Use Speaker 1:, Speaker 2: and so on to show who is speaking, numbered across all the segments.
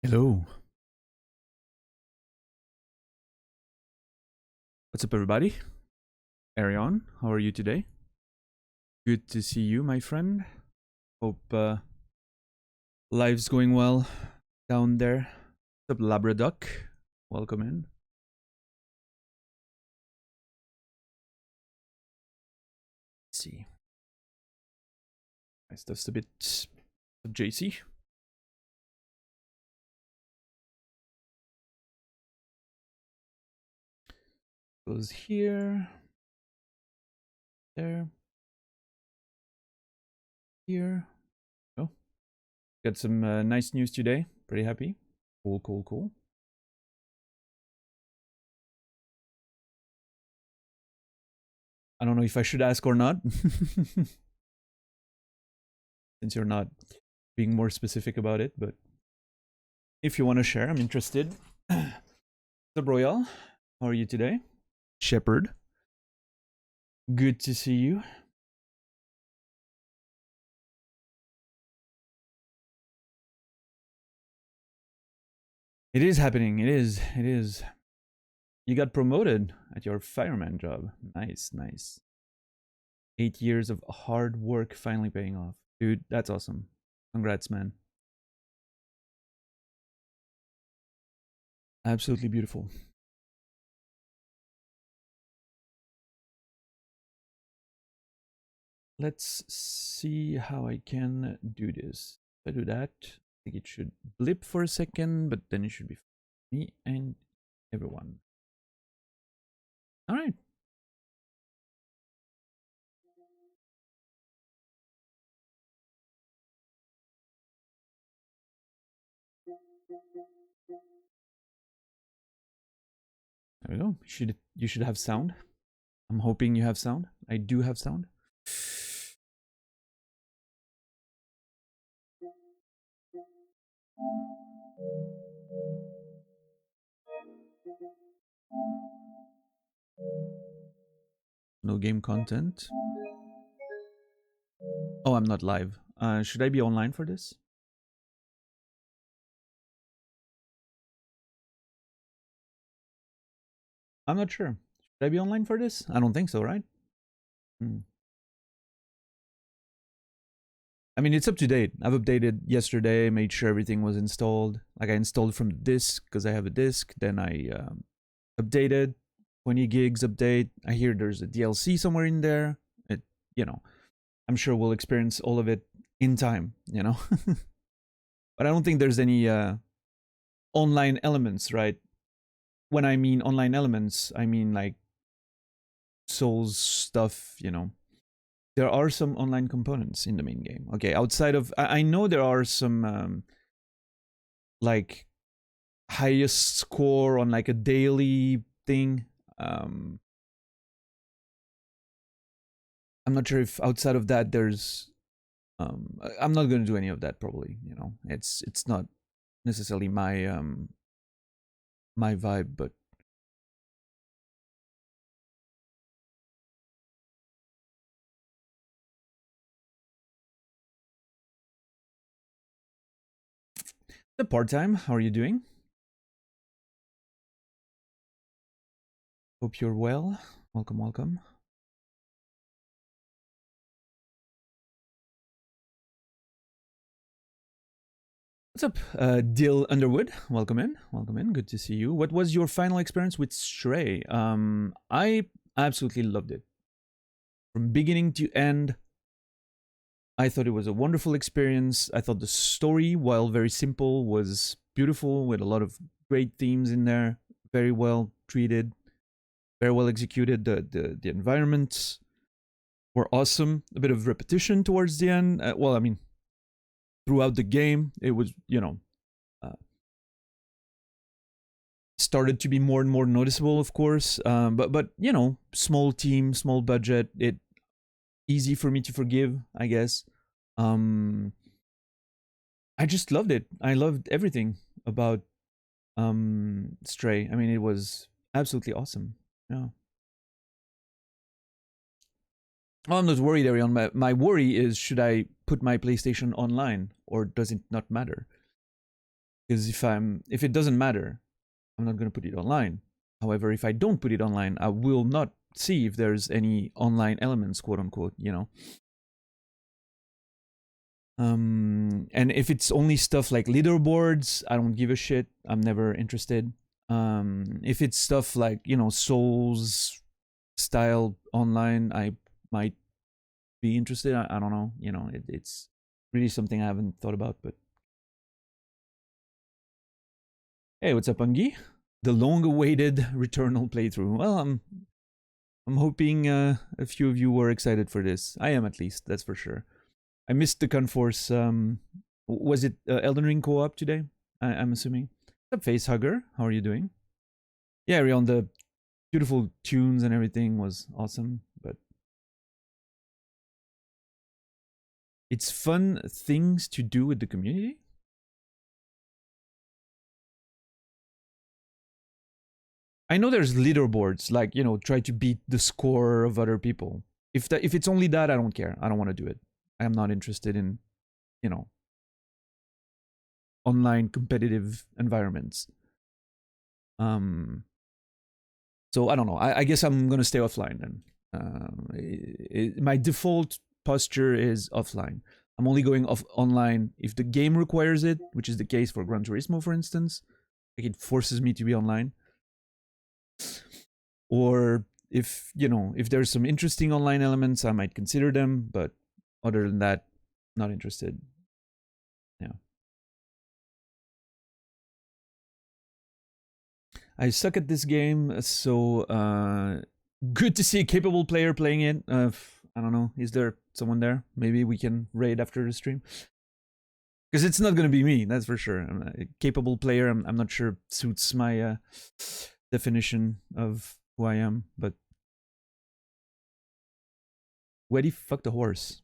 Speaker 1: Hello. What's up, everybody? Arion, how are you today? Good to see you, my friend. Hope life's going well down there. What's up, Labraduck? Welcome in. Let's see. My stuff's a bit of JC. Goes here. There. Here. Oh. Got some nice news today. Pretty happy. Cool, cool, cool. I don't know if I should ask or not. Since you're not being more specific about it, but if you want to share, I'm interested. Sub Royal, how are you today? Shepherd, good to see you. It is happening. It is. It is. You got promoted at your fireman job. Nice, nice. 8 years of hard work finally paying off. Dude, that's awesome. Congrats, man. Absolutely beautiful. Let's see how I can do this. If I do that, I think it should blip for a second, but then it should be me and everyone. All right. There we go. You should have sound. I'm hoping you have sound. I do have sound. No game content. Oh, I'm not live. Should I be online for this? I'm not sure. Should I be online for this? I don't think so, right? I mean, it's up to date. I've updated yesterday, made sure everything was installed. Like I installed from the disk because I have a disk. Then I updated 20 gigs update. I hear there's a DLC somewhere in there. It, I'm sure we'll experience all of it in time, But I don't think there's any online elements, right? When I mean online elements, I mean like Souls stuff, There are some online components in the main game. Okay, outside of, I know there are some like highest score on like a daily thing. I'm not sure if outside of that there's. I'm not going to do any of that probably. It's not necessarily my vibe, but the part-time. How are you doing? Hope you're well. Welcome, welcome. What's up, Dill Underwood? Welcome in. Welcome in. Good to see you. What was your final experience with Stray? I absolutely loved it. From beginning to end, I thought it was a wonderful experience. I thought the story, while very simple, was beautiful with a lot of great themes in there. Very well treated, very well executed. The environments were awesome. A bit of repetition towards the end. Well, I mean, throughout the game, it was started to be more and more noticeable, of course. But small team, small budget. It easy for me to forgive, I guess. I just loved it. I loved everything about Stray. I mean, it was absolutely awesome. Yeah. Oh, I'm not worried, Arion. My worry is, should I put my PlayStation online or does it not matter? Because if it doesn't matter, I'm not going to put it online. However, if I don't put it online, I will not see if there's any online elements, quote unquote, you know. And if it's only stuff like leaderboards, I don't give a shit. I'm never interested. If it's stuff like, you know, Souls style online, I might be interested. I don't know. You know, it's really something I haven't thought about. But hey, what's up, Angi? The long-awaited Returnal playthrough. Well, I'm hoping a few of you were excited for this. I am, at least. That's for sure. I missed the Conforce. Was it Elden Ring co-op today? I'm assuming. What's up, Facehugger? How are you doing? Yeah, Rion, the beautiful tunes and everything was awesome, but it's fun things to do with the community. I know there's leaderboards, like, you know, try to beat the score of other people. If it's only that, I don't care. I don't want to do it. I am not interested in, you know, online competitive environments. So I don't know. I guess I'm gonna stay offline then. My default posture is offline. I'm only going off online if the game requires it, which is the case for Gran Turismo, for instance. Like, it forces me to be online. Or if, you know, if there's some interesting online elements, I might consider them. But other than that, not interested. Yeah. I suck at this game, so good to see a capable player playing it. I don't know. Is there someone there? Maybe we can raid after the stream. Because it's not going to be me, that's for sure. I'm a capable player. I'm not sure suits my definition of who I am, but Weddy fucked a horse.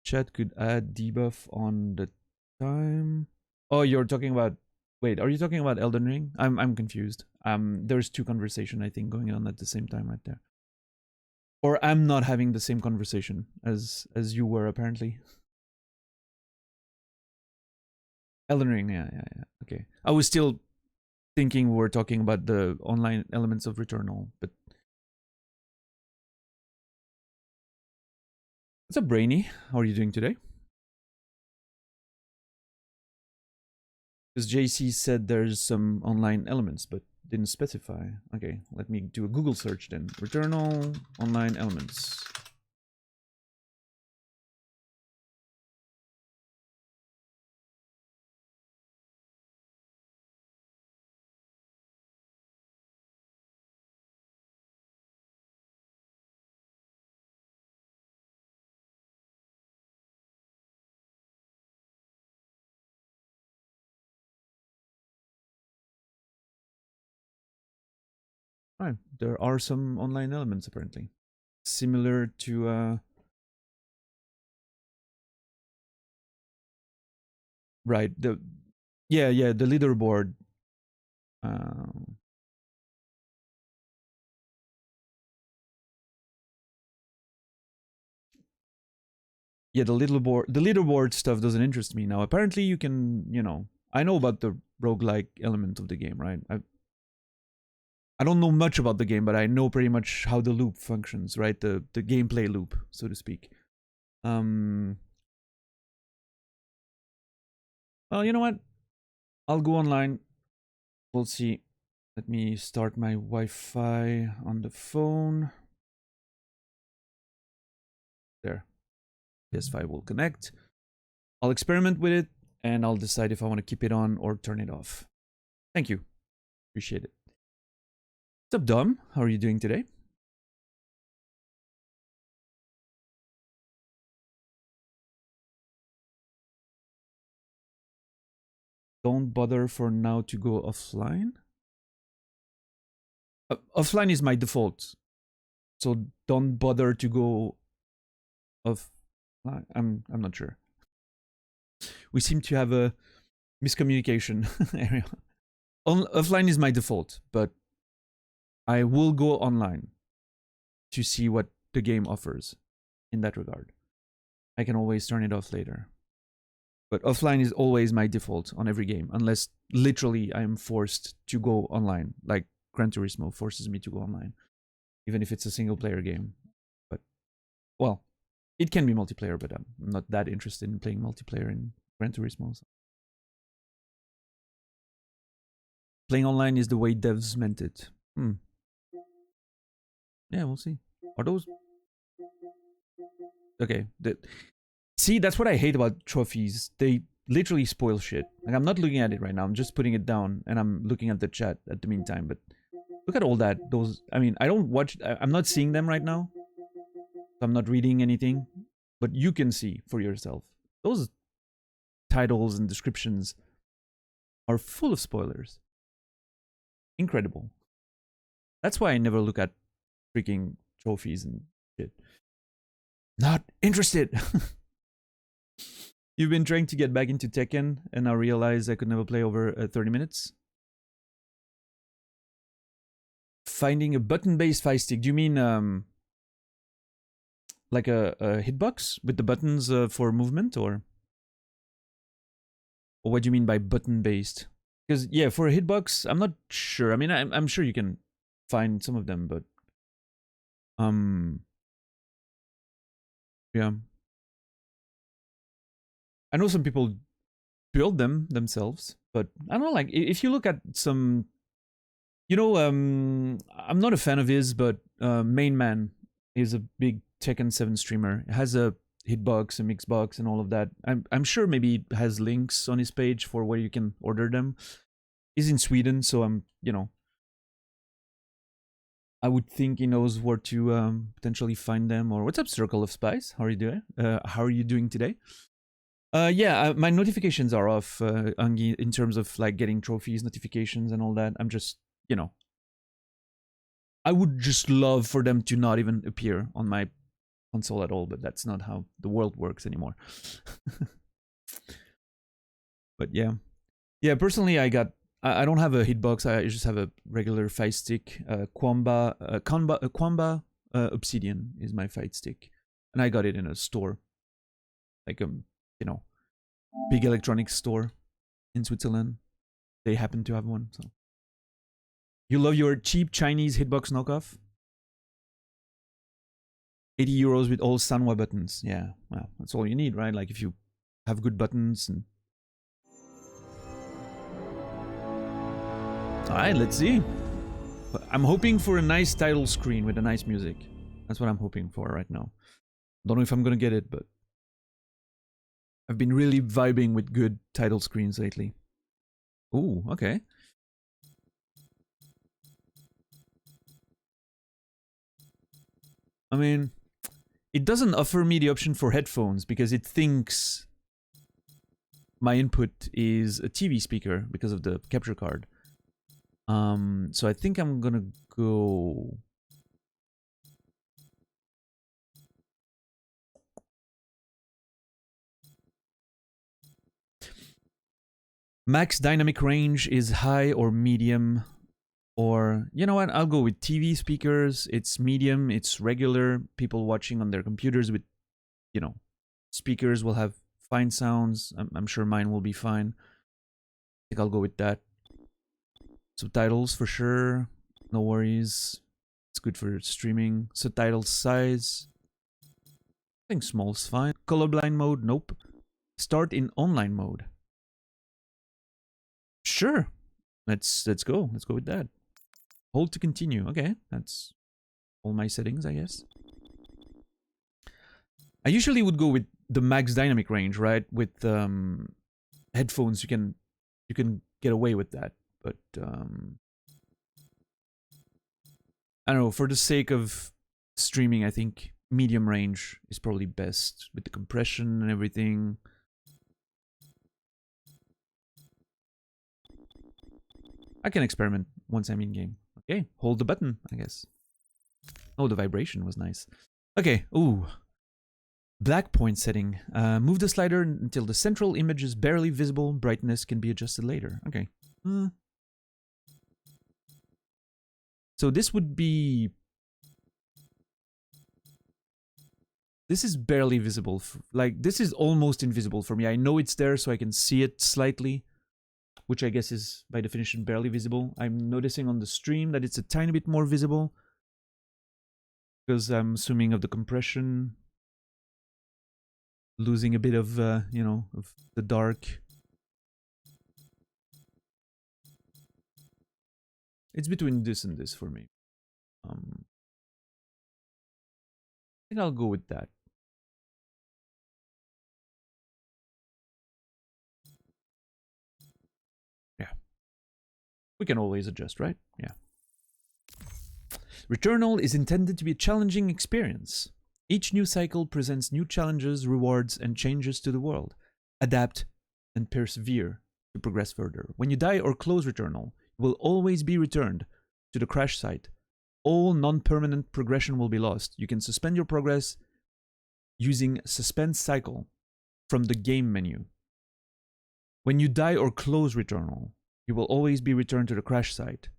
Speaker 1: Chat could add debuff on the time. Oh, you're talking about. Wait, are you talking about Elden Ring? I'm confused. There's two conversations I think going on at the same time right there. Or I'm not having the same conversation as you were apparently. Elden Ring, yeah. Okay, I was still thinking we were talking about the online elements of Returnal, but what's up, Brainy? How are you doing today? Because JC said there's some online elements, but didn't specify. Okay, let me do a Google search then. Returnal online elements. Right, there are some online elements apparently, similar to right, the the leaderboard. Yeah, the leaderboard stuff doesn't interest me now. Apparently, you can, you know, I know about the roguelike element of the game, right? I don't know much about the game, but I know pretty much how the loop functions, right? The gameplay loop, so to speak. Well, you know what? I'll go online. We'll see. Let me start my Wi-Fi on the phone. There. PS5 will connect. I'll experiment with it, and I'll decide if I want to keep it on or turn it off. Thank you. Appreciate it. What's up, Dom? How are you doing today? Don't bother for now to go offline. Offline is my default, so don't bother to go off. I'm not sure. We seem to have a miscommunication area. Offline is my default, but I will go online to see what the game offers in that regard. I can always turn it off later. But offline is always my default on every game, unless literally I am forced to go online, like Gran Turismo forces me to go online, even if it's a single player game. But, well, it can be multiplayer, but I'm not that interested in playing multiplayer in Gran Turismo. So. Playing online is the way devs meant it. Yeah, we'll see. Are those... Okay. See, that's what I hate about trophies. They literally spoil shit. Like, I'm not looking at it right now. I'm just putting it down, and I'm looking at the chat at the meantime. But look at all that. Those... I mean, I don't watch... I'm not seeing them right now. I'm not reading anything. But you can see for yourself. Those titles and descriptions are full of spoilers. Incredible. That's why I never look at freaking trophies and shit. Not interested. You've been trying to get back into Tekken, and I realized I could never play over 30 minutes. Finding a button-based fight stick. Do you mean like a hitbox with the buttons for movement, or what do you mean by button-based? Because yeah, for a hitbox, I'm not sure. I mean, I'm sure you can find some of them, but yeah. I know some people build them themselves, but I don't know, like, if you look at some, you know, I'm not a fan of his, but Main Man is a big Tekken 7 streamer. It has a hitbox, a mixbox, and all of that. I'm sure maybe he has links on his page for where you can order them. He's in Sweden, so you know, I would think he knows where to potentially find them. Or what's up, Circle of Spice? How are you doing? How are you doing today? Yeah, my notifications are off, Angi, in terms of like getting trophies, notifications, and all that. I'm just, you know, I would just love for them to not even appear on my console at all, but that's not how the world works anymore. But yeah, personally, I don't have a hitbox. I just have a regular fight stick. Kwamba Obsidian is my fight stick, and I got it in a store, like you know, big electronics store in Switzerland. They happen to have one. So you love your cheap Chinese hitbox knockoff? 80 euros with all Sanwa buttons. Yeah, well, that's all you need, right? Like, if you have good buttons and... Alright, let's see. I'm hoping for a nice title screen with a nice music. That's what I'm hoping for right now. Don't know if I'm gonna get it, but... I've been really vibing with good title screens lately. Ooh, okay. I mean, it doesn't offer me the option for headphones because it thinks my input is a TV speaker because of the capture card. So I think I'm gonna go... Max dynamic range is high or medium, or, you know what, I'll go with TV speakers. It's medium, it's regular. People watching on their computers with, you know, speakers will have fine sounds. I'm sure mine will be fine. I think I'll go with that. Subtitles for sure, no worries. It's good for streaming. Subtitle size, I think small's fine. Colorblind mode, nope. Start in online mode. Sure, let's go. Let's go with that. Hold to continue. Okay, that's all my settings, I guess. I usually would go with the max dynamic range, right? With headphones, you can get away with that, but I don't know. For the sake of streaming, I think medium range is probably best with the compression and everything. I can experiment once I'm in game. Okay, hold the button, I guess. Oh, the vibration was nice. Okay, ooh. Black point setting. Move the slider until the central image is barely visible. Brightness can be adjusted later. Okay. So this would be... This is barely visible. Like, this is almost invisible for me. I know it's there, so I can see it slightly, which I guess is, by definition, barely visible. I'm noticing on the stream that it's a tiny bit more visible, because I'm assuming of the compression, losing a bit of, you know, of the dark. It's between this and this for me. I think I'll go with that. Yeah. We can always adjust, right? Yeah. Returnal is intended to be a challenging experience. Each new cycle presents new challenges, rewards, and changes to the world. Adapt and persevere to progress further. When you die or close Returnal, you will always be returned to the crash site. All non-permanent progression will be lost. You can suspend your progress using Suspend Cycle from the game menu. When you die or close Returnal, you will always be returned to the crash site.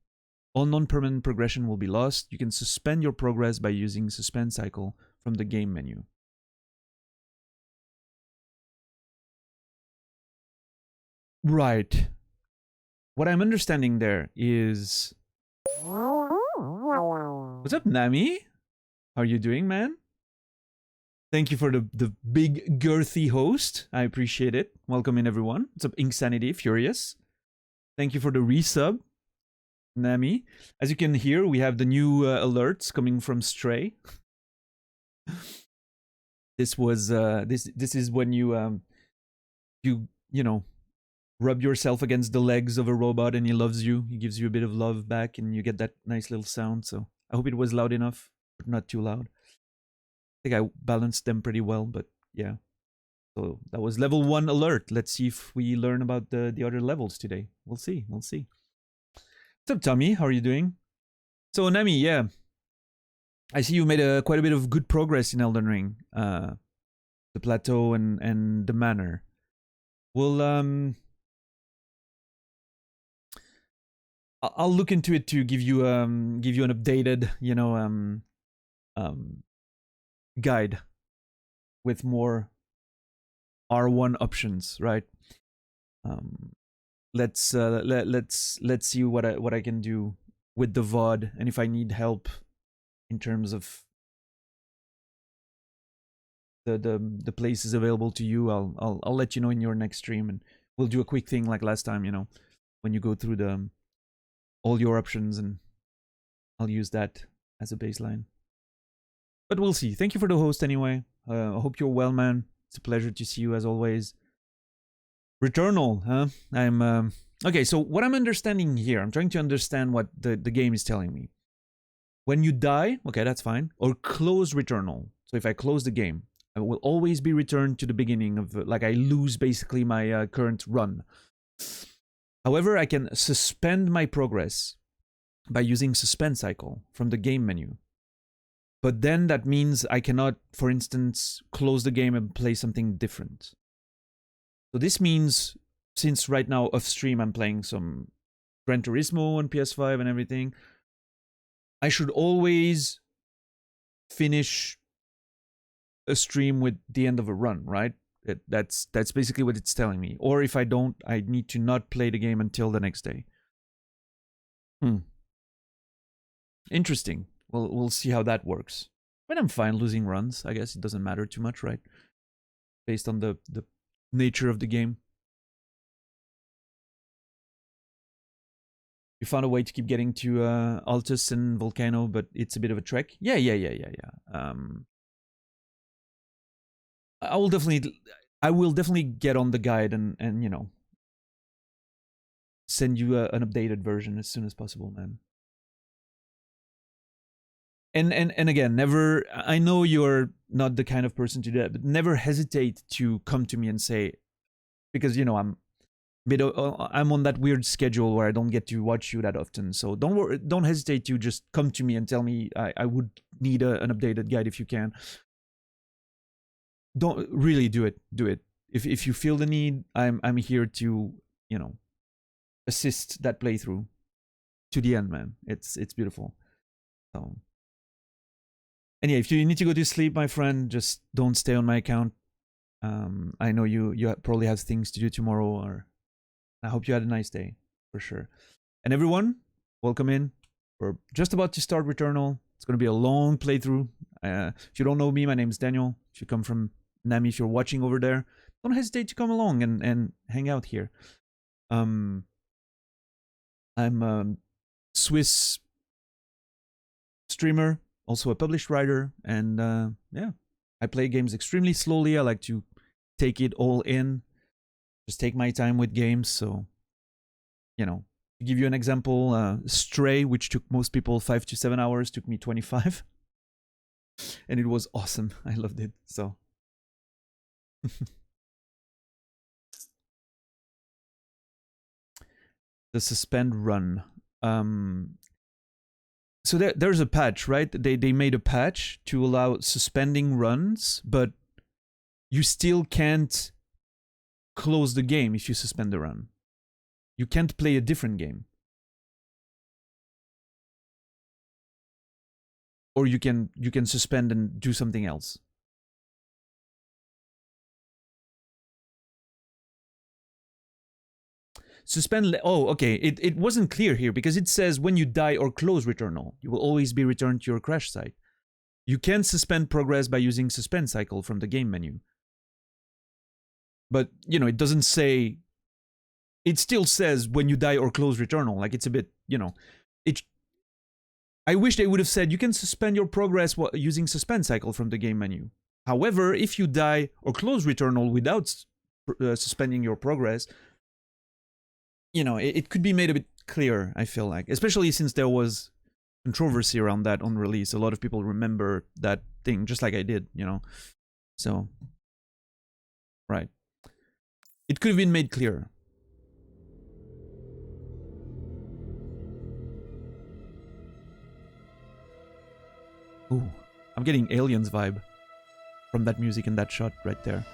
Speaker 1: All non-permanent progression will be lost. You can suspend your progress by using Suspend Cycle from the game menu. Right. What I'm understanding there is... What's up, Nami? How are you doing, man? Thank you for the big girthy host. I appreciate it. Welcome in, everyone. What's up, Insanity Furious? Thank you for the resub, Nami. As you can hear, we have the new alerts coming from Stray. This was this is when you you know, rub yourself against the legs of a robot and he loves you. He gives you a bit of love back and you get that nice little sound. So I hope it was loud enough, but not too loud. I think I balanced them pretty well, but yeah. So that was level 1 alert. Let's see if we learn about the other levels today. We'll see. We'll see. What's up, Tommy? How are you doing? So, Nami, yeah. I see you made quite a bit of good progress in Elden Ring. The plateau and the manor. Well, I'll look into it to give you an updated, you know, guide with more R1 options, right? Let's see what I can do with the VOD, and if I need help in terms of the places available to you, I'll let you know in your next stream, and we'll do a quick thing like last time, you know, when you go through all your options, and I'll use that as a baseline. But we'll see. Thank you for the host anyway. I hope you're well, man. It's a pleasure to see you as always. Returnal, huh? I'm okay. So what I'm understanding here, I'm trying to understand what the game is telling me. When you die, okay, that's fine. Or close Returnal. So if I close the game, I will always be returned to the beginning of, like, I lose basically my current run. However, I can suspend my progress by using Suspend Cycle from the game menu. But then that means I cannot, for instance, close the game and play something different. So this means, since right now off stream I'm playing some Gran Turismo on PS5 and everything, I should always finish a stream with the end of a run, right? That's basically what it's telling me. Or if I don't, I need to not play the game until the next day. Interesting. We'll see how that works. But I'm fine losing runs. I guess it doesn't matter too much, right? Based on the nature of the game. You found a way to keep getting to Altus and Volcano, but it's a bit of a trek. Yeah. I will definitely get on the guide and you know, send you an updated version as soon as possible, man. And again, never, I know you're not the kind of person to do that, but never hesitate to come to me and say, because, you know, I'm on that weird schedule where I don't get to watch you that often. So don't hesitate to just come to me and tell me I would need an updated guide if you can. Don't really do it. If you feel the need, I'm here to, you know, assist that playthrough to the end, man. It's beautiful. So, and yeah, if you need to go to sleep, my friend, just don't stay on my account. I know you probably have things to do tomorrow, or I hope you had a nice day, for sure. And everyone, welcome in. We're just about to start Returnal. It's going to be a long playthrough. If you don't know me, my name's Daniel. If you come from Nami, if you're watching over there, don't hesitate to come along and hang out here. I'm a Swiss streamer, also a published writer, and yeah, I play games extremely slowly. I like to take it all in, just take my time with games. So, you know, to give you an example, Stray, which took most people 5 to 7 hours, took me 25. And it was awesome. I loved it. So the suspend run. So there's a patch, right? They made a patch to allow suspending runs, but you still can't close the game if you suspend the run. You can't play a different game. Or you can suspend and do something else. Suspend. Oh, okay. It wasn't clear here because it says when you die or close Returnal, you will always be returned to your crash site. You can suspend progress by using suspend cycle from the game menu. But, you know, it doesn't say... It still says when you die or close Returnal. Like, it's a bit, you know... I wish they would have said you can suspend your progress using suspend cycle from the game menu. However, if you die or close Returnal without suspending your progress, you know, it could be made a bit clearer, I feel like. Especially since there was controversy around that on release. A lot of people remember that thing, just like I did, you know. So, right. It could have been made clearer. Ooh, I'm getting Aliens vibe from that music and that shot right there.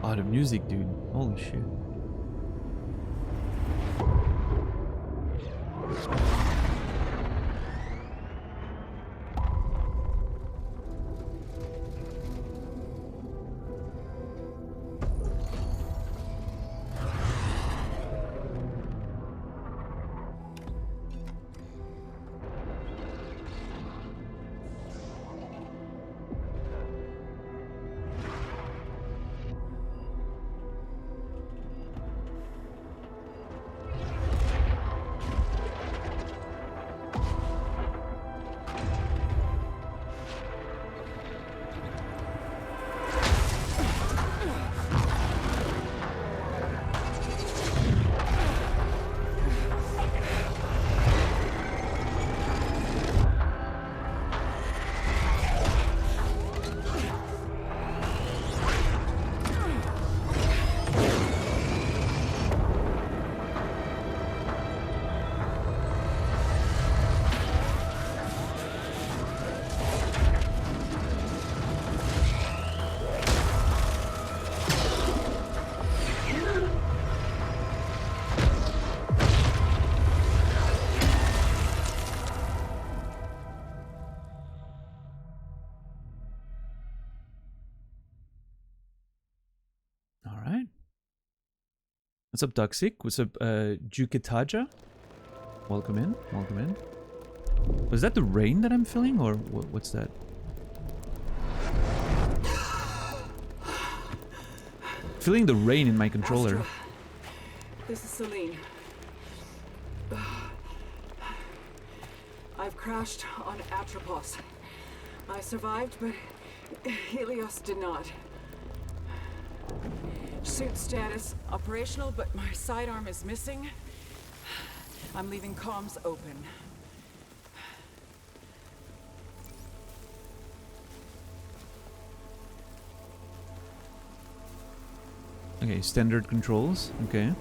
Speaker 1: Oh, the music, dude. Holy shit. What's up, Toxic? What's up, Jukitaja? Welcome in, welcome in. Was that the rain that I'm feeling, or what's that? Feeling the rain in my controller.
Speaker 2: This is Celine. I've crashed on Atropos. I survived, but Helios did not. Suit status operational, but my sidearm is missing. I'm leaving comms open.
Speaker 1: Okay, standard controls. Okay.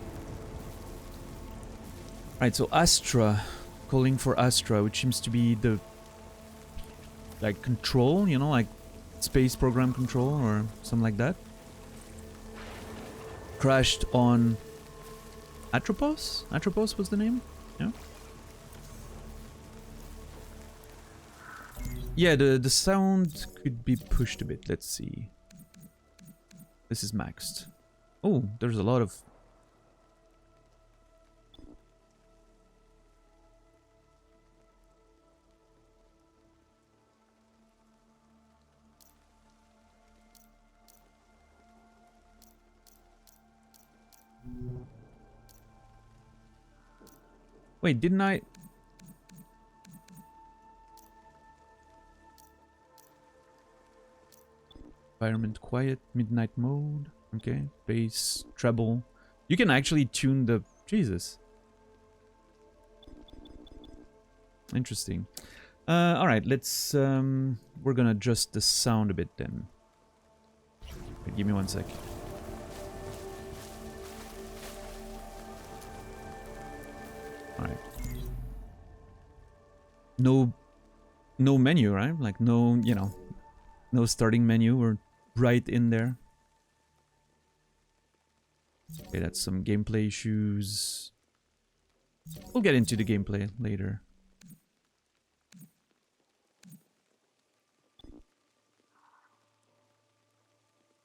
Speaker 1: Right, so Astra. Calling for Astra, which seems to be the... like, control, you know, like space program control or something like that. Crashed on... Atropos? Atropos was the name? Yeah. Yeah, the sound could be pushed a bit. Let's see. This is maxed. Oh, there's a lot of... Wait, didn't I... Environment quiet, midnight mode. Okay, bass, treble. You can actually tune the... Jesus. Interesting. Alright, let's... we're gonna adjust the sound a bit then. Wait, give me 1 sec. Alright. No menu, right? Like no, you know, no starting menu. We're right in there. Okay, that's some gameplay issues. We'll get into the gameplay later.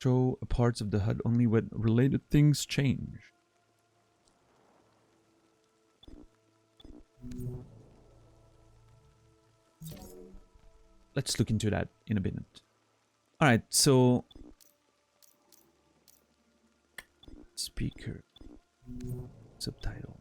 Speaker 1: Show parts of the HUD only when related things change. Let's look into that in a minute. Alright, so... Speaker. Subtitle.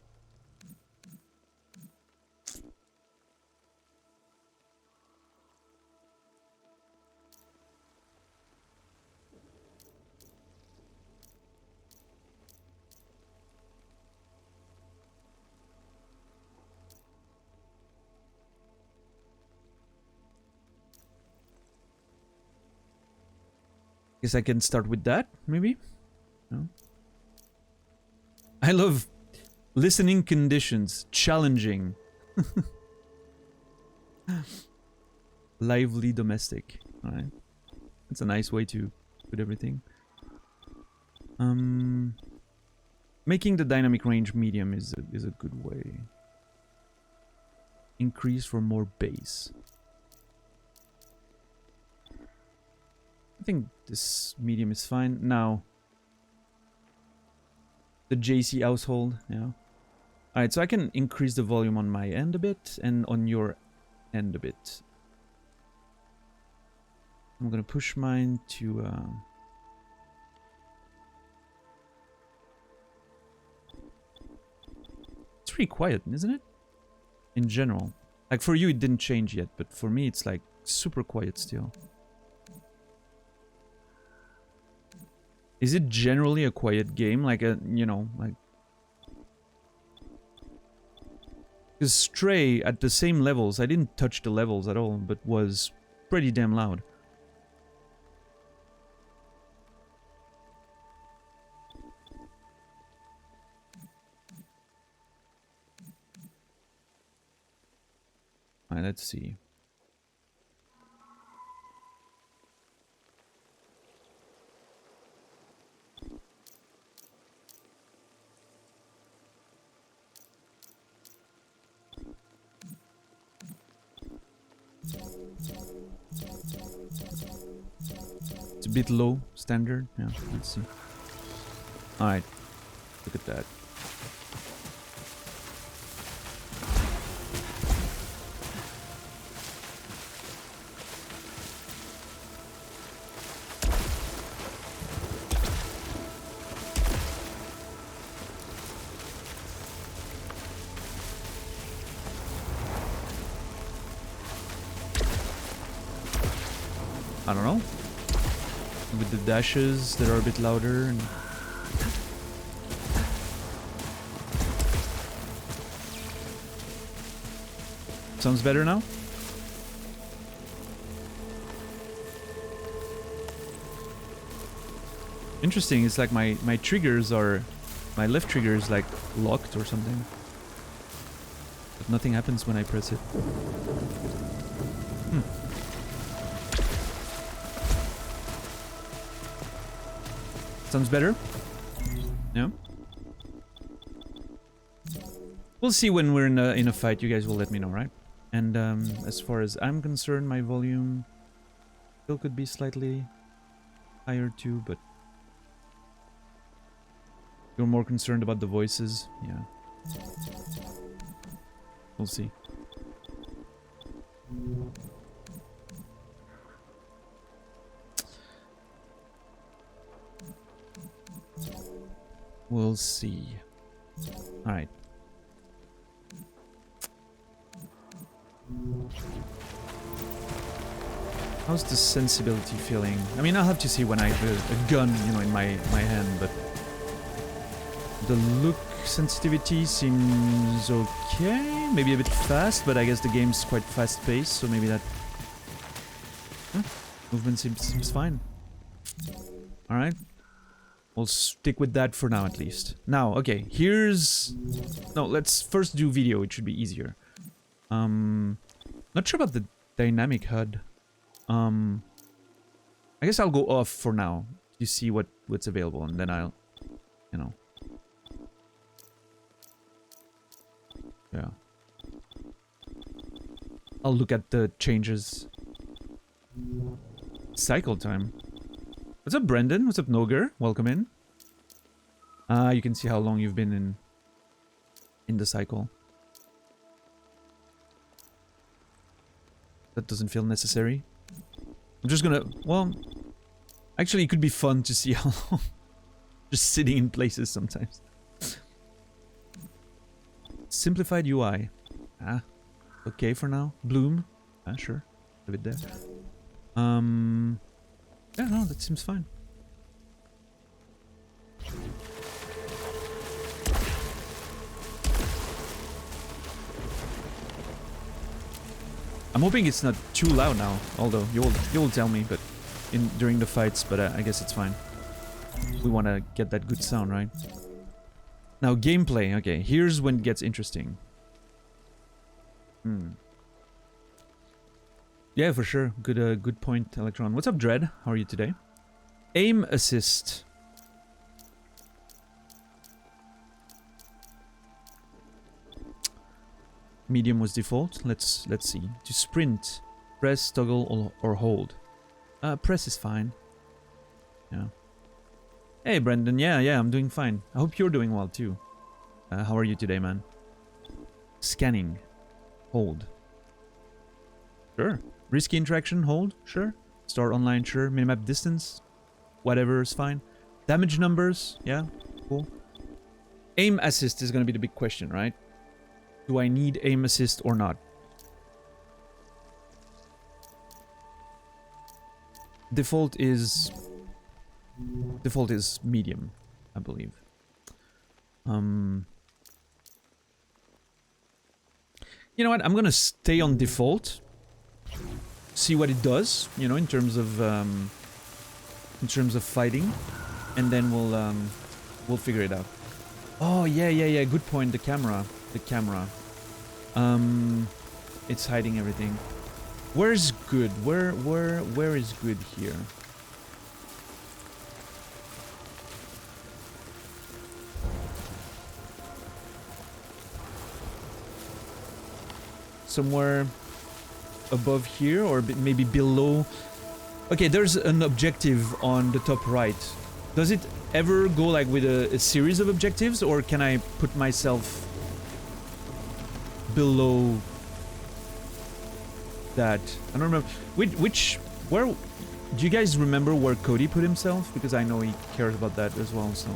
Speaker 1: Guess I can start with that, maybe? No? I love listening conditions. Challenging. Lively domestic. Alright. That's a nice way to put everything. Making the dynamic range medium is a good way. Increase for more bass. I think this medium is fine. Now, the JC household, yeah. Alright, so I can increase the volume on my end a bit and on your end a bit. I'm gonna push mine to... It's pretty quiet, isn't it? In general. Like, for you it didn't change yet, but for me it's like super quiet still. Is it generally a quiet game? Like a, you know, like... Because Stray, at the same levels, I didn't touch the levels at all, but was pretty damn loud. Alright, let's see. It's a bit low, standard. Yeah, let's see. Alright, look at that. I don't know. With the dashes that are a bit louder. And sounds better now? Interesting, it's like my triggers are... My left trigger is like locked or something. But nothing happens when I press it. Sounds better? Yeah? We'll see when we're in a fight, you guys will let me know, right? And as far as I'm concerned, my volume still could be slightly higher too, but you're more concerned about the voices, yeah. We'll see. We'll see. Alright. How's the sensibility feeling? I mean, I'll have to see when I have a gun, you know, in my hand, but the look sensitivity seems okay. Maybe a bit fast, but I guess the game's quite fast-paced, so maybe that... movement seems fine. Alright. We'll stick with that for now, at least. Now, okay, here's... No, let's first do video, it should be easier. Not sure about the dynamic HUD. I guess I'll go off for now to see what's available, and then I'll, you know. Yeah. I'll look at the changes. Cycle time. What's up, Brendan? What's up, Noger? Welcome in. You can see how long you've been in the cycle. That doesn't feel necessary. I'm just gonna... Well... Actually, it could be fun to see how long... Just sitting in places sometimes. Simplified UI. Ah. Okay for now. Bloom. Ah, sure. Leave it there. Yeah, no, that seems fine. I'm hoping it's not too loud now, although you'll tell me, but during the fights, but I guess it's fine. We want to get that good sound, right? Now gameplay. Okay, here's when it gets interesting. Yeah, for sure. Good point, Electron. What's up, Dread? How are you today? Aim assist. Medium was default. Let's see. To sprint, press, toggle, or hold. Press is fine. Yeah. Hey, Brendan. Yeah, I'm doing fine. I hope you're doing well too. How are you today, man? Scanning, hold. Sure. Risky interaction, hold. Sure. Start online, sure. Minimap distance, whatever is fine. Damage numbers, yeah, cool. Aim assist is gonna be the big question, right? Do I need aim assist or not? Default is medium, I believe. You know what? I'm gonna stay on default. See what it does, you know, in terms of fighting, and then we'll figure it out. Oh yeah. Good point. The camera. It's hiding everything. Where's good? Where is good here? Somewhere above here, or maybe below. Okay, there's an objective on the top right. Does it ever go like with a series of objectives, or can I put myself below that? I don't remember. Where do you guys remember where Cody put himself? Because I know he cares about that as well, so.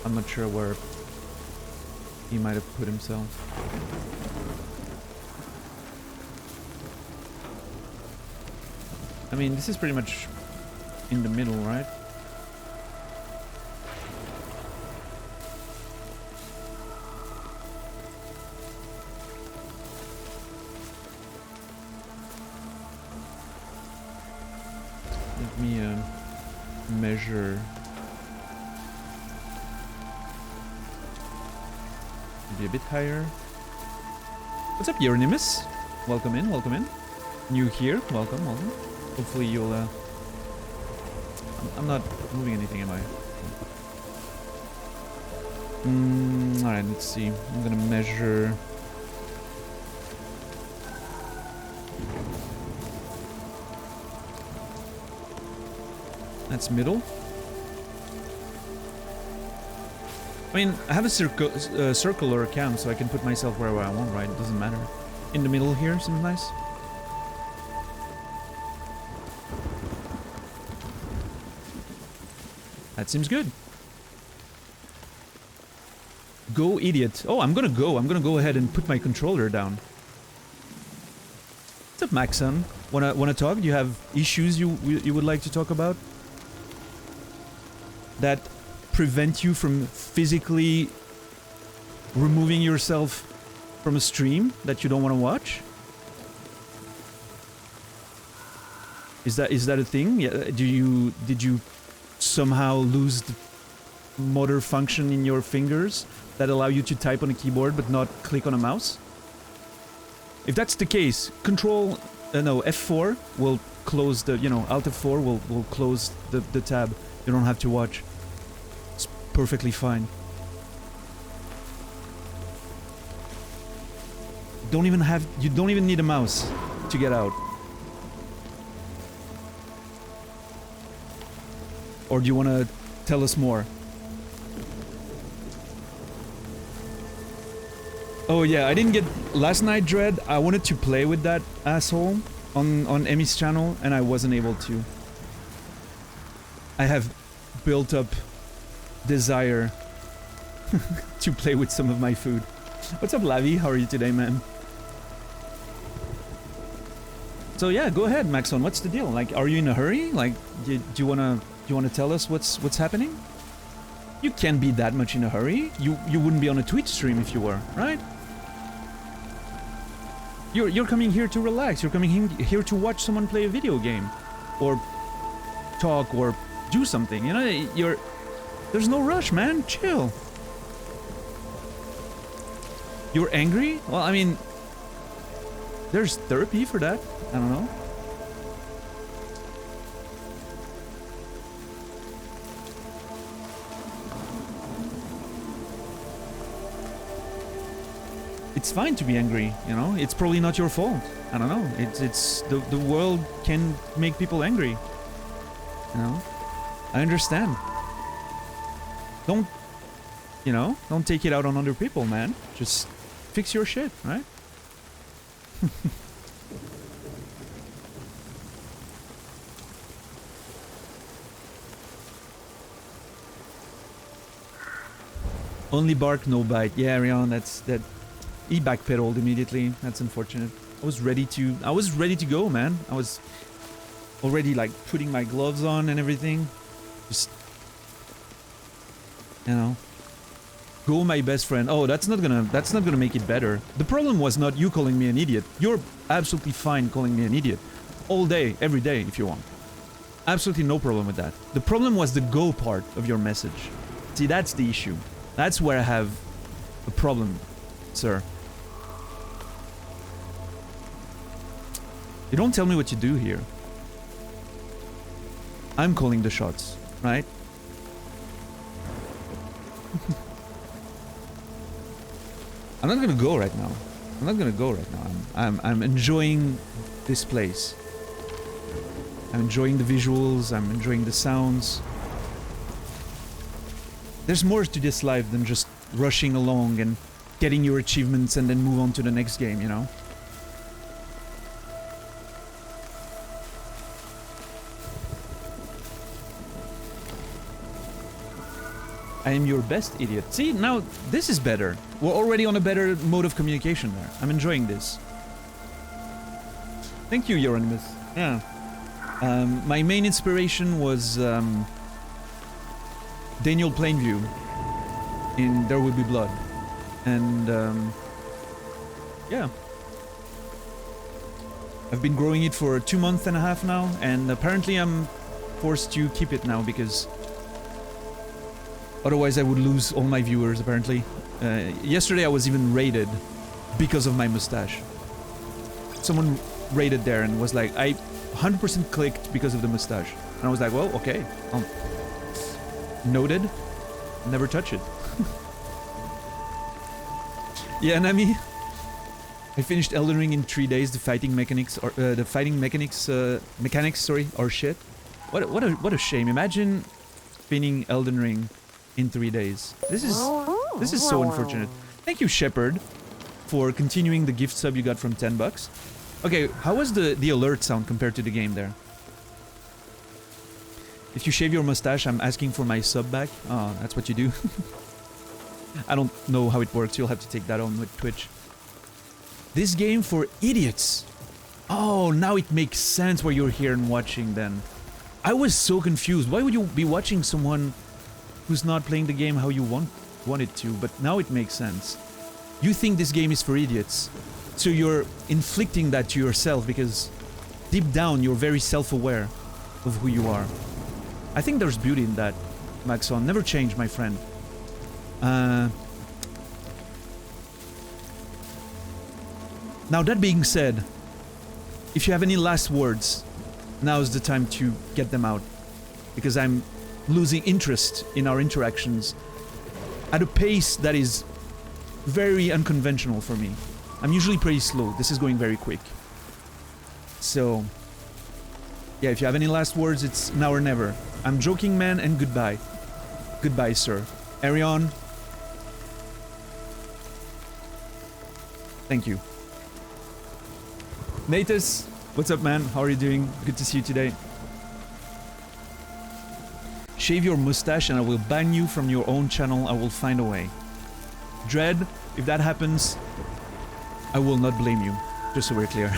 Speaker 1: I'm not sure where he might have put himself. I mean, this is pretty much in the middle, right? Let me measure. Maybe a bit higher. What's up, Euronymous? Welcome in, welcome in. New here, welcome, welcome. Hopefully you'll, I'm not moving anything, am I? Alright, let's see. I'm gonna measure... That's middle. I mean, I have a circular cam, so I can put myself wherever I want, right? It doesn't matter. In the middle here seems nice. That seems good. Go, idiot. Oh, I'm gonna go. I'm gonna go ahead and put my controller down. What's up, Maxon? Wanna talk? Do you have issues you would like to talk about? That prevent you from physically removing yourself from a stream that you don't want to watch? Is that a thing? Yeah. Did you somehow lose the motor function in your fingers that allow you to type on a keyboard but not click on a mouse? If that's the case, F4 will close the, Alt F4 will close the tab. You don't have to watch. It's perfectly fine. You don't even need a mouse to get out. Or do you want to tell us more? Oh yeah, I didn't get last night, Dread. I wanted to play with that asshole on Emmy's channel, and I wasn't able to. I have built up desire to play with some of my food. What's up, Lavi? How are you today, man? So yeah, go ahead, Maxon. What's the deal? Like, are you in a hurry? Like, do you wanna tell us what's happening? You can't be that much in a hurry. You wouldn't be on a Twitch stream if you were, right? You're coming here to relax. You're coming here to watch someone play a video game, or talk, or do something. There's no rush, man. Chill. You're angry? Well, I mean, there's therapy for that. I don't know. It's fine to be angry, It's probably not your fault. I don't know. It's the world can make people angry. I understand. Don't take it out on other people, man. Just fix your shit, right? Only bark, no bite. Yeah, Rion, that. He backpedaled immediately. That's unfortunate. I was ready to go, man. I was already like putting my gloves on and everything. Just, go, my best friend. Oh, that's not gonna make it better. The problem was not you calling me an idiot. You're absolutely fine calling me an idiot, all day, every day, if you want. Absolutely no problem with that. The problem was the go part of your message. See, that's the issue. That's where I have a problem, sir. You don't tell me what to do here. I'm calling the shots, right? I'm not gonna go right now. I'm enjoying this place. I'm enjoying the visuals. I'm enjoying the sounds. There's more to this life than just rushing along and getting your achievements and then move on to the next game, I am your best idiot. See, now this is better. We're already on a better mode of communication there. I'm enjoying this. Thank you, Euronymous. Yeah. My main inspiration was Daniel Plainview in There Will Be Blood. And yeah. I've been growing it for 2.5 months now, and apparently I'm forced to keep it now because otherwise I would lose all my viewers, apparently. Yesterday I was even raided because of my mustache. Someone raided there and was like, I 100% clicked because of the mustache. And I was like, well, okay. Noted. Never touch it. Yeah, Nami. I finished Elden Ring in 3 days. The fighting mechanics are shit. What a shame. Imagine finishing Elden Ring in 3 days. This is so unfortunate. Thank you, Shepard, for continuing the gift sub you got from $10. Okay, how was the alert sound compared to the game there? If you shave your mustache, I'm asking for my sub back. Oh, that's what you do. I don't know how it works. You'll have to take that on with Twitch. This game for idiots. Oh, now it makes sense why you're here and watching then. I was so confused. Why would you be watching someone who's not playing the game how you want it to? But now it makes sense. You think this game is for idiots. So you're inflicting that to yourself because deep down you're very self-aware of who you are. I think there's beauty in that, Maxon. Never change, my friend. Now that being said, if you have any last words, now's the time to get them out. Because I'm losing interest in our interactions at a pace that is very unconventional for me. I'm usually pretty slow. This is going very quick. So, yeah, if you have any last words, it's now or never. I'm joking, man, and goodbye. Goodbye, sir. Arion. Thank you. Natus, what's up, man? How are you doing? Good to see you today. Shave your mustache and I will ban you from your own channel. I will find a way. Dread, if that happens, I will not blame you. Just so we're clear.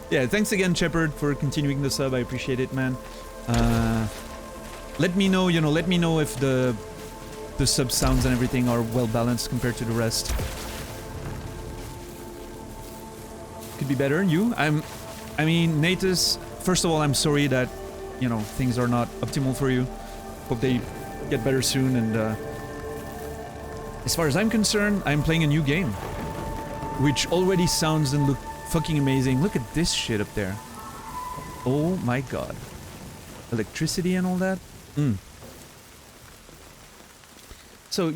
Speaker 1: Yeah, thanks again, Shepard, for continuing the sub. I appreciate it, man. Let me know, let me know if the sub sounds and everything are well balanced compared to the rest. Could be better. You? I mean, Natus, first of all, I'm sorry that, things are not optimal for you. Hope they get better soon, and as far as I'm concerned, I'm playing a new game. Which already sounds and looks fucking amazing. Look at this shit up there. Oh my god. Electricity and all that? So,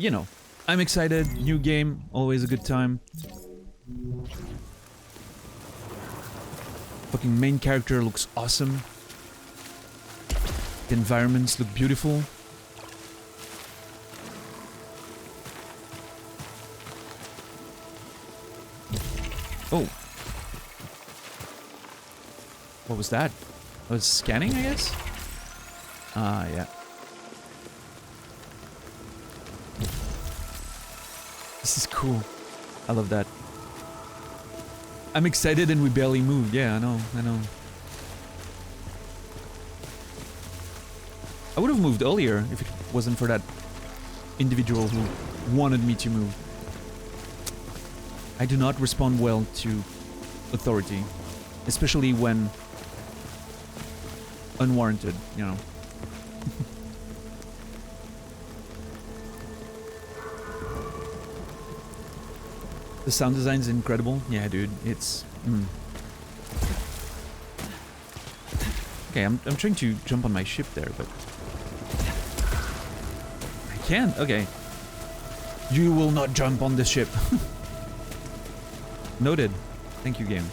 Speaker 1: I'm excited. New game, always a good time. Fucking main character looks awesome. The environments look beautiful. Oh. What was that? I was scanning, I guess? Ah, yeah. This is cool. I love that. I'm excited and we barely moved. Yeah, I know. I would have moved earlier if it wasn't for that individual who wanted me to move. I do not respond well to authority, especially when unwarranted, The sound design is incredible. Yeah, dude, it's... Okay, I'm trying to jump on my ship there, but... I can't? Okay. You will not jump on the ship. Noted. Thank you, game.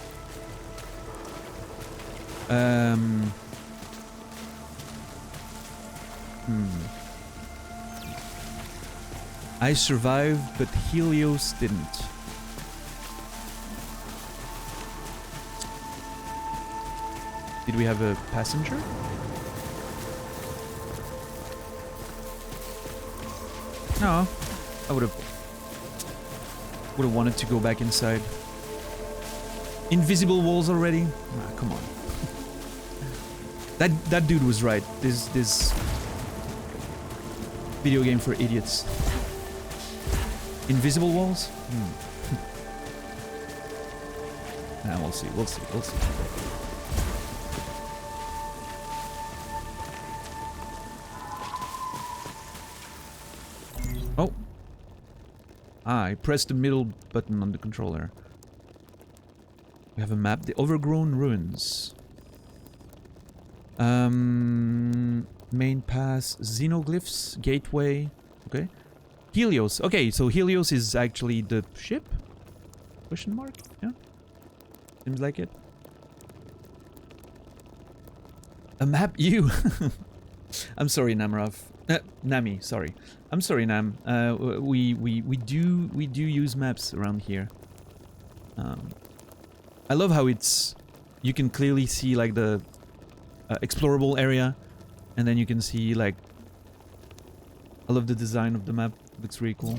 Speaker 1: I survived, but Helios didn't. Did we have a passenger? No, I would have wanted to go back inside. Invisible walls already? Ah, come on. That dude was right. This video game for idiots. Invisible walls? Nah, we'll see. We'll see. We'll see. Oh. Ah, I pressed the middle button on the controller. We have a map. The Overgrown Ruins. Main pass. Xenoglyphs. Gateway. Okay. Helios. Okay, so Helios is actually the ship? Question mark? Yeah. Seems like it. A map? You! I'm sorry, Namrav. Nami, sorry. I'm sorry, Nam. We do use maps around here. I love how it's... You can clearly see, like, the explorable area. And then you can see, like... I love the design of the map. Looks really cool.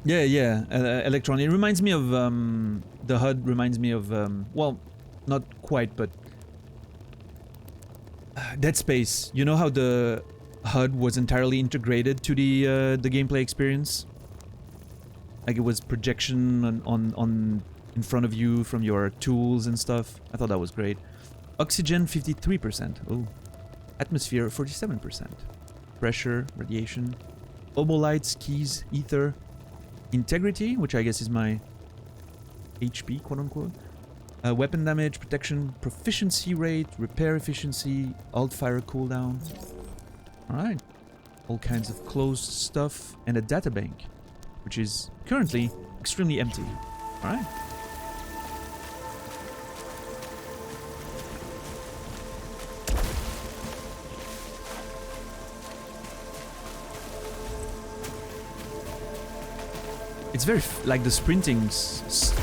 Speaker 1: Yeah, yeah, Electron. It reminds me of, the HUD reminds me of, well, not quite, but... Dead Space. You know how the HUD was entirely integrated to the gameplay experience? Like it was projection on in front of you from your tools and stuff. I thought that was great. Oxygen, 53%. Oh. Atmosphere, 47%. Pressure, radiation. Obolites, keys, ether. Integrity, which I guess is my HP, quote-unquote. Weapon damage, protection, proficiency rate, repair efficiency, alt-fire cooldown. Alright. All kinds of closed stuff. And a databank, which is currently extremely empty. Alright. It's very like the sprinting,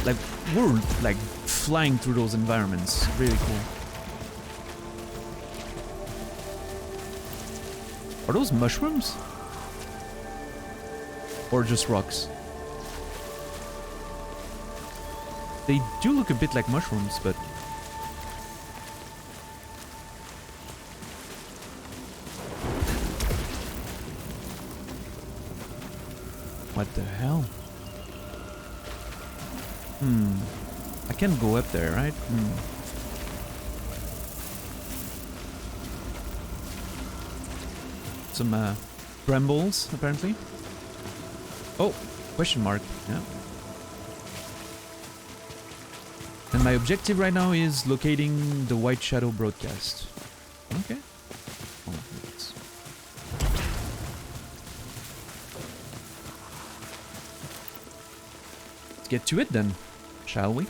Speaker 1: like we're like flying through those environments. Really cool. Are those mushrooms? Or just rocks? They do look a bit like mushrooms, but... What the hell? I can't go up there, right? Some brambles, apparently. Oh, question mark. Yeah. And my objective right now is locating the White Shadow broadcast. Okay. Oh, let's get to it then, shall we?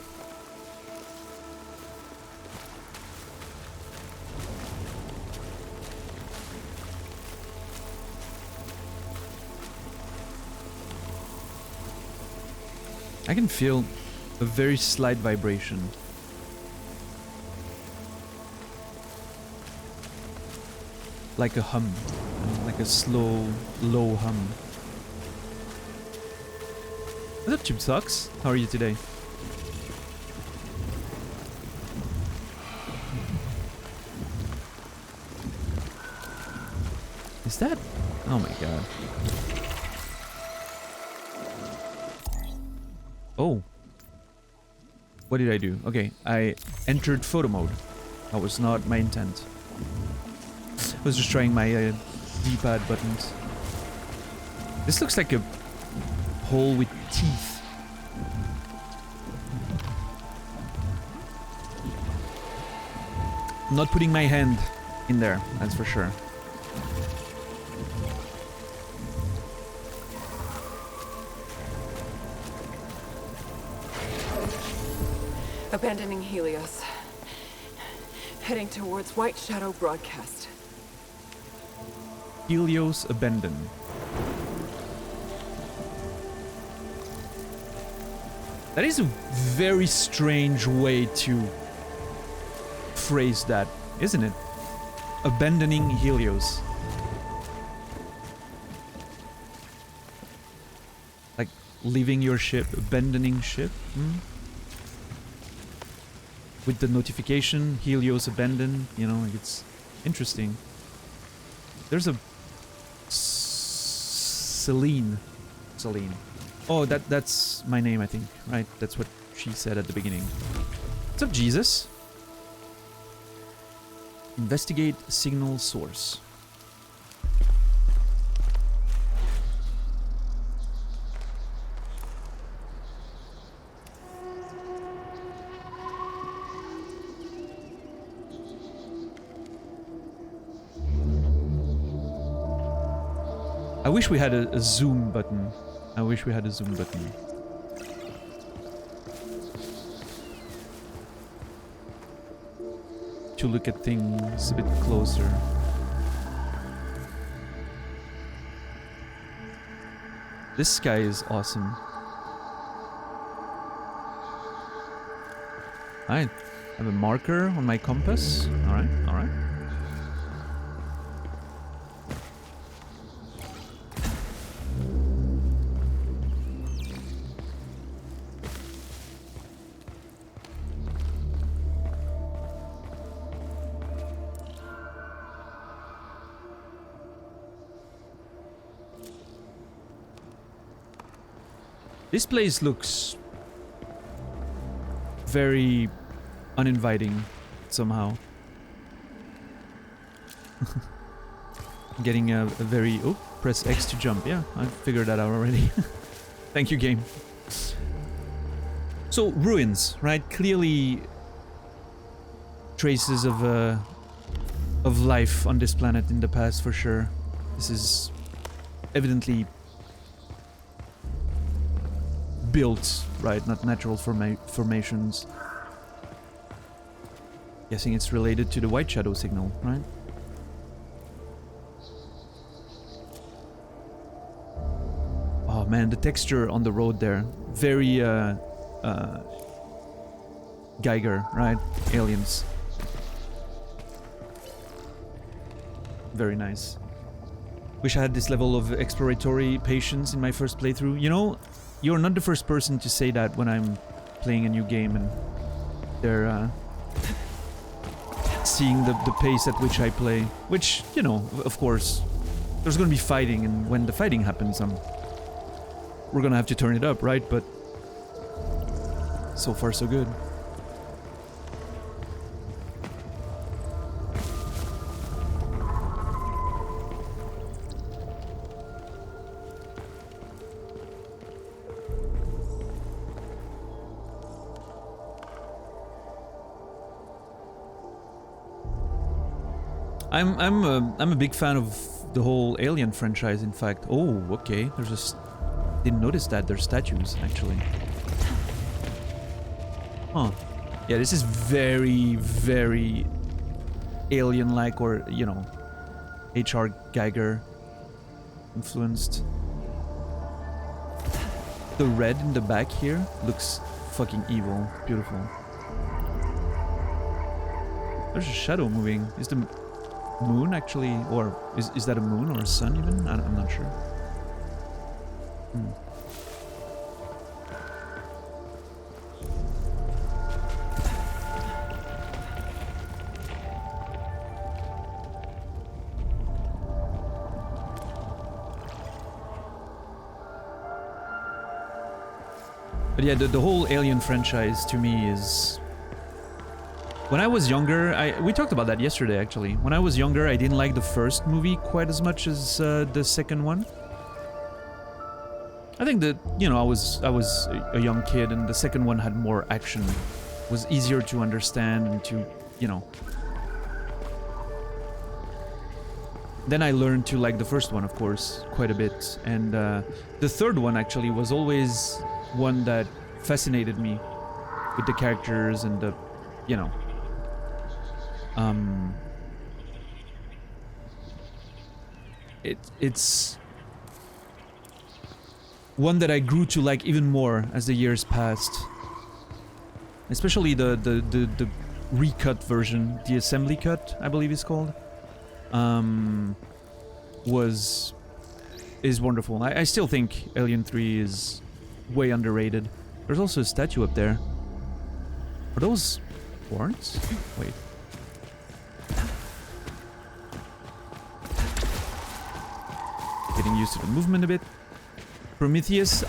Speaker 1: I can feel a very slight vibration. Like a hum. Like a slow, low hum. What's up, Tube Socks? How are you today? Is that... Oh my god. Oh. What did I do? Okay, I entered photo mode. That was not my intent. I was just trying my D-pad buttons. This looks like a hole with teeth. I'm not putting my hand in there, that's for sure.
Speaker 2: Abandoning Helios. Heading towards White Shadow broadcast.
Speaker 1: Helios abandoned. That is a very strange way to phrase that, isn't it? Abandoning Helios. Like leaving your ship, abandoning ship. With the notification, Helios abandoned. You know, like it's interesting. There's a Celine. Oh, that's my name, I think. Right? That's what she said at the beginning. What's up, Jesus? Investigate signal source. I wish we had a zoom button. I wish we had a zoom button. To look at things a bit closer. This sky is awesome. I have a marker on my compass. Alright, alright. This place looks very uninviting somehow. Getting a very... Oh, press X to jump. Yeah, I figured that out already. Thank you, game. So, ruins, right? Clearly traces of life on this planet in the past, for sure. This is evidently built, right? Not natural formations. Guessing it's related to the white shadow signal, right? Oh man, the texture on the road there. Very, Geiger, right? Aliens. Very nice. Wish I had this level of exploratory patience in my first playthrough. You know, you're not the first person to say that when I'm playing a new game and they're seeing the pace at which I play. Which, you know, of course, there's gonna be fighting, and when the fighting happens, we're gonna have to turn it up, right? But so far so good. I'm a big fan of the whole Alien franchise, in fact. Oh, okay. Didn't notice that there's statues, actually. Huh. Yeah, this is very, very Alien-like, or, you know, H.R. Geiger influenced. The red in the back here looks fucking evil. Beautiful. There's a shadow moving. Is the moon actually, or is that a moon or a sun even? I'm not sure. But yeah, the whole Alien franchise to me is... When I was younger, we talked about that yesterday actually. When I was younger, I didn't like the first movie quite as much as the second one. I think that, you know, I was a young kid, and the second one had more action. Was easier to understand and to, you know. Then I learned to like the first one, of course, quite a bit. And the third one actually was always one that fascinated me with the characters and the, you know. one that I grew to like even more as the years passed. Especially the recut version, the assembly cut, I believe it's called. Is wonderful. I still think Alien 3 is way underrated. There's also a statue up there. Are those horns? Wait. Getting used to the movement a bit. Prometheus,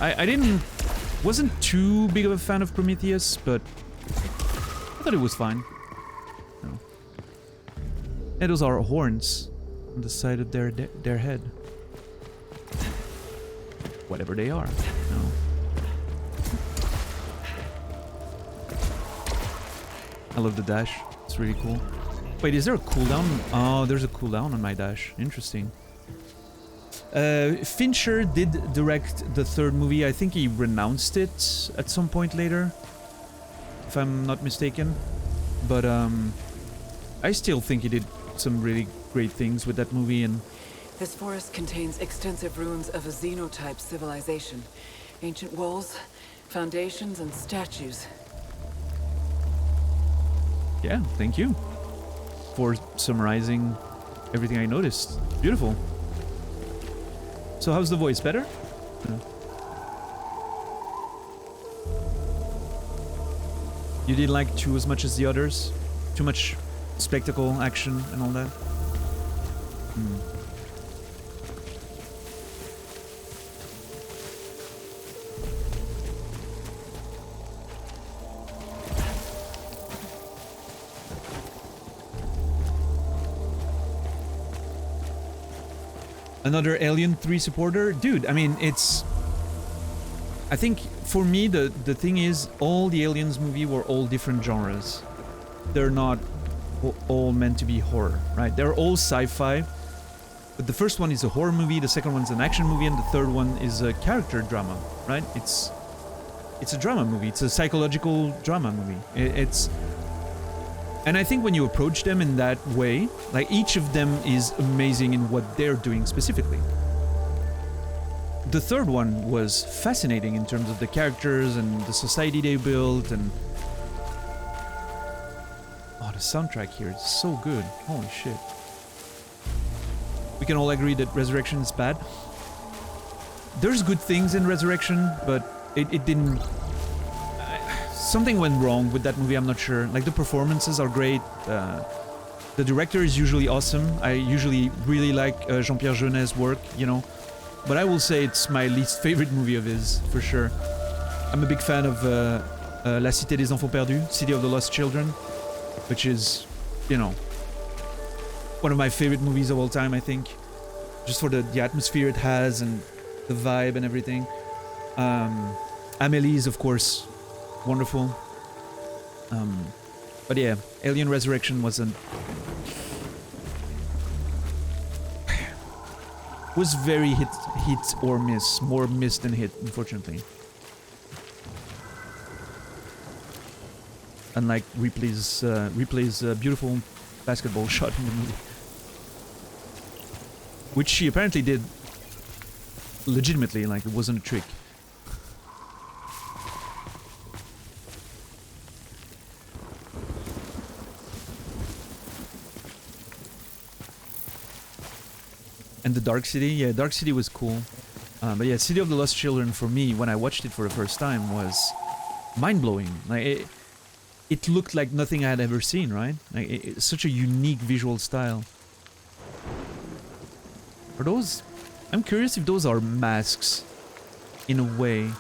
Speaker 1: wasn't too big of a fan of Prometheus, but I thought it was fine. No. And those are horns on the side of their head. Whatever they are. No. I love the dash. It's really cool. Wait, is there a cooldown? Oh, there's a cooldown on my dash. Interesting. Fincher did direct the third movie. I think he renounced it at some point later, if I'm not mistaken. But I still think he did some really great things with that movie. And
Speaker 2: This forest contains extensive ruins of a xenotype civilization. Ancient walls, foundations, and statues.
Speaker 1: yeah, thank you for summarizing everything I noticed. Beautiful. So how's the voice? Better? No. You didn't like 2 as much as the others? Too much spectacle, action, and all that? Another Alien 3 supporter? Dude, I mean, it's... I think, for me, the thing is, all the Aliens movie were all different genres. They're not all meant to be horror, right? They're all sci-fi. But the first one is a horror movie, the second one's an action movie, and the third one is a character drama, right? It's a drama movie. It's a psychological drama movie. It's... And I think when you approach them in that way, like each of them is amazing in what they're doing specifically. The third one was fascinating in terms of the characters and the society they built and... Oh, the soundtrack here is so good. Holy shit. We can all agree that Resurrection is bad. There's good things in Resurrection, but it didn't... Something went wrong with that movie, I'm not sure. Like, the performances are great. The director is usually awesome. I usually really like Jean-Pierre Jeunet's work, you know. But I will say it's my least favorite movie of his, for sure. I'm a big fan of La Cité des Enfants Perdus, City of the Lost Children, which is, you know, one of my favorite movies of all time, I think. Just for the atmosphere it has and the vibe and everything. Amélie is, of course, wonderful. But yeah, Alien Resurrection wasn't... was very hit or miss. More miss than hit, unfortunately. Unlike Ripley's beautiful basketball shot in the movie. Which she apparently did legitimately, like it wasn't a trick. And the Dark City, yeah, Dark City was cool. But yeah, City of the Lost Children for me, when I watched it for the first time, was mind-blowing. Like it looked like nothing I had ever seen, right? Like it's such a unique visual style. Are those? I'm curious if those are masks. In a way,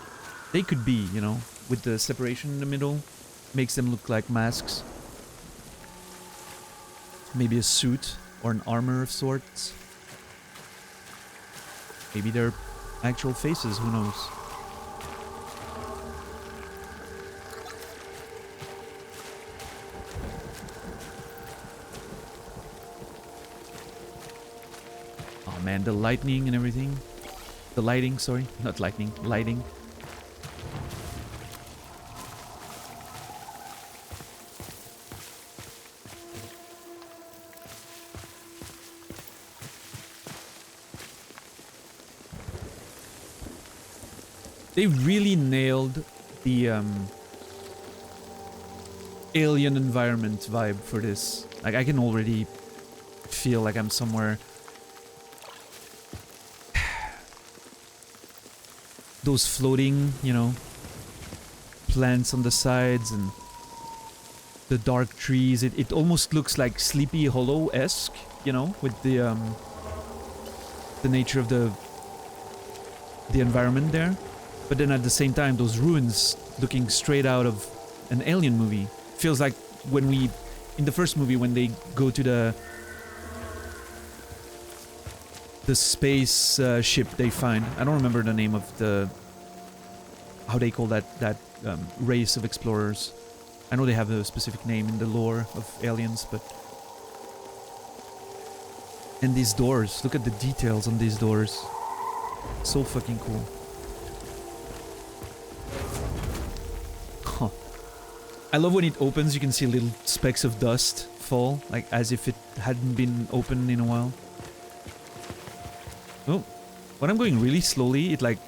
Speaker 1: they could be, you know, with the separation in the middle, makes them look like masks. Maybe a suit or an armor of sorts. Maybe they're actual faces, who knows? Oh man, the lightning and everything. The lighting, sorry. Not lightning, lighting. They really nailed the alien environment vibe for this. Like, I can already feel like I'm somewhere. Those floating, you know, plants on the sides and the dark trees. It almost looks like Sleepy Hollow-esque, you know, with the nature of the environment there. But then at the same time, those ruins looking straight out of an Alien movie. Feels like when we, in the first movie, when they go to the space ship they find. I don't remember the name of the, how they call that race of explorers. I know they have a specific name in the lore of aliens, but... And these doors, look at the details on these doors. So fucking cool. Huh. I love when it opens, you can see little specks of dust fall, like as if it hadn't been opened in a while. Oh, when I'm going really slowly, it like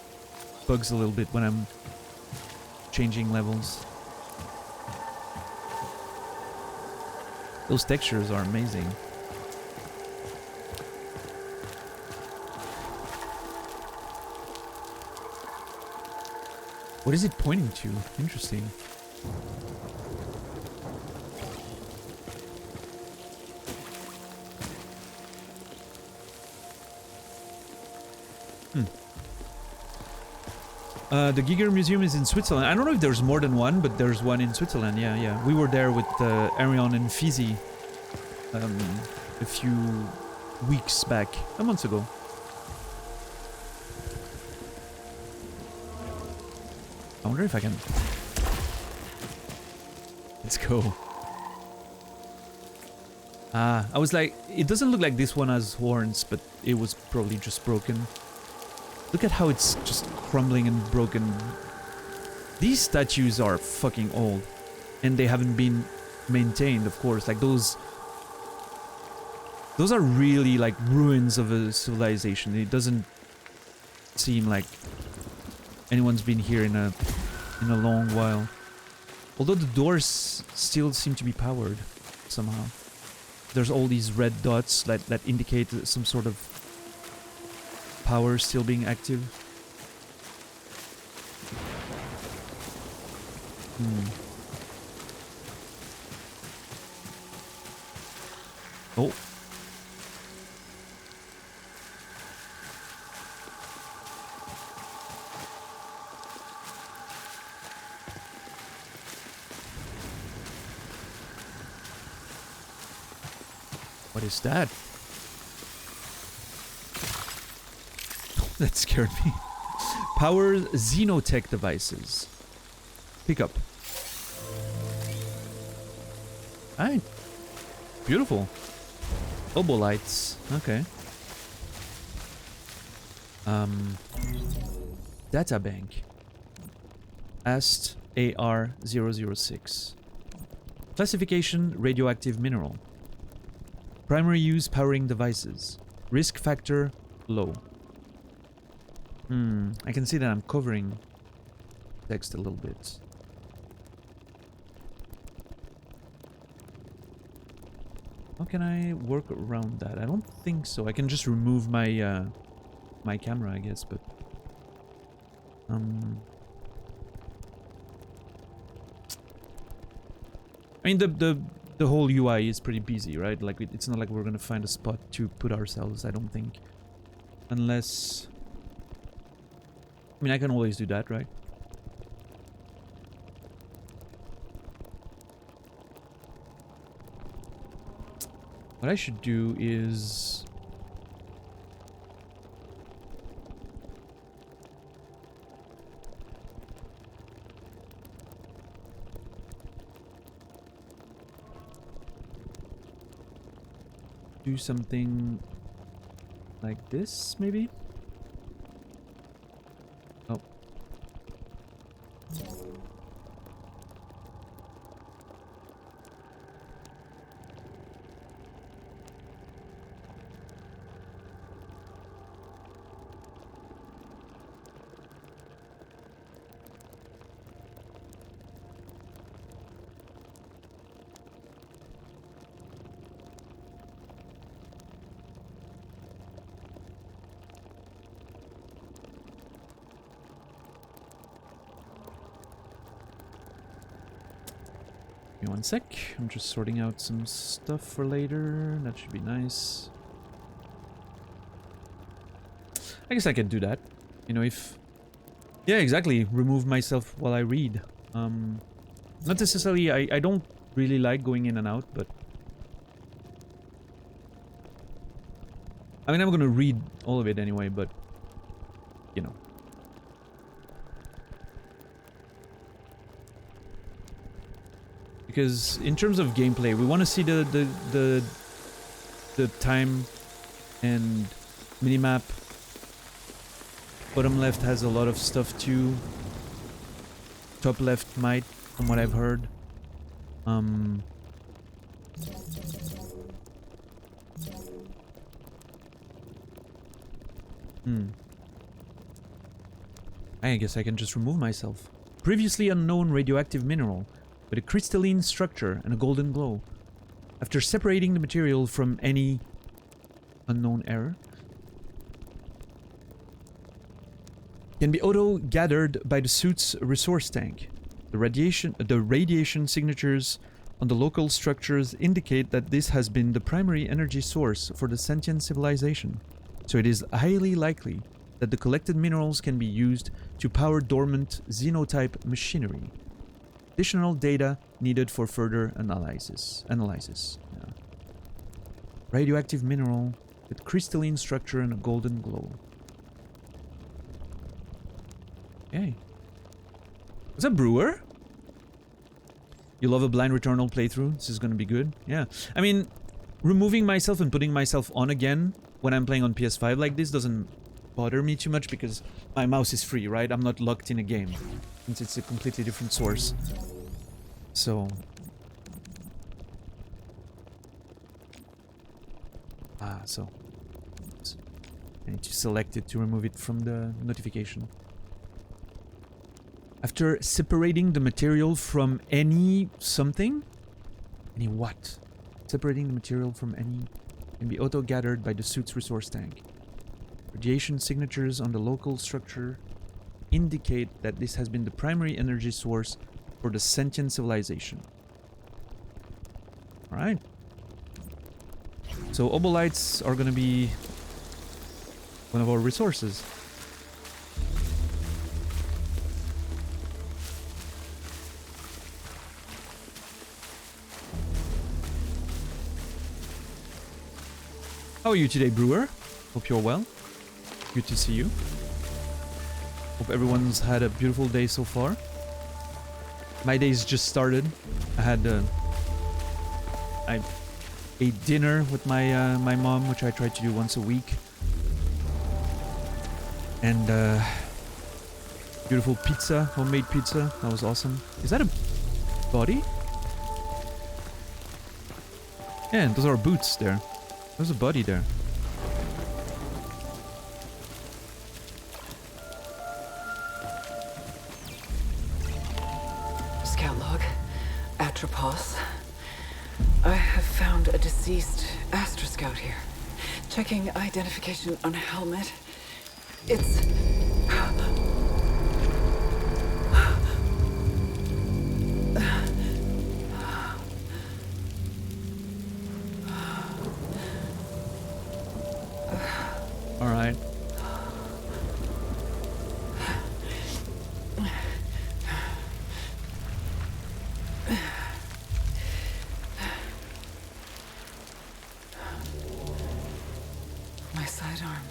Speaker 1: bugs a little bit when I'm changing levels. Those textures are amazing. What is it pointing to? Interesting. The Giger Museum is in Switzerland. I don't know if there's more than one, but there's one in Switzerland. Yeah, yeah. We were there with Arion and Fizzy a few weeks back, a month ago. I wonder if I can... Let's go. Ah, I was like, it doesn't look like this one has horns, but it was probably just broken. Look at how it's just crumbling and broken. These statues are fucking old. And they haven't been maintained, of course. Like, those are really, like, ruins of a civilization. It doesn't seem like anyone's been here in a long while. Although the doors still seem to be powered somehow. There's all these red dots that indicate some sort of power still being active. Oh. What is that? That scared me. Power Xenotech devices. Pick up. Alright. Beautiful. Obolites. Okay. Data bank. AST AR006. Classification: radioactive mineral. Primary use: powering devices. Risk factor: low. I can see that I'm covering text a little bit. How can I work around that? I don't think so. I can just remove my my camera, I guess, but I mean the whole UI is pretty busy, right? Like it's not like we're gonna find a spot to put ourselves, I don't think. Unless, I mean, I can always do that, right? What I should do is... do something like this, maybe? Oh. me one sec. I'm just sorting out some stuff for later. That should be nice. I guess I can do that. You know, if... Yeah, exactly. Remove myself while I read. Not necessarily... I don't really like going in and out, but... I mean, I'm gonna read all of it anyway, but... You know. Because in terms of gameplay, we want to see the time and minimap. Bottom left has a lot of stuff too. Top left might, from what I've heard. I guess I can just remove myself. Previously unknown radioactive mineral with a crystalline structure and a golden glow. After separating the material from any unknown error, can be auto-gathered by the suit's resource tank. The radiation signatures on the local structures indicate that this has been the primary energy source for the sentient civilization, so it is highly likely that the collected minerals can be used to power dormant xenotype machinery. Additional data needed for further analysis. Yeah. Radioactive mineral with crystalline structure and a golden glow. Okay. What's up, Brewer? You love a blind Returnal playthrough? This is gonna be good. Yeah. I mean, removing myself and putting myself on again when I'm playing on PS5 like this doesn't bother me too much because my mouse is free, right? I'm not locked in a game since it's a completely different source. So... so... I need to select it to remove it from the notification. After separating the material from any something? Any what? Separating the material from any can be auto-gathered by the suit's resource tank. Radiation signatures on the local structure indicate that this has been the primary energy source for the sentient civilization. Alright. So obolites are gonna be one of our resources. How are you today, Brewer? Hope you're well. Good to see you. Hope everyone's had a beautiful day so far. My day's just started. I had I ate dinner with my my mom, which I try to do once a week, and beautiful pizza, homemade pizza. That was awesome. Is that a body? Yeah, those are boots there. There's a body there.
Speaker 2: Scout log. Atropos. I have found a deceased Astra Scout here. Checking identification on a helmet. It's...
Speaker 1: Alright.
Speaker 2: My sidearm.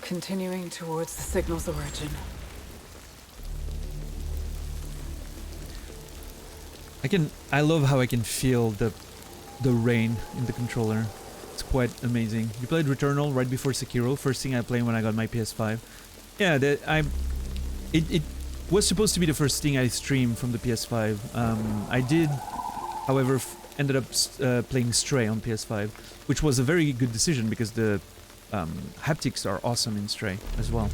Speaker 2: Continuing towards the signal's origin.
Speaker 1: I love how I can feel the rain in the controller. It's quite amazing. You played Returnal right before Sekiro, first thing I played when I got my PS5. Yeah, it was supposed to be the first thing I streamed from the PS5. I did, however, ended up playing Stray on PS5, which was a very good decision because the haptics are awesome in Stray as well.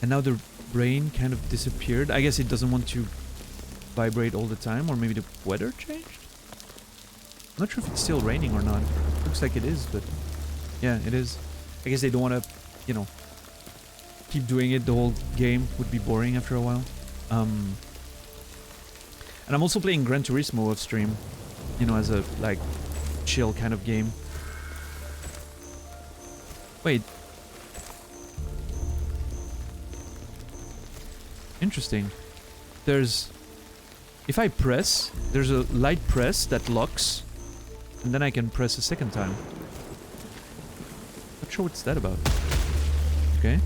Speaker 1: And now the rain kind of disappeared. I guess it doesn't want to vibrate all the time, or maybe the weather changed? I'm not sure if it's still raining or not. Looks like it is, but yeah, it is. I guess they don't want to, you know, keep doing it, the whole game would be boring after a while. And I'm also playing Gran Turismo off stream, you know, as a like chill kind of game. Wait. Interesting. There's... If I press, there's a light press that locks, and then I can press a second time. Not sure what's that about. Okay.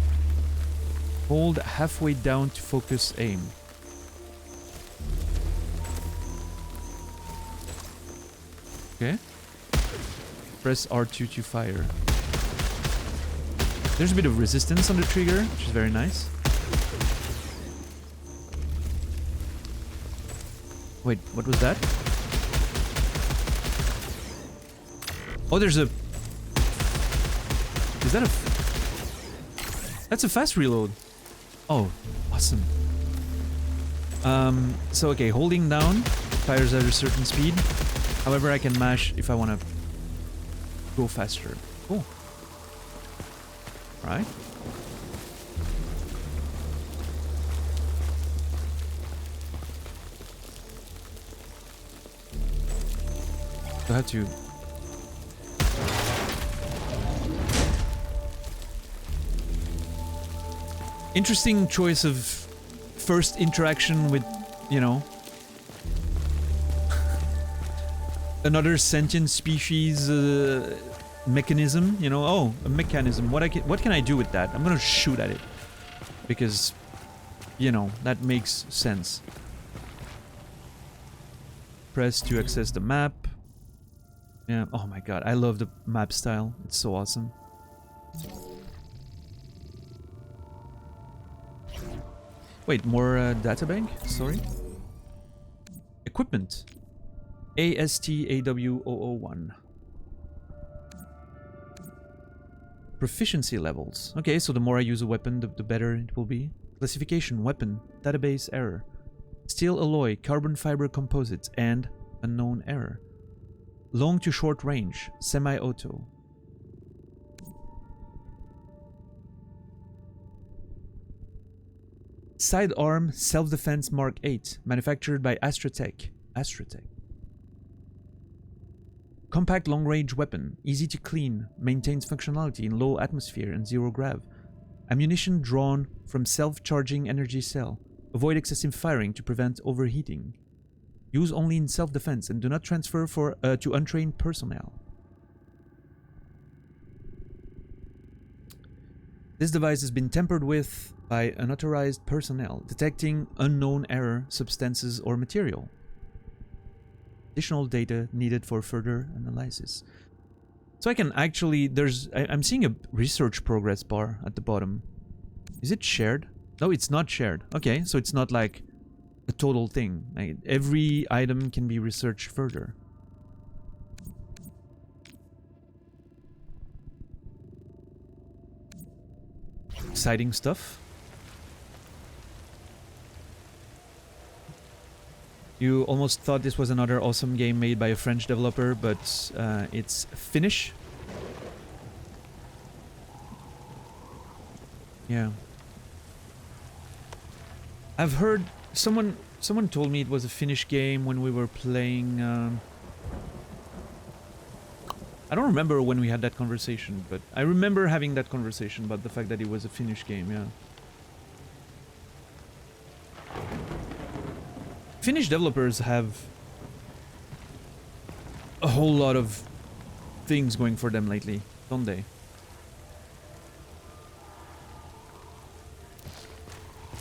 Speaker 1: Hold halfway down to focus aim. Okay. Press R2 to fire. There's a bit of resistance on the trigger, which is very nice. Wait, what was that? Oh, there's a... Is that a... That's a fast reload. Oh, awesome. So okay, holding down fires at a certain speed. However, I can mash if I want to go faster. Cool. Right. I have to... Interesting choice of first interaction with, you know, another sentient species mechanism, you know. Oh, a mechanism. What can I do with that? I'm gonna shoot at it because, you know, that makes sense. Press to access the map. Yeah. Oh my god, I love the map style. It's so awesome. Wait, more databank? Sorry. Equipment. ASTAW001. Proficiency levels. Okay, so the more I use a weapon, the better it will be. Classification, weapon, database error. Steel alloy, carbon fiber composites, and unknown error. Long to short range, semi-auto. Sidearm Self-Defense Mark 8, manufactured by Astratech. Astratech. Compact long-range weapon, easy to clean, maintains functionality in low atmosphere and zero grav. Ammunition drawn from self-charging energy cell. Avoid excessive firing to prevent overheating. Use only in self-defense and do not transfer to untrained personnel. This device has been tampered with by unauthorized personnel, detecting unknown error, substances, or material. Additional data needed for further analysis. So I can actually, I'm seeing a research progress bar at the bottom. Is it shared? No, it's not shared. Okay, so it's not like a total thing. Like, every item can be researched further. Exciting stuff. You almost thought this was another awesome game made by a French developer, but it's Finnish. Yeah. I've heard someone told me it was a Finnish game when we were playing. I don't remember when we had that conversation, but I remember having that conversation about the fact that it was a Finnish game. Yeah. Finnish developers have a whole lot of things going for them lately, don't they?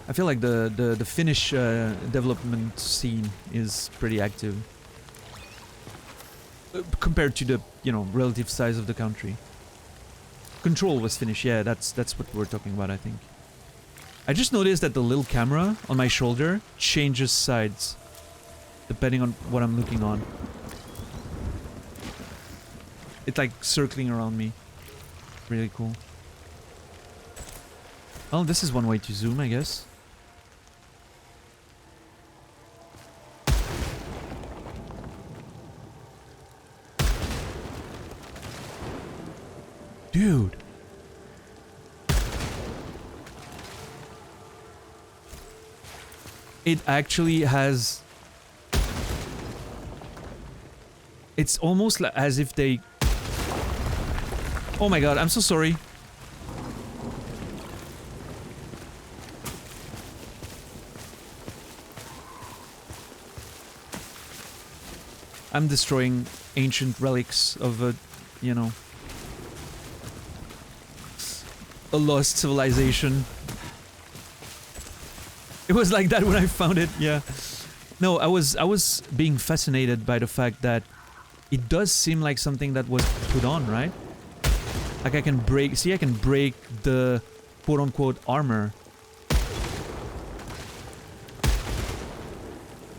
Speaker 1: I feel like the Finnish development scene is pretty active compared to the, you know, relative size of the country. Control was Finnish, yeah, that's what we're talking about, I think. I just noticed that the little camera on my shoulder changes sides depending on what I'm looking on. It's like circling around me. Really cool. Well, this is one way to zoom, I guess. Dude. it actually has... It's almost as if they... Oh my god, I'm so sorry. I'm destroying ancient relics of a, you know, a lost civilization. It was like that when I found it, yeah. No, I was being fascinated by the fact that it does seem like something that was put on, right? Like I can break, see, I can break the quote-unquote armor.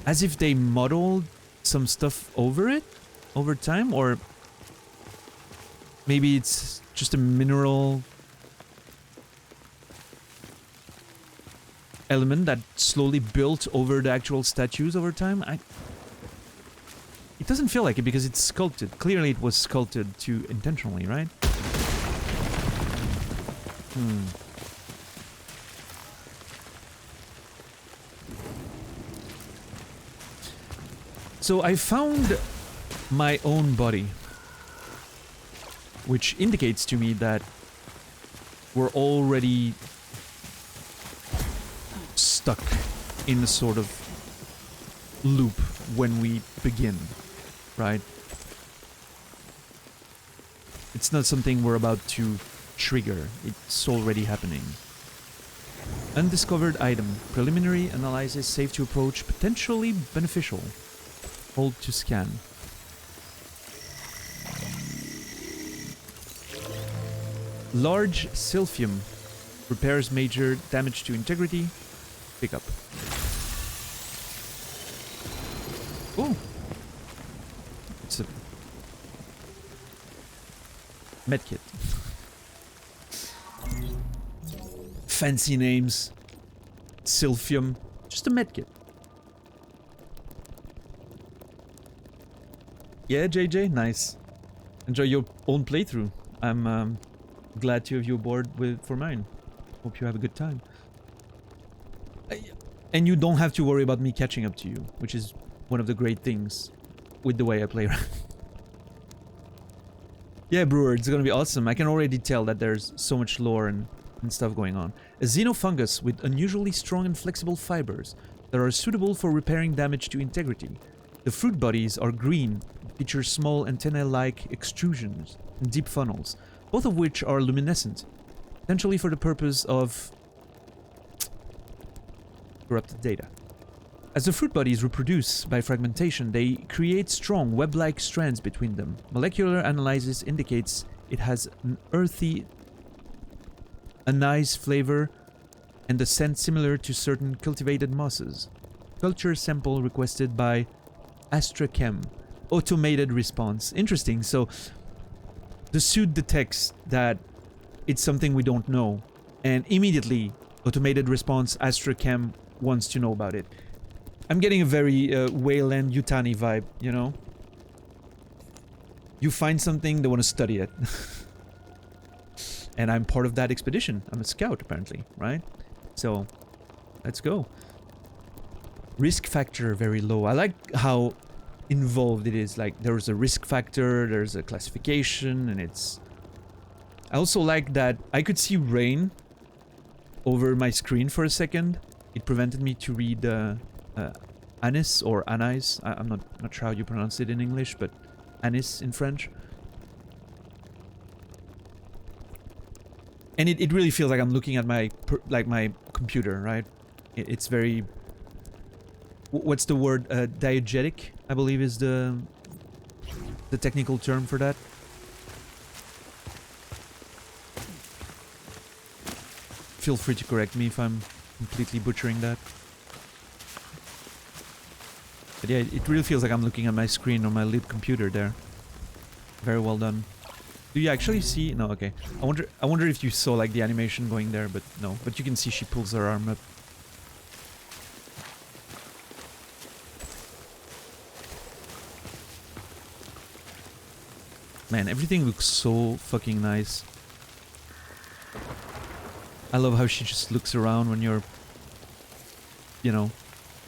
Speaker 1: As if they modeled some stuff over it, over time, or maybe it's just a mineral element that slowly built over the actual statues over time. It doesn't feel like it because it's sculpted. Clearly it was sculpted too intentionally, right? So I found my own body, which indicates to me that we're already stuck in a sort of loop when we begin, right? It's not something we're about to trigger, it's already happening. Undiscovered item. Preliminary analysis safe to approach, potentially beneficial. Hold to scan. Large silphium. Repairs major damage to integrity. Pick up. Oh! It's a medkit. Fancy names. Silphium. Just a medkit. Yeah, JJ, nice. Enjoy your own playthrough. I'm glad to have you aboard for mine. Hope you have a good time. And you don't have to worry about me catching up to you, which is one of the great things with the way I play. Yeah, Brewer, it's gonna be awesome. I can already tell that there's so much lore and stuff going on. A xenofungus with unusually strong and flexible fibers that are suitable for repairing damage to integrity. The fruit bodies are green, feature small antennae-like extrusions and deep funnels, both of which are luminescent, potentially for the purpose of corrupted data. As the fruit bodies reproduce by fragmentation, they create strong web-like strands between them. Molecular analysis indicates it has an earthy, anise flavor and a scent similar to certain cultivated mosses. Culture sample requested by Astrachem. Automated response. Interesting. So the suit detects that it's something we don't know, and immediately automated response Astrachem wants to know about it. I'm getting a very Wayland Yutani vibe, you know? You find something, they want to study it. And I'm part of that expedition. I'm a scout, apparently, right? So, let's go. Risk factor very low. I like how involved it is. Like, there's a risk factor, there's a classification, and it's... I also like that I could see rain over my screen for a second. It prevented me to read anise or anise. I'm not sure how you pronounce it in English, but anise in French. And it really feels like I'm looking at my my computer, right? It's very... What's the word? Diegetic, I believe, is the technical term for that. Feel free to correct me if I'm completely butchering that. But yeah, it really feels like I'm looking at my screen on my lib computer there. Very well done. Do you actually see? No, okay. I wonder if you saw like the animation going there, but no. But you can see she pulls her arm up. Man, everything looks so fucking nice. I love how she just looks around when you're, you know,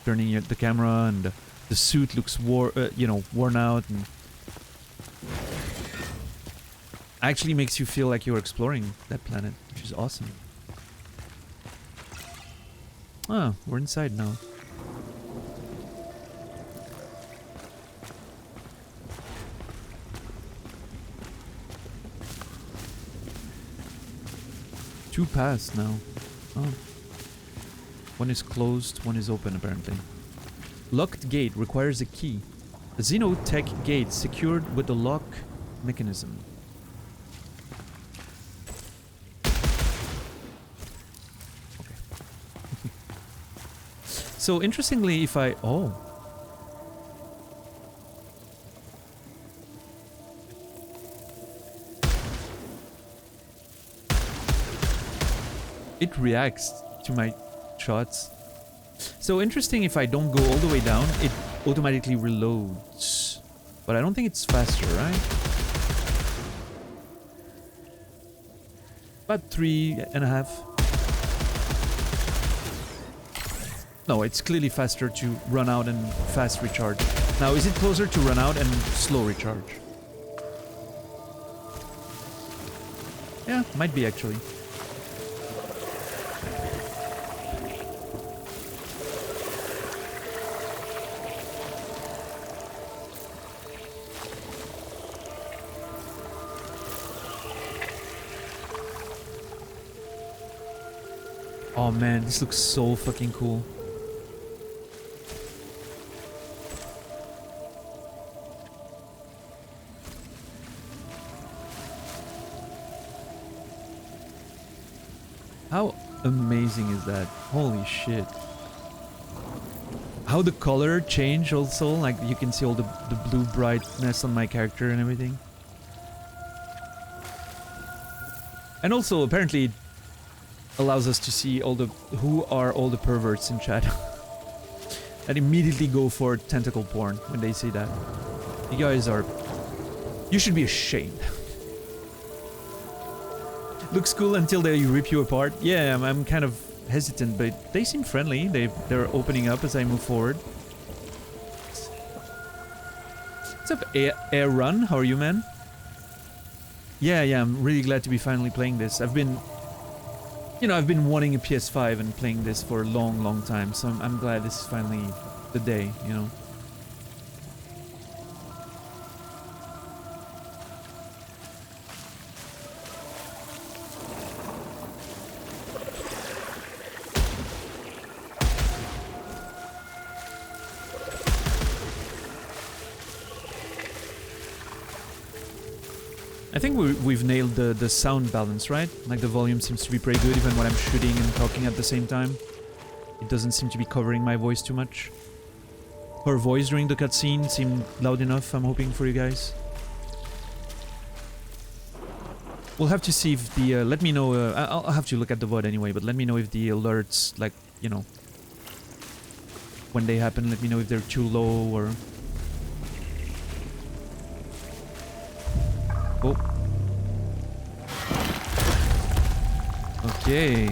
Speaker 1: turning the camera, and the suit looks worn out, and actually makes you feel like you're exploring that planet, which is awesome. Ah, we're inside now. Two paths now. Oh. One is closed, one is open apparently. Locked gate requires a key. A Xenotech gate secured with a lock mechanism. Okay. So interestingly, if I... Oh. It reacts to my shots. So interesting, if I don't go all the way down, it automatically reloads. But I don't think it's faster, right? About 3.5. No, it's clearly faster to run out and fast recharge. Now, is it closer to run out and slow recharge? Yeah, might be actually. Oh man, this looks so fucking cool. How amazing is that? Holy shit. How the color changed also, like you can see all the blue brightness on my character and everything. And also apparently it allows us to see who are all the perverts in chat. That immediately go for tentacle porn when they see that. You guys are... You should be ashamed. Looks cool until they rip you apart. Yeah, I'm kind of hesitant, but they seem friendly. They're opening up as I move forward. What's up, Air Run? How are you, man? Yeah, I'm really glad to be finally playing this. I've been wanting a PS5 and playing this for a long time, so I'm glad this is finally the day, you know. I think we've nailed the sound balance, right? Like the volume seems to be pretty good even when I'm shooting and talking at the same time. It doesn't seem to be covering my voice too much. Her voice during the cutscene seemed loud enough, I'm hoping, for you guys. We'll have to see if the... let me know... I'll have to look at the VOD anyway, but let me know if the alerts, like, you know... When they happen, let me know if they're too low or... Oh. Okay.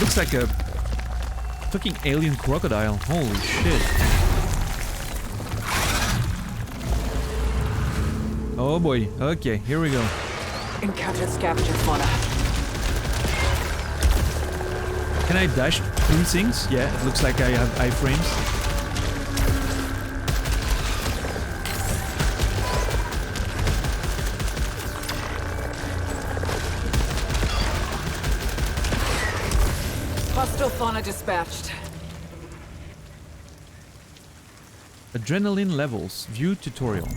Speaker 1: Looks like a fucking alien crocodile. Holy shit. Oh boy. Okay, here we go.
Speaker 2: Encountered scavenger fauna.
Speaker 1: Can I dash through things? Yeah, it looks like I have iframes.
Speaker 2: Hostile fauna dispatched.
Speaker 1: Adrenaline levels. View tutorial.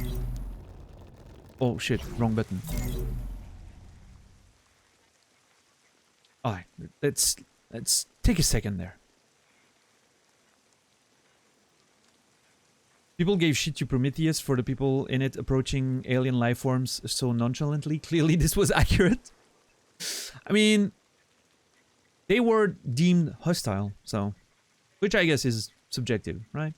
Speaker 1: Oh shit, wrong button. Alright, let's take a second there. People gave shit to Prometheus for the people in it approaching alien life forms so nonchalantly. Clearly this was accurate. I mean... They were deemed hostile, so... Which I guess is subjective, right?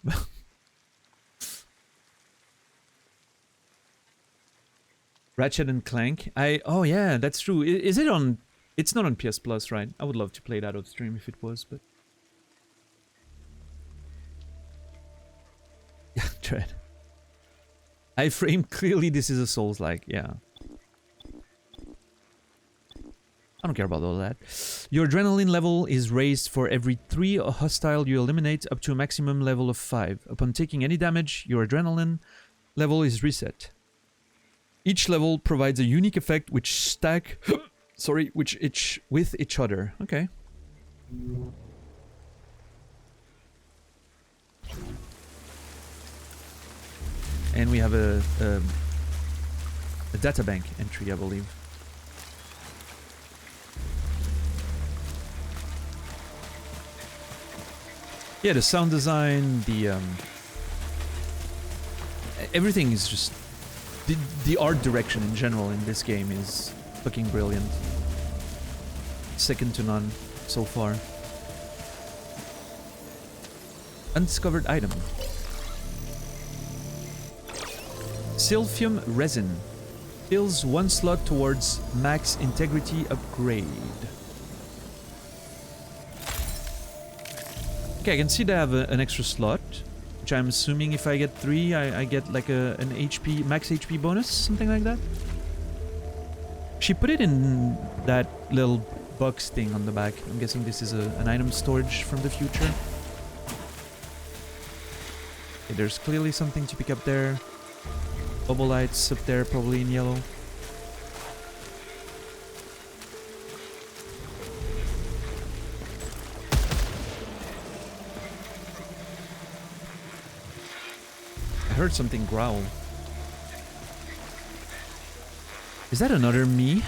Speaker 1: Ratchet and Clank. Oh yeah, that's true. Is it on... It's not on PS Plus, right? I would love to play that on stream if it was, but... dread. Iframe, clearly this is a Souls-like, yeah. I don't care about all that. Your adrenaline level is raised for every 3 hostile you eliminate up to a maximum level of 5. Upon taking any damage, your adrenaline level is reset. Each level provides a unique effect which stack with each other. Okay. And we have a databank entry, I believe. Yeah, the sound design, the everything is just the art direction in general in this game is fucking brilliant. Second to none so far. Undiscovered item. Silphium resin. Fills 1 slot towards max integrity upgrade. Okay, I can see they have an extra slot, which I'm assuming if I get 3, I get like an HP, max HP bonus, something like that. She put it in that little box thing on the back. I'm guessing this is an item storage from the future. Okay, there's clearly something to pick up there. Bubble lights up there, probably in yellow. I heard something growl. Is that another me?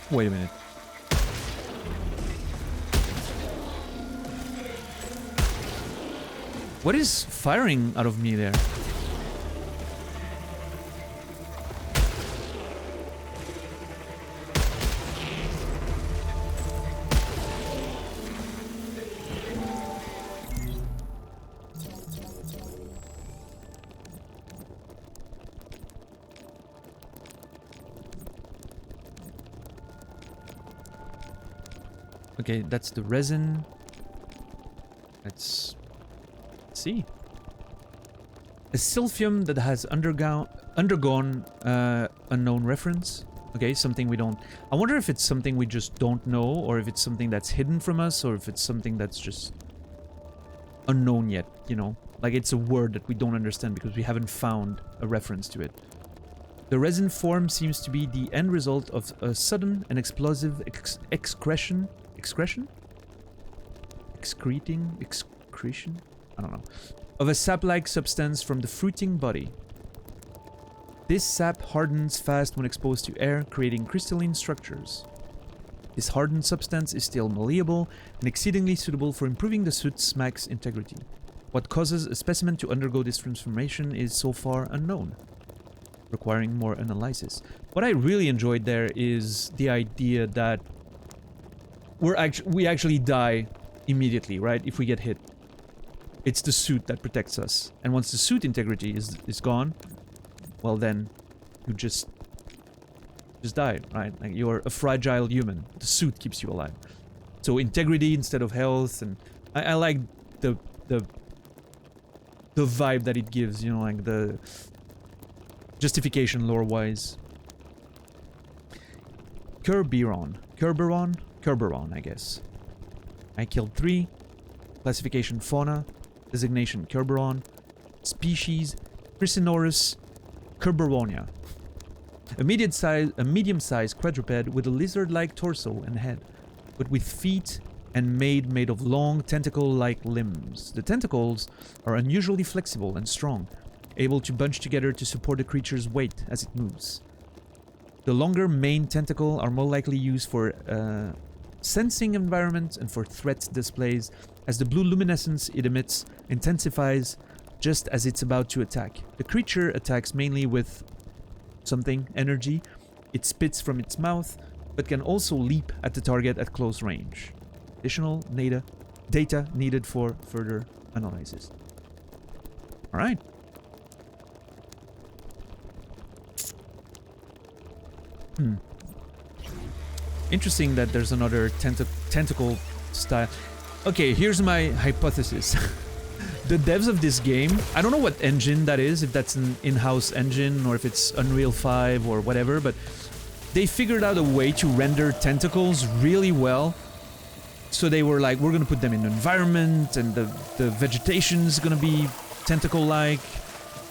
Speaker 1: Wait a minute. What is firing out of me there? Okay, that's the resin. Let's see. A silphium that has undergone unknown reference. Okay, something we don't... I wonder if it's something we just don't know, or if it's something that's hidden from us, or if it's something that's just unknown yet, you know? Like it's a word that we don't understand because we haven't found a reference to it. The resin form seems to be the end result of a sudden and explosive excretion? I don't know. Of a sap-like substance from the fruiting body. This sap hardens fast when exposed to air, creating crystalline structures. This hardened substance is still malleable and exceedingly suitable for improving the suit's max integrity. What causes a specimen to undergo this transformation is so far unknown, requiring more analysis. What I really enjoyed there is the idea that we actually die immediately, right? If we get hit. It's the suit that protects us. And once the suit integrity is gone, well then you just die, right? Like you're a fragile human. The suit keeps you alive. So integrity instead of health, and I like the vibe that it gives, you know, like the justification lore-wise. Kerberon, I guess. I killed 3. Classification fauna. Designation Kerberon. Species Chrysinoris kerberonia. A medium-sized quadruped with a lizard-like torso and head, but with feet and made of long tentacle-like limbs. The tentacles are unusually flexible and strong, able to bunch together to support the creature's weight as it moves. The longer main tentacle are more likely used for sensing environment and for threat displays, as the blue luminescence it emits intensifies just as it's about to attack. The creature attacks mainly with something, energy, it spits from its mouth, but can also leap at the target at close range. Additional data needed for further analysis. Alright. Interesting that there's another tentacle style. Okay, here's my hypothesis. The devs of this game, I don't know what engine that is, if that's an in-house engine or if it's Unreal 5 or whatever, but they figured out a way to render tentacles really well. So they were like, we're gonna put them in the environment, and the vegetation's gonna be tentacle-like,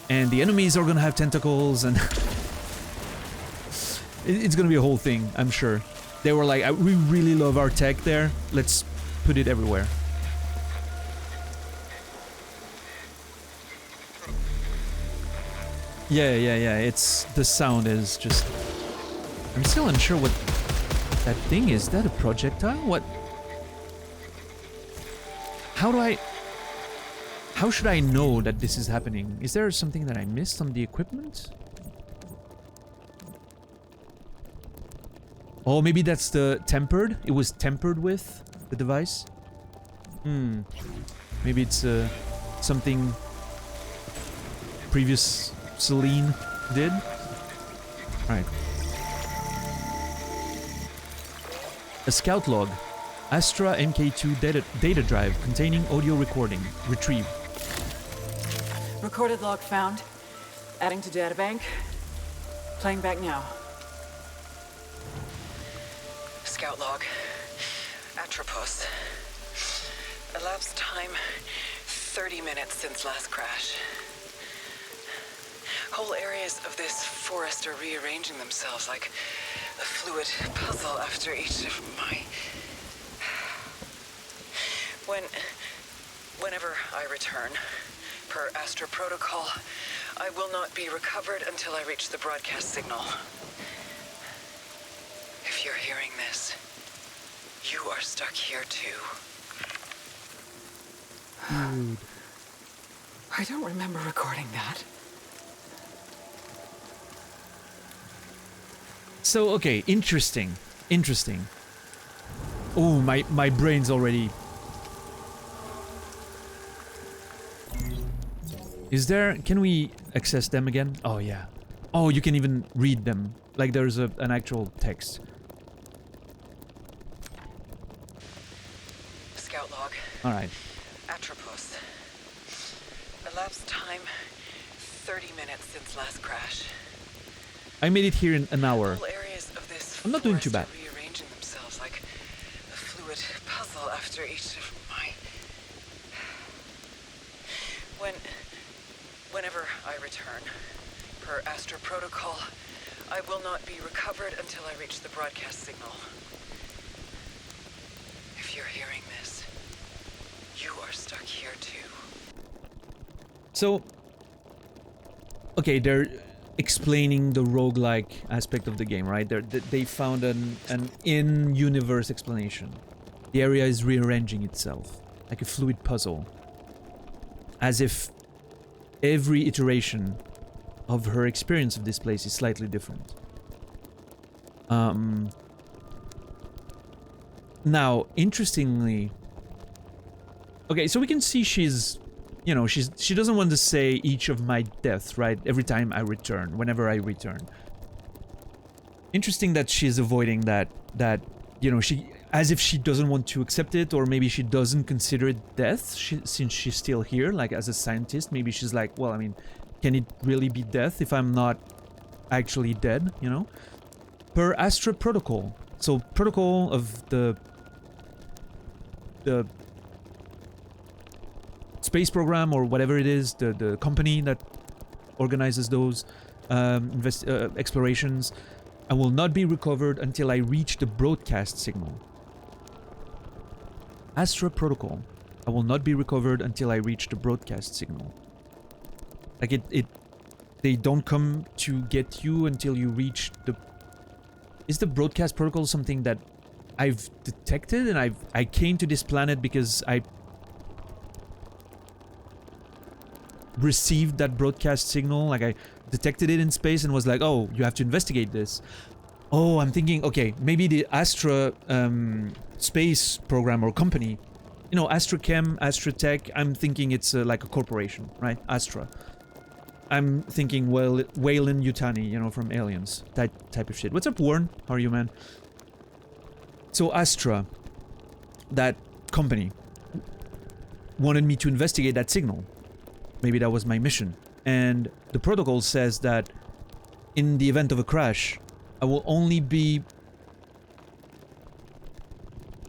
Speaker 1: and the enemies are gonna have tentacles, and it's gonna be a whole thing, I'm sure. They were like, we really love our tech there, let's put it everywhere. Yeah, it's... the sound is just... I'm still unsure what that thing is. Is that a projectile? What? How should I know that this is happening? Is there something that I missed on the equipment? Oh, maybe that's the tempered? It was tempered with the device? Maybe it's something previous Celine did? Alright. A scout log. Astra MK2 data drive containing audio recording. Retrieve.
Speaker 2: Recorded log found. Adding to databank. Playing back now. Scout log. Atropos. Elapsed time 30 minutes since last crash. Whole areas of this forest are rearranging themselves like a fluid puzzle after each of my... Whenever I return, per Astra protocol, I will not be recovered until I reach the broadcast signal. If you're hearing this, you are stuck here too.
Speaker 1: Dude.
Speaker 2: I don't remember recording that.
Speaker 1: So, okay, interesting. Oh, my brain's already... Is there... Can we access them again? Oh, yeah. Oh, you can even read them. Like there's an actual text.
Speaker 2: Scout log.
Speaker 1: Alright.
Speaker 2: Atropos. Elapsed time 30 minutes since last crash.
Speaker 1: I made it here in an hour.
Speaker 2: Whole areas of this
Speaker 1: I'm not doing too bad.
Speaker 2: rearranging themselves like a fluid puzzle after each of my... Whenever I return, per Astra protocol, I will not be recovered until I reach the broadcast signal. If you're hearing this, you are stuck here too.
Speaker 1: So, okay, they're explaining the roguelike aspect of the game, right? They found an in-universe explanation. The area is rearranging itself, like a fluid puzzle. As if every iteration of her experience of this place is slightly different. Now, interestingly... Okay, so we can see she's... You know, she doesn't want to say each of my deaths, right? Every time I return, whenever I return. Interesting that she's avoiding that, you know, she... As if she doesn't want to accept it, or maybe she doesn't consider it death, since she's still here, like as a scientist. Maybe she's like, well, I mean, can it really be death if I'm not actually dead, you know? Per Astra protocol. So, protocol of the space program, or whatever it is, the company that organizes those explorations. I will not be recovered until I reach the broadcast signal. Astra protocol. I will not be recovered until I reach the broadcast signal. Like they don't come to get you until you reach the... Is the broadcast protocol something that I've detected, and I came to this planet because I received that broadcast signal, like I detected it in space and was like, oh, you have to investigate this. Oh, I'm thinking, okay, maybe the Astra space program or company, you know, Astra Chem, Astra Tech, I'm thinking it's like a corporation, right? Astra. I'm thinking, well, Wayland Yutani, you know, from Aliens, that type of shit. What's up, Warren? How are you, man? So Astra, that company wanted me to investigate that signal. Maybe that was my mission. And the protocol says that in the event of a crash, I will only be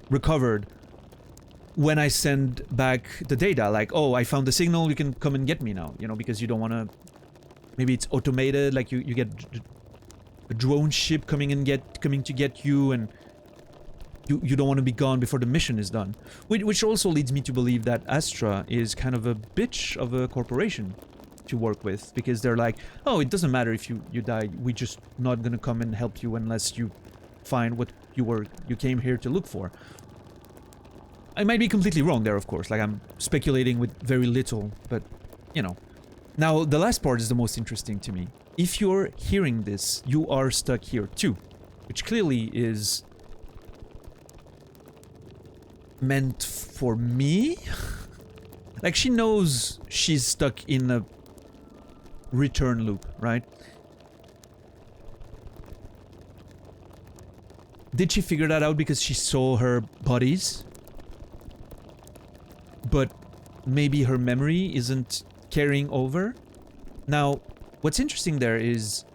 Speaker 1: recovered when I send back the data. Like, oh, I found the signal, you can come and get me now. You know, because you don't want to... Maybe it's automated, like you get a drone ship coming to get you, and you don't want to be gone before the mission is done. Which also leads me to believe that Astra is kind of a bitch of a corporation to work with, because they're like, oh, it doesn't matter if you die, we just not gonna come and help you unless you find what you came here to look for. I might be completely wrong there, of course, like I'm speculating with very little, but you know. Now, the last part is the most interesting to me. If you're hearing this, you are stuck here too, which clearly is meant for me. Like, she knows she's stuck in a return loop, right? Did she figure that out because she saw her bodies? But maybe her memory isn't carrying over? Now, what's interesting there is,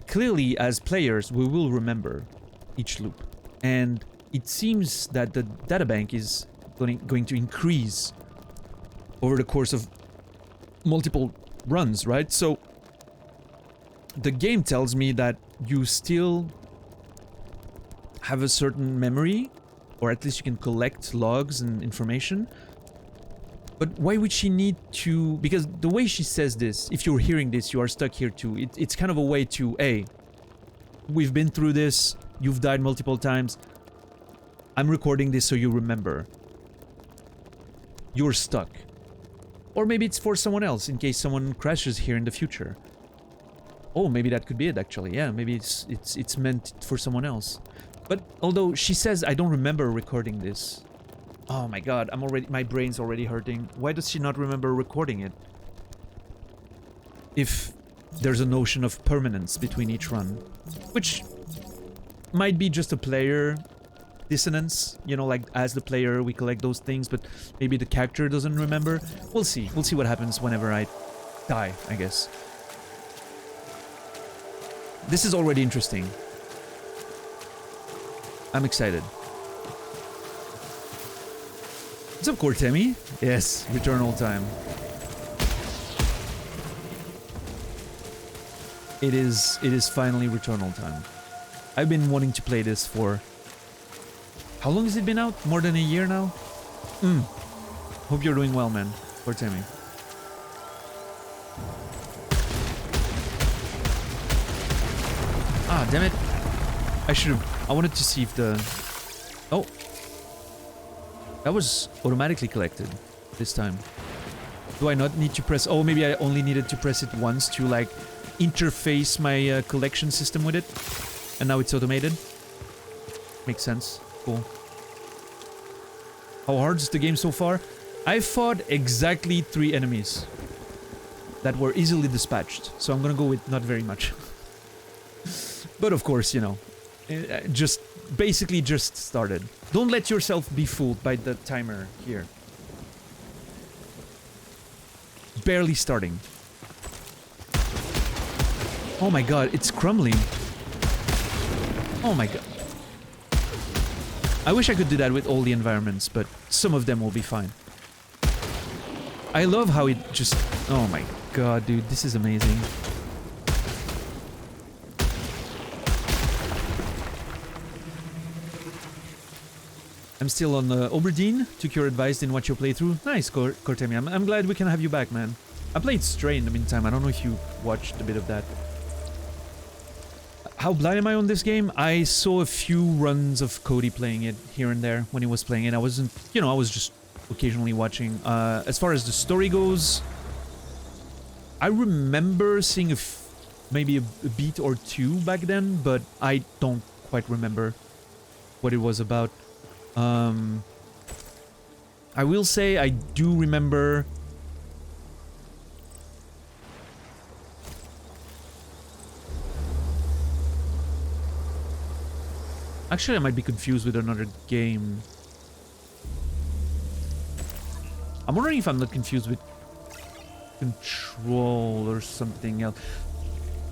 Speaker 1: clearly as players we will remember each loop, and it seems that the databank is going to increase over the course of multiple runs, right? So the game tells me that you still have a certain memory, or at least you can collect logs and information. But why would she need to... Because the way she says this, if you're hearing this, you are stuck here too. It's kind of a way to, hey, we've been through this, you've died multiple times, I'm recording this so you remember. You're stuck. Or maybe it's for someone else, in case someone crashes here in the future. Oh, maybe that could be it, actually. Yeah, maybe it's meant for someone else. But although she says, I don't remember recording this. Oh my god, my brain's already hurting. Why does she not remember recording it? If there's a notion of permanence between each run. Which might be just a player dissonance, you know, like as the player we collect those things, but maybe the character doesn't remember. We'll see what happens whenever I die, I guess. This is already interesting. I'm excited. What's up, Cortemi? Yes, Returnal time. It is finally Returnal time. I've been wanting to play this for... How long has it been out? More than a year now? Hope you're doing well, man. Cortemi. Ah, damn it. I wanted to see if the... Oh. That was automatically collected this time. Do I not need to press... Oh, maybe I only needed to press it once to, like, interface my collection system with it. And now it's automated. Makes sense. Cool. How hard is the game so far? I fought exactly 3 enemies that were easily dispatched. So I'm gonna go with not very much. But of course, you know, basically just started. Don't let yourself be fooled by the timer here. Barely starting. Oh my god, it's crumbling. Oh my god. I wish I could do that with all the environments, but some of them will be fine. I love how it just... Oh my god, dude, this is amazing. I'm still on Oberdeen. Took your advice, didn't watch your playthrough. Nice, Cortemi. I'm glad we can have you back, man. I played Stray in the meantime. I don't know if you watched a bit of that. How blind am I on this game? I saw a few runs of Cody playing it here and there when he was playing it. I wasn't, you know, I was just occasionally watching. As far as the story goes, I remember seeing maybe a beat or two back then, but I don't quite remember what it was about. I will say I do remember... Actually, I might be confused with another game. I'm wondering if I'm not confused with Control or something else.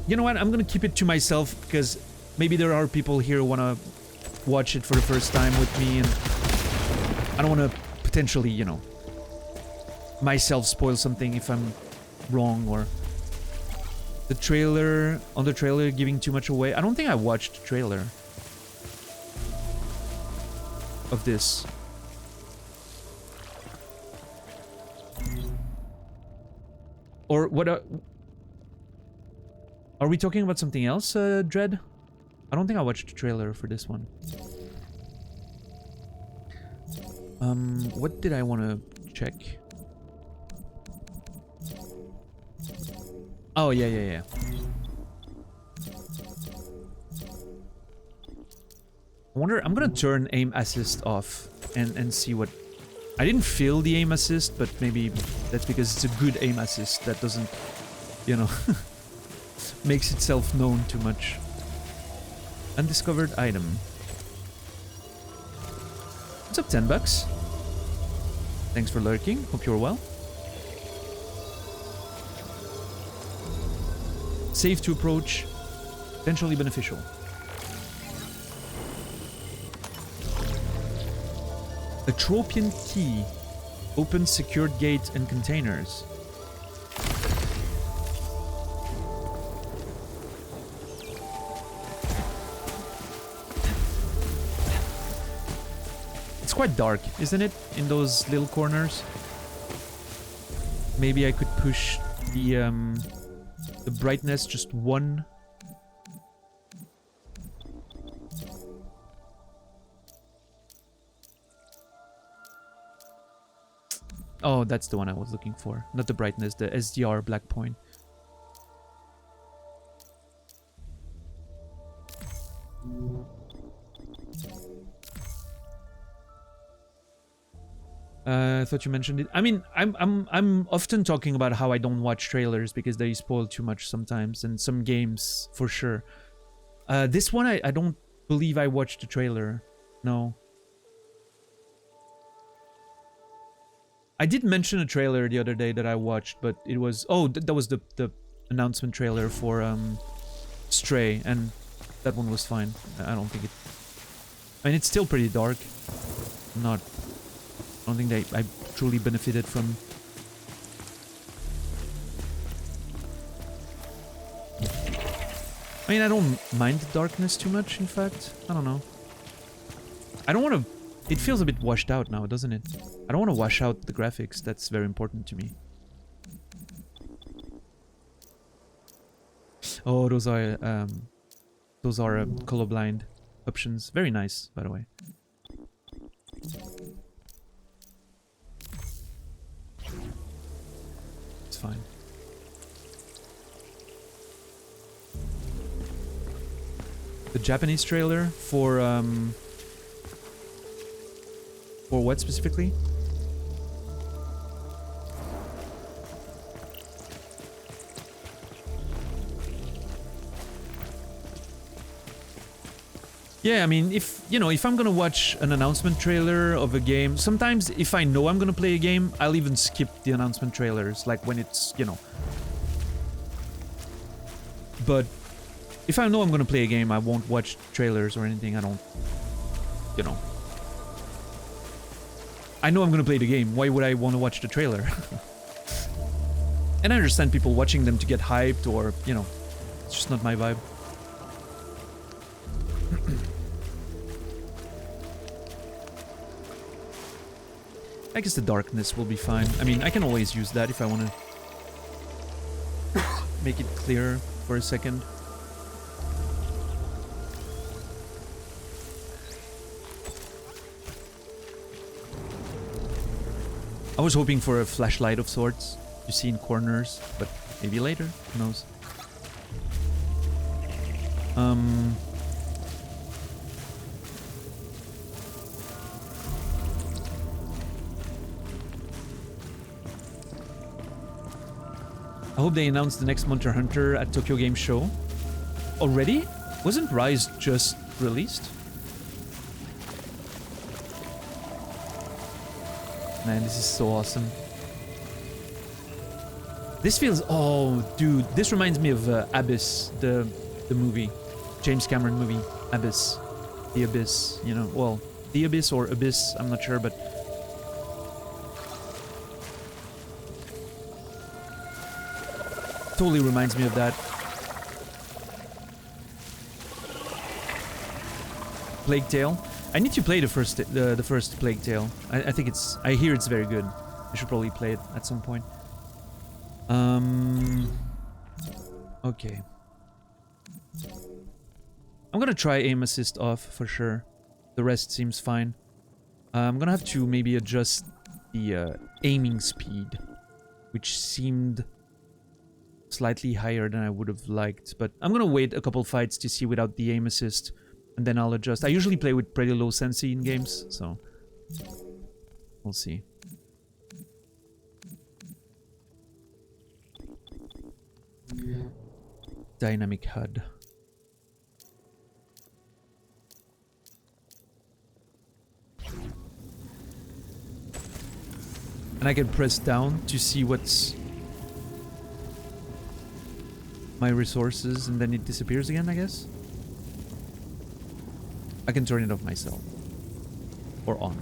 Speaker 1: You know what? I'm gonna keep it to myself because maybe there are people here who wanna watch it for the first time with me, and I don't wanna potentially, you know, myself spoil something if I'm wrong or the trailer on the trailer giving too much away. I don't think I watched the trailer of this. Or what? Are we talking about something else, Dread? I don't think I watched the trailer for this one. What did I want to check? Oh, yeah. I wonder, I'm gonna turn aim assist off and see what... I didn't feel the aim assist, but maybe that's because it's a good aim assist that doesn't, you know, makes itself known too much. Undiscovered item. What's up, $10? Thanks for lurking. Hope you're well. Safe to approach. Potentially beneficial. A Tropian key opens secured gates and containers. It's quite dark, isn't it? In those little corners. Maybe I could push the brightness just one. Oh, that's the one I was looking for. Not the brightness, the SDR black point. I thought you mentioned it. I mean, I'm often talking about how I don't watch trailers because they spoil too much sometimes, and some games for sure. This one I don't believe I watched the trailer. No. I did mention a trailer the other day that I watched, but it was... Oh, that was the announcement trailer for Stray, and that one was fine. I don't think it... I mean, it's still pretty dark. I don't think I truly benefited from... I mean, I don't mind the darkness too much, in fact. I don't know. I don't want to... It feels a bit washed out now, doesn't it? I don't want to wash out the graphics. That's very important to me. Oh, those are colorblind options. Very nice, by the way. It's fine. The Japanese trailer for what specifically? Yeah, I mean, if I'm gonna watch an announcement trailer of a game, sometimes if I know I'm gonna play a game, I'll even skip the announcement trailers, like when it's, But if I know I'm gonna play a game, I won't watch trailers or anything. I don't, I know I'm gonna play the game. Why would I want to watch the trailer? And I understand people watching them to get hyped, or, it's just not my vibe. I guess the darkness will be fine. I mean, I can always use that if I want to make it clearer for a second. I was hoping for a flashlight of sorts you see in corners, but maybe later, who knows. I hope they announced the next Monster Hunter at Tokyo Game Show. Already? Wasn't Rise just released? Man, this is so awesome. This feels... Oh, dude. This reminds me of Abyss, the movie. James Cameron movie. Abyss. The Abyss, you know. Well, The Abyss or Abyss, I'm not sure, but... Totally reminds me of that. Plague Tale. I need to play the first Plague Tale. I think it's... I hear it's very good. I should probably play it at some point. Okay. I'm gonna try aim assist off for sure. The rest seems fine. I'm gonna have to maybe adjust the aiming speed, which seemed slightly higher than I would have liked. But I'm gonna wait a couple fights to see without the aim assist, and then I'll adjust. I usually play with pretty low sensi in games, so we'll see. Dynamic HUD. And I can press down to see what's my resources, and then it disappears again, I guess. I can turn it off myself. Or on.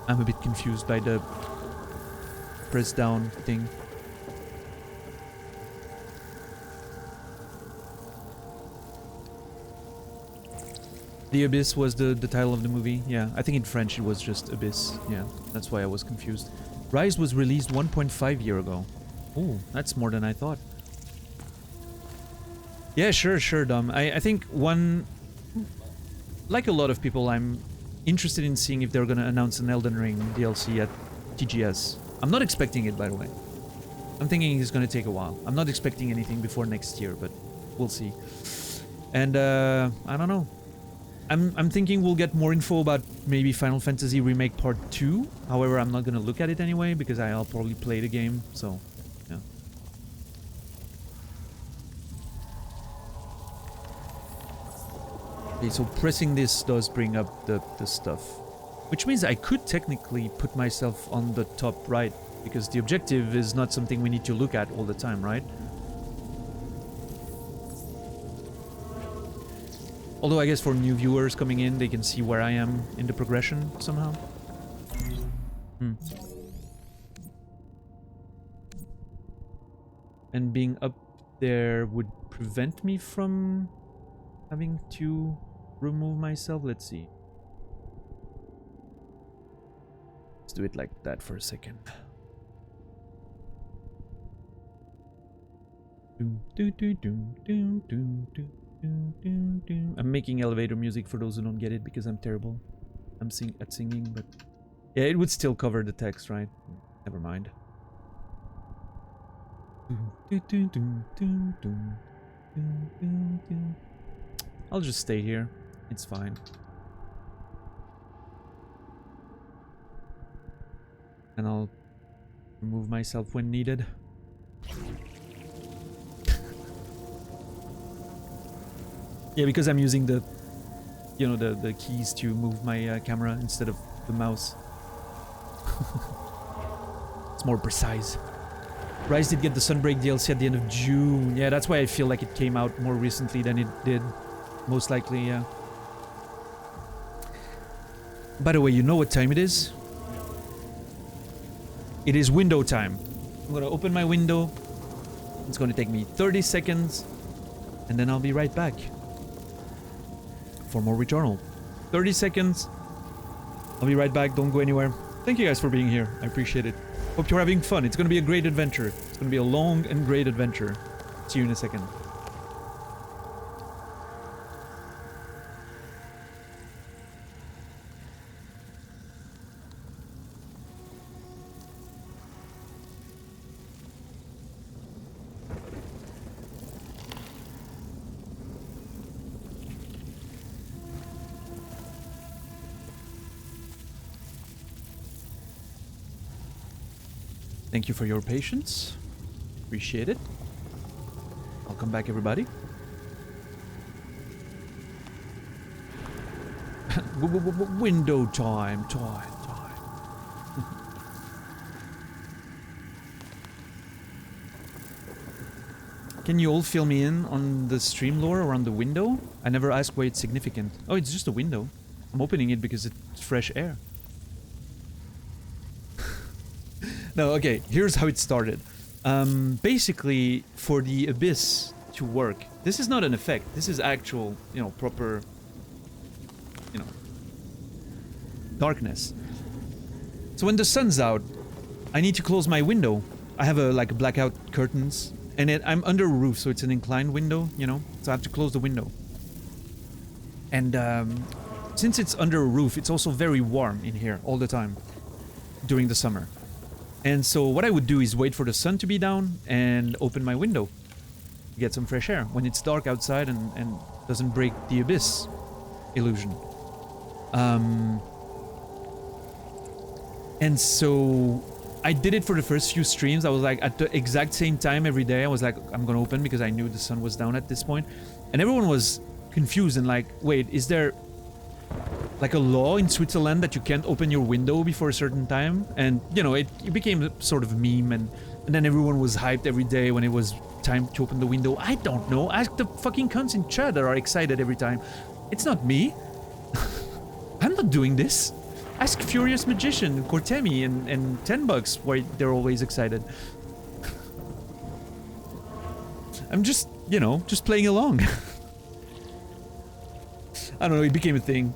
Speaker 1: I'm a bit confused by the press down thing. The Abyss was the title of the movie. Yeah, I think in French it was just Abyss. Yeah, that's why I was confused. Rise was released 1.5 years ago. Oh, that's more than I thought. Yeah, sure, Dom. I think one... Like a lot of people, I'm interested in seeing if they're gonna announce an Elden Ring DLC at TGS. I'm not expecting it, by the way. I'm thinking it's gonna take a while. I'm not expecting anything before next year, but we'll see. And, I don't know. I'm thinking we'll get more info about maybe Final Fantasy Remake Part 2. However, I'm not gonna look at it anyway, because I'll probably play the game, so, yeah. Okay, so pressing this does bring up the stuff. Which means I could technically put myself on the top right, because the objective is not something we need to look at all the time, right? Although I guess for new viewers coming in, they can see where I am in the progression somehow. And being up there would prevent me from having to remove myself. Let's see. Let's do it like that for a second. I'm making elevator music for those who don't get it because I'm terrible. I'm at singing, but yeah, it would still cover the text, right? Never mind. I'll just stay here. It's fine. And I'll remove myself when needed. Yeah, because I'm using the, you know, the keys to move my camera instead of the mouse. It's more precise. Rise did get the Sunbreak DLC at the end of June. Yeah, that's why I feel like it came out more recently than it did. Most likely, yeah. By the way, you know what time it is? It is window time. I'm gonna open my window. It's gonna take me 30 seconds. And then I'll be right back. For more Returnal. 30 seconds. I'll be right back. Don't go anywhere. Thank you guys for being here. I appreciate it. Hope you're having fun. It's going to be a great adventure. It's going to be a long and great adventure. See you in a second. Thank you for your patience. Appreciate it. Welcome back, everybody. Window time. Can you all fill me in on the stream lore around the window? I never asked why it's significant. Oh, it's just a window. I'm opening it because it's fresh air. No, okay, here's how it started. Basically, for the abyss to work, this is not an effect. This is actual, you know, proper, you know, darkness. So when the sun's out, I need to close my window. I have like blackout curtains, and I'm under a roof, so it's an inclined window, you know. So I have to close the window. And since it's under a roof, it's also very warm in here all the time during the summer. And so what I would do is wait for the sun to be down and open my window to get some fresh air when it's dark outside and doesn't break the abyss illusion. And so I did it for the first few streams. I was like, at the exact same time every day, I was like, I'm gonna open because I knew the sun was down at this point. And everyone was confused and like, wait, is there like a law in Switzerland that you can't open your window before a certain time? And, you know, it became a sort of meme, and then everyone was hyped every day when it was time to open the window. I don't know. Ask the fucking cunts in chat that are excited every time. It's not me. I'm not doing this. Ask Furious Magician, Cortemi, and 10 bucks why they're always excited. I'm just, you know, just playing along. I don't know, it became a thing.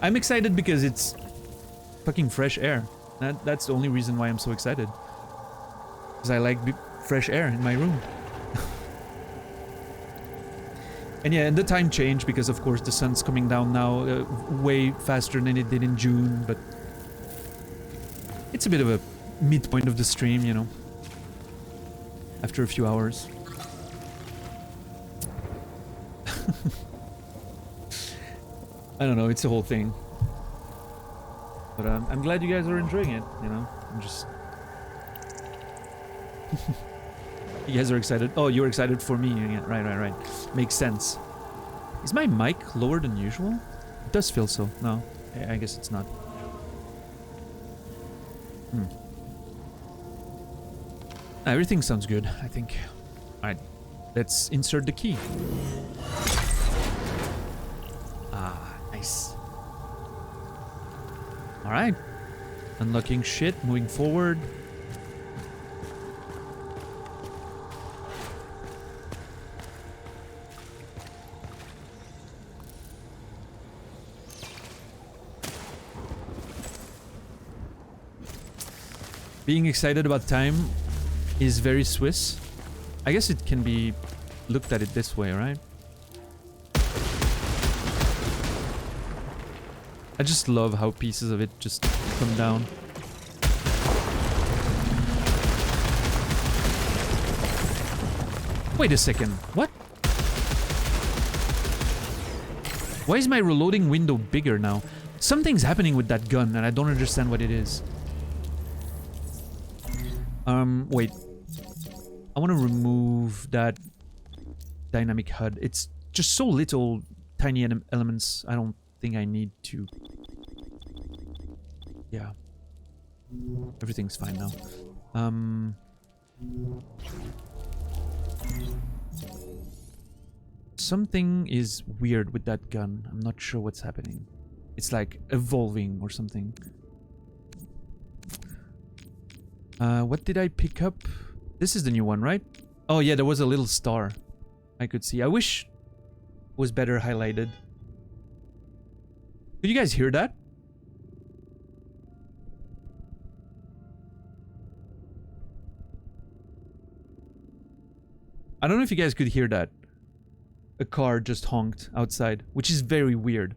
Speaker 1: I'm excited because it's fucking fresh air. That's the only reason why I'm so excited. Because I like fresh air in my room. And yeah, and the time changed because of course the sun's coming down now way faster than it did in June, but it's a bit of a midpoint of the stream, you know, after a few hours. I don't know, it's a whole thing. But I'm glad you guys are enjoying it, you know? I'm just... You guys are excited? Oh, you're excited for me. Yeah, right. Makes sense. Is my mic lower than usual? It does feel so. No, I guess it's not. Everything sounds good, I think. Alright, let's insert the key. Nice. Alright. Unlocking shit, moving forward. Being excited about time is very Swiss. I guess it can be looked at it this way, right? I just love how pieces of it just come down. Wait a second, what? Why is my reloading window bigger now? Something's happening with that gun and I don't understand what it is. Wait. I want to remove that dynamic HUD. It's just so little tiny elements. I don't think I need to. Yeah. Everything's fine now. Something is weird with that gun. I'm not sure what's happening. It's like evolving or something. What did I pick up? This is the new one, right? Oh yeah, there was a little star I could see. I wish it was better highlighted. Did you guys hear that? I don't know if you guys could hear that. A car just honked outside, which is very weird.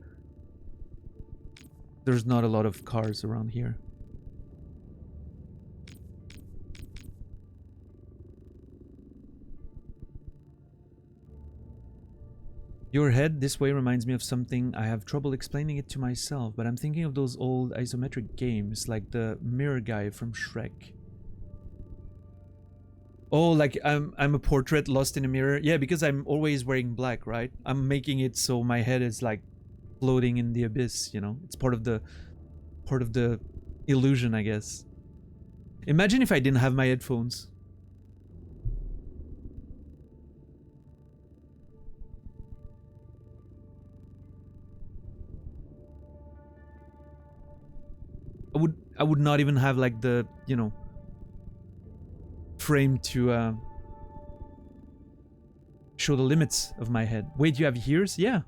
Speaker 1: There's not a lot of cars around here. Your head this way reminds me of something. I have trouble explaining it to myself, but I'm thinking of those old isometric games like the mirror guy from Shrek. Oh, like I'm a portrait lost in a mirror. Yeah, because I'm always wearing black, right? I'm making it so my head is like floating in the abyss, you know? It's part of the illusion, I guess. Imagine if I didn't have my headphones. I would not even have like the, you know, frame to show the limits of my head. Wait, you have ears? Yeah.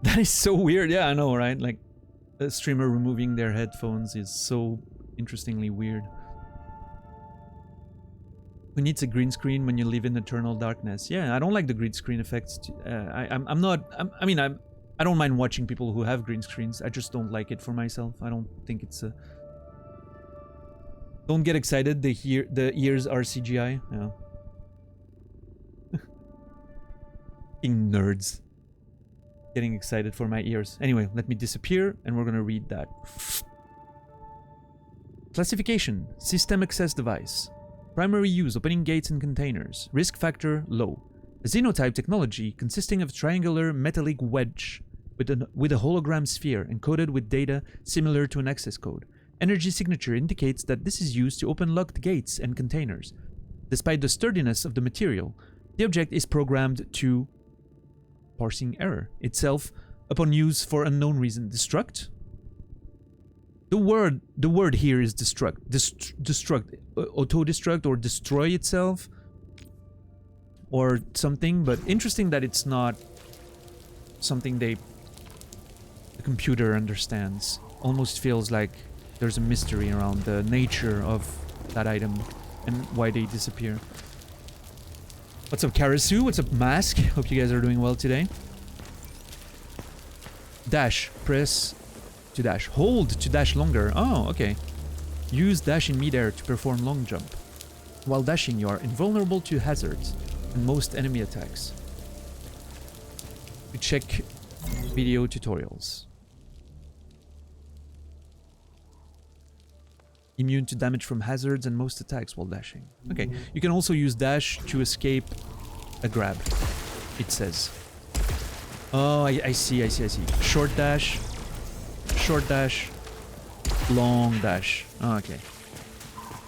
Speaker 1: That is so weird. Yeah, I know, right? Like, a streamer removing their headphones is so interestingly weird. Who needs a green screen when you live in eternal darkness? Yeah, I don't like the green screen effects. I don't mind watching people who have green screens. I just don't like it for myself. I don't think it's a... Don't get excited. The ears are CGI. Yeah. Fucking nerds. Getting excited for my ears. Anyway, let me disappear and we're gonna read that. Classification. System access device. Primary use, opening gates and containers. Risk factor, low. A xenotype technology consisting of a triangular metallic wedge with a hologram sphere encoded with data similar to an access code. Energy signature indicates that this is used to open locked gates and containers. Despite the sturdiness of the material, the object is programmed to... parsing error itself upon use for unknown reason. Destruct? The word here is destruct. Destruct. Auto-destruct or destroy itself or something, but interesting that it's not something the computer understands. Almost feels like there's a mystery around the nature of that item and why they disappear. What's up, Karasu? What's up, Mask? Hope you guys are doing well today. Dash. Press to dash. Hold to dash longer. Oh, okay. Use dash in midair to perform long jump. While dashing, you are invulnerable to hazards and most enemy attacks. We check video tutorials. Immune to damage from hazards and most attacks while dashing. Okay, you can also use dash to escape a grab, it says. Oh, I see. Short dash, long dash. Oh, okay.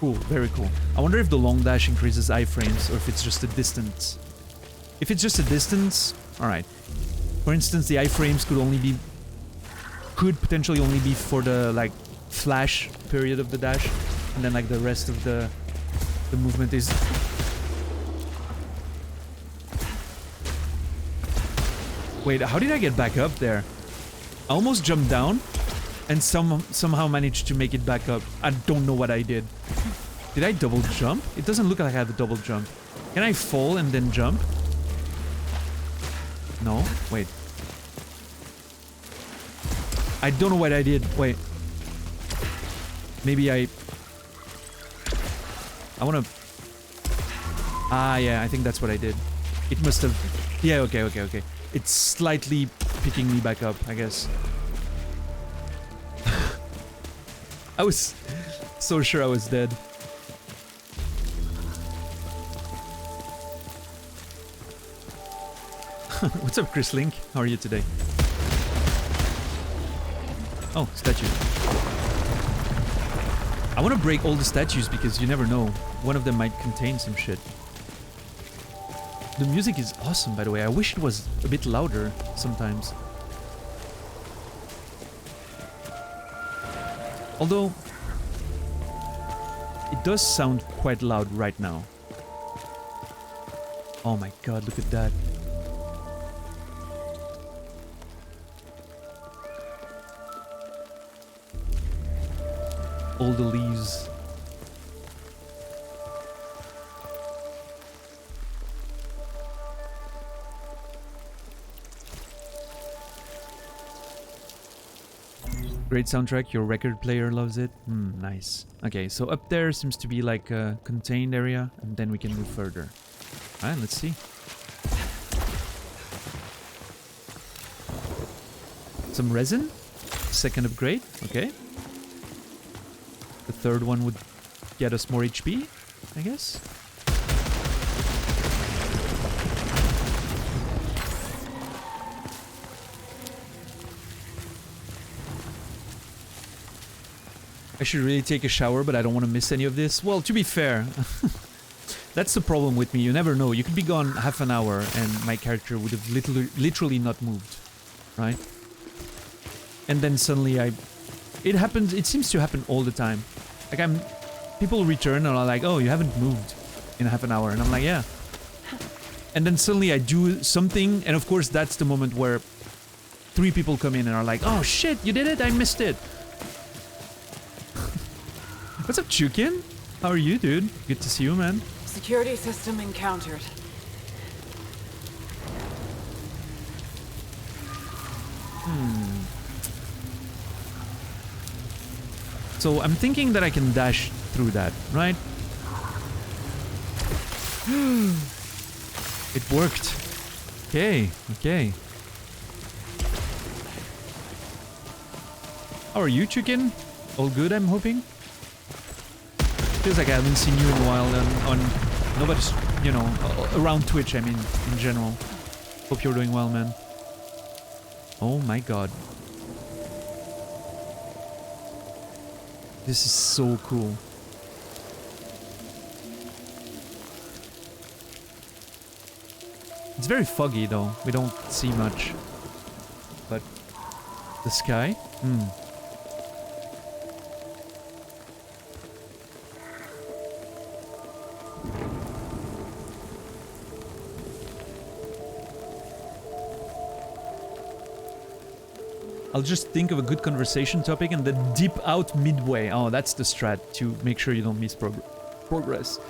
Speaker 1: Cool, very cool. I wonder if the long dash increases iframes or if it's just a distance. If it's just a distance, alright. For instance, the iframes could potentially only be for the, like, flash period of the dash, and then like the rest of the movement is... Wait, how did I get back up there? I almost jumped down and somehow managed to make it back up. I don't know what I did. Did I double jump? It doesn't look like I have a double jump. Can I fall and then jump? No? Wait. I don't know what I did. Wait. Maybe I wanna... Ah, yeah, I think that's what I did. It must have... Yeah, okay. It's slightly picking me back up, I guess. I was so sure I was dead. What's up, Chris Link? How are you today? Oh, statue. I want to break all the statues because you never know. One of them might contain some shit. The music is awesome, by the way. I wish it was a bit louder sometimes. Although, it does sound quite loud right now. Oh my god, look at that. All the leaves. Great soundtrack, your record player loves it. Nice. Okay, so up there seems to be like a contained area, and then we can move further. Alright, let's see. some resin. Second upgrade. Okay. The third one would get us more HP, I guess. I should really take a shower, but I don't want to miss any of this. Well, to be fair, that's the problem with me. You never know. You could be gone half an hour and my character would have literally not moved, right? And then suddenly it happens. It seems to happen all the time. Like people return and are like, "Oh, you haven't moved in half an hour," and I'm like, "Yeah." And then suddenly I do something, and of course that's the moment where 3 people come in and are like, "Oh shit, you did it! I missed it." What's up, Chukin? How are you, dude? Good to see you, man.
Speaker 2: Security system encountered.
Speaker 1: So I'm thinking that I can dash through that, right? It worked. Okay, okay. How are you, Chukin? All good, I'm hoping? Feels like I haven't seen you in a while on nobody's, you know, around Twitch, I mean, in general. Hope you're doing well, man. Oh my god. This is so cool. It's very foggy though, we don't see much. But the sky? I'll just think of a good conversation topic and then dip out midway. Oh, that's the strat to make sure you don't miss progress.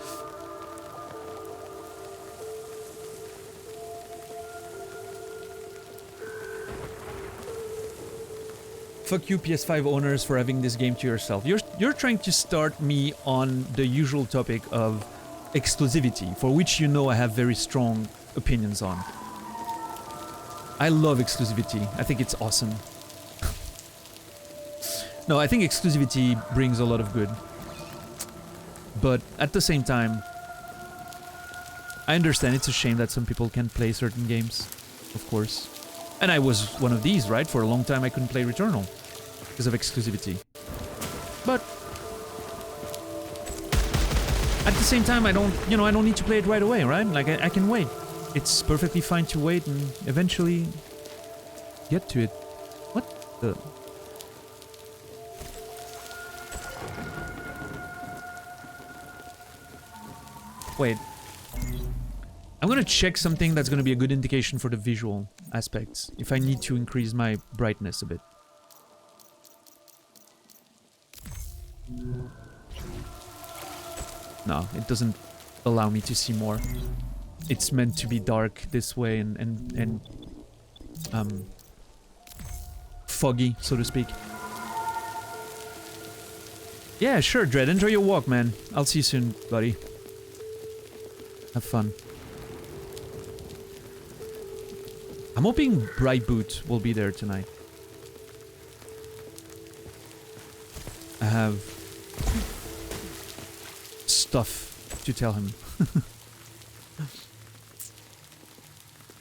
Speaker 1: Fuck you, PS5 owners, for having this game to yourself. You're trying to start me on the usual topic of exclusivity, for which you know I have very strong opinions on. I love exclusivity. I think it's awesome. No, I think exclusivity brings a lot of good. But at the same time, I understand it's a shame that some people can't play certain games, of course. And I was one of these, right? For a long time I couldn't play Returnal because of exclusivity. But at the same time, I don't need to play it right away, right? Like I can wait. It's perfectly fine to wait and eventually get to it. What the? Wait. I'm gonna check something that's gonna be a good indication for the visual aspects. If I need to increase my brightness a bit. No, it doesn't allow me to see more. It's meant to be dark this way and foggy, so to speak. Yeah, sure, Dread. Enjoy your walk, man. I'll see you soon, buddy. Have fun. I'm hoping Bright Boot will be there tonight. I have stuff to tell him.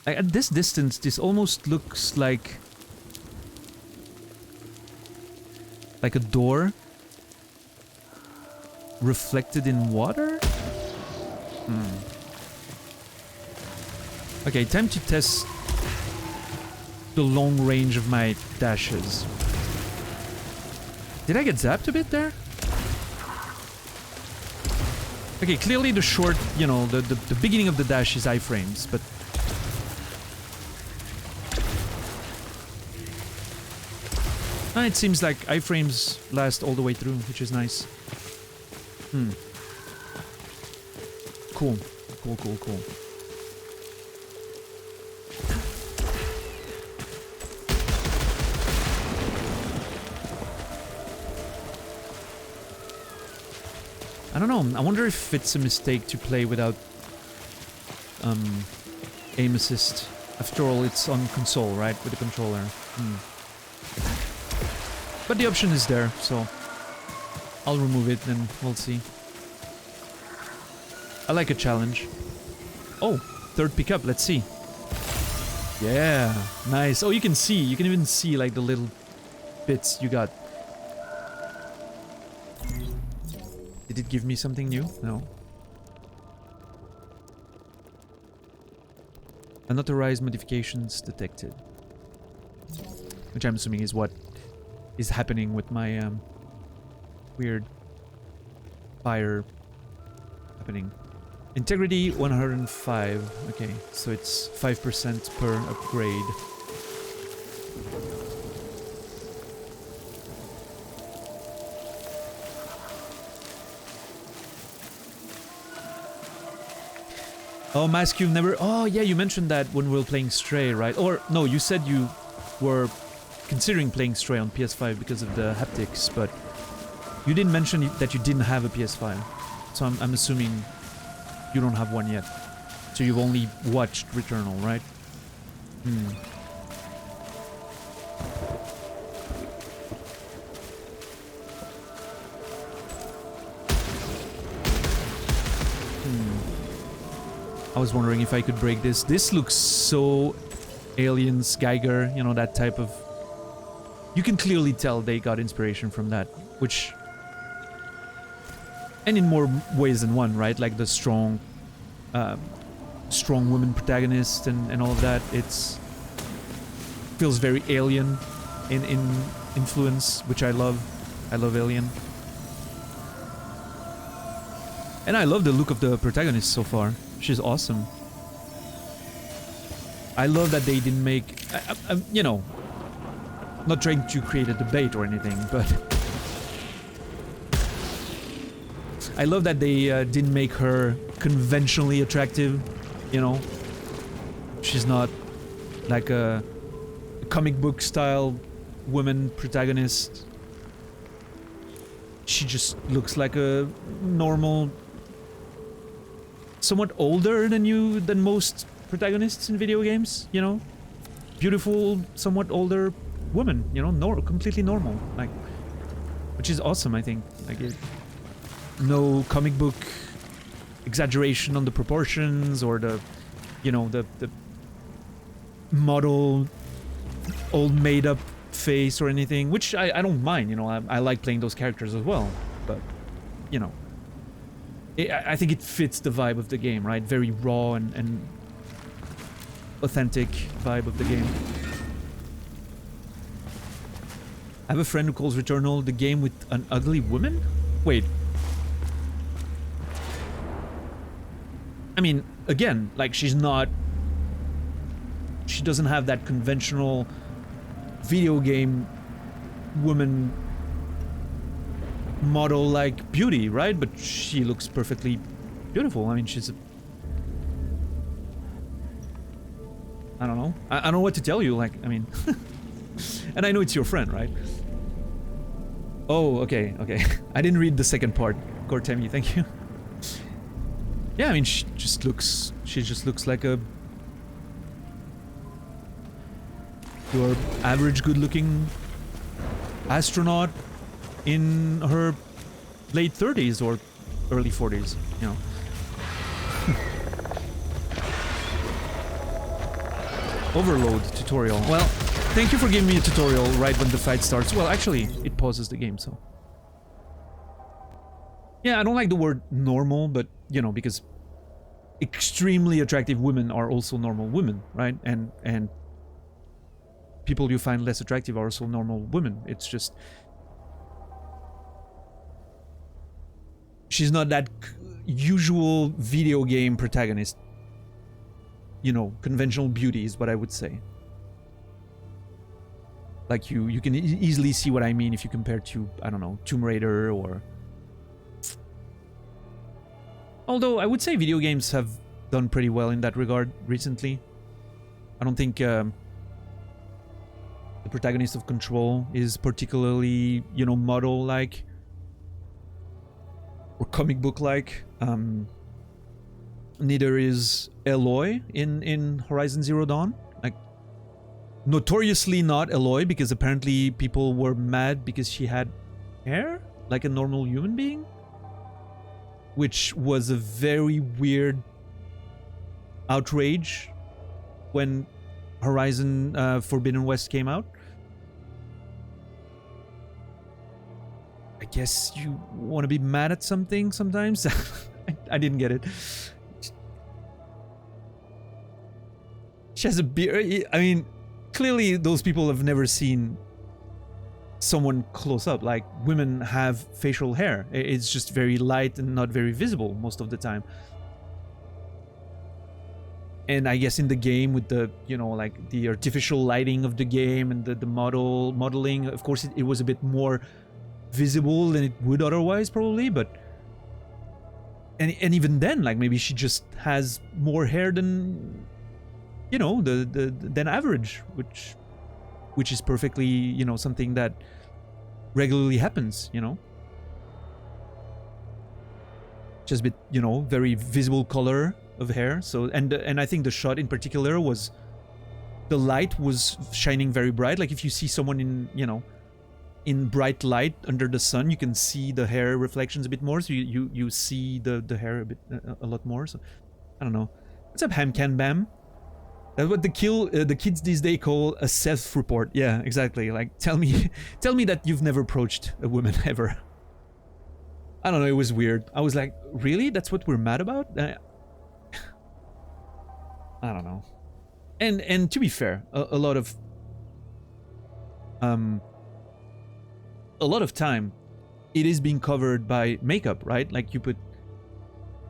Speaker 1: Like, at this distance, this almost looks like a door reflected in water? Okay, time to test the long range of my dashes. Did I get zapped a bit there? Okay, clearly the short, you know, the beginning of the dash is iframes, but... it seems like iframes last all the way through, which is nice. Cool. Cool. I don't know, I wonder if it's a mistake to play without aim assist. After all, it's on console, right? With the controller. But the option is there, so I'll remove it and we'll see. I like a challenge. Oh, third pickup, let's see. Yeah, nice. Oh, you can see, you can even see like the little bits you got. Did it give me something new? No. Unauthorized modifications detected. Which I'm assuming is what is happening with my weird fire happening. Integrity 105. Okay, so it's 5% per upgrade. Oh, Mask, you've never... Oh, yeah, you mentioned that when we were playing Stray, right? Or, no, you said you were considering playing Stray on PS5 because of the haptics, but you didn't mention that you didn't have a PS5. So I'm assuming you don't have one yet. So you've only watched Returnal, right? Hmm. I was wondering if I could break this. This looks so Aliens, Geiger, you know, that type of... You can clearly tell they got inspiration from that, which... And in more ways than one, right? Like the strong woman protagonist and all of that. It's... Feels very Alien in influence, which I love. I love Alien. And I love the look of the protagonist so far. She's awesome. I love that they didn't make... you know, not trying to create a debate or anything, but... I love that they didn't make her conventionally attractive, you know? She's not like a comic book style woman protagonist. She just looks like a normal... somewhat older than most protagonists in video games, you know? Beautiful, somewhat older woman, you know, completely normal, like, which is awesome, I think. Like, no comic book exaggeration on the proportions or the, you know, the model, old made-up face or anything, which I don't mind, you know, I like playing those characters as well, but, you know, I think it fits the vibe of the game, right? Very raw and authentic vibe of the game. I have a friend who calls Returnal the game with an ugly woman? Wait. I mean, again, like, she's not... She doesn't have that conventional video game woman model-like beauty, right? But she looks perfectly beautiful. I mean, she's a... I don't know. I don't know what to tell you, like, I mean... And I know it's your friend, right? Oh, okay, okay. I didn't read the second part. Cortemi, thank you. Yeah, I mean, she just looks like a... your average good-looking astronaut in her late 30s or early 40s, you know. Overload tutorial. Well, thank you for giving me a tutorial right when the fight starts. Well, actually, it pauses the game, so... Yeah, I don't like the word normal, but, you know, because extremely attractive women are also normal women, right? And people you find less attractive are also normal women. It's just... She's not that usual video game protagonist. You know, conventional beauty is what I would say. Like, you can easily see what I mean if you compare to, I don't know, Tomb Raider or... Although, I would say video games have done pretty well in that regard recently. I don't think the protagonist of Control is particularly, you know, model-like. Or comic book-like. Neither is Aloy in Horizon Zero Dawn. Like, Notoriously not Eloy, because apparently people were mad because she had hair like a normal human being, which was a very weird outrage when Horizon Forbidden West came out. I guess you want to be mad at something sometimes. I didn't get it. She has a beard. I mean, clearly those people have never seen someone close up. Like, women have facial hair. It's just very light and not very visible most of the time. And I guess in the game with the, you know, like the artificial lighting of the game and the modeling, of course it was a bit more visible than it would otherwise probably, but and even then, like, maybe she just has more hair than, you know, than average, which is perfectly, you know, something that regularly happens, you know. Just a bit, you know, very visible color of hair. So and I think the shot in particular was, the light was shining very bright. Like if you see someone in, you know, in bright light under the sun, you can see the hair reflections a bit more. So you see the hair a bit a lot more. So I don't know. What's up, Ham Can Bam? That's what the kids these days call a self-report. Yeah, exactly. Like, tell me that you've never approached a woman ever. I don't know. It was weird. I was like, really? That's what we're mad about? I don't know. And to be fair, a lot of time, it is being covered by makeup, right? Like you put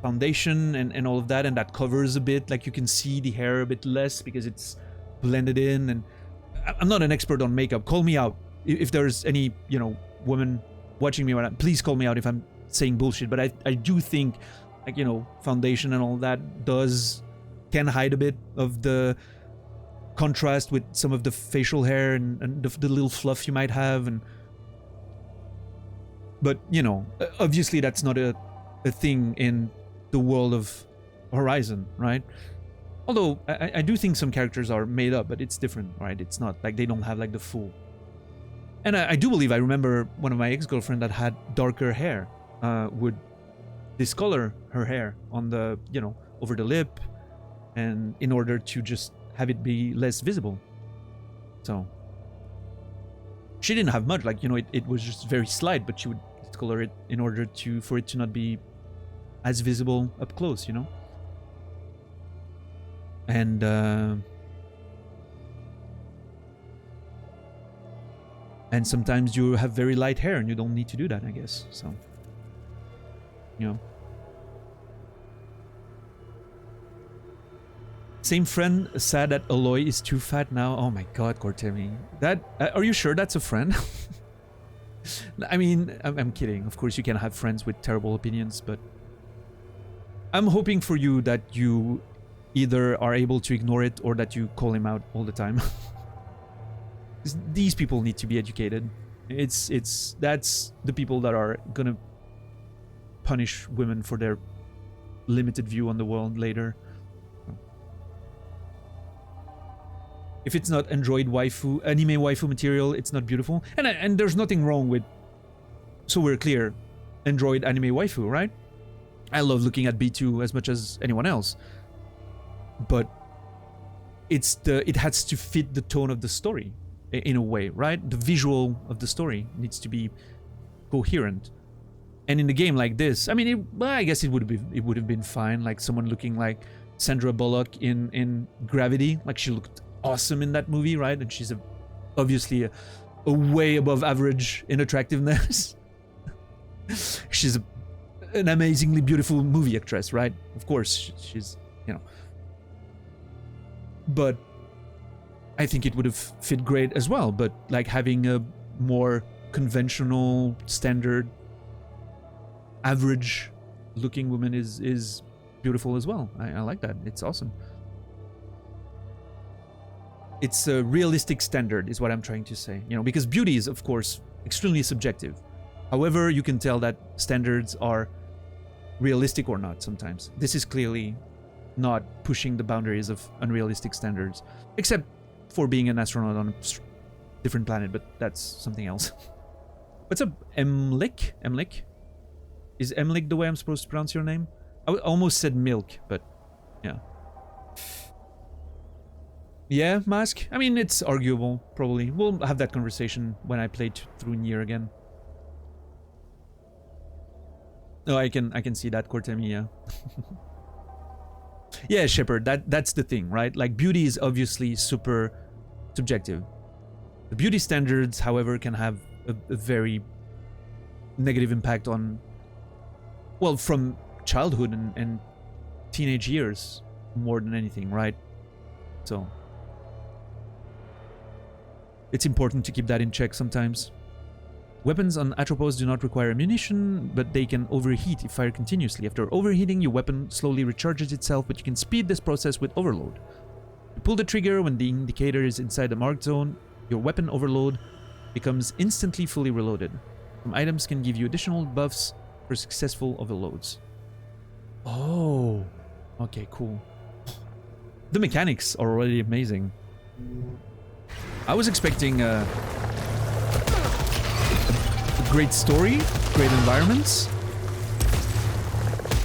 Speaker 1: foundation and all of that, and that covers a bit. Like you can see the hair a bit less because it's blended in. And I'm not an expert on makeup. Call me out if there's any, you know, woman watching me right now. Please call me out if I'm saying bullshit. But I do think, like, you know, foundation and all that can hide a bit of the contrast with some of the facial hair and the little fluff you might have. But you know, obviously that's not a thing in the world of Horizon, right? Although I do think some characters are made up, but it's different, right? It's not like they don't have like the full. And I do believe I remember one of my ex-girlfriend that had darker hair would discolor her hair on the, you know, over the lip, and in order to just have it be less visible. So she didn't have much, like, you know, it was just very slight, but she would discolor it in order for it to not be as visible up close, you know. And sometimes you have very light hair and you don't need to do that, I guess. So, you know. Same friend sad that Aloy is too fat now. Oh my god, Cortemi. That are you sure that's a friend? I mean, I'm kidding. Of course you can have friends with terrible opinions, but I'm hoping for you that you either are able to ignore it or that you call him out all the time. These people need to be educated. That's the people that are gonna punish women for their limited view on the world later. If it's not Android waifu, anime waifu material, it's not beautiful. And there's nothing wrong with, so we're clear, Android anime waifu, right? I love looking at B2 as much as anyone else. But it has to fit the tone of the story in a way, right? The visual of the story needs to be coherent. And in a game like this, I mean, I guess it would have been fine, like someone looking like Sandra Bullock in Gravity, like she looked awesome in that movie, right? And she's obviously a way above average in attractiveness. She's an amazingly beautiful movie actress, right? Of course, she's, you know. But I think it would have fit great as well. But like having a more conventional, standard, average looking woman is beautiful as well. I like that. It's awesome. It's a realistic standard is what I'm trying to say, you know, because beauty is, of course, extremely subjective. However, you can tell that standards are realistic or not sometimes. This is clearly not pushing the boundaries of unrealistic standards, except for being an astronaut on a different planet, but that's something else. What's up, Emlik? Emlik? Is Emlik the way I'm supposed to pronounce your name? I almost said milk, but yeah. Yeah, Mask? I mean, it's arguable, probably. We'll have that conversation when I play through Nier again. Oh, I can see that, Cortemi, yeah. Yeah, Shepard, that's the thing, right? Like, beauty is obviously super subjective. The beauty standards, however, can have a very negative impact on, well, from childhood and teenage years more than anything, right? So it's important to keep that in check sometimes. Weapons on Atropos do not require ammunition, but they can overheat if fired continuously. After overheating, your weapon slowly recharges itself, but you can speed this process with overload. You pull the trigger when the indicator is inside the marked zone. Your weapon overload becomes instantly fully reloaded. Some items can give you additional buffs for successful overloads. Oh, okay, cool. The mechanics are already amazing. I was expecting a great story, great environments,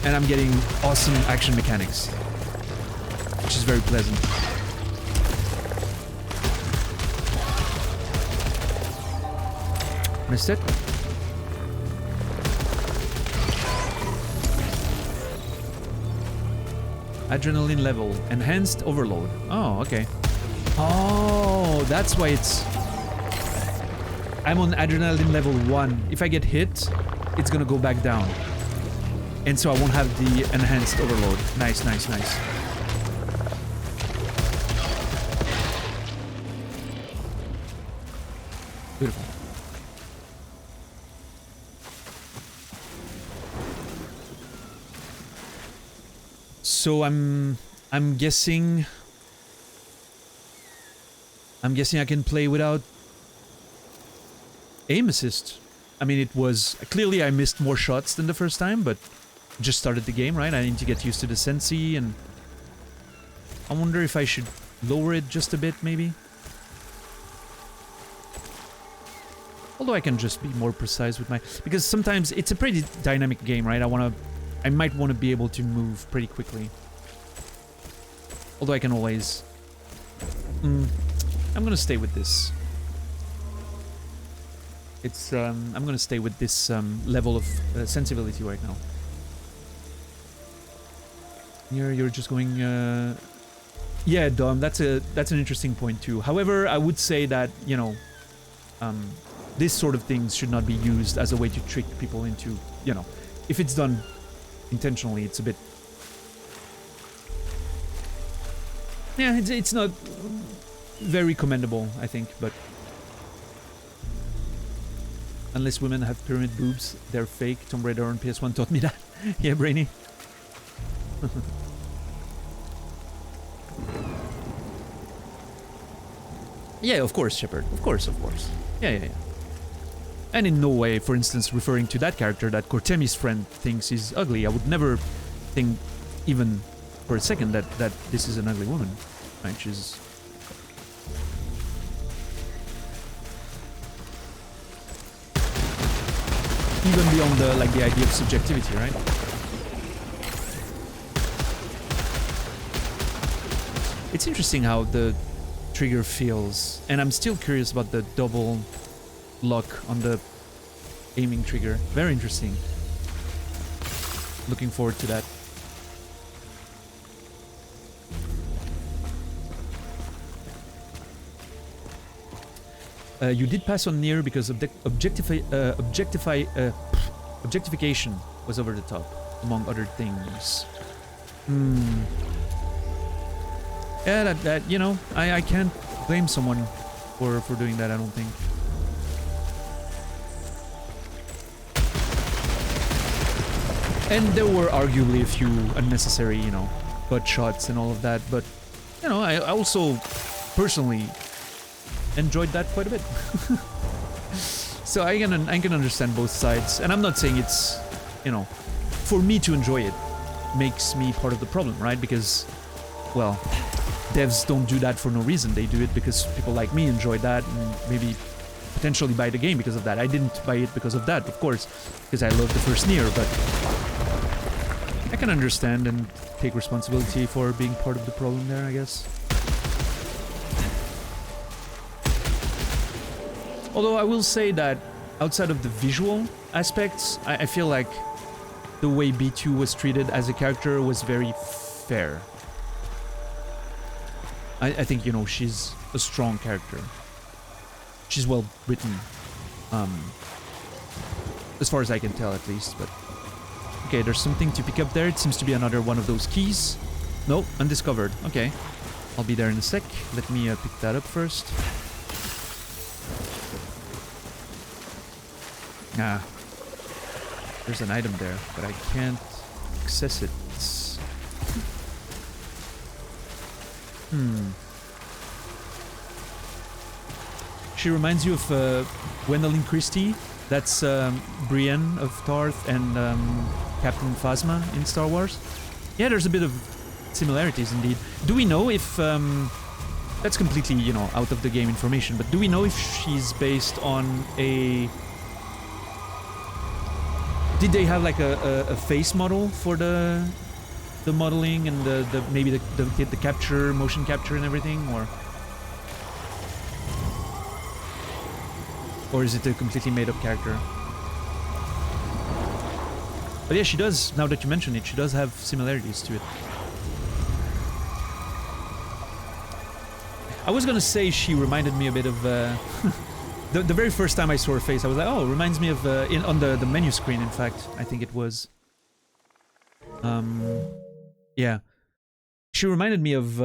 Speaker 1: and I'm getting awesome action mechanics, which is very pleasant. Missed it. Adrenaline level. Enhanced overload. Oh, okay. Oh, that's why it's... I'm on adrenaline level 1. If I get hit, it's gonna go back down. And so I won't have the enhanced overload. Nice, nice, nice. Beautiful. So I'm guessing I can play without aim assist. I mean, it was clearly I missed more shots than the first time, but just started the game, right? I need to get used to the Sensi, and I wonder if I should lower it just a bit, maybe. Although I can just be more precise with my... Because sometimes it's a pretty dynamic game, right? I might want to be able to move pretty quickly. Although I can always... I'm gonna stay with this. It's, I'm gonna stay with this level of sensibility right now. You're just going... Yeah, Dom, that's an interesting point too. However, I would say that, you know... this sort of things should not be used as a way to trick people into, you know... If it's done intentionally, it's a bit... Yeah, it's not very commendable, I think, but... Unless women have pyramid boobs, they're fake. Tomb Raider on PS1 taught me that. Yeah, Brainy. Yeah, of course, Shepard. Of course, of course. Yeah. And in no way, for instance, referring to that character that Cortemi's friend thinks is ugly. I would never think, even for a second, that this is an ugly woman. Right? She's... Even beyond the idea of subjectivity, right? It's interesting how the trigger feels, and I'm still curious about the double lock on the aiming trigger. Very interesting. Looking forward to that. You did pass on Nier because objectification was over the top, among other things. Yeah, that you know, I can't blame someone for doing that, I don't think. And there were arguably a few unnecessary, you know, butt shots and all of that, but, you know, I also personally enjoyed that quite a bit. So I can understand both sides, and I'm not saying it's, you know, for me to enjoy it makes me part of the problem, right? Because, well, devs don't do that for no reason. They do it because people like me enjoy that and maybe potentially buy the game because of that. I didn't buy it because of that, of course, because I love the first Nier, but I can understand and take responsibility for being part of the problem there, I guess. Although I will say that outside of the visual aspects, I feel like the way B2 was treated as a character was very fair. I think, you know, she's a strong character. She's well written. As far as I can tell, at least, but... Okay, there's something to pick up there. It seems to be another one of those keys. No, undiscovered. Okay. I'll be there in a sec. Let me pick that up first. Ah. There's an item there, but I can't access it. She reminds you of Gwendoline Christie. That's Brienne of Tarth and Captain Phasma in Star Wars. Yeah, there's a bit of similarities indeed. Do we know if... that's completely, you know, out of the game information, but do we know if she's based on a... Did they have like a face model for the modeling and the maybe the capture, motion capture and everything, or is it a completely made up character? But yeah, she does, now that you mention it, she does have similarities to it. I was gonna say she reminded me a bit of the very first time I saw her face, I was like, oh, reminds me of on the menu screen, in fact, I think it was. Yeah. She reminded me of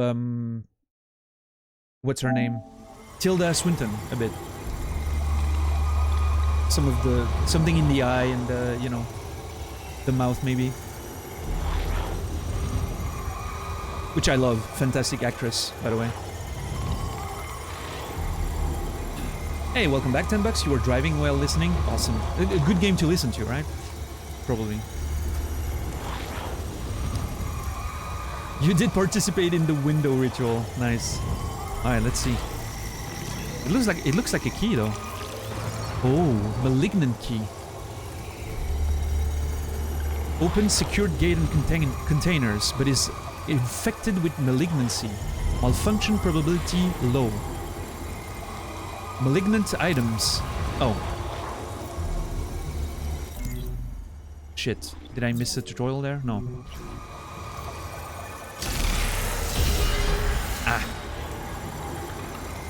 Speaker 1: what's her name? Tilda Swinton a bit. Something in the eye and you know, the mouth maybe. Which I love. Fantastic actress, by the way. Hey, welcome back, 10 bucks. You were driving while listening. Awesome. A good game to listen to, right? Probably. You did participate in the window ritual. Nice. Alright, let's see. It looks like a key though. Oh, malignant key. Open secured gate and containers, but is infected with malignancy. Malfunction probability low. Malignant items. Oh. Shit. Did I miss a tutorial there? No. Ah.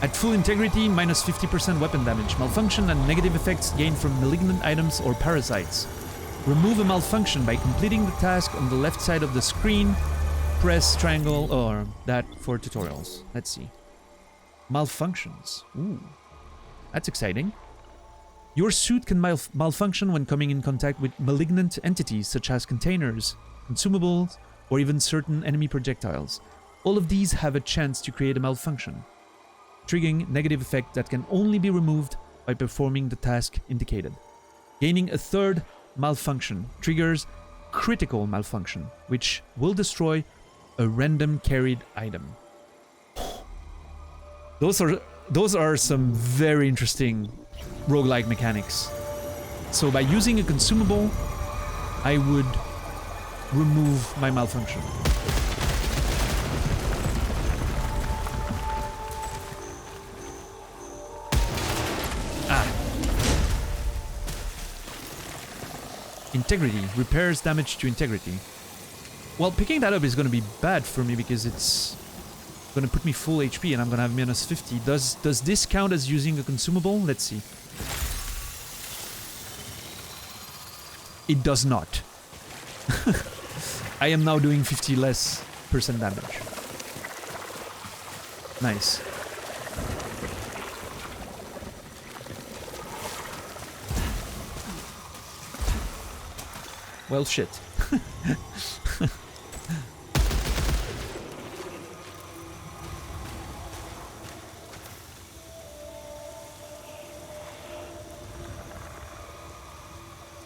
Speaker 1: At full integrity, minus 50% weapon damage. Malfunction and negative effects gained from malignant items or parasites. Remove a malfunction by completing the task on the left side of the screen. Press triangle or that for tutorials. Let's see. Malfunctions. Ooh. That's exciting. Your suit can malfunction when coming in contact with malignant entities such as containers, consumables, or even certain enemy projectiles. All of these have a chance to create a malfunction, triggering negative effect that can only be removed by performing the task indicated. Gaining a third malfunction triggers critical malfunction, which will destroy a random carried item. Those are some very interesting roguelike mechanics. So by using a consumable, I would remove my malfunction. Integrity. Repairs damage to integrity. Well, picking that up is going to be bad for me because it's going to put me full HP and I'm going to have minus 50. Does this count as using a consumable? Let's see. It does not. I am now doing 50 less % damage. Nice. Well, shit.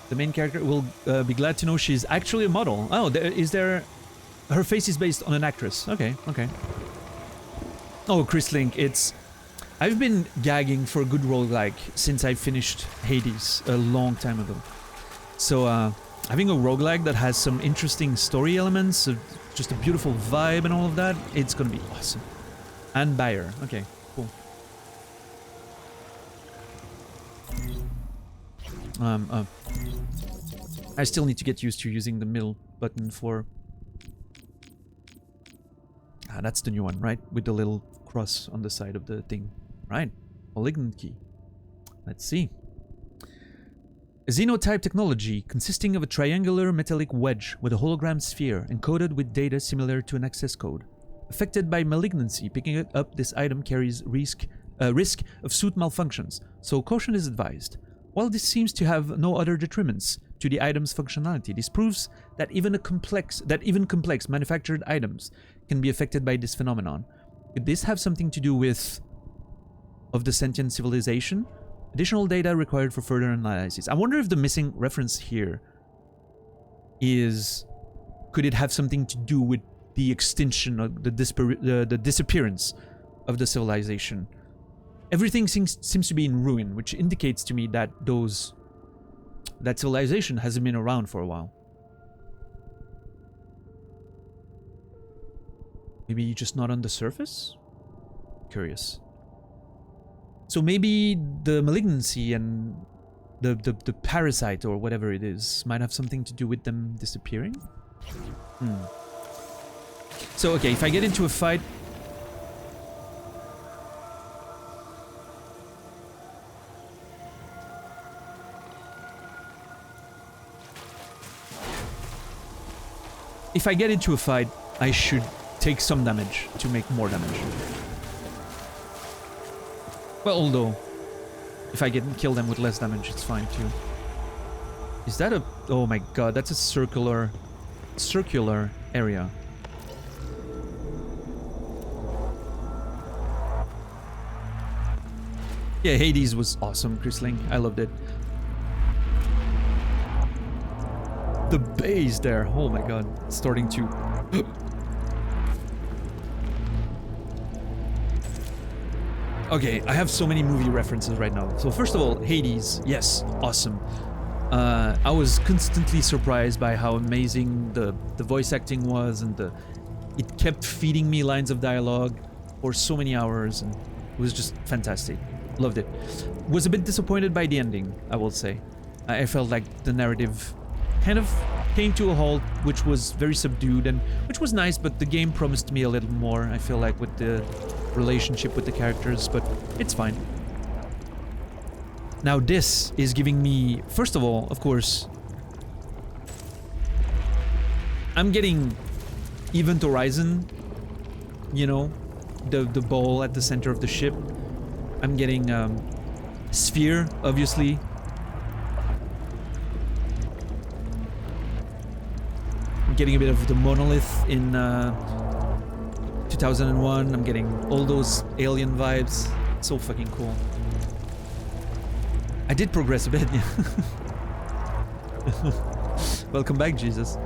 Speaker 1: The main character will be glad to know she's actually a model. Oh, is there... Her face is based on an actress. Okay, okay. Oh, Chris Link, it's... I've been gagging for a good roguelike since I finished Hades a long time ago. So, having a roguelike that has some interesting story elements, just a beautiful vibe and all of that, it's gonna be awesome. And Bayer. Okay, cool. I still need to get used to using the middle button for... Ah, that's the new one, right? With the little cross on the side of the thing. Right. Malignant key. Let's see. A xenotype technology consisting of a triangular metallic wedge with a hologram sphere encoded with data similar to an access code. Affected by malignancy, picking it up this item carries risk of suit malfunctions, so caution is advised. While this seems to have no other detriments to the item's functionality, this proves that even complex manufactured items can be affected by this phenomenon. Could this have something to do with of the sentient civilization? Additional data required for further analysis. I wonder if the missing reference here is... Could it have something to do with the extinction or the disappearance of the civilization? Everything seems to be in ruin, which indicates to me that that civilization hasn't been around for a while. Maybe just not on the surface? Curious. So maybe the malignancy and the parasite or whatever it is might have something to do with them disappearing? So, okay, if I get into a fight... If I get into a fight, I should take some damage to make more damage. Well, although, if I kill them with less damage, it's fine too. Is that a... Oh my god, that's a circular area. Yeah, Hades was awesome, Chrisling. I loved it. The base there, oh my god, it's starting to... Okay, I have so many movie references right now. So first of all, Hades, yes, awesome. I was constantly surprised by how amazing the voice acting was, and it kept feeding me lines of dialogue for so many hours, and it was just fantastic. Loved it. Was a bit disappointed by the ending, I will say. I felt like the narrative kind of came to a halt, which was very subdued, and which was nice, but the game promised me a little more, I feel like, with the relationship with the characters, but it's fine. Now this is giving me, first of all, of course, I'm getting Event Horizon, you know, the ball at the center of the ship. I'm getting Sphere, obviously. I'm getting a bit of the Monolith in 2001. I'm getting all those alien vibes. It's so fucking cool. I did progress a bit, yeah. Welcome back, Jesus.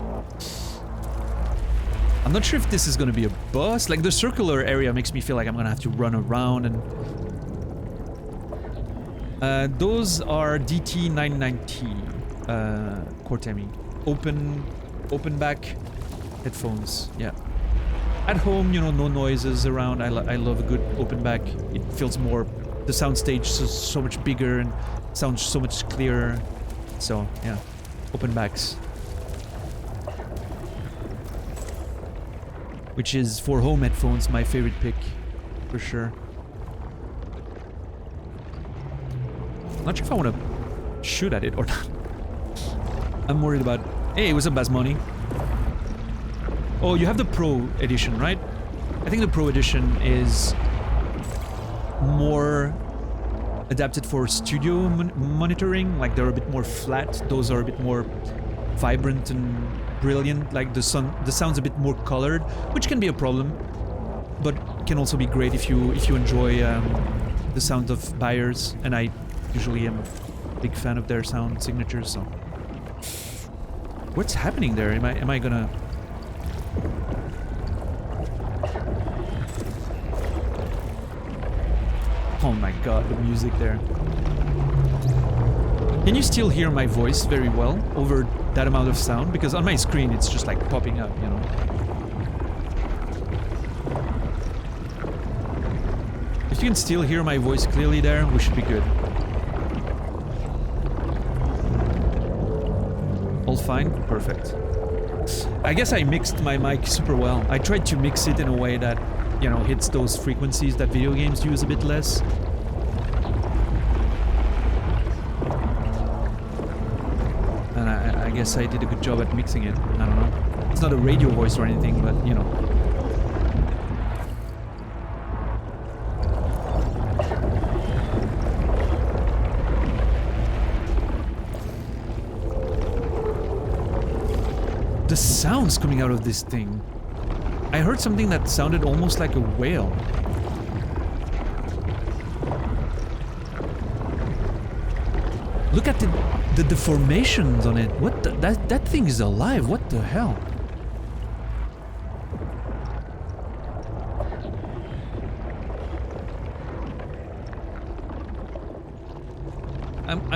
Speaker 1: I'm not sure if this is gonna be a boss. Like, the circular area makes me feel like I'm gonna have to run around and... those are DT990 Cortemi. Open back headphones, yeah. At home, you know, no noises around. I love a good open back. It feels more... The soundstage is so much bigger and sounds so much clearer. So, yeah. Open backs. Which is, for home headphones, my favorite pick. For sure. Not sure if I want to shoot at it or not. I'm worried about... Hey, what's up, Basmoni? Oh, you have the Pro Edition, right? I think the Pro Edition is more adapted for studio monitoring. Like, they're a bit more flat. Those are a bit more vibrant and brilliant. Like, the sound's a bit more colored, which can be a problem, but can also be great if you enjoy the sound of Bayers. And I usually am a big fan of their sound signatures. So, what's happening there? Am I gonna? Oh my god, the music there. Can you still hear my voice very well over that amount of sound? Because on my screen it's just like popping up, you know. If you can still hear my voice clearly there, we should be good. All fine? Perfect. I guess I mixed my mic super well. I tried to mix it in a way that, you know, hits those frequencies that video games use a bit less. And I guess I did a good job at mixing it. I don't know. It's not a radio voice or anything, but, you know. The sounds coming out of this thing. I heard something that sounded almost like a whale. Look at the deformations on it. What the, that thing is alive. What the hell?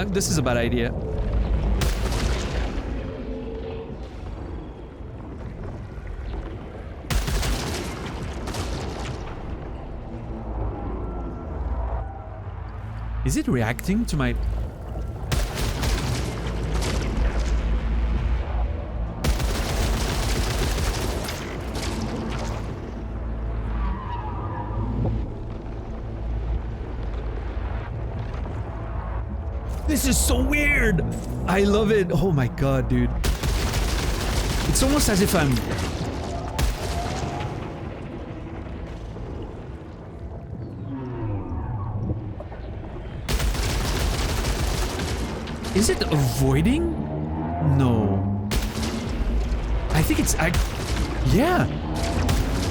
Speaker 1: This is a bad idea. Is it reacting to my... This is so weird! I love it! Oh my god, dude. It's almost as if I'm... Is it avoiding? No. I think it's... yeah!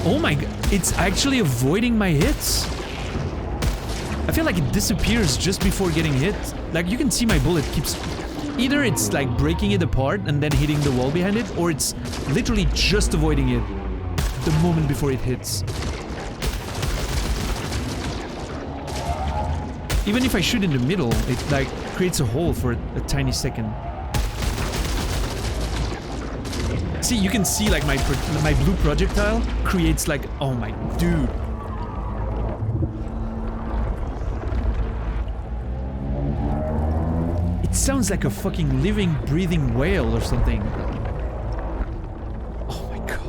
Speaker 1: Oh my god. It's actually avoiding my hits. I feel like it disappears just before getting hit. Like, you can see my bullet keeps... Either it's like breaking it apart and then hitting the wall behind it, or it's literally just avoiding it the moment before it hits. Even if I shoot in the middle, it like creates a hole for a tiny second. See, you can see like my blue projectile creates like, oh my dude. It sounds like a fucking living, breathing whale or something. Oh my god.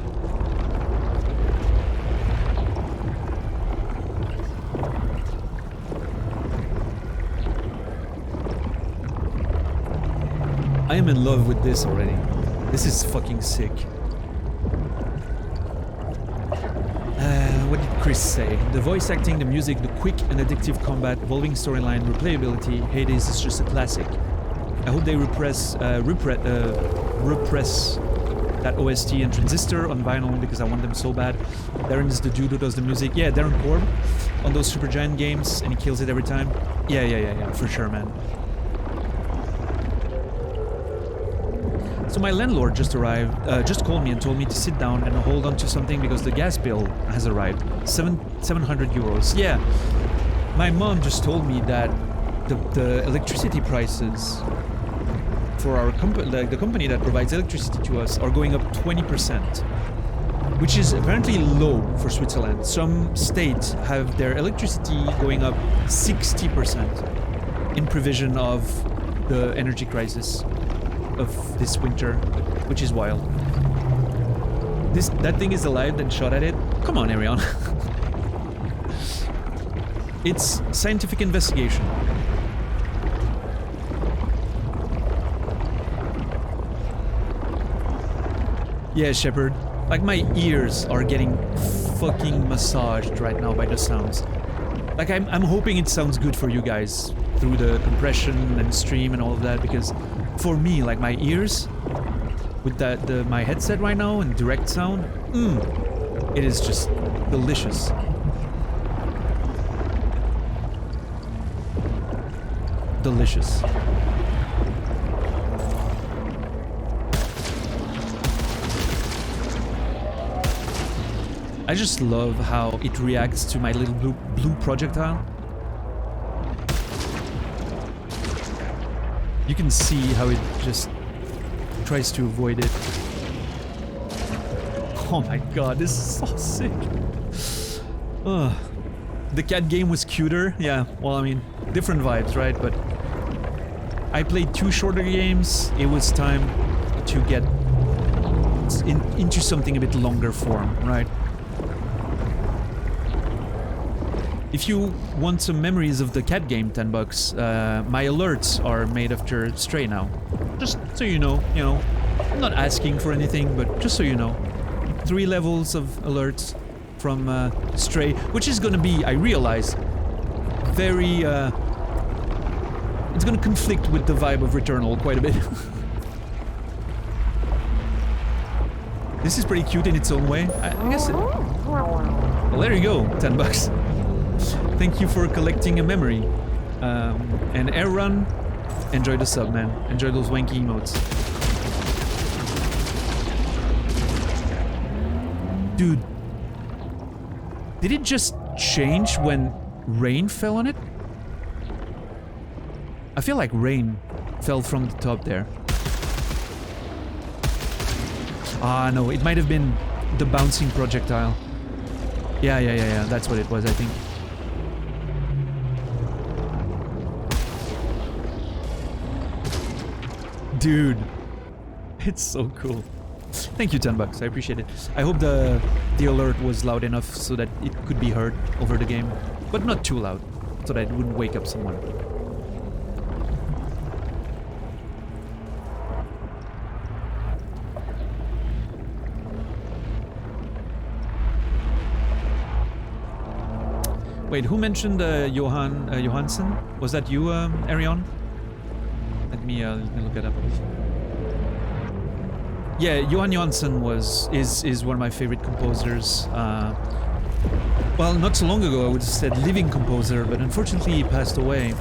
Speaker 1: I am in love with this already. This is fucking sick. What did Chris say? The voice acting, the music, the quick and addictive combat, evolving storyline, replayability. Hades is just a classic. I hope they repress that OST and Transistor on vinyl because I want them so bad. Darren is the dude who does the music. Yeah, Darren Korb on those Supergiant games, and he kills it every time. Yeah, for sure, man. So my landlord just arrived, just called me and told me to sit down and hold on to something because the gas bill has arrived. 700 euros. Yeah, my mom just told me that the electricity prices for our company, like the company that provides electricity to us, are going up 20%, which is apparently low for Switzerland. Some states have their electricity going up 60% in prevision of the energy crisis of this winter, which is wild. That thing is alive, then shot at it. Come on, Arion. It's scientific investigation. Yeah, Shepard. Like, my ears are getting fucking massaged right now by the sounds. Like, I'm hoping it sounds good for you guys through the compression and stream and all of that, because for me, like, my ears with my headset right now and direct sound, it is just delicious. Delicious. I just love how it reacts to my little blue projectile. You can see how it just tries to avoid it. Oh my god, this is so sick. Ugh. The cat game was cuter. Yeah, well, I mean, different vibes, right? But I played 2 shorter games. It was time to get into something a bit longer form, right? If you want some memories of the cat game, $10, my alerts are made after Stray now. Just so you know, I'm not asking for anything, but just so you know. 3 levels of alerts from Stray, which is gonna be, I realize, very, it's gonna conflict with the vibe of Returnal quite a bit. This is pretty cute in its own way. I guess it... Well, there you go, $10. Thank you for collecting a memory. And Air Run, enjoy the sub, man. Enjoy those wanky emotes. Dude. Did it just change when rain fell on it? I feel like rain fell from the top there. Ah, no, it might have been the bouncing projectile. Yeah, that's what it was, I think. Dude, it's so cool. Thank you, $10. I appreciate it. I hope the alert was loud enough so that it could be heard over the game, but not too loud, so that it wouldn't wake up someone. Wait, who mentioned Johansson? Was that you, Arion? Let me look it up. Yeah, Johan Johansson is one of my favorite composers. Well, not so long ago I would have said living composer, but unfortunately he passed away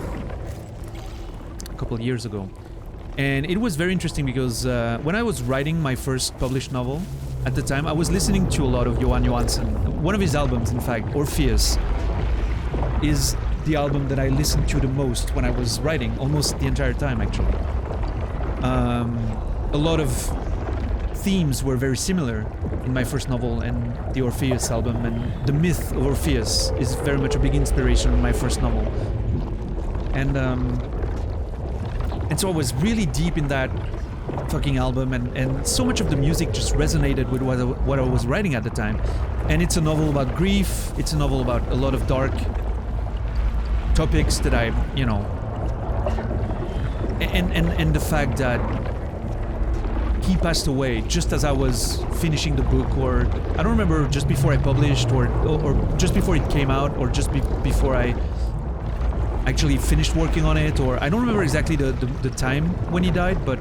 Speaker 1: a couple of years ago. And it was very interesting because when I was writing my first published novel, at the time I was listening to a lot of Johan Johansson. One of his albums, in fact, Orpheus, is the album that I listened to the most when I was writing, almost the entire time, actually. A lot of themes were very similar in my first novel and the Orpheus album, and the myth of Orpheus is very much a big inspiration in my first novel. And so I was really deep in that fucking album, and so much of the music just resonated with what I was writing at the time. And it's a novel about grief, it's a novel about a lot of dark topics that I, you know, and the fact that he passed away just as I was finishing the book, or I don't remember, just before I published, or just before it came out, or just before I actually finished working on it, or I don't remember exactly the time when he died, but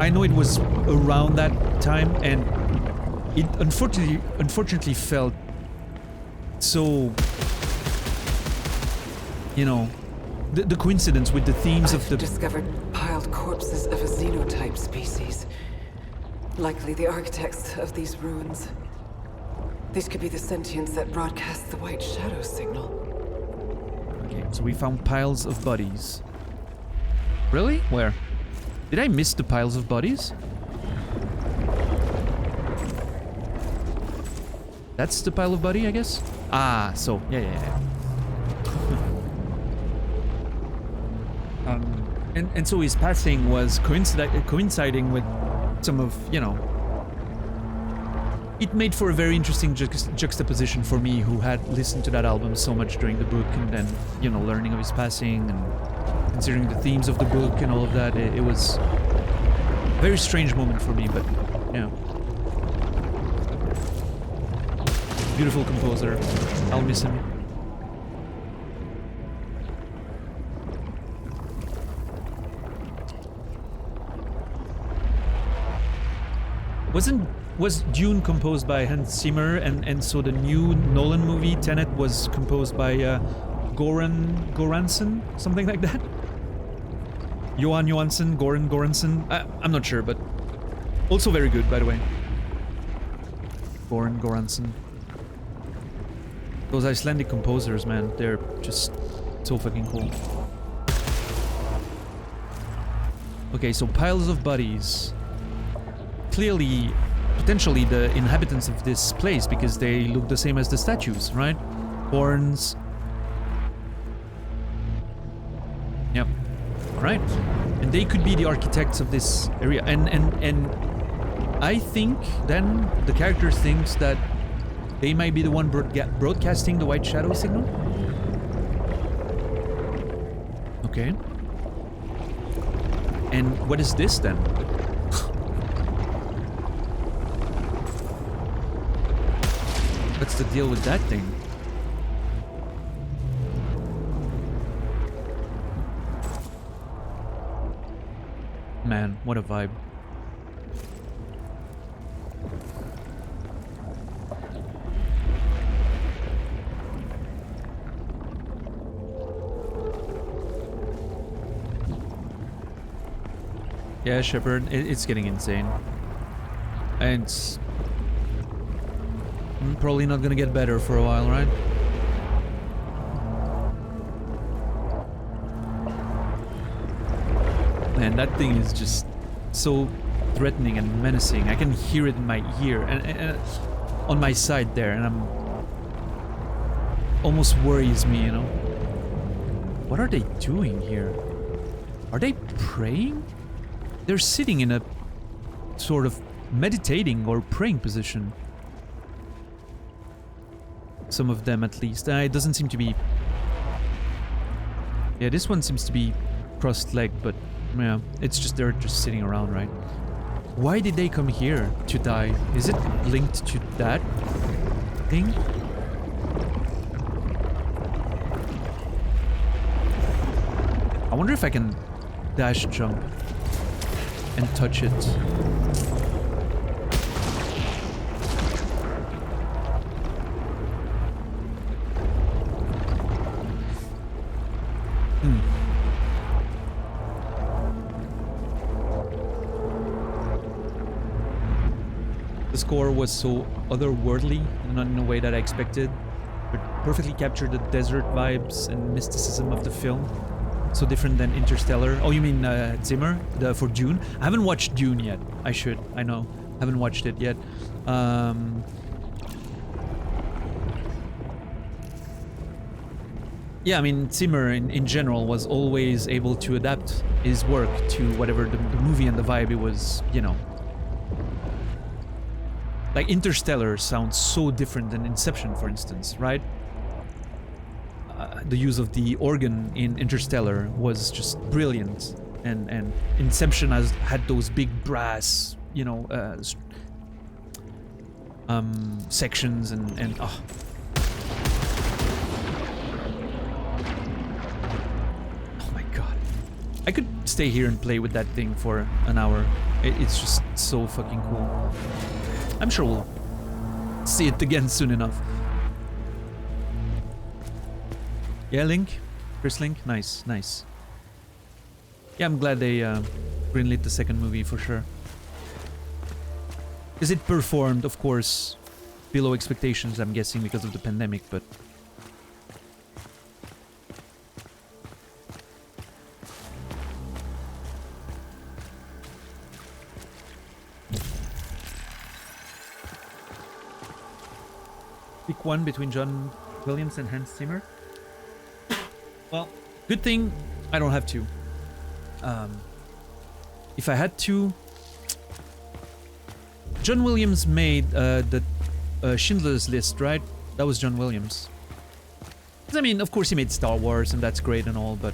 Speaker 1: I know it was around that time, and it unfortunately felt so, you know, the coincidence with the themes of the...
Speaker 2: discovered piled corpses of a xenotype species. Likely the architects of these ruins. These could be the sentients that broadcast the white shadow signal.
Speaker 1: Okay, so we found piles of bodies. Really? Where? Did I miss the piles of bodies? That's the pile of body, I guess? Ah, so, yeah. And so his passing was coinciding with some of, you know... It made for a very interesting juxtaposition for me, who had listened to that album so much during the book, and then, you know, learning of his passing, and considering the themes of the book and all of that. It was a very strange moment for me, but, yeah. Beautiful composer. I'll miss him. Was Dune composed by Hans Zimmer, and so the new Nolan movie, Tenet, was composed by Goransson? Something like that? Johan Johansson, Goransson? I'm not sure, but also very good, by the way. Goransson. Those Icelandic composers, man, they're just so fucking cool. Okay, so piles of bodies. Clearly, potentially the inhabitants of this place because they look the same as the statues, right? Horns. Yep. Right. And they could be the architects of this area. And I think then the character thinks that they might be the one broadcasting the white shadow signal. Okay. And what is this then? What's the deal with that thing? Man, what a vibe. Yeah, Shepard, it's getting insane. And it's probably not gonna get better for a while, right? Man, that thing is just so threatening and menacing. I can hear it in my ear and on my side there, and I'm almost worries me, you know. What are they doing here? Are they praying? They're sitting in a sort of meditating or praying position. Some of them, at least. It doesn't seem to be... Yeah, this one seems to be crossed-legged, but yeah, it's just they're just sitting around, right? Why did they come here to die? Is it linked to that thing? I wonder if I can dash jump and touch it. The score was so otherworldly, not in a way that I expected. It perfectly captured the desert vibes and mysticism of the film. So different than Interstellar. Oh, you mean Zimmer for Dune? I haven't watched Dune yet. I should. I know. Haven't watched it yet. Yeah, I mean, Zimmer in general was always able to adapt his work to whatever the movie and the vibe it was, you know. Like Interstellar sounds so different than Inception, for instance, right? The use of the organ in Interstellar was just brilliant, and Inception had those big brass, you know, sections and oh. Oh my god, I could stay here and play with that thing for an hour. It's just so fucking cool. I'm sure we'll see it again soon enough. Yeah, Link? Chris Link? Nice, nice. Yeah, I'm glad they greenlit the second movie for sure. Because it performed, of course, below expectations, I'm guessing, because of the pandemic, but... Pick one between John Williams and Hans Zimmer. Well, good thing I don't have to. If I had to... John Williams made the Schindler's List, right? That was John Williams. I mean, of course he made Star Wars, and that's great and all, but...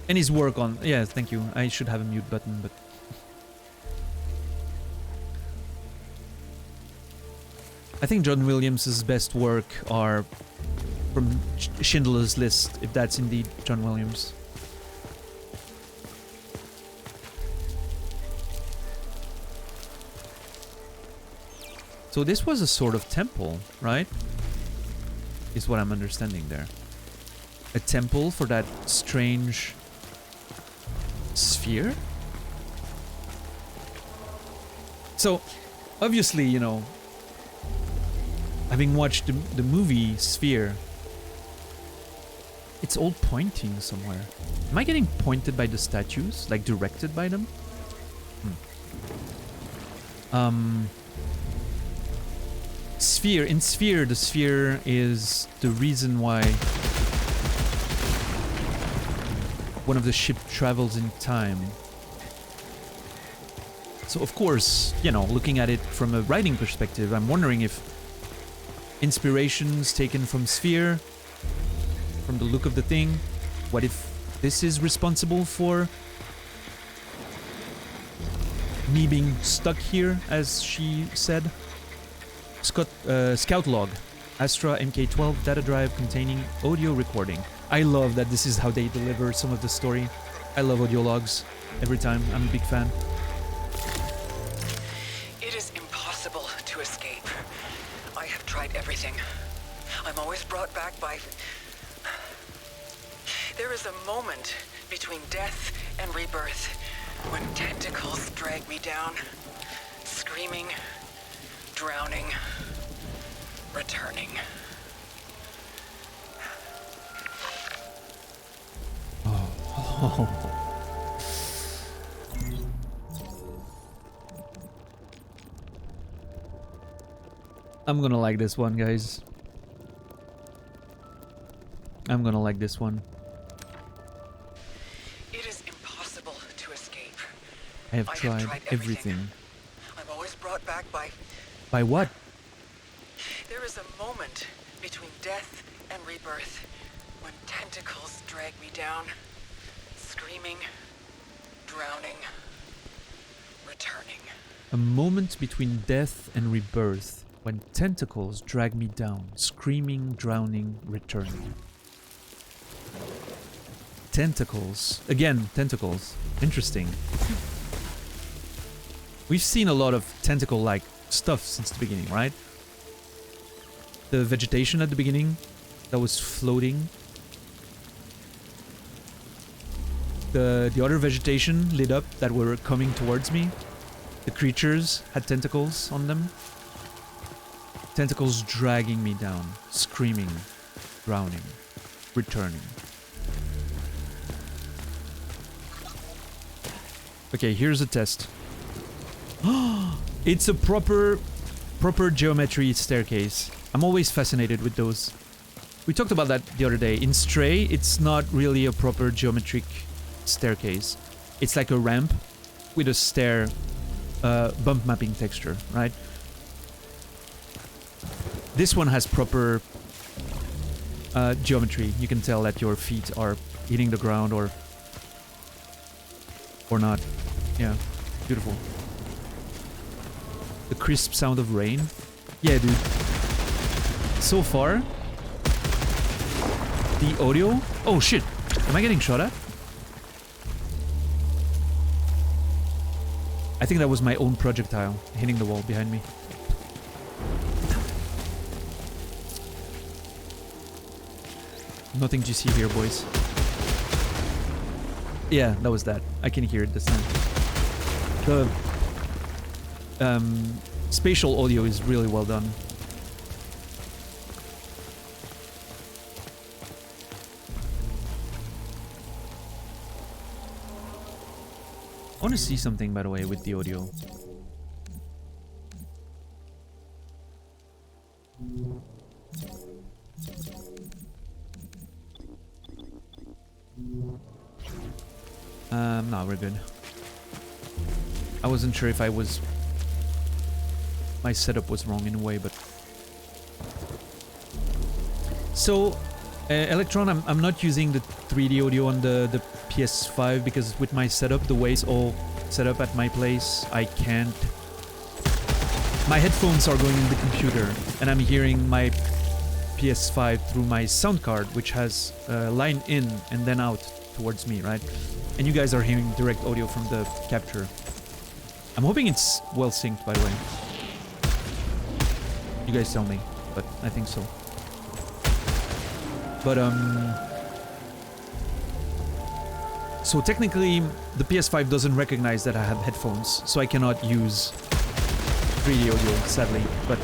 Speaker 1: And his work on... Yeah, thank you. I should have a mute button, but... I think John Williams' best work are from Schindler's List, if that's indeed John Williams. So this was a sort of temple, right? Is what I'm understanding there. A temple for that strange sphere? So, obviously, you know, having watched the movie Sphere, It's all pointing somewhere. Am I getting pointed by the statues? Like directed by them? Sphere. In Sphere, the sphere is the reason why one of the ship travels in time. So of course, you know, looking at it from a writing perspective, I'm wondering if inspirations taken from Sphere, from the look of the thing, what if this is responsible for me being stuck here, as she said? Scout log. Astra MK12 data drive containing audio recording. I love that this is how they deliver some of the story. I love audio logs every time. I'm a big fan.
Speaker 2: It is impossible to escape. I have tried everything. I'm always brought back by... There is a moment between death and rebirth when tentacles drag me down, screaming, drowning, returning.
Speaker 1: Oh. I'm gonna like this one, guys. I'm gonna like this one.
Speaker 2: It is impossible to escape.
Speaker 1: I have tried everything.
Speaker 2: I'm always brought back by...
Speaker 1: By what?
Speaker 2: There is a moment between death and rebirth when tentacles drag me down, screaming, drowning, returning.
Speaker 1: A moment between death and rebirth when tentacles drag me down, screaming, drowning, returning. Tentacles. Again, tentacles. Interesting. We've seen a lot of tentacle-like stuff since the beginning, right? The vegetation at the beginning that was floating. The other vegetation lit up that were coming towards me. The creatures had tentacles on them. Tentacles dragging me down, screaming, drowning, returning. Okay, here's a test. It's a proper geometry staircase. I'm always fascinated with those. We talked about that the other day. In Stray, it's not really a proper geometric staircase. It's like a ramp with a stair bump mapping texture, right? This one has proper geometry. You can tell that your feet are hitting the ground or not. Yeah, beautiful. The crisp sound of rain. Yeah, dude. So far, the audio... Oh, shit. Am I getting shot at? I think that was my own projectile hitting the wall behind me. Nothing to see here, boys. Yeah, that was that. I can hear it this time. The spatial audio is really well done. I want to see something, by the way, with the audio. No, we're good. I wasn't sure if my setup was wrong in a way, but... So, Electron, I'm not using the 3D audio on the PS5 because with my setup, the way it's all set up at my place, I can't... My headphones are going in the computer, and I'm hearing my PS5 through my sound card, which has a line in and then out towards me, right? And you guys are hearing direct audio from the capture. I'm hoping it's well synced, by the way. You guys tell me, but I think so. But, so technically, the PS5 doesn't recognize that I have headphones, so I cannot use 3D audio, sadly, but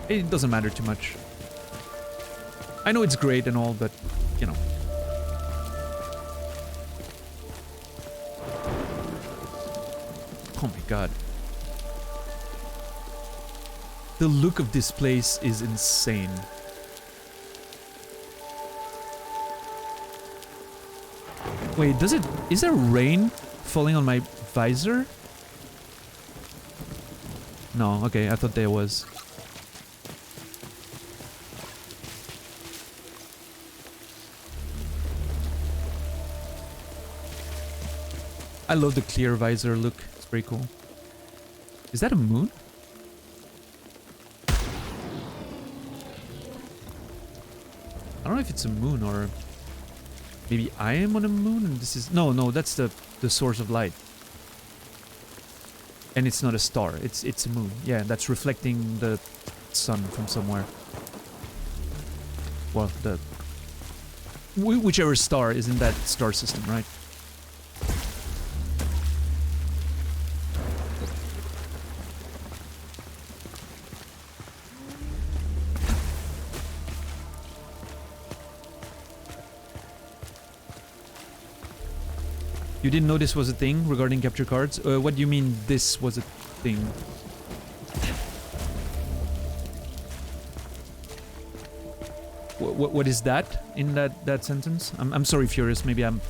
Speaker 1: it doesn't matter too much. I know it's great and all, but, you know, Oh my god. The look of this place is insane. Wait, is there rain falling on my visor? No, okay, I thought there was. I love the clear visor look. It's pretty cool. Is that a moon? I don't know if it's a moon or maybe I am on a moon and this is... No, that's the source of light. And it's not a star, it's a moon. Yeah, that's reflecting the sun from somewhere. Well, whichever star is in that star system, right? You didn't know this was a thing regarding capture cards? What do you mean this was a thing? What is that in that sentence? I'm sorry, Furious. Maybe I'm...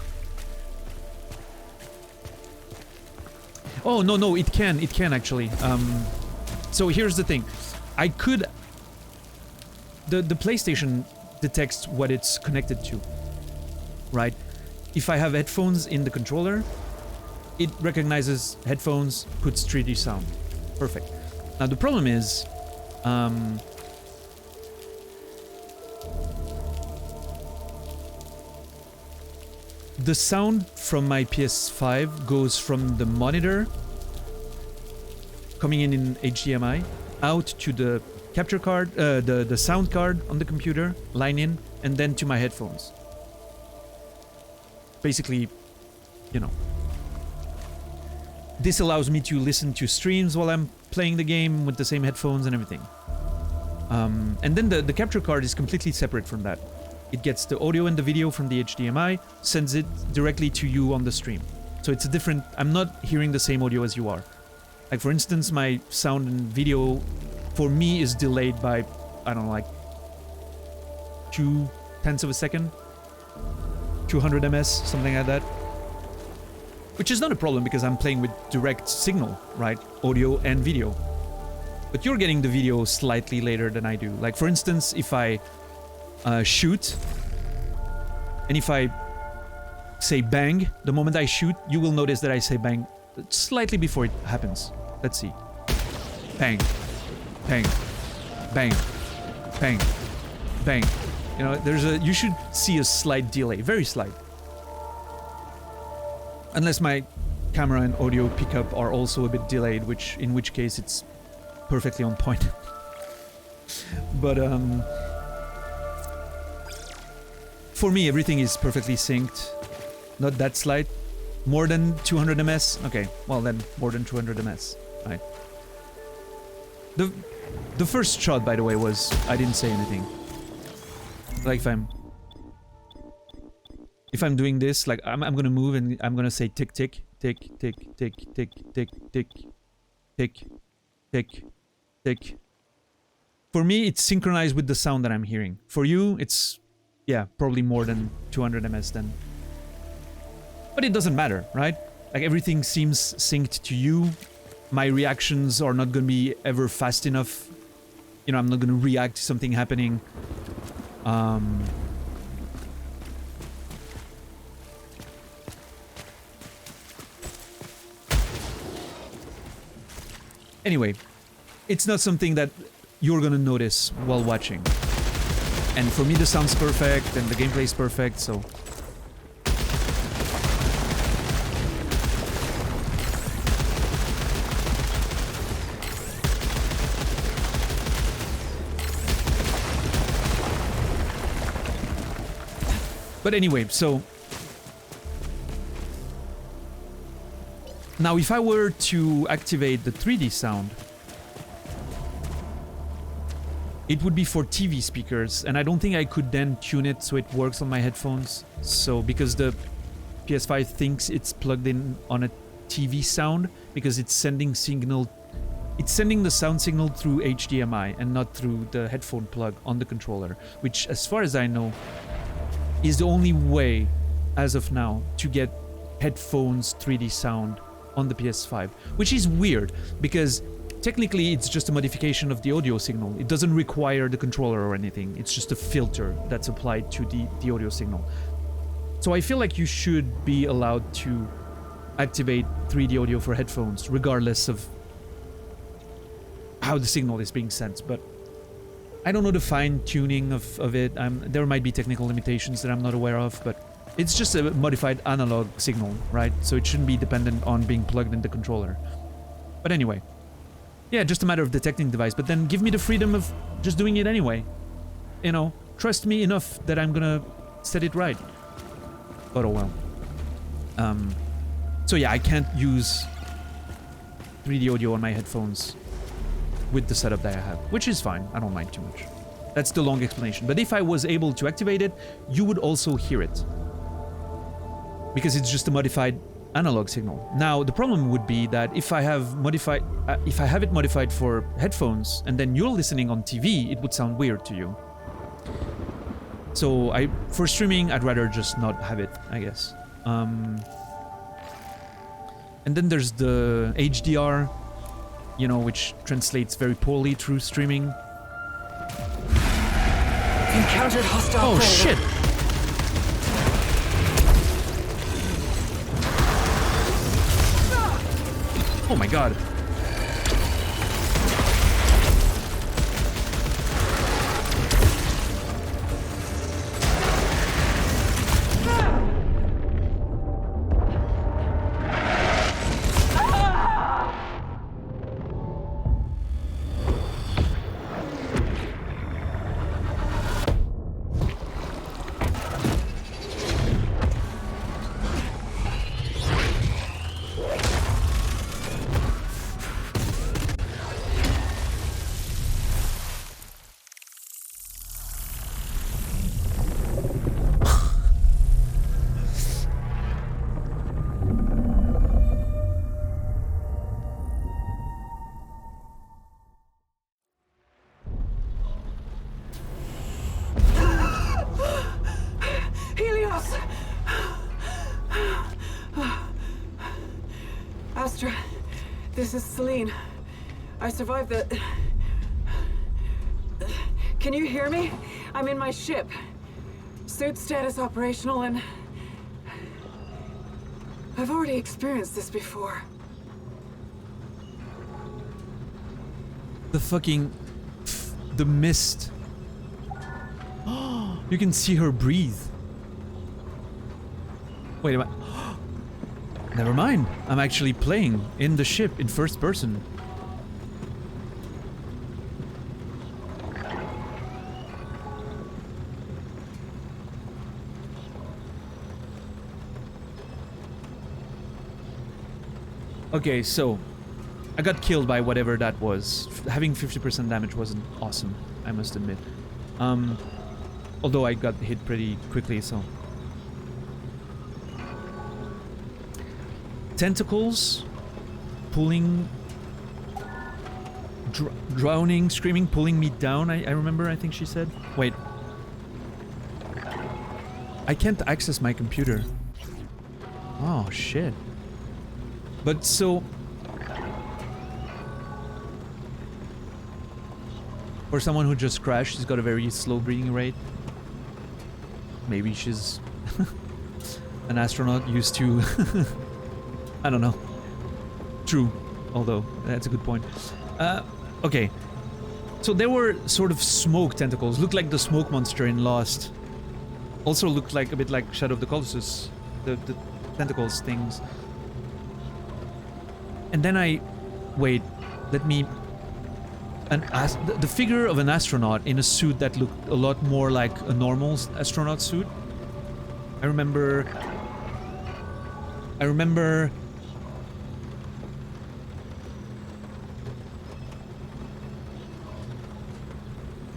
Speaker 1: Oh, no, it can actually. So here's the thing. I could... The PlayStation detects what it's connected to, right? If I have headphones in the controller, it recognizes headphones, puts 3D sound. Perfect. Now the problem is, the sound from my PS5 goes from the monitor, coming in HDMI, out to the capture card, the sound card on the computer, line in, and then to my headphones. Basically, you know, this allows me to listen to streams while I'm playing the game with the same headphones and everything. And then the capture card is completely separate from that. It gets the audio and the video from the HDMI, sends it directly to you on the stream. So it's a different... I'm not hearing the same audio as you are. Like, for instance, my sound and video, for me, is delayed by, I don't know, like 0.2 of a second. 200 ms, something like that. Which is not a problem because I'm playing with direct signal, right? Audio and video. But you're getting the video slightly later than I do. Like, for instance, if I shoot, and if I say bang, the moment I shoot, you will notice that I say bang slightly before it happens. Let's see. Bang. Bang. Bang. Bang. Bang. You know, you should see a slight delay, very slight. Unless my camera and audio pickup are also a bit delayed, in which case it's perfectly on point. But for me, everything is perfectly synced. Not that slight. More than 200 ms? Okay, well then, more than 200 ms. Right. The first shot, by the way, was... I didn't say anything. Like, if I'm doing this, like, I'm gonna move and I'm gonna say tick, tick, tick, tick, tick, tick, tick, tick, tick, tick, tick. For me, it's synchronized with the sound that I'm hearing. For you, it's... yeah, probably more than 200 ms then. But it doesn't matter, right? Like, everything seems synced to you. My reactions are not gonna be ever fast enough. You know, I'm not gonna react to something happening. Anyway, it's not something that you're gonna notice while watching. And for me, the sound's perfect and the gameplay's perfect, so... But anyway, so... Now, if I were to activate the 3D sound, it would be for TV speakers, and I don't think I could then tune it so it works on my headphones. So, because the PS5 thinks it's plugged in on a TV sound because it's sending signal. It's sending the sound signal through HDMI and not through the headphone plug on the controller, which, as far as I know, is the only way, as of now, to get headphones 3D sound on the PS5, which is weird because technically it's just a modification of the audio signal. It doesn't require the controller or anything. It's just a filter that's applied to the audio signal. So I feel like you should be allowed to activate 3D audio for headphones, regardless of how the signal is being sent. But I don't know the fine-tuning of it. There might be technical limitations that I'm not aware of, but it's just a modified analog signal, right? So it shouldn't be dependent on being plugged in the controller. But anyway, yeah, just a matter of detecting the device, but then give me the freedom of just doing it anyway. You know, trust me enough that I'm gonna set it right. But oh well. So yeah, I can't use 3D audio on my headphones with the setup that I have, which is fine. I don't mind too much. That's the long explanation. But if I was able to activate it, you would also hear it, because it's just a modified analog signal. Now, the problem would be that if I have it modified for headphones, and then you're listening on TV, it would sound weird to you. So for streaming, I'd rather just not have it, I guess. And then there's the HDR, you know, which translates very poorly through streaming.
Speaker 2: Encountered hostile
Speaker 1: Oh
Speaker 2: predator.
Speaker 1: shit! Oh my god.
Speaker 2: Astra, this is Celine. I survived the... Can you hear me? I'm in my ship. Suit status operational and... I've already experienced this before.
Speaker 1: The fucking... The mist. You can see her breathe. Wait a minute. Never mind. I'm actually playing in the ship in first person. Okay, so I got killed by whatever that was. Having 50% damage wasn't awesome, I must admit. Although I got hit pretty quickly, so... Tentacles pulling, drowning, screaming, pulling me down. I remember, I think she said. Wait. I can't access my computer. Oh, shit. But so... For someone who just crashed, she's got a very slow breathing rate. Maybe she's an astronaut used to... I don't know. True. Although, that's a good point. Okay. So there were sort of smoke tentacles. Looked like the smoke monster in Lost. Also looked like a bit like Shadow of the Colossus. The tentacles things. And then wait, let me... The figure of an astronaut in a suit that looked a lot more like a normal astronaut suit. I remember...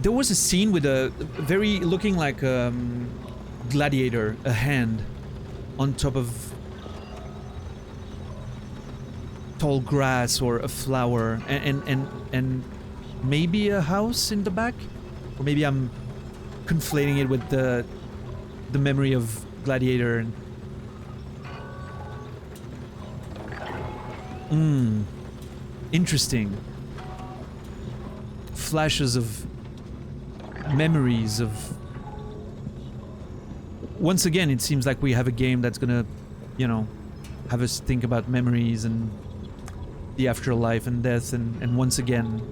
Speaker 1: There was a scene with a very looking like gladiator, a hand on top of tall grass or a flower and maybe a house in the back, or maybe I'm conflating it with the memory of Gladiator. And interesting. Flashes of memories of... Once again, it seems like we have a game that's gonna, you know, have us think about memories and the afterlife and death, and once again,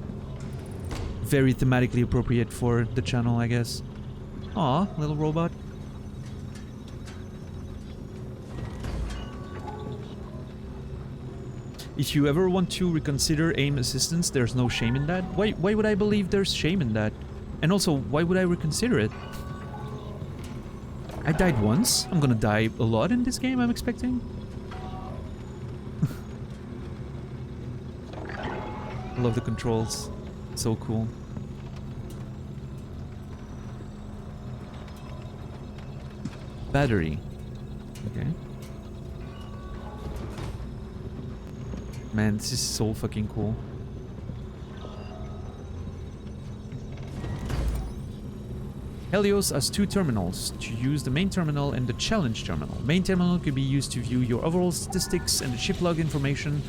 Speaker 1: very thematically appropriate for the channel, I guess. Aw, little robot. If you ever want to reconsider aim assistance, there's no shame in that. Why would I believe there's shame in that? And also, why would I reconsider it? I died once. I'm gonna die a lot in this game, I'm expecting. I love the controls. So cool. Battery. Okay. Man, this is so fucking cool. Helios has two terminals, to use the main terminal and the challenge terminal. Main terminal can be used to view your overall statistics and the ship log information.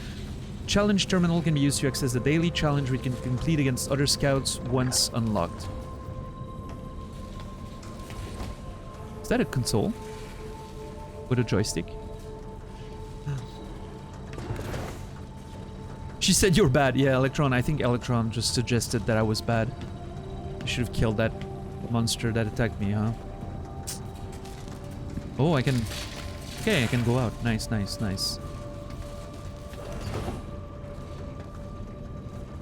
Speaker 1: Challenge terminal can be used to access the daily challenge we can complete against other scouts once unlocked. Is that a console? With a joystick? She said you're bad. Yeah, Electron. I think Electron just suggested that I was bad. I should have killed that monster that attacked me, huh? Oh, I can... Okay, I can go out. Nice, nice, nice.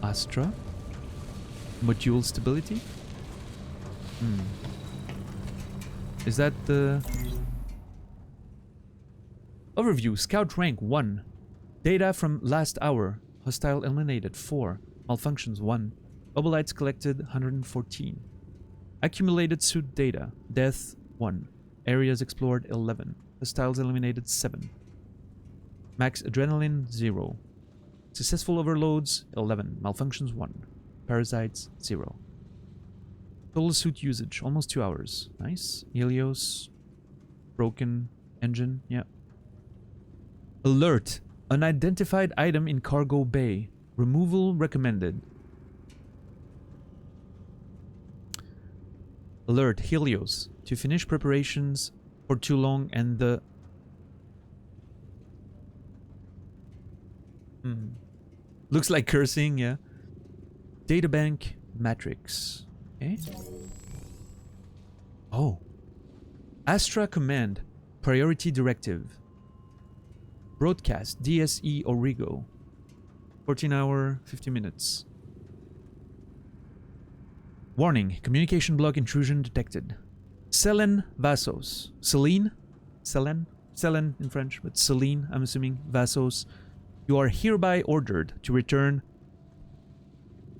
Speaker 1: Astra? Module stability? Is that the... Overview. Scout rank 1. Data from last hour. Hostile eliminated 4. Malfunctions 1. Obolytes collected 114. Accumulated suit data. Death 1. Areas explored 11. Hostiles eliminated 7. Max adrenaline 0. Successful overloads 11. Malfunctions 1. Parasites 0. Total suit usage almost 2 hours. Nice. Helios. Broken engine. Yeah. Alert. Unidentified item in cargo bay. Removal recommended. Alert. Helios. To finish preparations for too long and the... Looks like cursing, yeah. Databank matrix. Okay. Oh. Astra Command. Priority Directive. Broadcast. DSE Origo. 14 hour, 50 minutes. Warning. Communication block intrusion detected. Selen Vassos. Celine? Selen? Selen in French, but Celine, I'm assuming. Vassos. You are hereby ordered to return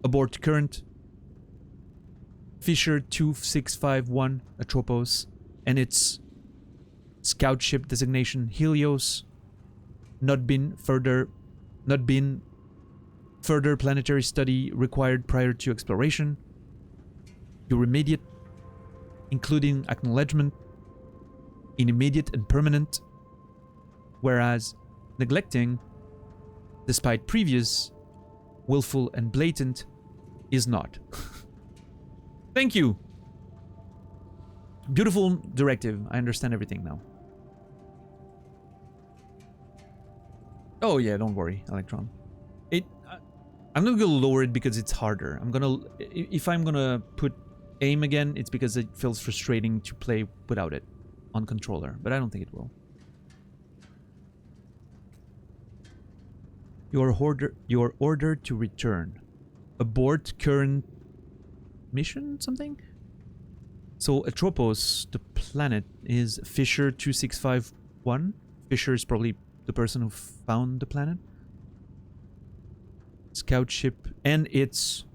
Speaker 1: aboard current Fisher 2651 Atropos and its scout ship designation Helios. Not been further planetary study required prior to exploration. Your immediate, including acknowledgement, in immediate and permanent, whereas neglecting, despite previous, willful and blatant, is not. Thank you. Beautiful directive. I understand everything now. Oh yeah, don't worry, Electron. I'm not gonna lower it because it's harder. If I'm gonna put aim again, it's because it feels frustrating to play without it on controller, but I don't think it will. You are ordered to return. Abort current mission, something? So Atropos, the planet, is Fisher 2651. Fisher is probably the person who found the planet. Scout ship and its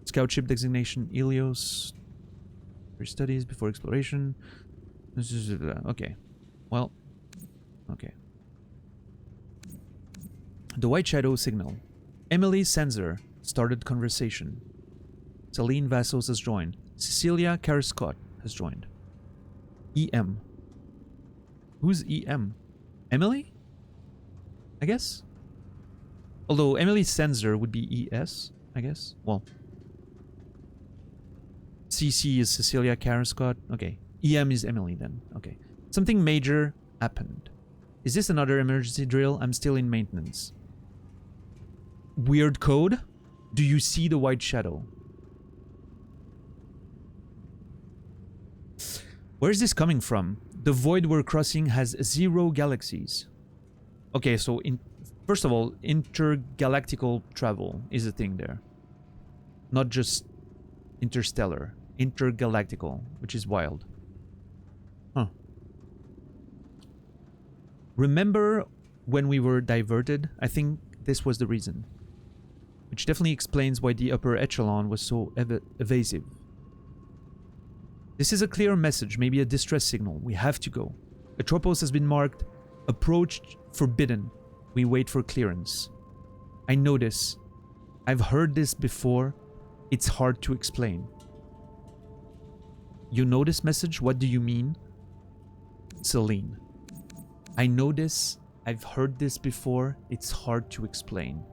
Speaker 1: scout ship designation Helios. For studies before exploration. Okay. Well, okay. The White Shadow signal. Emily Sensor started conversation. Celine Vassos has joined. Cecilia Carrascott has joined. EM. Who's EM? Emily? I guess? Although Emily Sensor would be ES, I guess. Well. CC is Cecilia Carrascott. Okay. EM is Emily then. Okay. Something major happened. Is this another emergency drill? I'm still in maintenance. Weird code? Do you see the White Shadow? Where is this coming from? The void we're crossing has 0 galaxies. Okay, so first of all, intergalactical travel is a thing there. Not just interstellar. Intergalactical, which is wild. Huh. Remember when we were diverted? I think this was the reason. Which definitely explains why the upper echelon was so evasive. This is a clear message, maybe a distress signal. We have to go. Atropos has been marked. Approached forbidden. We wait for clearance. I know this. I've heard this before. It's hard to explain. You know this message? What do you mean? Celine. I know this. I've heard this before. It's hard to explain.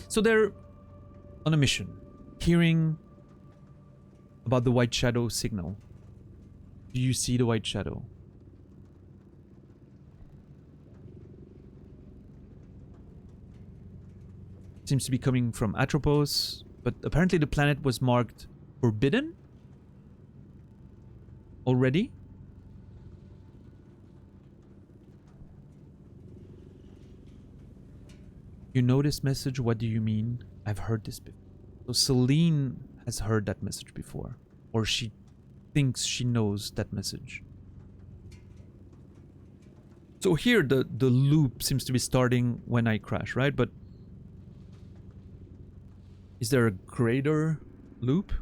Speaker 1: So they're on a mission, hearing about the White Shadow signal. Do you see the White Shadow? Seems to be coming from Atropos, but apparently the planet was marked forbidden already. You know this message? What do you mean? I've heard this before. So Celine has heard that message before. Or she thinks she knows that message. So here the loop seems to be starting when I crash, right? But is there a greater loop?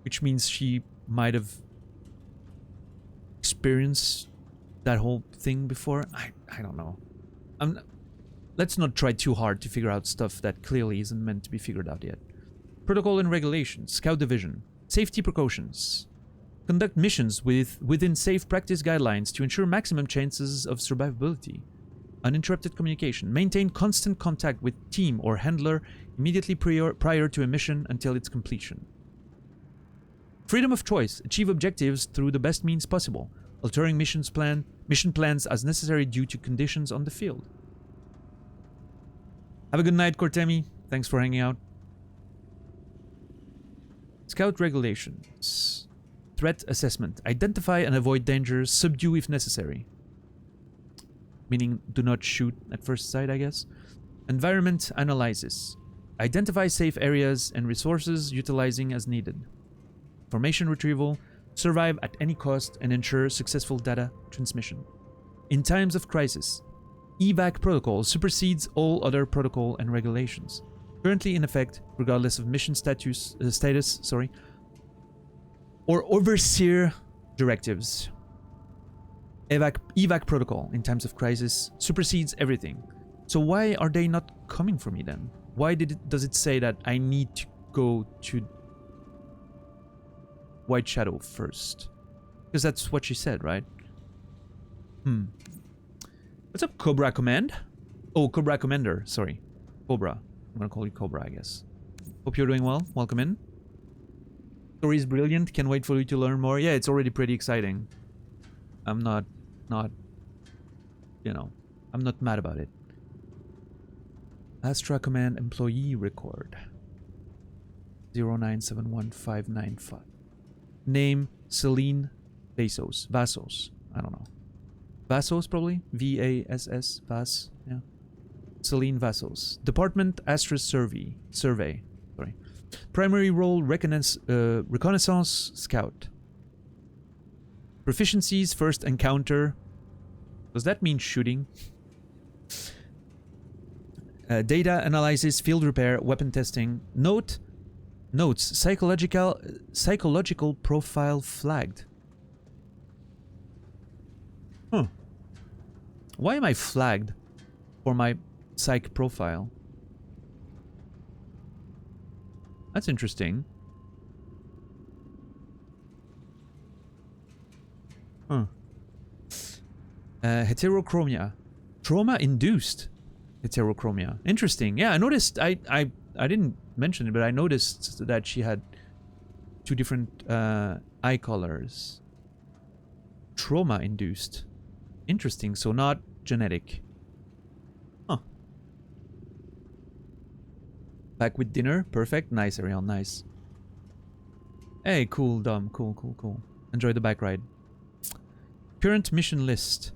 Speaker 1: Which means she might have experienced that whole thing before? I don't know. Let's not try too hard to figure out stuff that clearly isn't meant to be figured out yet. Protocol and regulations. Scout division. Safety precautions. Conduct missions within safe practice guidelines to ensure maximum chances of survivability. Uninterrupted communication. Maintain constant contact with team or handler immediately prior to a mission until its completion. Freedom of choice. Achieve objectives through the best means possible, altering mission plans as necessary due to conditions on the field. Have a good night, Cortemi. Thanks for hanging out. Scout regulations. Threat assessment. Identify and avoid dangers. Subdue if necessary. Meaning do not shoot at first sight, I guess. Environment analysis. Identify safe areas and resources utilizing as needed. Information retrieval. Survive at any cost and ensure successful data transmission. In times of crisis, evac protocol supersedes all other protocol and regulations. Currently in effect, regardless of mission status, or overseer directives. Evac protocol in times of crisis supersedes everything. So why are they not coming for me then? Why does it say that I need to go to White Shadow first? Because that's what she said, right? What's up, Cobra Command? Oh, Cobra Commander. Sorry. Cobra. I'm gonna call you Cobra, I guess. Hope you're doing well. Welcome in. Story is brilliant. Can't wait for you to learn more. Yeah, it's already pretty exciting. I'm not, you know, I'm not mad about it. Astra Command employee record. 0971595. Name, Celine Vassos. I don't know. Vassos, probably? V-A-S-S, Vass, yeah. Celine Vassos. Department Astra Survey. Sorry. Primary role reconnaissance scout. Proficiencies first encounter. Does that mean shooting? Data analysis, field repair, weapon testing. Note, Notes. Psychological profile flagged. Huh. Why am I flagged for my psych profile? That's interesting. Huh. Heterochromia. Trauma-induced heterochromia. Interesting. Yeah, I noticed. I didn't mention it, but I noticed that she had two different eye colors. Trauma-induced. Interesting. So not genetic. Huh. Back with dinner. Perfect. Nice, Ariel. Nice. Hey, cool, Dom. Cool, cool, cool. Enjoy the bike ride. Current mission list.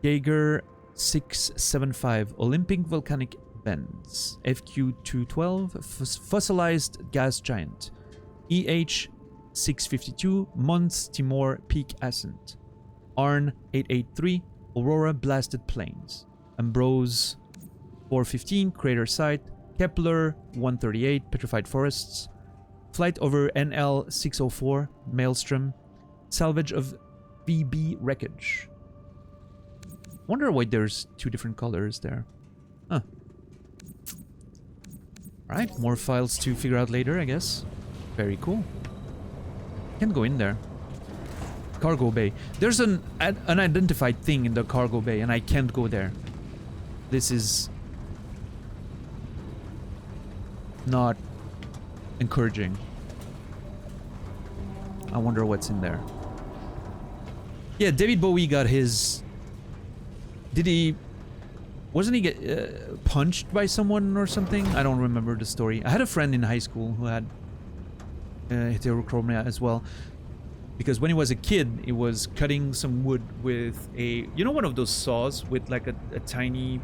Speaker 1: Jaeger 675 Olympic volcanic vents. FQ212 fossilized gas giant. EH 652 Mons Timor peak ascent. ARN 883 Aurora blasted plains. Ambrose 415 crater site. Kepler 138 petrified forests. Flight over NL 604 Maelstrom. Salvage of VB wreckage. Wonder why there's two different colors there. Huh. Alright, more files to figure out later, I guess. Very cool. Can't go in there. Cargo bay. There's an unidentified thing in the cargo bay, and I can't go there. This is not encouraging. I wonder what's in there. Yeah, David Bowie got his... Did he... Wasn't he get punched by someone or something? I don't remember the story. I had a friend in high school who had heterochromia as well. Because when he was a kid, he was cutting some wood with a... You know one of those saws with like a tiny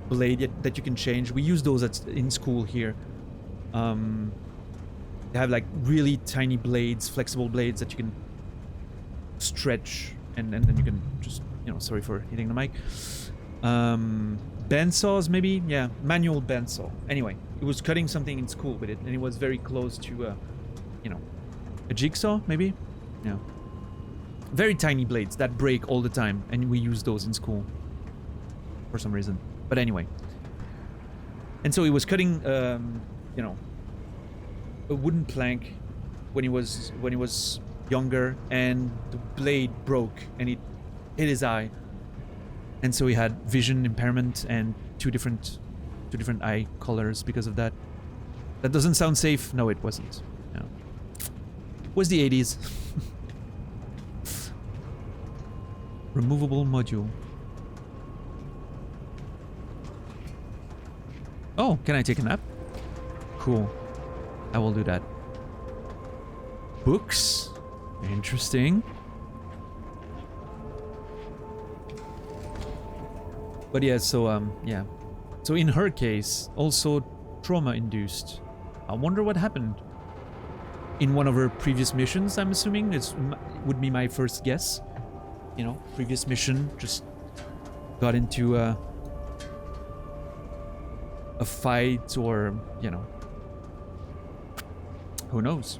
Speaker 1: blade that you can change? We use those in school here. They have like really tiny blades, flexible blades that you can stretch and then you can just, you know, sorry for hitting the mic. Band saws maybe? Yeah, manual band saw. Anyway, he was cutting something in school with it and it was very close to, you know, a jigsaw maybe? Yeah. Very tiny blades that break all the time and we use those in school for some reason. But anyway. And so he was cutting, you know, a wooden plank when he was younger, and the blade broke and it hit his eye, and so he had vision impairment and two different eye colors because of that. That doesn't sound safe. No, it wasn't. No. It was the 80s. Removable module. Oh, can I take a nap? Cool. I will do that. Books? Interesting. But yeah, so, yeah. So in her case, also trauma-induced. I wonder what happened. In one of her previous missions, I'm assuming. It would be my first guess. You know, previous mission, just got into a fight or, you know, who knows?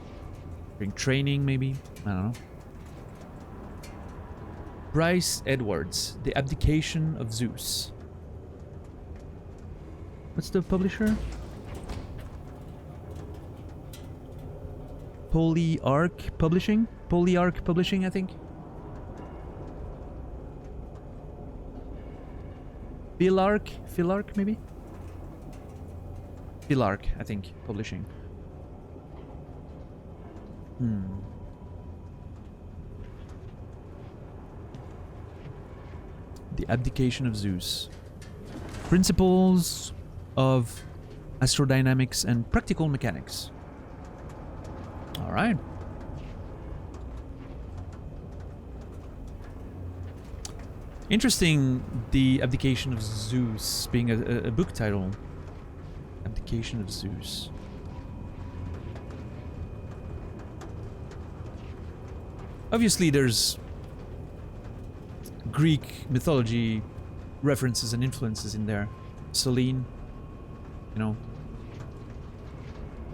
Speaker 1: During training, maybe? I don't know. Bryce Edwards, The Abdication of Zeus. What's the publisher? Polyarch Publishing? Polyarch Publishing, I think. Philarch, maybe? Philarch, I think, Publishing. The Abdication of Zeus. Principles of Astrodynamics and Practical Mechanics. Alright. Interesting, The Abdication of Zeus being a book title. Abdication of Zeus. Obviously, there's Greek mythology references and influences in there. Selene, you know.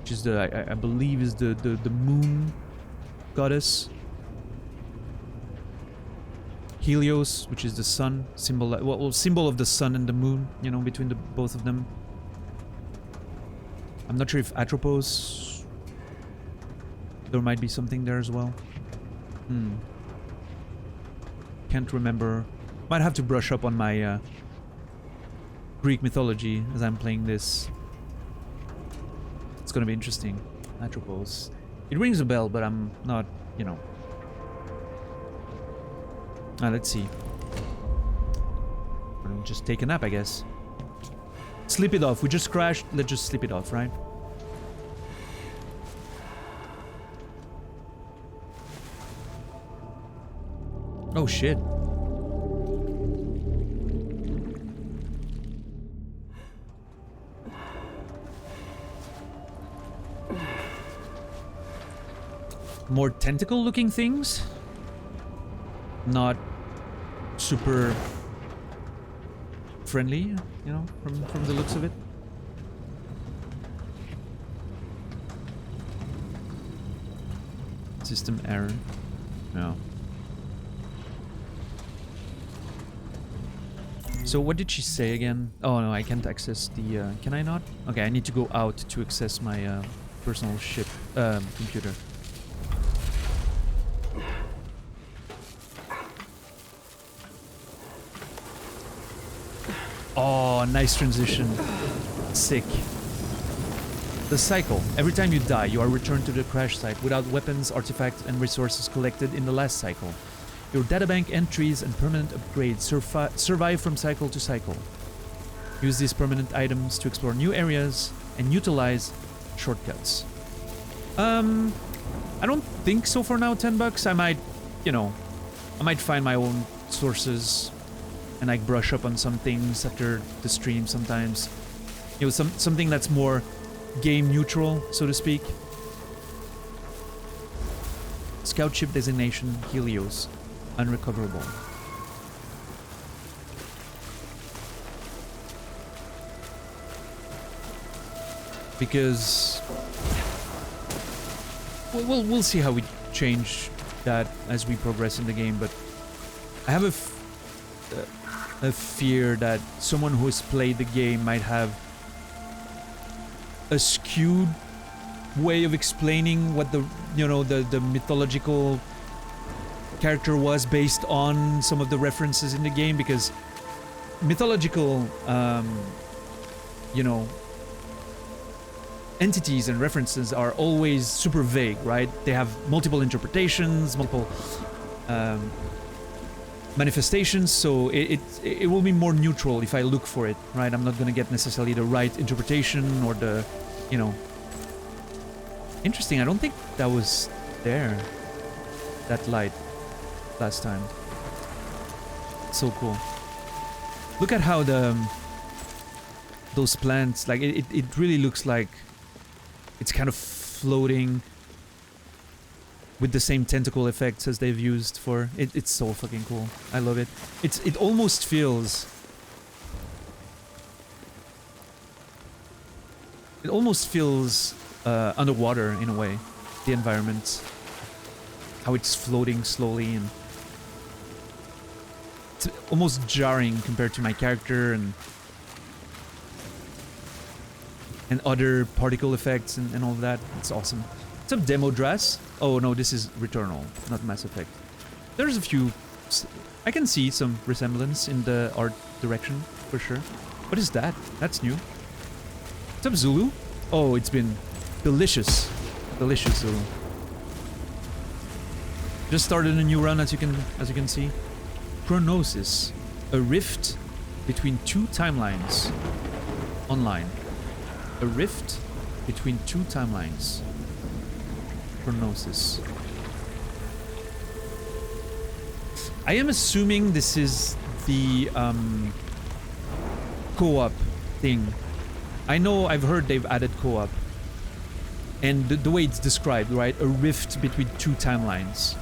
Speaker 1: which is I believe is the moon goddess. Helios, which is the sun, symbol of the sun and the moon, you know, between the both of them. I'm not sure if Atropos, there might be something there as well. Can't remember. Might have to brush up on my Greek mythology as I'm playing this. It's gonna be interesting. Atropos. It rings a bell, but I'm not, you know. Let's see. I'll just take a nap, I guess. Sleep it off. We just crashed. Let's just sleep it off, right? Oh, shit. More tentacle-looking things? Not super friendly, you know, from the looks of it. System error. No. So what did she say again? Oh no, I can't access the... can I not? Okay, I need to go out to access my personal ship computer. Oh, nice transition. Sick. The cycle. Every time you die, you are returned to the crash site without weapons, artifacts, and resources collected in the last cycle. Your databank entries and permanent upgrades survive from cycle to cycle. Use these permanent items to explore new areas and utilize shortcuts. I don't think so for now, $10. I might, you know, I might find my own sources and like brush up on some things after the stream sometimes. You know, something that's more game neutral, so to speak. Scout ship designation Helios. Unrecoverable. Because we'll see how we change that as we progress in the game, but I have a fear that someone who has played the game might have a skewed way of explaining what the, you know, the mythological character was based on some of the references in the game, because mythological you know, entities and references are always super vague, right? They have multiple interpretations, multiple manifestations, so it will be more neutral if I look for it, right? I'm not gonna get necessarily the right interpretation or the, you know. Interesting, I don't think that was there, that light, last time. So cool. Look at how those plants, like, it really looks like it's kind of floating with the same tentacle effects as they've used for it. It's so fucking cool. I love it. It almost feels... It almost feels underwater in a way. The environment. How it's floating slowly, and it's almost jarring compared to my character and other particle effects and all of that. It's awesome. What's up, Demo Dress? Oh no, this is Returnal, not Mass Effect. There's a few... I can see some resemblance in the art direction, for sure. What is that? That's new. What's up, Zulu? Oh, it's been delicious. Delicious, Zulu. Just started a new run, as you can see. Chronosis. A rift between two timelines. Online. A rift between two timelines. Chronosis. I am assuming this is the co-op thing. I know I've heard they've added co-op. And the way it's described, right? A rift between two timelines.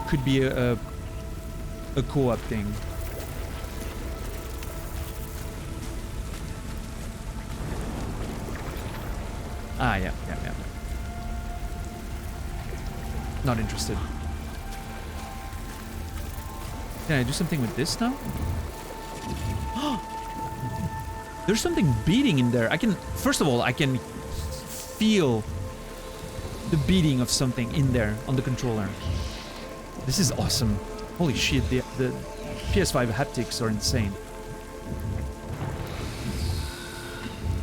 Speaker 1: Could be a co-op thing. Ah, yeah. Not interested. Can I do something with this now? There's something beating in there. First of all, I can feel the beating of something in there on the controller. This is awesome. Holy shit, the PS5 haptics are insane.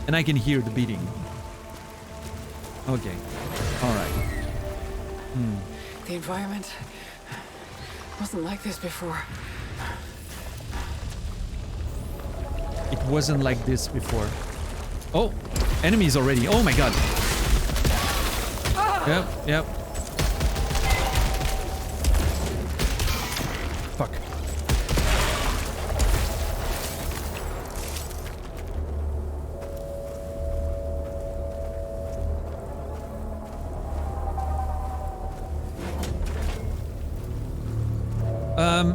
Speaker 1: And I can hear the beating. Okay. Alright.
Speaker 2: The environment wasn't like this before.
Speaker 1: It wasn't like this before. Oh! Enemies already. Oh my god. Yep. Fuck.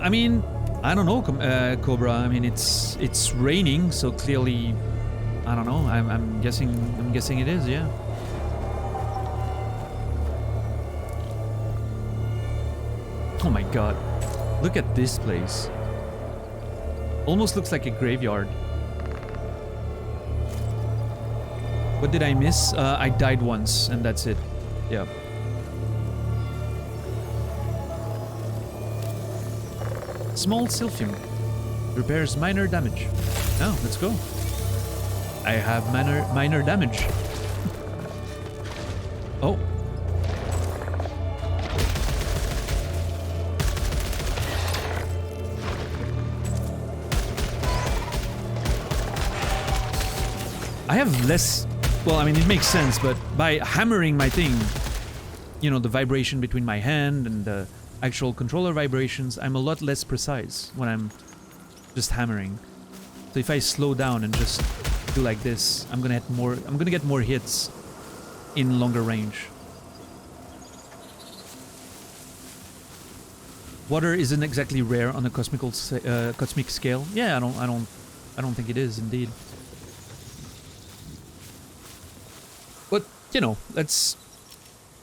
Speaker 1: I mean, I don't know, Cobra. I mean, it's raining, so clearly, I don't know. I'm guessing it is. Yeah. Oh my god. Look at this place. Almost looks like a graveyard. What did I miss? I died once, and that's it. Yeah. Small Silphium. Repairs minor damage. Oh, let's go. I have minor damage. Oh. I have less... Well, I mean, it makes sense, but by hammering my thing, you know, the vibration between my hand and the actual controller vibrations, I'm a lot less precise when I'm just hammering. So if I slow down and just do like this, I'm gonna get more hits in longer range. Water isn't exactly rare on a cosmic scale. Yeah, I don't think it is indeed. But you know, that's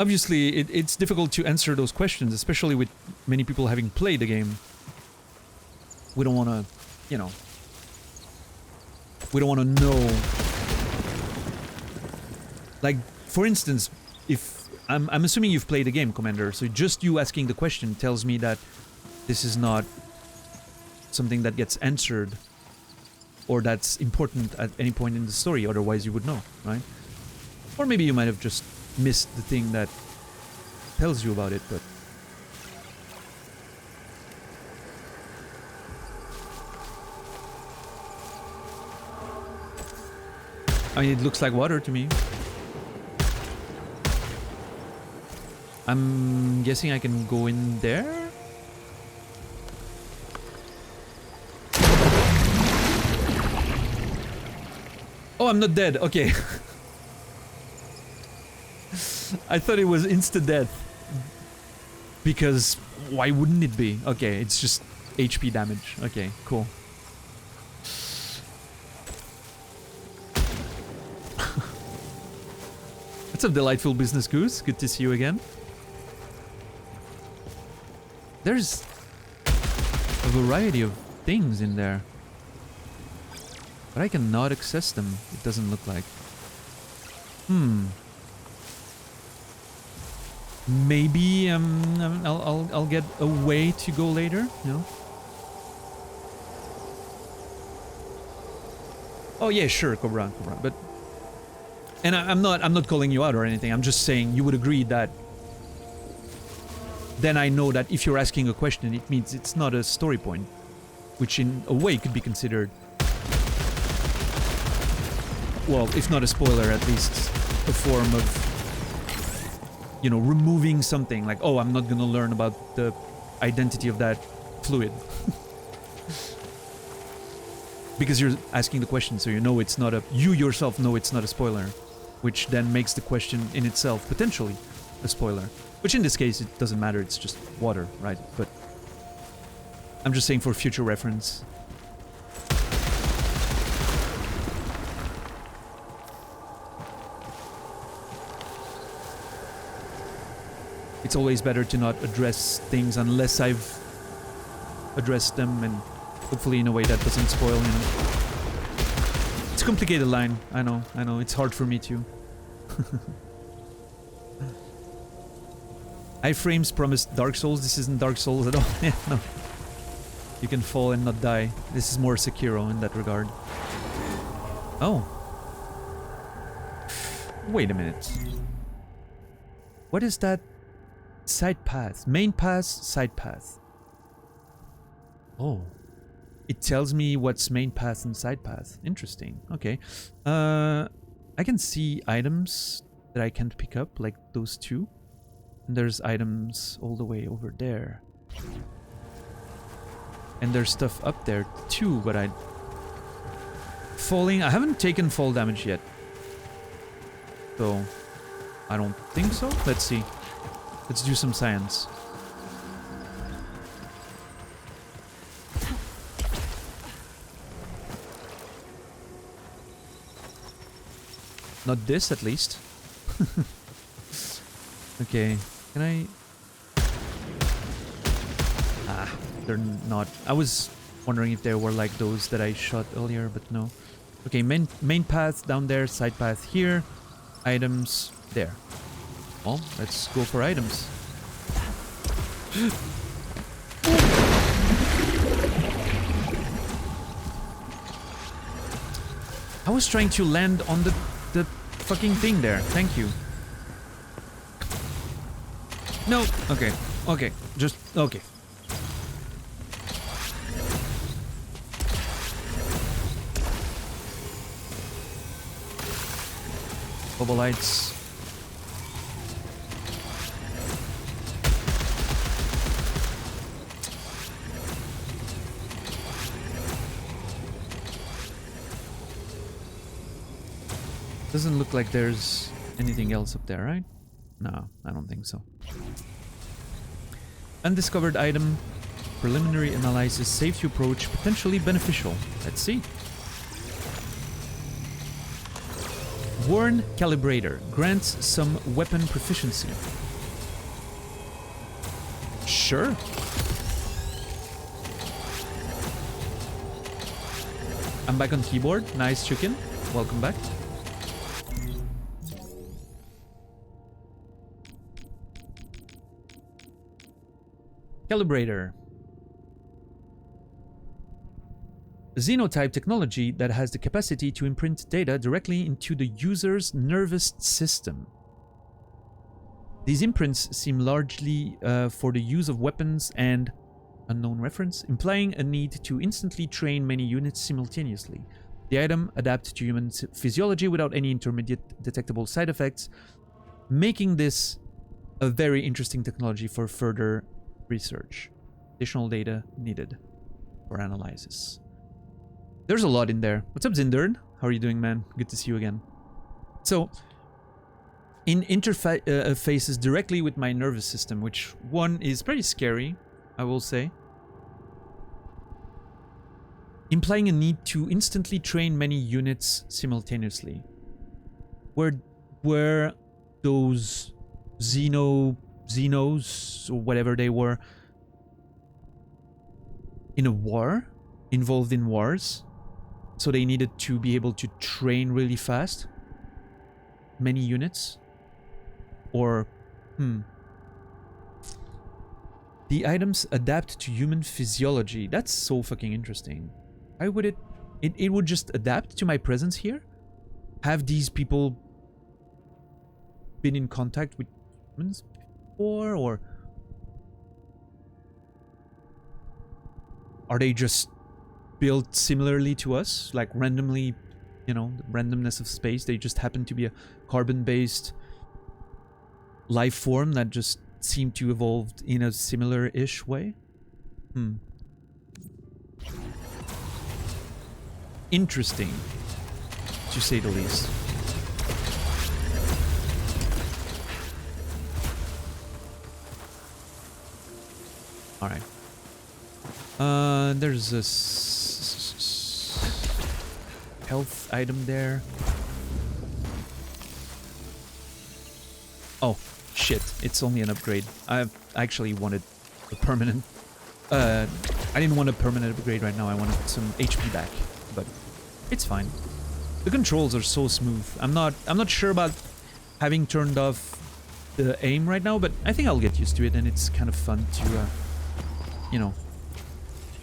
Speaker 1: obviously it's difficult to answer those questions, especially with many people having played the game. We don't want to, you know, we don't want to know. Like, for instance, if I'm assuming you've played the game, Commander, so just you asking the question tells me that this is not something that gets answered or that's important at any point in the story, otherwise you would know, right? Or maybe you might have just missed the thing that tells you about it, but... I mean, it looks like water to me. I'm guessing I can go in there? Oh, I'm not dead. Okay. I thought it was insta-death. Because why wouldn't it be? Okay, it's just HP damage. Okay, cool. What's up, delightful business goose? Good to see you again. There's a variety of things in there. But I cannot access them, it doesn't look like. Maybe I'll get a way to go later, you know? Oh yeah, sure, Cobra, but... And I'm not calling you out or anything, I'm just saying you would agree that... Then I know that if you're asking a question, it means it's not a story point. Which in a way could be considered... Well, if not a spoiler, at least a form of... You know, removing something, like, oh, I'm not gonna learn about the identity of that fluid. Because you're asking the question, so you know it's not a... You yourself know it's not a spoiler. Which then makes the question in itself potentially a spoiler. Which in this case, it doesn't matter, it's just water, right? But I'm just saying for future reference. it's always better to not address things unless I've addressed them, and hopefully in a way that doesn't spoil, you know. It's a complicated line. I know. It's hard for me too. iFrames promised Dark Souls. This isn't Dark Souls at all. Yeah, no. You can fall and not die. This is more Sekiro in that regard. Oh. Wait a minute. What is that? Side path. Main path, side path. Oh. It tells me what's main path and side path. Interesting. Okay. I can see items that I can't pick up, like those two. And there's items all the way over there. And there's stuff up there too, but falling... I haven't taken fall damage yet. So, I don't think so. Let's see. Let's do some science. Not this, at least. Okay, can I... Ah, they're not... I was wondering if they were like those that I shot earlier, but no. Okay, main path down there, side path here. Items there. Well, let's go for items. I was trying to land on the fucking thing there. Thank you. No. Okay. Okay. Just... Okay. Bubble lights. Doesn't look like there's anything else up there, right? No, I don't think so. Undiscovered item. Preliminary analysis. Safe to approach. Potentially beneficial. Let's see. Worn Calibrator. Grants some weapon proficiency. Sure. I'm back on keyboard. Nice chicken. Welcome back. Calibrator. Xenotype technology that has the capacity to imprint data directly into the user's nervous system. These imprints seem largely for the use of weapons and unknown reference, implying a need to instantly train many units simultaneously. The item adapts to human physiology without any intermediate detectable side effects, making this a very interesting technology for further research. Additional data needed for analysis. There's a lot in there. What's up, Zindern? How are you doing, man? Good to see you again. So, in interfaces directly with my nervous system, which one is pretty scary, I will say. Implying a need to instantly train many units simultaneously. Were those Xenos, or whatever they were, in a war? Involved in wars? So they needed to be able to train really fast? Many units? Or, The items adapt to human physiology. That's so fucking interesting. Why would it would just adapt to my presence here? Have these people been in contact with humans before, or are they just built similarly to us, like randomly, you know, the randomness of space? They just happen to be a carbon-based life form that just seemed to evolve in a similar-ish way. Interesting, to say the least. All right. There's a health item there. Oh, shit. It's only an upgrade. I actually wanted a permanent... I didn't want a permanent upgrade right now. I wanted some HP back. But it's fine. The controls are so smooth. I'm not sure about having turned off the aim right now, but I think I'll get used to it, and it's kind of fun to, you know,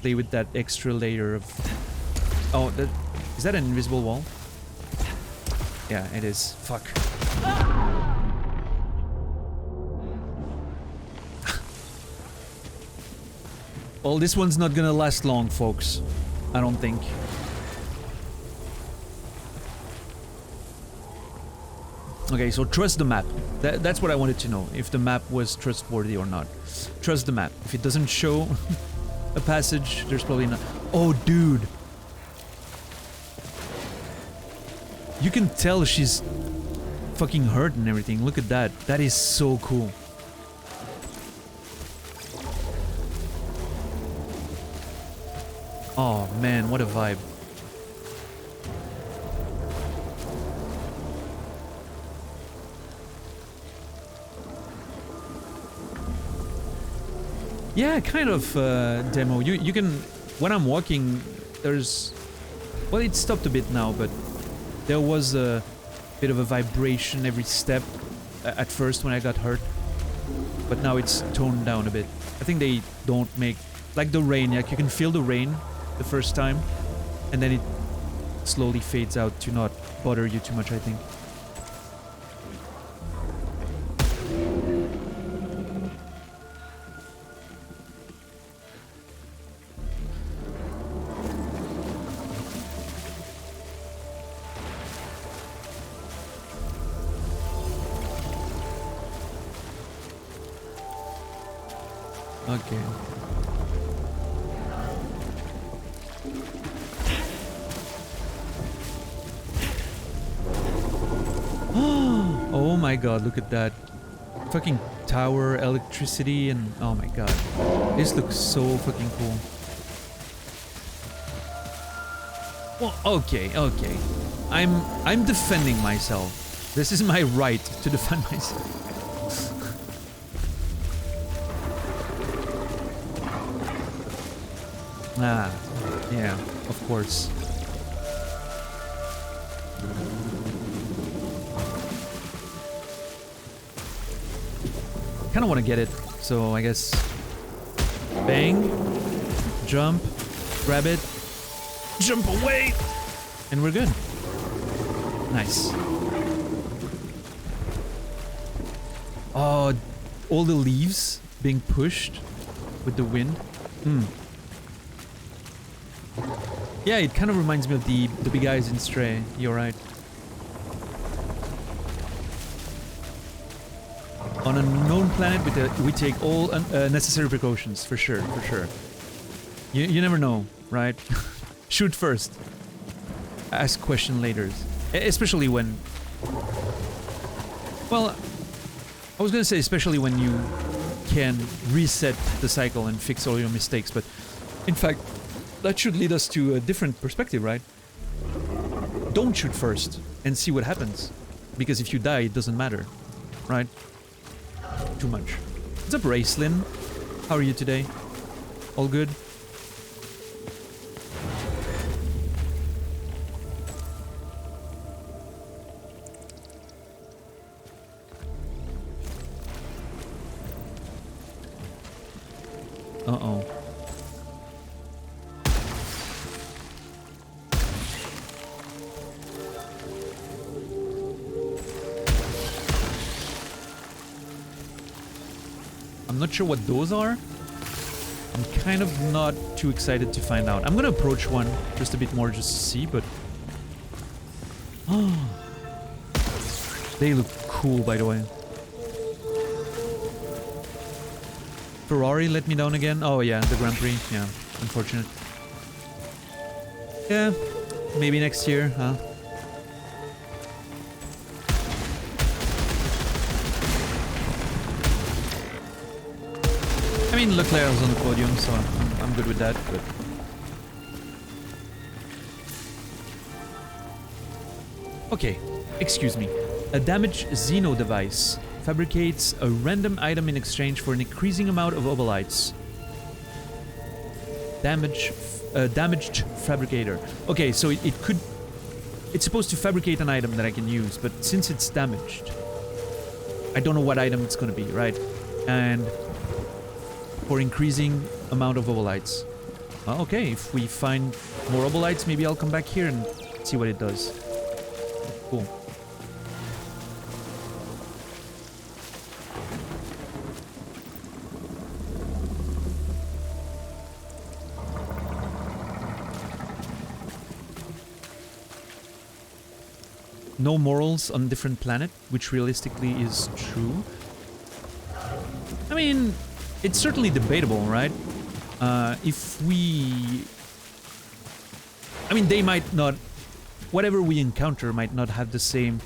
Speaker 1: play with that extra layer of... Oh, is that an invisible wall? Yeah, it is. Fuck. Well, this one's not gonna last long, folks. I don't think. Okay, so trust the map. That's what I wanted to know, if the map was trustworthy or not. Trust the map. If it doesn't show a passage, there's probably not... Oh, dude! You can tell she's fucking hurt and everything. Look at that. That is so cool. Oh, man, what a vibe. Yeah, kind of demo. You can... When I'm walking, there's... Well, it stopped a bit now, but there was a bit of a vibration every step at first when I got hurt. But now it's toned down a bit. I think they don't make... Like the rain, like you can feel the rain the first time, and then it slowly fades out to not bother you too much, I think. Okay. Oh my god, look at that. Fucking tower, electricity, and oh my god. This looks so fucking cool. Well, okay. I'm defending myself. This is my right to defend myself. Ah, yeah, of course. Kind of want to get it, so I guess bang, jump, grab it, jump away, and we're good. Nice. Oh, all the leaves being pushed with the wind. Yeah, it kind of reminds me of the big eyes in Stray. You're right. On a known planet, we take all necessary precautions, for sure, for sure. You never know, right? Shoot first. Ask question later. Especially when... Well, I was gonna say especially when you can reset the cycle and fix all your mistakes, but in fact, that should lead us to a different perspective, right? Don't shoot first and see what happens. Because if you die, it doesn't matter, right? Too much. What's up, Racelyn? How are you today? All good? Uh-oh. I'm not sure what those are. I'm kind of not too excited to find out. I'm gonna approach one just a bit more just to see, but... Oh. They look cool, by the way. Ferrari let me down again. Oh yeah, the Grand Prix. Yeah, unfortunate. Yeah, maybe next year, huh? I mean, Leclerc was on the podium, so I'm good with that, but... Okay, excuse me. A damaged Xeno device Fabricates a random item in exchange for an increasing amount of obolites. Damaged fabricator. Okay, so it could... It's supposed to fabricate an item that I can use, but since it's damaged, I don't know what item it's gonna be, right? And for increasing amount of obolites. Okay, if we find more obolites, maybe I'll come back here and see what it does. Cool. No morals on different planet, which realistically is true. I mean, it's certainly debatable, right? If we... I mean, they might not... Whatever we encounter might not have the same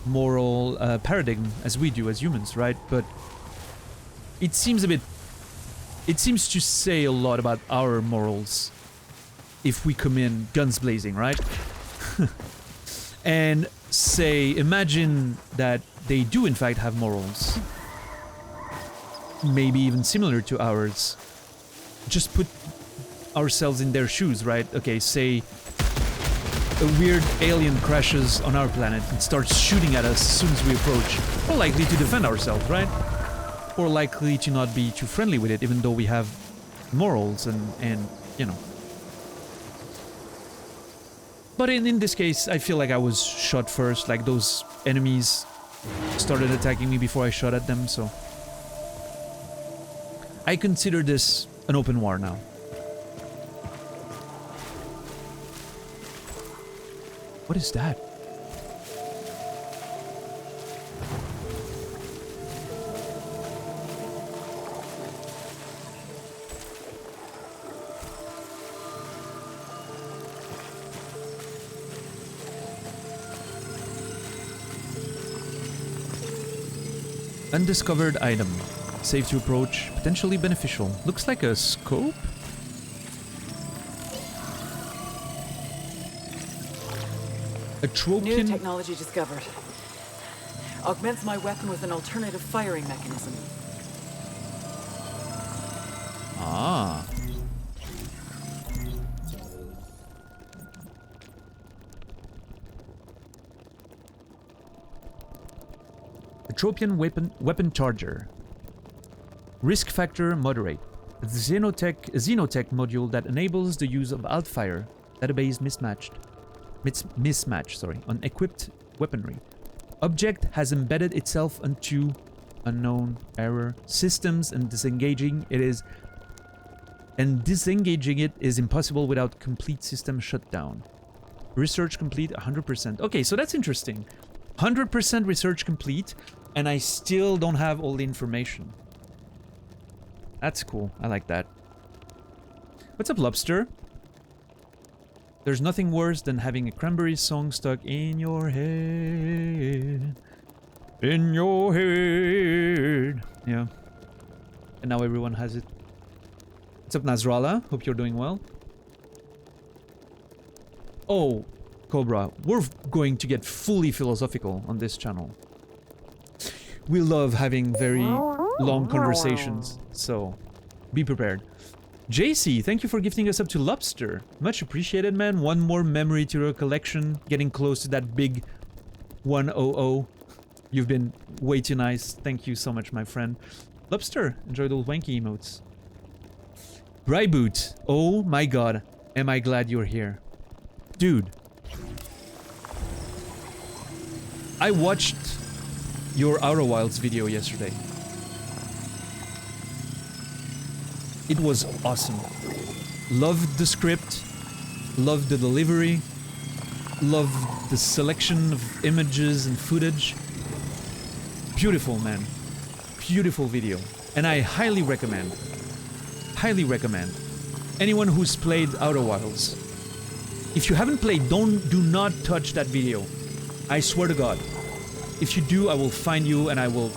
Speaker 1: moral paradigm as we do as humans, right? But it seems a bit... It seems to say a lot about our morals if we come in guns blazing, right? And say, imagine that they do in fact have morals. Maybe even similar to ours. Just put ourselves in their shoes, right? Okay, say a weird alien crashes on our planet and starts shooting at us as soon as we approach. We're likely to defend ourselves, right? Or likely to not be too friendly with it, even though we have morals and you know. But in this case, I feel like I was shot first, like those enemies started attacking me before I shot at them, so... I consider this an open war now. What is that? Undiscovered item. Safe to approach. Potentially beneficial. Looks like a scope? A tropian...
Speaker 2: New technology discovered. Augments my weapon with an alternative firing mechanism.
Speaker 1: Ah. Tropian weapon charger. Risk factor moderate. A xenotech module that enables the use of altfire. Database mismatch, sorry, on equipped weaponry. Object has embedded itself into unknown error systems and disengaging it is impossible without complete system shutdown. Research complete 100%. Okay, so that's interesting. 100% research complete, and I still don't have all the information. That's cool. I like that. What's up, Lobster? There's nothing worse than having a Cranberries song stuck in your head. In your head. Yeah. And now everyone has it. What's up, Nasrallah? Hope you're doing well. Oh, Cobra, we're going to get fully philosophical on this channel. We love having very long conversations, so be prepared. JC, thank you for gifting us up to Lobster. Much appreciated, man. One more memory to your collection. Getting close to that big 100. You've been way too nice. Thank you so much, my friend. Lobster, enjoy those wanky emotes. Ryboot, oh my god, am I glad you're here. Dude. I watched your Outer Wilds video yesterday. It was awesome. Loved the script, loved the delivery, loved the selection of images and footage. Beautiful, man. Beautiful video. And I highly recommend anyone who's played Outer Wilds. If you haven't played, do not touch that video. I swear to God. If you do, I will find you and I will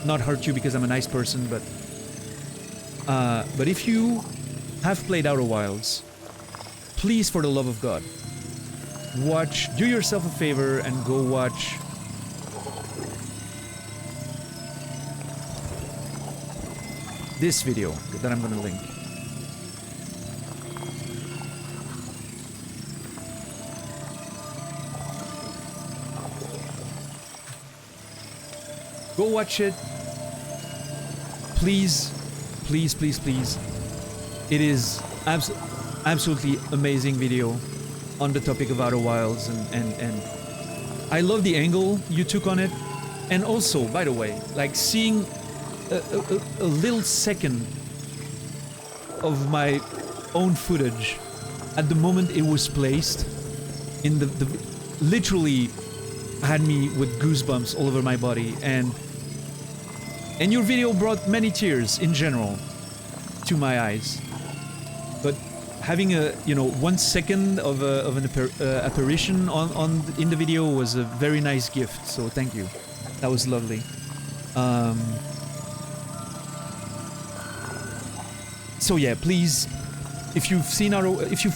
Speaker 1: not hurt you because I'm a nice person, but if you have played Outer Wilds, please, for the love of God, do yourself a favor and go watch this video that I'm gonna link. Go watch it. Please, please, please, please. It is absolutely amazing video on the topic of Outer Wilds, and I love the angle you took on it. And also, by the way, like seeing a little second of my own footage at the moment it was placed in the literally had me with goosebumps all over my body, and your video brought many tears in general to my eyes. But having a 1 second of an apparition in the video was a very nice gift. So thank you. That was lovely. So yeah, please, if you've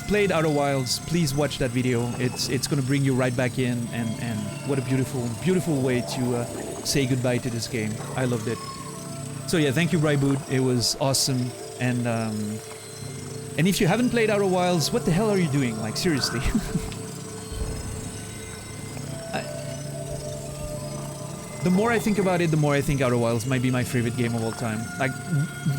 Speaker 1: played Outer Wilds, please watch that video. It's gonna bring you right back in, and what a beautiful way to say goodbye to this game. I loved it. So yeah, thank you, Ryboot. It was awesome. And if you haven't played Outer Wilds, what the hell are you doing? Like, seriously. The more I think about it, the more I think Outer Wilds might be my favorite game of all time. Like,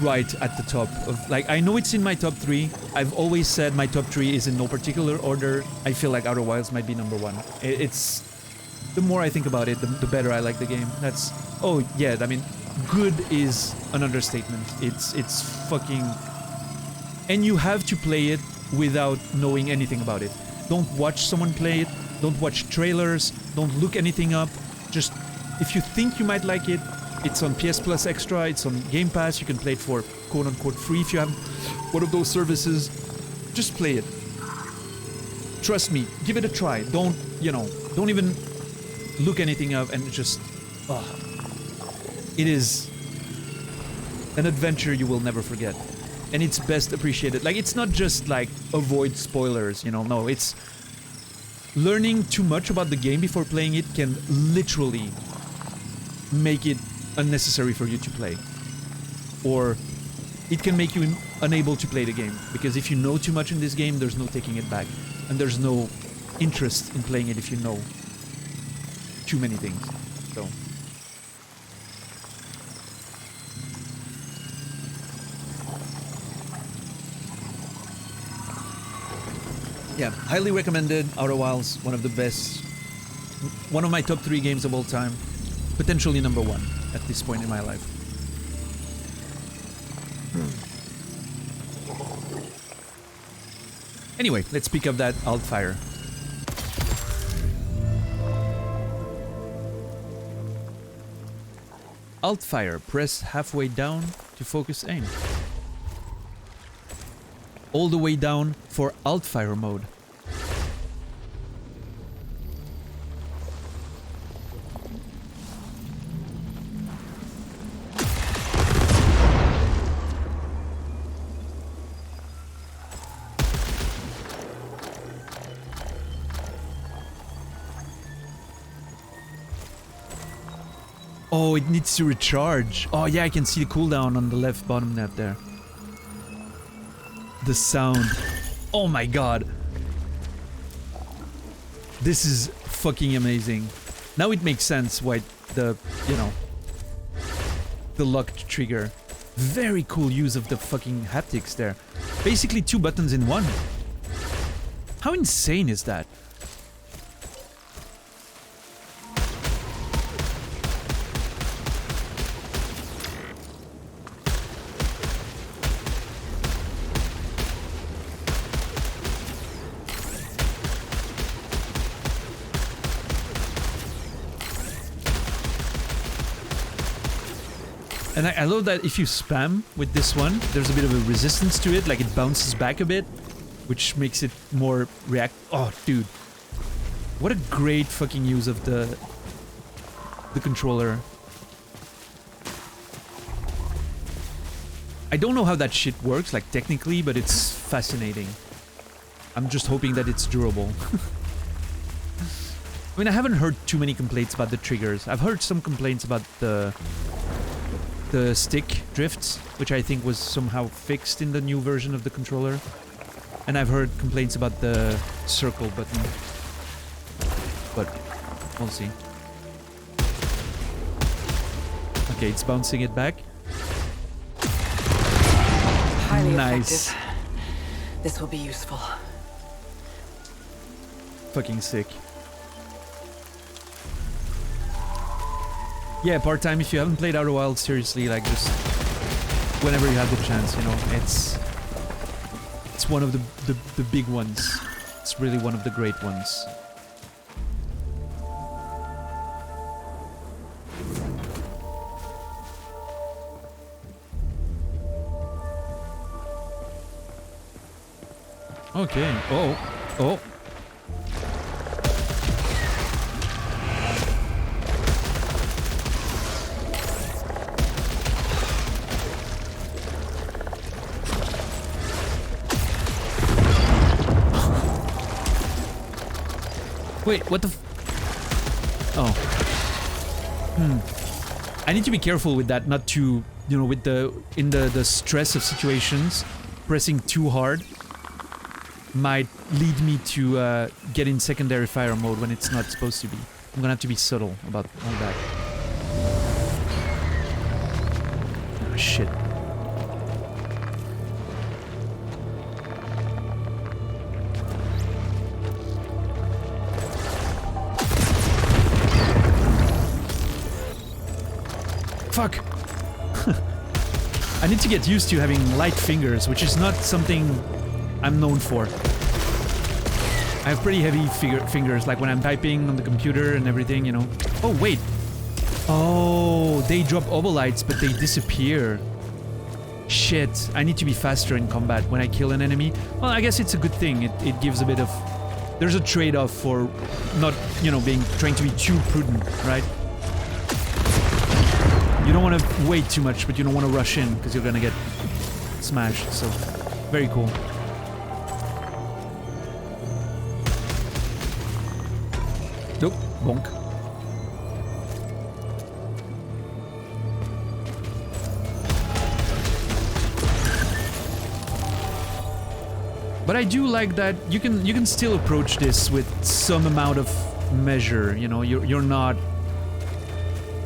Speaker 1: right at the top of... Like, I know it's in my top 3. I've always said my top 3 is in no particular order. I feel like Outer Wilds might be number 1. It's... The more I think about it, the better I like the game. That's... Oh, yeah, I mean, good is an understatement. It's fucking... And you have to play it without knowing anything about it. Don't watch someone play it. Don't watch trailers. Don't look anything up. Just... If you think you might like it, it's on PS Plus Extra, it's on Game Pass, you can play it for quote-unquote free if you have one of those services. Just play it. Trust me, give it a try. Don't even look anything up, and just... It is an adventure you will never forget. And it's best appreciated. Like, it's not just like, avoid spoilers, no, it's... Learning too much about the game before playing it can literally make it unnecessary for you to play, or it can make you unable to play the game, because if you know too much in this game, there's no taking it back, and there's no interest in playing it if you know too many things. So yeah, highly recommended. Outer Wilds, one of the best, one of my top 3 games of all time. Potentially number 1 at this point in my life. Anyway, let's pick up that Altfire. Altfire, press halfway down to focus aim. All the way down for Altfire mode. Oh, it needs to recharge. Oh yeah, I can see the cooldown on the left bottom net there. The sound. Oh my god. This is fucking amazing. Now it makes sense why the locked trigger. Very cool use of the fucking haptics there. Basically 2 buttons in one. How insane is that? And I love that if you spam with this one, there's a bit of a resistance to it, like it bounces back a bit, which makes it more react... Oh, dude. What a great fucking use of the controller. I don't know how that shit works, like technically, but it's fascinating. I'm just hoping that it's durable. I mean, I haven't heard too many complaints about the triggers. I've heard some complaints about the the stick drifts, which I think was somehow fixed in the new version of the controller. And I've heard complaints about the circle button, but we'll see. Okay, it's bouncing it back.
Speaker 2: Highly
Speaker 1: Nice.
Speaker 2: effective. This will be useful.
Speaker 1: Fucking sick. Yeah, part-time if you haven't played Outer Wilds, seriously, like just whenever you have the chance, you know, it's one of the big ones. It's really one of the great ones. Okay. Oh. Wait, what the Oh. I need to be careful with that, not to, you know, with in the stress of situations, pressing too hard might lead me to get in secondary fire mode when it's not supposed to be. I'm gonna have to be subtle about all that. Oh, shit. Fuck! I need to get used to having light fingers, which is not something I'm known for. I have pretty heavy fingers, like when I'm typing on the computer and everything, you know. Oh, wait! Oh, they drop obolites, but they disappear. Shit, I need to be faster in combat when I kill an enemy. Well, I guess it's a good thing. It gives a bit of... There's a trade-off for not, you know, trying to be too prudent, right? You don't want to wait too much, but you don't want to rush in, because you're gonna get smashed, so... Very cool. Nope, bonk. But I do like that you can still approach this with some amount of measure, you know, you're not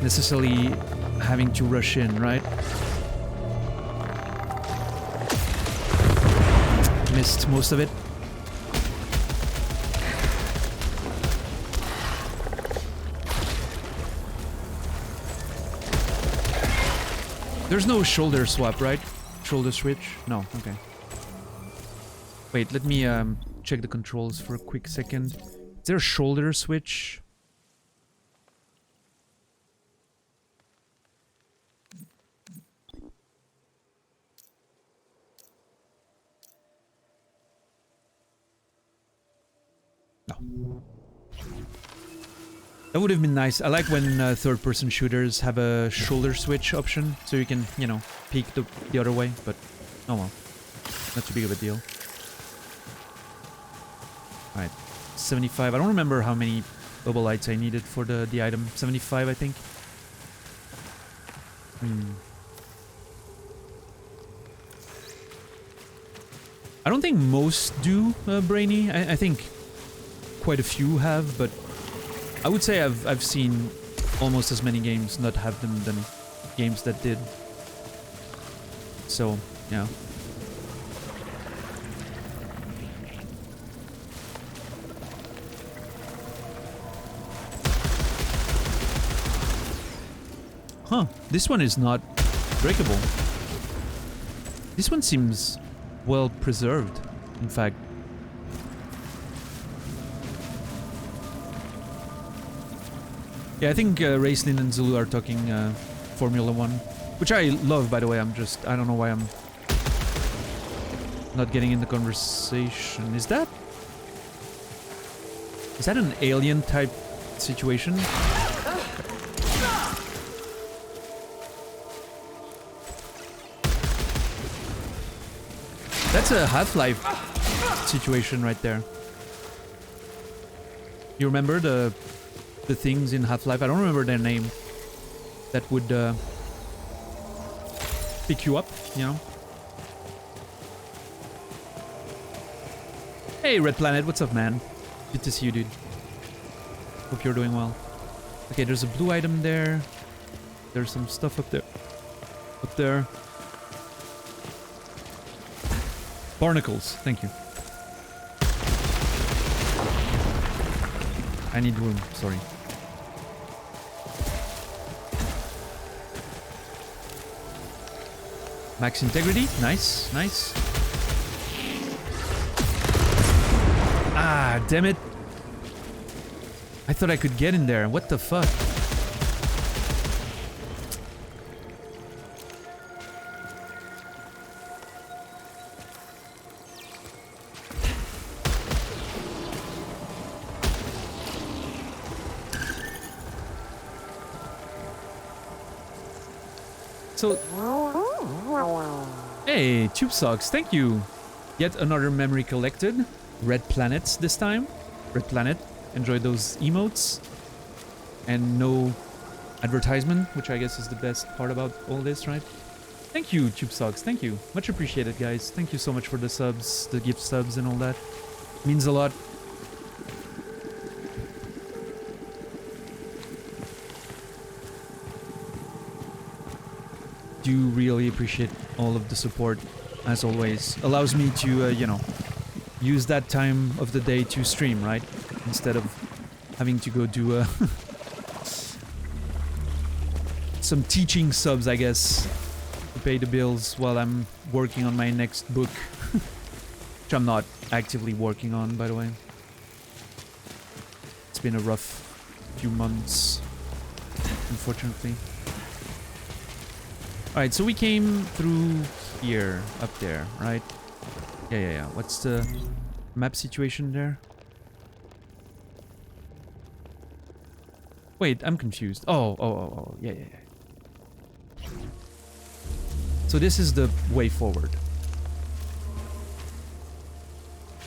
Speaker 1: necessarily having to rush in, right? Missed most of it. There's no shoulder swap, right? Shoulder switch? No, okay. Wait, let me check the controls for a quick second. Is there a shoulder switch? No. That would have been nice. I like when third-person shooters have a shoulder switch option, so you can, you know, peek the other way, but oh well. Not too big of a deal. Alright, 75. I don't remember how many bubble lights I needed for the item. 75, I think. I don't think most do, Brainy. I think quite a few have, but I would say I've seen almost as many games not have them than games that did. So, yeah. Huh, this one is not breakable. This one seems well preserved, in fact. Yeah, I think Raceland and Zulu are talking Formula 1, which I love, by the way. I don't know why I'm not getting in the conversation. Is that an alien type situation? That's a Half-Life situation right there. You remember the things in Half-Life? I don't remember their name. That would pick you up, you know. Hey, Red Planet, what's up, man? Good to see you, dude. Hope you're doing well. Okay, there's a blue item there. There's some stuff up there. Up there. Barnacles, thank you. I need room, sorry. Max integrity, nice, nice. Ah, damn it. I thought I could get in there. What the fuck? So, hey, Tube Socks, thank you. Yet another memory collected. Red Planets this time. Red Planet, enjoy those emotes. And no advertisement, which I guess is the best part about all this, right? Thank you, Tube Socks, thank you. Much appreciated, guys. Thank you so much for the subs, the gift subs and all that. Means a lot. Do really appreciate all of the support, as always. Allows me to, you know, use that time of the day to stream, right? Instead of having to go do some teaching subs, I guess, to pay the bills while I'm working on my next book. Which I'm not actively working on, by the way. It's been a rough few months, unfortunately. Alright, so we came through here, up there, right? Yeah. What's the map situation there? Wait, I'm confused. Oh. Yeah. So this is the way forward.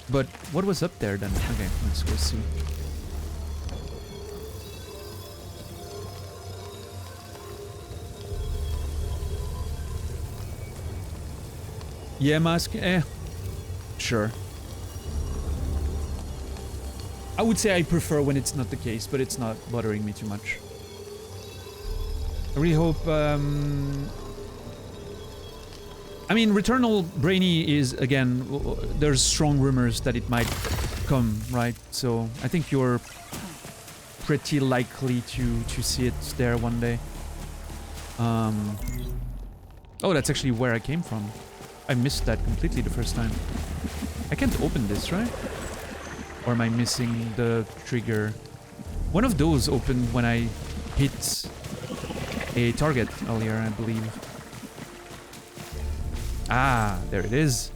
Speaker 1: But what was up there then? Okay, let's go see. Yeah, mask. Sure. I would say I prefer when it's not the case, but it's not bothering me too much. I really hope. I mean, Returnal Brainy is again. There's strong rumors that it might come, right? So I think you're pretty likely to see it there one day. Oh, that's actually where I came from. I missed that completely the first time. I can't open this, right? Or am I missing the trigger? One of those opened when I hit a target earlier, I believe. Ah, there it is.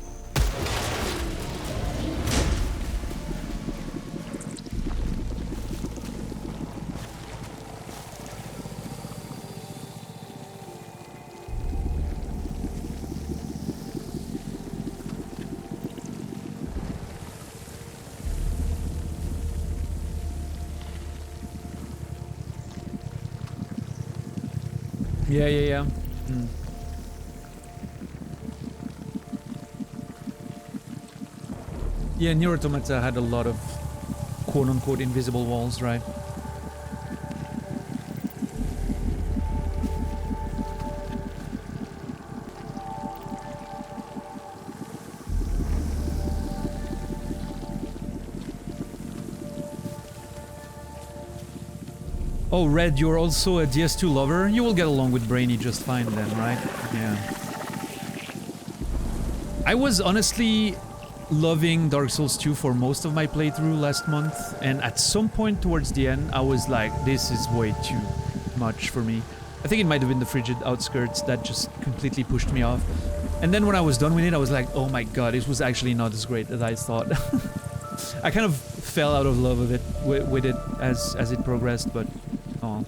Speaker 1: Yeah. Yeah, Nier Automata had a lot of quote-unquote invisible walls, right? Oh, Red, you're also a DS2 lover? You will get along with Brainy just fine then, right? Yeah. I was honestly loving Dark Souls 2 for most of my playthrough last month, and at some point towards the end, I was like, this is way too much for me. I think it might have been the Frigid Outskirts that just completely pushed me off. And then when I was done with it, I was like, oh my god, it was actually not as great as I thought. I kind of fell out of love with it as it progressed, but oh.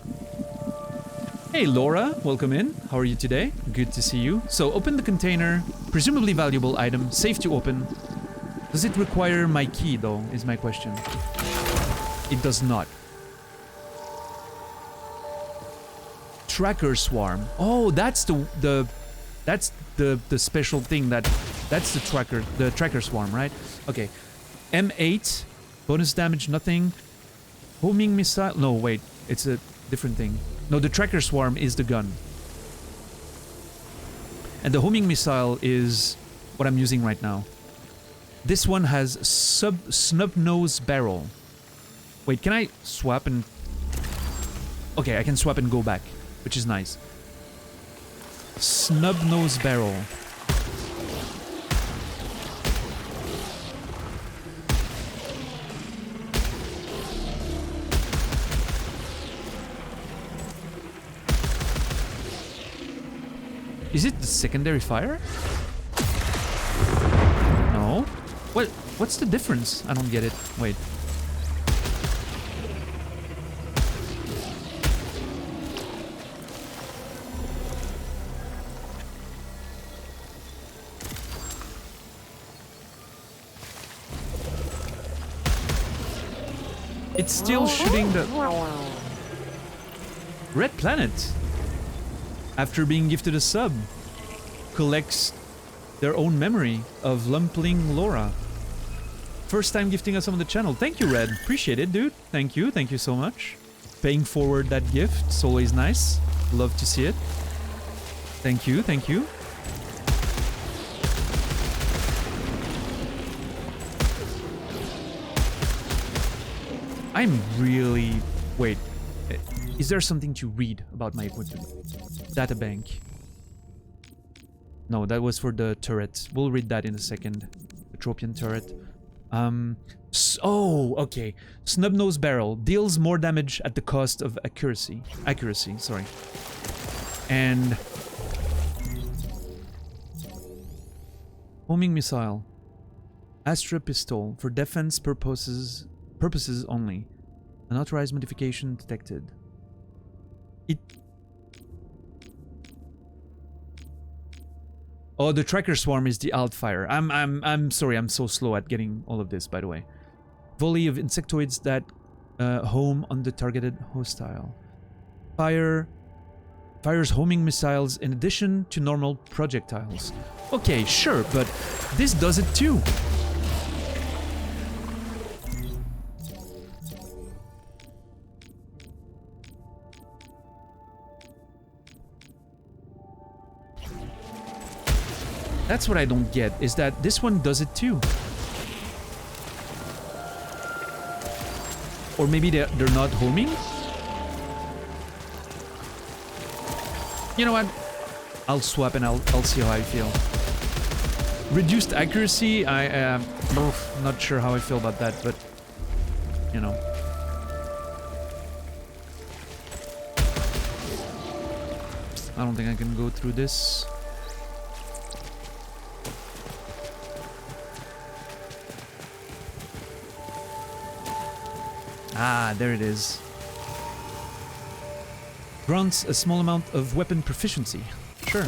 Speaker 1: Hey Laura, welcome in. How are you today? Good to see you. So open the container, presumably valuable item, safe to open. Does it require my key though, is my question. It does not. Tracker swarm. Oh, that's the That's the special thing that's the tracker swarm, right? Okay. M8, bonus damage, nothing. Homing missile. No, wait, it's a different thing. No, the tracker swarm is the gun. And the homing missile is what I'm using right now. This one has snub nose barrel. Wait, can I swap and... Okay, I can swap and go back, which is nice. Snub nose barrel. Is it the secondary fire? No. What's the difference? I don't get it. Wait. It's still shooting the... Red Planet, after being gifted a sub, collects their own memory of Lumpling Laura. First time gifting us on the channel. Thank you, Red. Appreciate it, dude. Thank you. Thank you so much. Paying forward that gift. It's always nice. Love to see it. Thank you. Thank you. I'm really... Wait. Is there something to read about my equipment? Data bank. No, that was for the turret. We'll read that in a second. The Tropian turret. Oh, okay. Snub-nose barrel. Deals more damage at the cost of accuracy. Accuracy, sorry. And... Homing missile. Astra pistol. For defense purposes only. Unauthorized modification detected. Oh, the tracker swarm is the alt fire. I'm sorry, I'm so slow at getting all of this, by the way. Volley of insectoids that home on the targeted hostile. Fires homing missiles in addition to normal projectiles. Okay, sure, but this does it too. That's what I don't get, is that this one does it too. Or maybe they're not homing? You know what? I'll swap and I'll see how I feel. Reduced accuracy, I am not sure how I feel about that, but you know. I don't think I can go through this. Ah, there it is. Grants a small amount of weapon proficiency. Sure.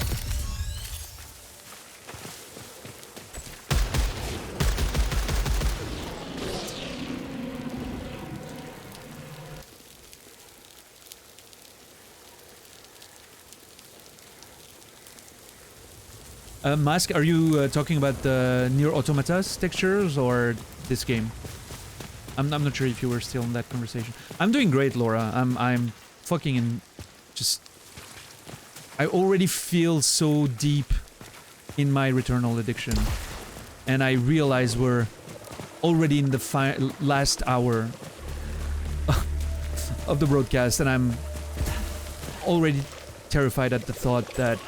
Speaker 1: Mask, are you talking about the Nier Automata's textures or this game? I'm not sure if you were still in that conversation. I'm doing great, Laura. I'm fucking in just... I already feel so deep in my Returnal addiction. And I realize we're already in the last hour of the broadcast, and I'm already terrified at the thought that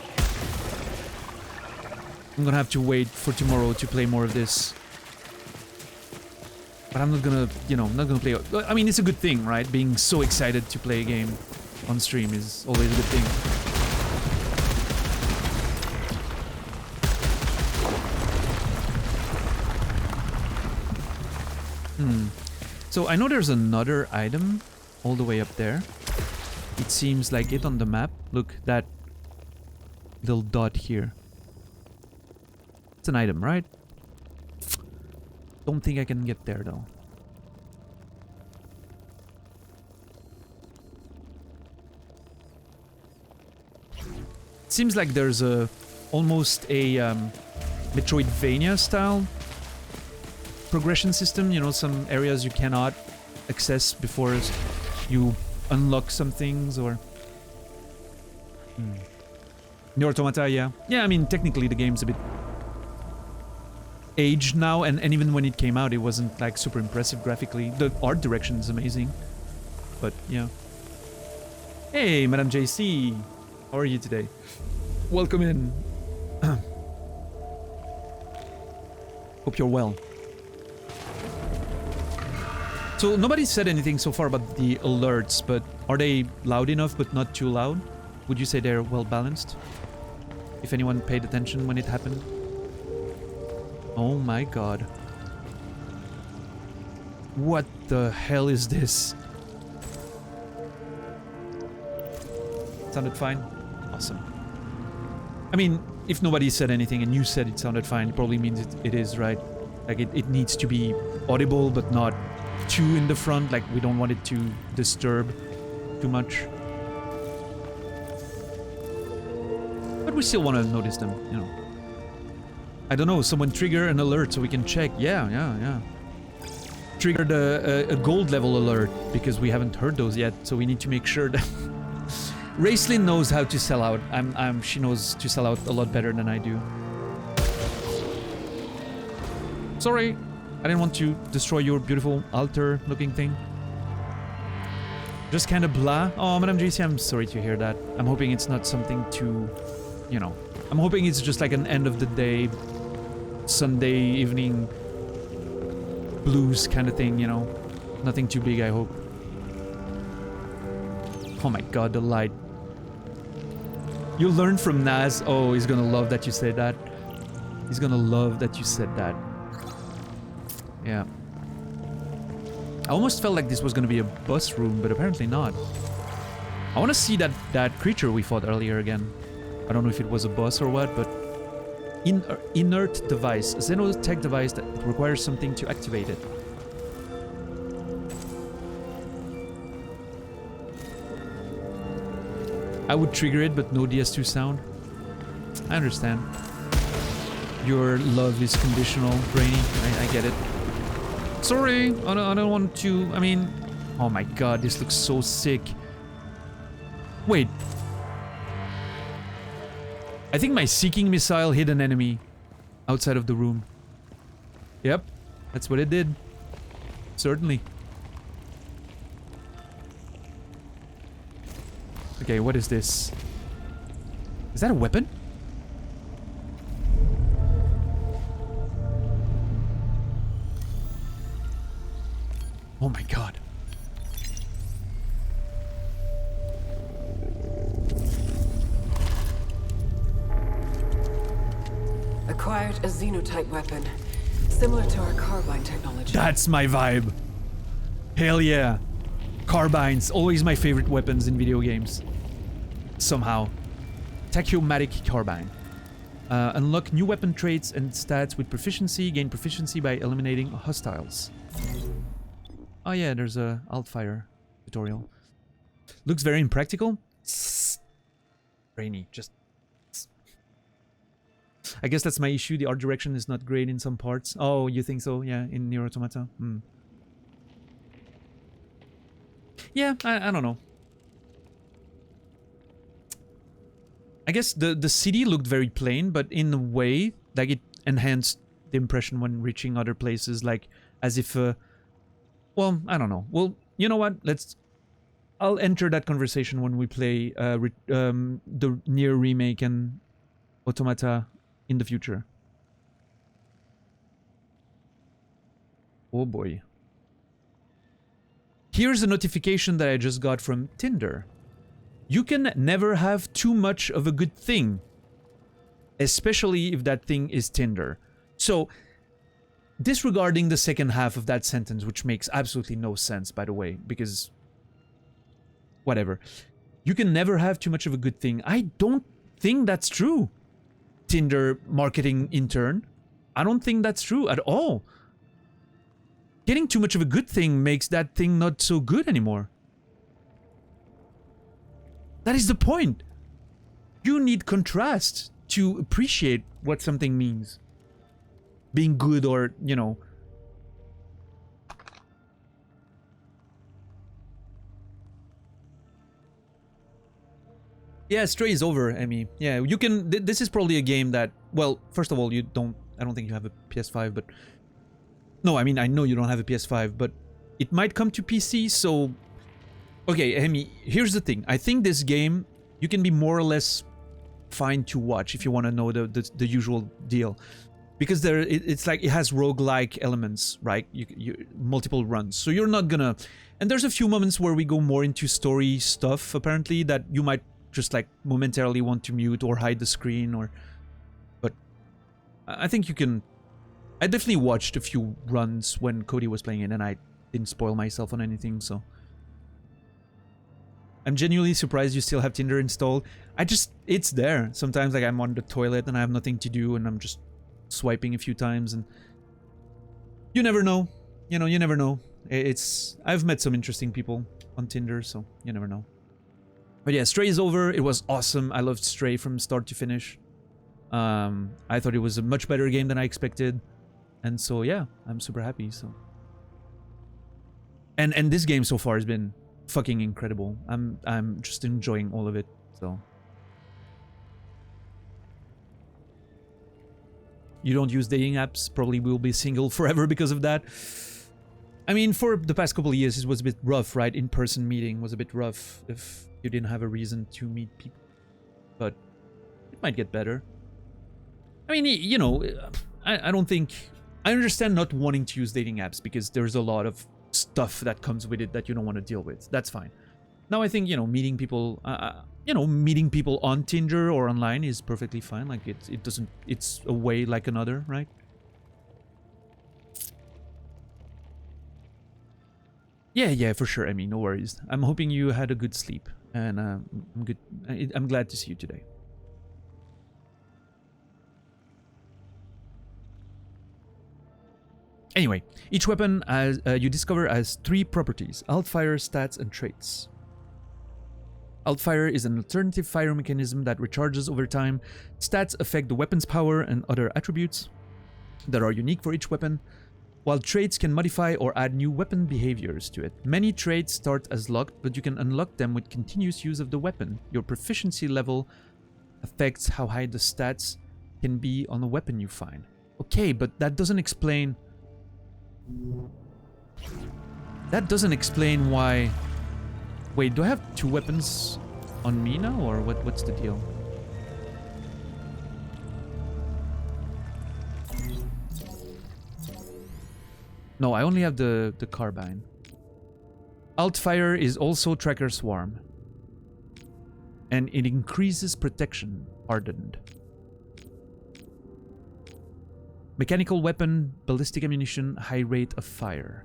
Speaker 1: I'm gonna have to wait for tomorrow to play more of this. But I'm not gonna, you know, not gonna play... I mean, it's a good thing, right? Being so excited to play a game on stream is always a good thing. So I know there's another item all the way up there. It seems like it on the map. Look, that little dot here. It's an item, right? Don't think I can get there though. Seems like there's a almost a Metroidvania style progression system. You know, some areas you cannot access before you unlock some things, or Nier Automata, yeah. Yeah, I mean, technically the game's a bit aged now, and even when it came out, it wasn't like super impressive graphically. The art direction is amazing, but yeah. Hey, Madame JC, how are you today? Welcome in. Hope you're well. So nobody said anything so far about the alerts, but are they loud enough but not too loud? Would you say they're well balanced? If anyone paid attention when it happened? Oh my god. What the hell is this? Sounded fine? Awesome. I mean, if nobody said anything and you said it sounded fine, it probably means it is, right? Like it needs to be audible but not too in the front, like we don't want it to disturb too much. But we still want to notice them, you know. I don't know, someone trigger an alert so we can check. Yeah. Triggered a gold level alert because we haven't heard those yet, so we need to make sure that Raceline knows how to sell out. She knows to sell out a lot better than I do. Sorry, I didn't want to destroy your beautiful altar-looking thing. Just kind of blah. Oh, Madame JC, I'm sorry to hear that. I'm hoping it's not something too, you know. I'm hoping it's just like an end of the day, Sunday evening blues kind of thing, you know. Nothing too big, I hope. Oh my god, the light. You learned from Naz. Oh, he's gonna love that you said that. He's gonna love that you said that. Yeah. I almost felt like this was gonna be a bus room, but apparently not. I wanna see that creature we fought earlier again. I don't know if it was a bus or what, but... Inert device. A xenotech device that requires something to activate it. I would trigger it, but no DS2 sound. I understand. Your love is conditional, Brainy. I get it. Sorry, I don't want to... I mean... Oh my god, this looks so sick. Wait. I think my seeking missile hit an enemy outside of the room. Yep, that's what it did. Certainly. Okay, what is this? Is that a weapon? Oh my god.
Speaker 2: Acquired a xenotype weapon, similar to our carbine technology.
Speaker 1: That's my vibe. Hell yeah. Carbines, always my favorite weapons in video games. Somehow. Tachyomatic carbine. Unlock new weapon traits and stats with proficiency. Gain proficiency by eliminating hostiles. Oh yeah, there's a alt-fire tutorial. Looks very impractical. Brainy, just... I guess that's my issue. The art direction is not great in some parts. Oh, you think so? Yeah, in Nier Automata. Yeah, I don't know. I guess the city looked very plain, but in a way, like it enhanced the impression when reaching other places, like as if... well, I don't know. Well, you know what? I'll enter that conversation when we play the Nier remake and Automata in the future. Oh boy. Here's a notification that I just got from Tinder. You can never have too much of a good thing. Especially if that thing is Tinder. So, disregarding the second half of that sentence, which makes absolutely no sense, by the way, because... whatever. You can never have too much of a good thing. I don't think that's true. Tinder marketing intern. I don't think that's true at all. Getting too much of a good thing makes that thing not so good anymore. That is the point. You need contrast to appreciate what something means. Being good or, you know. Yeah, Stray is over, Emmy. Yeah, you can... This is probably a game that... Well, first of all, you don't... I don't think you have a PS5, but... No, I mean, I know you don't have a PS5, but it might come to PC, so... Okay, Emmy, here's the thing. I think this game, you can be more or less fine to watch if you want to know the usual deal. Because it's like it has roguelike elements, right? You multiple runs. So you're not gonna... And there's a few moments where we go more into story stuff, apparently, that you might just like momentarily want to mute or hide the screen or... But I think you can... I definitely watched a few runs when Cody was playing it and I didn't spoil myself on anything, so... I'm genuinely surprised you still have Tinder installed. It's there. Sometimes like I'm on the toilet and I have nothing to do and I'm just swiping a few times and... You never know. You know, you never know. I've met some interesting people on Tinder, so you never know. But yeah, Stray is over. It was awesome. I loved Stray from start to finish. I thought it was a much better game than I expected. And so yeah, I'm super happy, so... And this game so far has been fucking incredible. I'm just enjoying all of it, so... You don't use dating apps, probably will be single forever because of that. I mean, for the past couple of years, it was a bit rough, right? In-person meeting was a bit rough if you didn't have a reason to meet people. But it might get better. I mean, you know, I don't think... I understand not wanting to use dating apps because there's a lot of stuff that comes with it that you don't want to deal with. That's fine. Now I think, you know, meeting people on Tinder or online is perfectly fine. Like it doesn't... It's a way like another, right? Yeah, for sure, Emmy. No worries. I'm hoping you had a good sleep, and I'm good. I'm glad to see you today. Anyway, each weapon as you discover has 3 properties: Alt-Fire, stats, and traits. Alt-Fire is an alternative fire mechanism that recharges over time. Stats affect the weapon's power and other attributes that are unique for each weapon, while traits can modify or add new weapon behaviors to it. Many traits start as locked, but you can unlock them with continuous use of the weapon. Your proficiency level affects how high the stats can be on the weapon you find. Okay, but that doesn't explain... That doesn't explain why... Wait, do I have 2 weapons on me now, or what's the deal? No, I only have the carbine. Alt-Fire is also Tracker Swarm. And it increases protection, hardened. Mechanical weapon, ballistic ammunition, high rate of fire.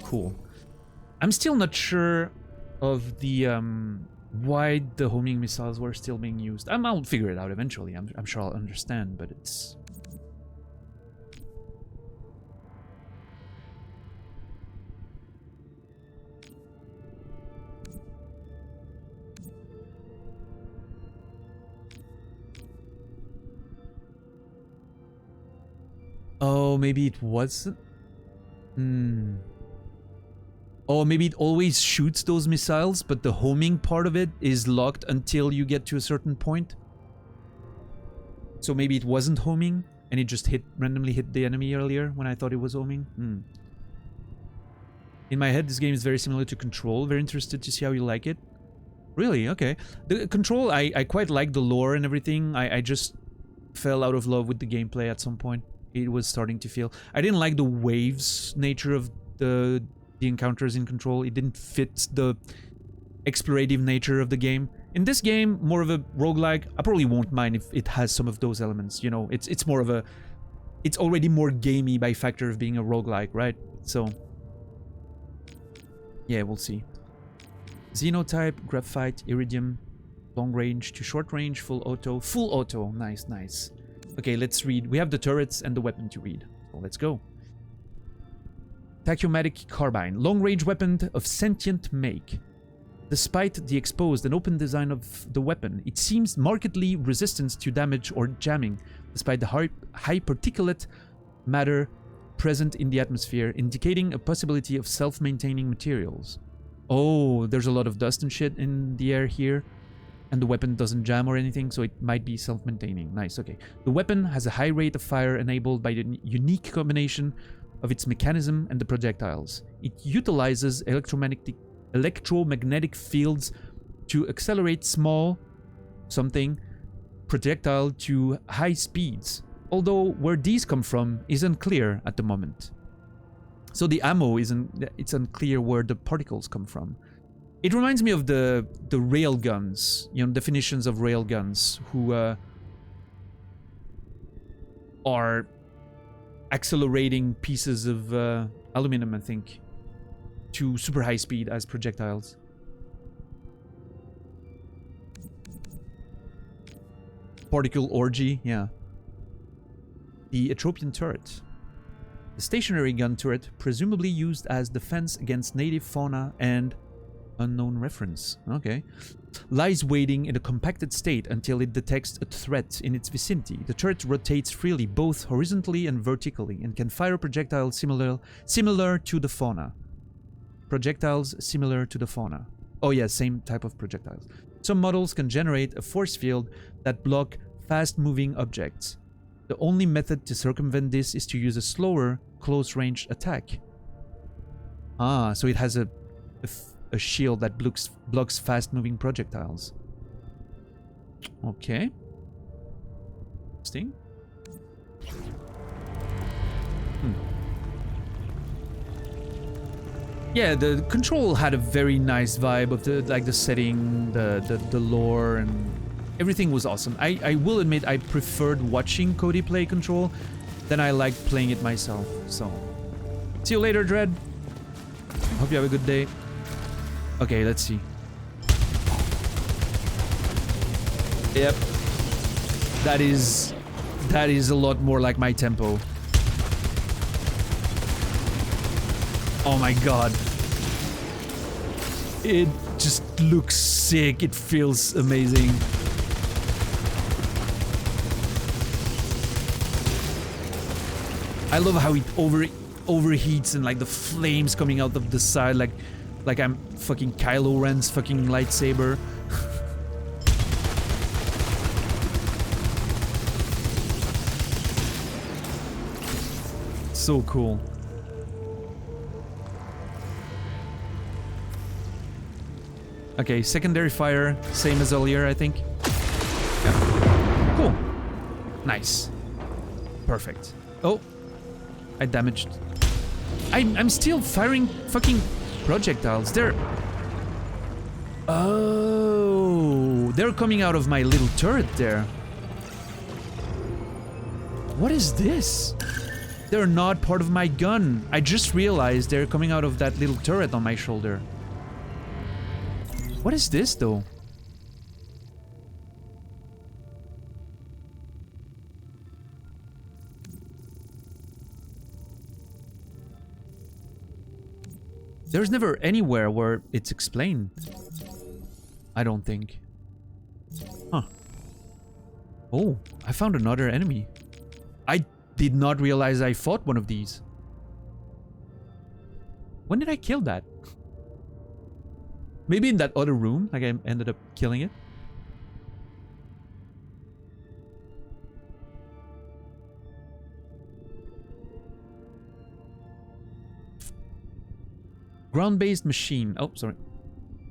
Speaker 1: Cool. I'm still not sure of the why the homing missiles were still being used. I'll figure it out eventually. I'm sure I'll understand, but it's... Oh, maybe it wasn't... Oh, maybe it always shoots those missiles, but the homing part of it is locked until you get to a certain point. So maybe it wasn't homing, and it just randomly hit the enemy earlier when I thought it was homing. In my head, this game is very similar to Control. Very interested to see how you like it. Really? Okay. The Control, I quite like the lore and everything. I just fell out of love with the gameplay at some point. It was starting to feel... I didn't like the waves nature of the encounters in Control. It didn't fit the explorative nature of the game. In this game, more of a roguelike. I probably won't mind if it has some of those elements, you know. It's more of a... It's already more gamey by factor of being a roguelike, right? So... Yeah, we'll see. Xenotype, Graphite, Iridium, long range to short range, full auto. Full auto, nice, nice. Okay, let's read. We have the turrets and the weapon to read. So let's go. Tachyomatic Carbine. Long-range weapon of sentient make. Despite the exposed and open design of the weapon, it seems markedly resistant to damage or jamming, despite the high particulate matter present in the atmosphere, indicating a possibility of self-maintaining materials. Oh, there's a lot of dust and shit in the air here, and the weapon doesn't jam or anything, so it might be self-maintaining. Nice, okay. The weapon has a high rate of fire enabled by the unique combination of its mechanism and the projectiles. It utilizes electromagnetic fields to accelerate small projectile to high speeds, although where these come from is unclear at the moment. So the ammo it's unclear where the particles come from. It reminds me of the rail guns, you know, definitions of rail guns, who are accelerating pieces of aluminum, I think, to super high speed as projectiles. Particle orgy, yeah. The Atropian turret. The stationary gun turret, presumably used as defense against native fauna and unknown reference. Okay. Lies waiting in a compacted state until it detects a threat in its vicinity. The turret rotates freely, both horizontally and vertically, and can fire projectiles similar to the fauna. Projectiles similar to the fauna. Oh yeah, same type of projectiles. Some models can generate a force field that block fast-moving objects. The only method to circumvent this is to use a slower, close-range attack. Ah, so it has a shield that blocks fast-moving projectiles. Okay. Interesting. Yeah, the control had a very nice vibe of the setting, the lore, and everything was awesome. I will admit I preferred watching Cody play Control than I liked playing it myself. So, see you later, Dread. Hope you have a good day. Okay, let's see. Yep. That is a lot more like my tempo. Oh my god. It just looks sick. It feels amazing. I love how it overheats and like the flames coming out of the side, like I'm fucking Kylo Ren's fucking lightsaber. So cool. Okay, secondary fire, same as earlier, I think. Yeah. Cool. Nice. Perfect. Oh, I damaged. I'm still firing fucking projectiles. Oh, they're coming out of my little turret there. What is this? They're not part of my gun. I just realized they're coming out of that little turret on my shoulder. What is this, though? There's never anywhere where it's explained. I don't think. Huh. Oh, I found another enemy. I did not realize I fought one of these. When did I kill that? Maybe in that other room, like I ended up killing it. Ground-based machine. Oh, sorry.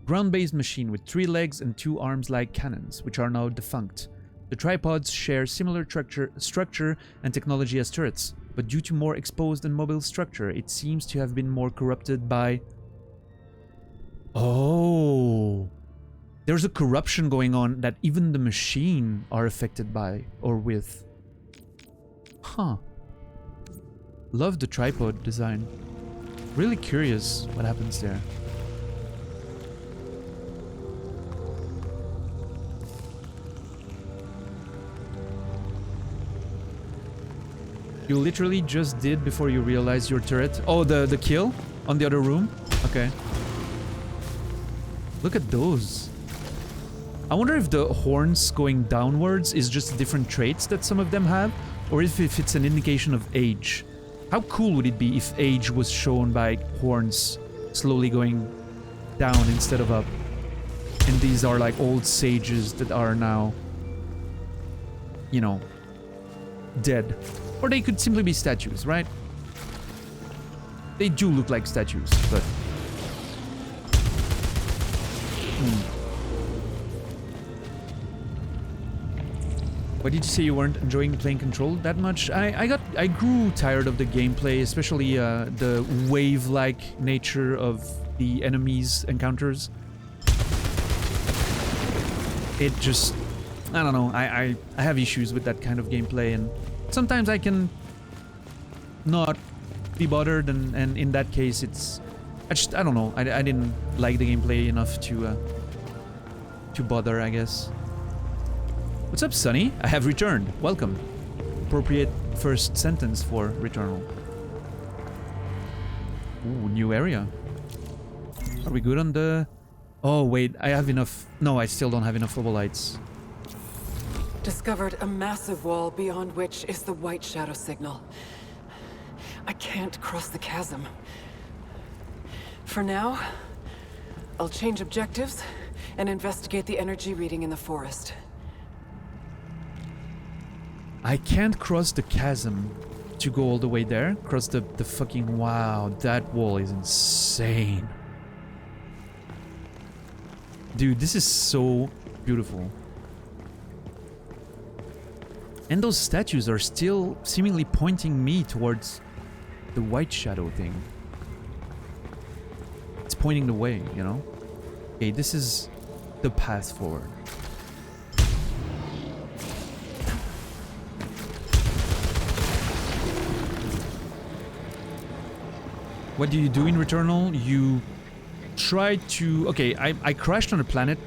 Speaker 1: Ground-based machine with 3 legs and 2 arms like cannons, which are now defunct. The tripods share similar structure and technology as turrets, but due to more exposed and mobile structure, it seems to have been more corrupted by... Oh, there's a corruption going on that even the machine are affected by or with. Huh. Love the tripod design. Really curious what happens there. You literally just did before you realized your turret. Oh, the kill on the other room? Okay. Look at those. I wonder if the horns going downwards is just different traits that some of them have, or if it's an indication of age. How cool would it be if age was shown by horns slowly going down instead of up? And these are like old sages that are now, you know, dead. Or they could simply be statues, right? They do look like statues, but... Why did you say you weren't enjoying playing Control that much? I grew tired of the gameplay, especially the wave-like nature of the enemies' encounters. It just... I don't know, I have issues with that kind of gameplay, and sometimes I can not be bothered, and in that case it's... I don't know, I didn't like the gameplay enough to bother, I guess. What's up, Sonny? I have returned. Welcome. Appropriate first sentence for Returnal. Ooh, new area. Are we good on the... Oh, wait, I have enough... No, I still don't have enough focal lights.
Speaker 2: Discovered a massive wall beyond which is the White Shadow signal. I can't cross the chasm. For now, I'll change objectives and investigate the energy reading in the forest.
Speaker 1: I can't cross the chasm to go all the way there. Cross the fucking... Wow, that wall is insane. Dude, this is so beautiful. And those statues are still seemingly pointing me towards the White Shadow thing. It's pointing the way, you know? Okay, this is the path forward. What do you do in Returnal? You try to... Okay, I crashed on a planet,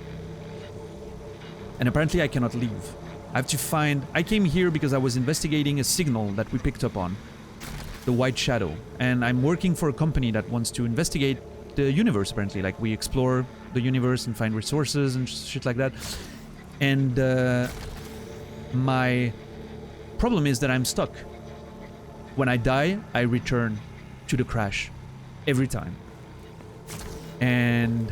Speaker 1: and apparently I cannot leave. I have to find... I came here because I was investigating a signal that we picked up on. The White Shadow. And I'm working for a company that wants to investigate the universe, apparently. Like, we explore the universe and find resources and shit like that. And my problem is that I'm stuck. When I die, I return to the crash. Every time. And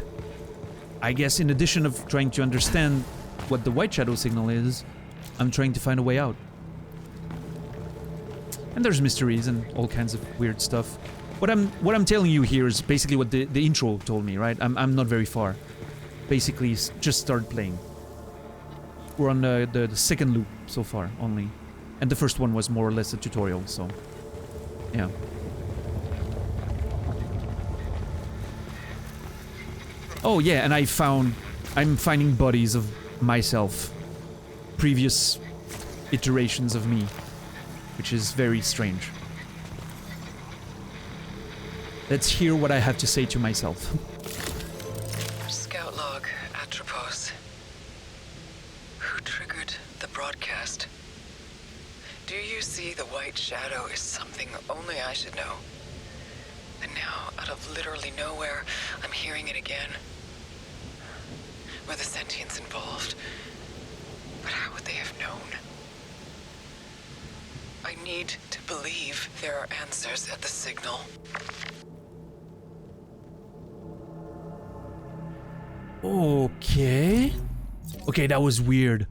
Speaker 1: I guess in addition of trying to understand what the White Shadow signal is, I'm trying to find a way out. And there's mysteries and all kinds of weird stuff. What I'm telling you here is basically what the intro told me, right? I'm not very far. Basically, just start playing. We're on the second loop so far, only. And the first one was more or less a tutorial, so... Yeah. Oh yeah, and I'm finding bodies of myself. Previous iterations of me. Which is very strange. Let's hear what I have to say to myself.
Speaker 2: Scout log, Atropos. Who triggered the broadcast? Do you see the White Shadow is something only I should know? And now, out of literally nowhere, I'm hearing it again. Were the sentients involved? But how would they have known? I need to believe there are answers at the signal.
Speaker 1: Okay. Okay, that was weird.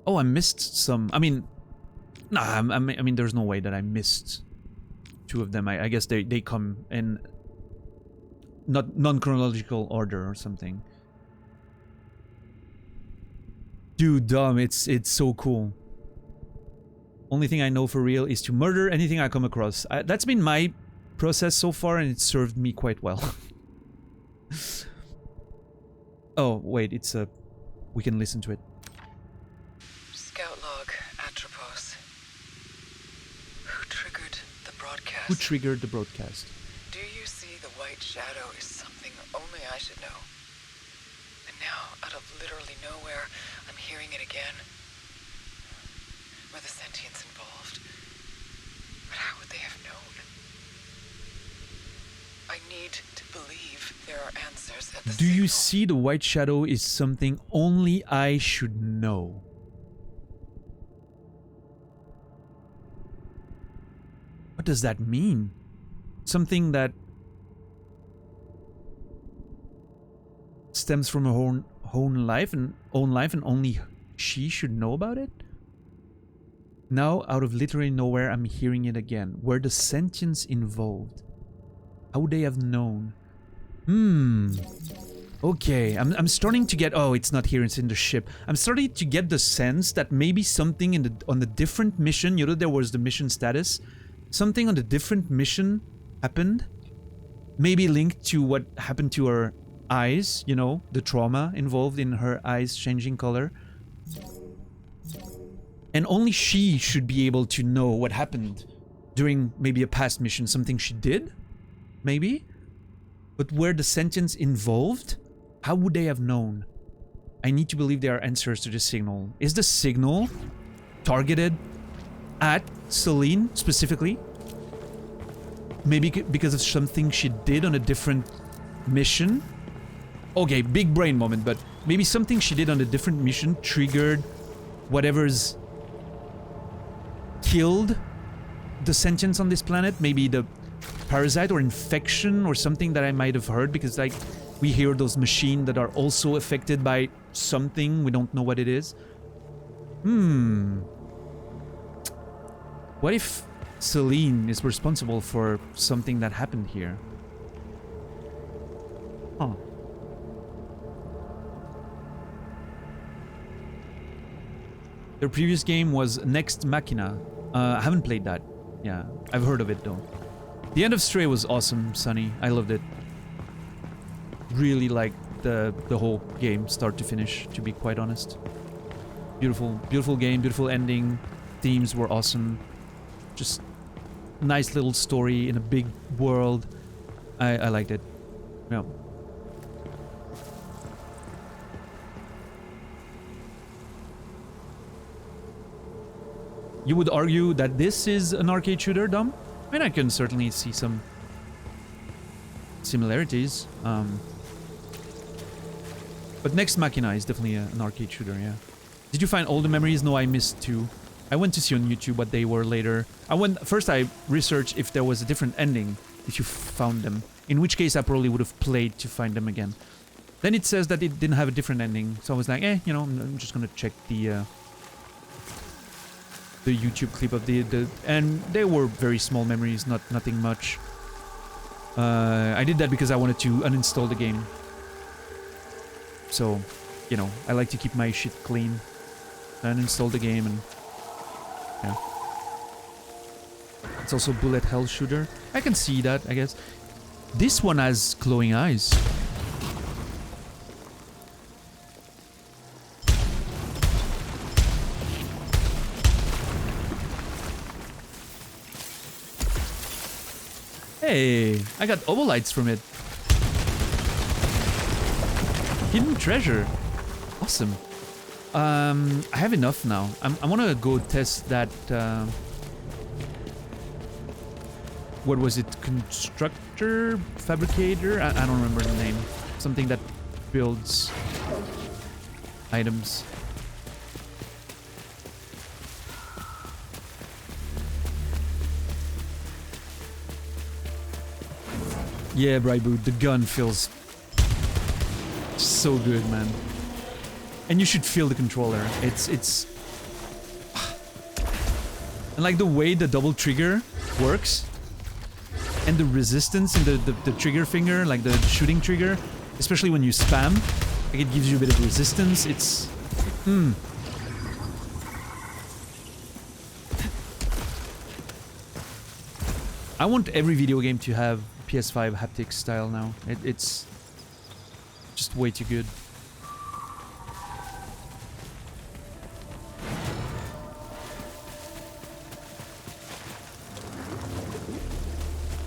Speaker 1: Oh, I missed some. I mean, nah, I mean, there's no way that I missed two of them. I guess they come in not non-chronological order or something. Dude, dumb, it's so cool. Only thing I know for real is to murder anything I come across. That's been my process so far, and it served me quite well. Oh, wait, it's a... We can listen to it.
Speaker 2: Scout log, Atropos. Who triggered the broadcast?
Speaker 1: Who triggered the broadcast?
Speaker 2: Do you see the White Shadow is something only I should know? And now, out of literally nowhere, I'm hearing it again. Were the sentients involved? But how would they have known? I need to believe there are answers at the
Speaker 1: Do you
Speaker 2: signal.
Speaker 1: see the white shadow is something only I should know? What does that mean? Something that stems from her own life and only she should know about it? Now, out of literally nowhere, I'm hearing it again. Were the sentience involved? How would they have known? Okay, I'm starting to get... Oh, it's not here, it's in the ship. I'm starting to get the sense that maybe something on the different mission... You know, there was the mission status. Something on the different mission happened. Maybe linked to what happened to her eyes, you know, the trauma involved in her eyes changing color. And only she should be able to know what happened during maybe a past mission, something she did, maybe? But were the sentience involved? How would they have known? I need to believe there are answers to the signal. Is the signal targeted at Celine specifically? Maybe because of something she did on a different mission? Okay, big brain moment, but maybe something she did on a different mission triggered whatever's killed the sentience on this planet. Maybe the parasite or infection or something that I might have heard, because like we hear those machines that are also affected by something, we don't know what it is. What if Celine is responsible for something that happened here? Huh. Their previous game was Next Machina. I haven't played that. Yeah, I've heard of it though. The end of Stray was awesome, Sunny. I loved it. Really liked the whole game, start to finish, to be quite honest. Beautiful game, beautiful ending. Themes were awesome. Just nice little story in a big world. I liked it. Yeah. You would argue that this is an arcade shooter, Dom? I mean, I can certainly see some similarities. But Next Machina is definitely an arcade shooter, yeah. Did you find all the memories? No, I missed two. I went to see on YouTube what they were later. First I researched if there was a different ending, if you found them. In which case I probably would have played to find them again. Then it says that it didn't have a different ending. So I was like, you know, I'm just gonna check the YouTube clip of and they were very small memories, nothing much. I did that because I wanted to uninstall the game. So, you know, I like to keep my shit clean. I uninstalled the game and yeah. It's also bullet hell shooter. I can see that, I guess. This one has glowing eyes. Hey, I got obolites from it. Hidden treasure. Awesome. I have enough now. I want to go test that... what was it? Constructor? Fabricator? I don't remember the name. Something that builds items. Yeah, Braibu, the gun feels so good, man. And you should feel the controller. It's... And like the way the double trigger works, and the resistance in the trigger finger, like the shooting trigger, especially when you spam, like it gives you a bit of resistance. It's... I want every video game to have PS5 haptic style now. It's just way too good.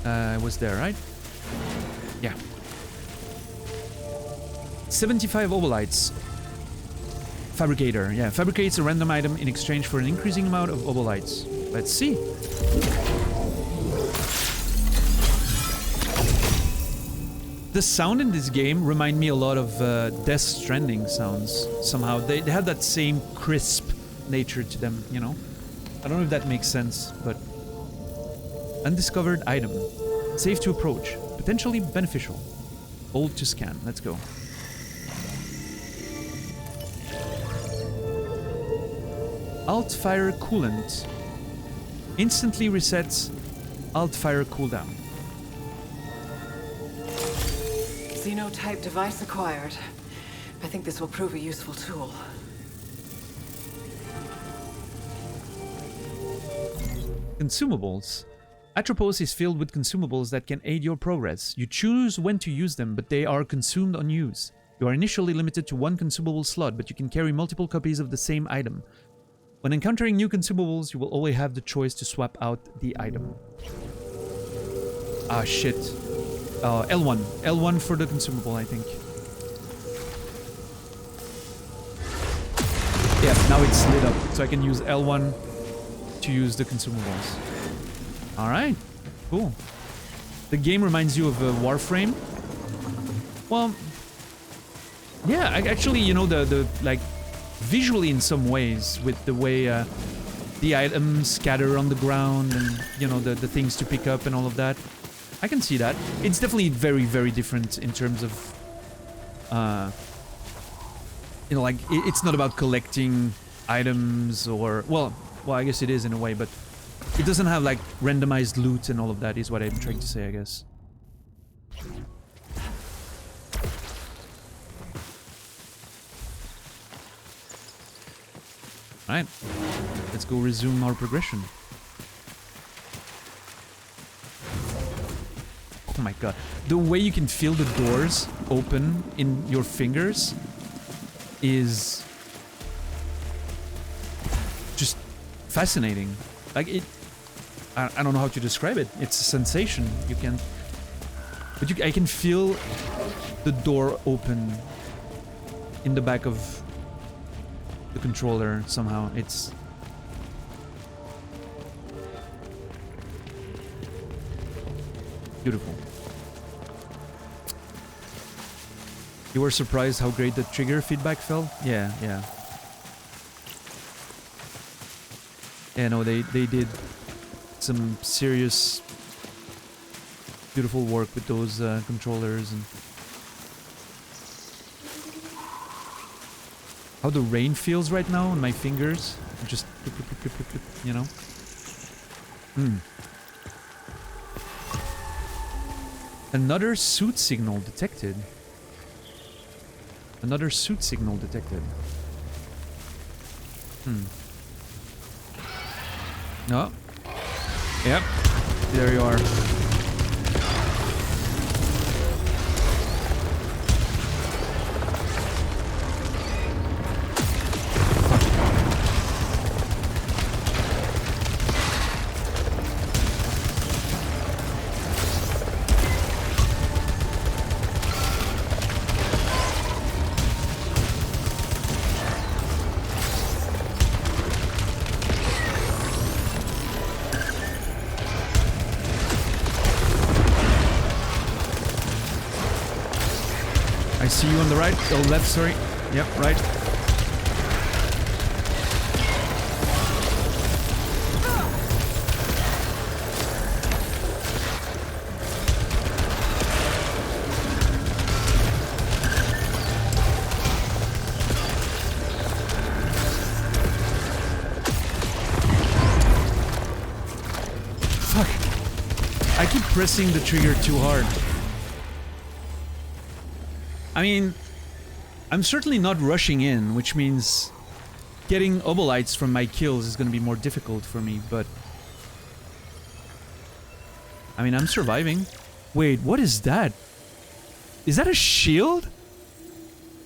Speaker 1: I was there, right? Yeah. 75 obolites. Fabricator. Yeah, fabricates a random item in exchange for an increasing amount of obolites. Let's see. The sound in this game remind me a lot of Death Stranding sounds. Somehow they have that same crisp nature to them, you know? I don't know if that makes sense, but... Undiscovered item. Safe to approach. Potentially beneficial. Hold to scan. Let's go. Alt fire coolant. Instantly resets alt fire cooldown.
Speaker 2: Xeno-type device acquired. I think this will prove a useful tool.
Speaker 1: Consumables. Atropos is filled with consumables that can aid your progress. You choose when to use them, but they are consumed on use. You are initially limited to one consumable slot, but you can carry multiple copies of the same item. When encountering new consumables, you will always have the choice to swap out the item. Ah, shit. L1. L1 for the consumable, I think. Yeah, now it's lit up, so I can use L1 to use the consumables. Alright, cool. The game reminds you of Warframe. Well, yeah, actually, you know, the like, visually in some ways, with the way the items scatter on the ground and, you know, the things to pick up and all of that. I can see that. It's definitely very, very different in terms of, you know, like, it's not about collecting items or, well, I guess it is in a way, but it doesn't have, like, randomized loot and all of that is what I'm trying to say, I guess. Alright, let's go resume our progression. Oh my god. The way you can feel the doors open in your fingers is just fascinating. Like, it... I don't know how to describe it. It's a sensation. You can... But I can feel the door open in the back of the controller somehow. It's... beautiful. You were surprised how great the trigger feedback felt? Yeah, yeah. Yeah, no, they did some serious beautiful work with those controllers and how the rain feels right now on my fingers. Just, you know? Another suit signal detected. Another suit signal detected. Oh. Yep. There you are. I see you on the right, oh left, sorry. Yep, right. Fuck. I keep pressing the trigger too hard. I mean, I'm certainly not rushing in, which means getting obolites from my kills is going to be more difficult for me, but... I mean, I'm surviving. Wait, what is that? Is that a shield?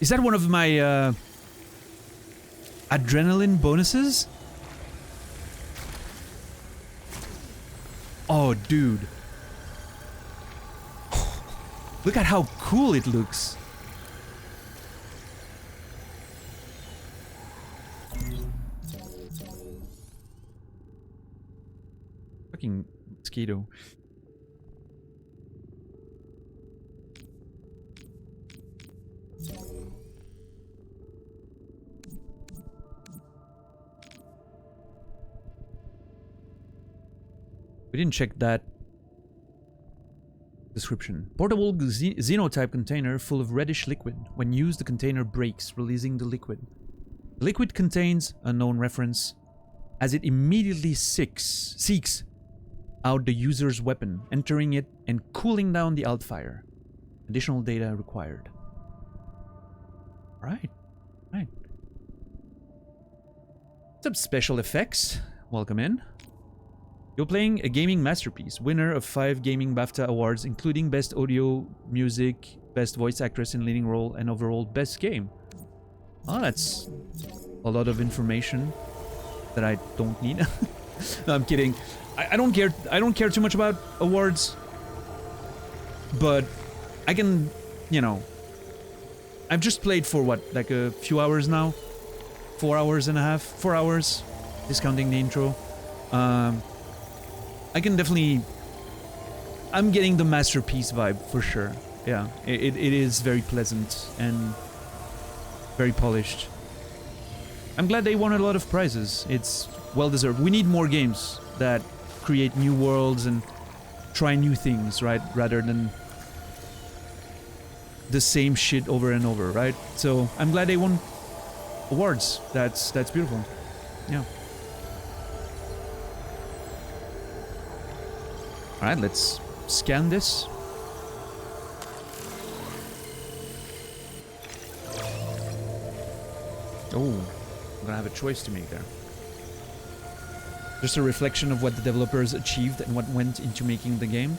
Speaker 1: Is that one of my, adrenaline bonuses? Oh, dude. Look at how cool it looks. Fucking mosquito. We didn't check that description. Portable xenotype container full of reddish liquid. When used, the container breaks, releasing the liquid. The liquid contains unknown reference as it immediately seeks out the user's weapon, entering it and cooling down the altfire. Additional data required. Right. What's up, special effects? Welcome in. You're playing a gaming masterpiece, winner of 5 Gaming BAFTA awards, including Best Audio, Music, Best Voice Actress in Leading Role, and overall Best Game. Oh, that's a lot of information that I don't need. No, I'm kidding. I don't care. I don't care too much about awards, but I can, you know. I've just played for what, like a few hours now, 4 hours and a half, 4 hours, discounting the intro. I can definitely. I'm getting the masterpiece vibe for sure. Yeah, it is very pleasant and very polished. I'm glad they won a lot of prizes. It's well deserved. We need more games that create new worlds and try new things, right? Rather than the same shit over and over, right? So I'm glad they won awards. That's beautiful. Yeah. All right, let's scan this. Oh, I'm gonna have a choice to make there. Just a reflection of what the developers achieved and what went into making the game.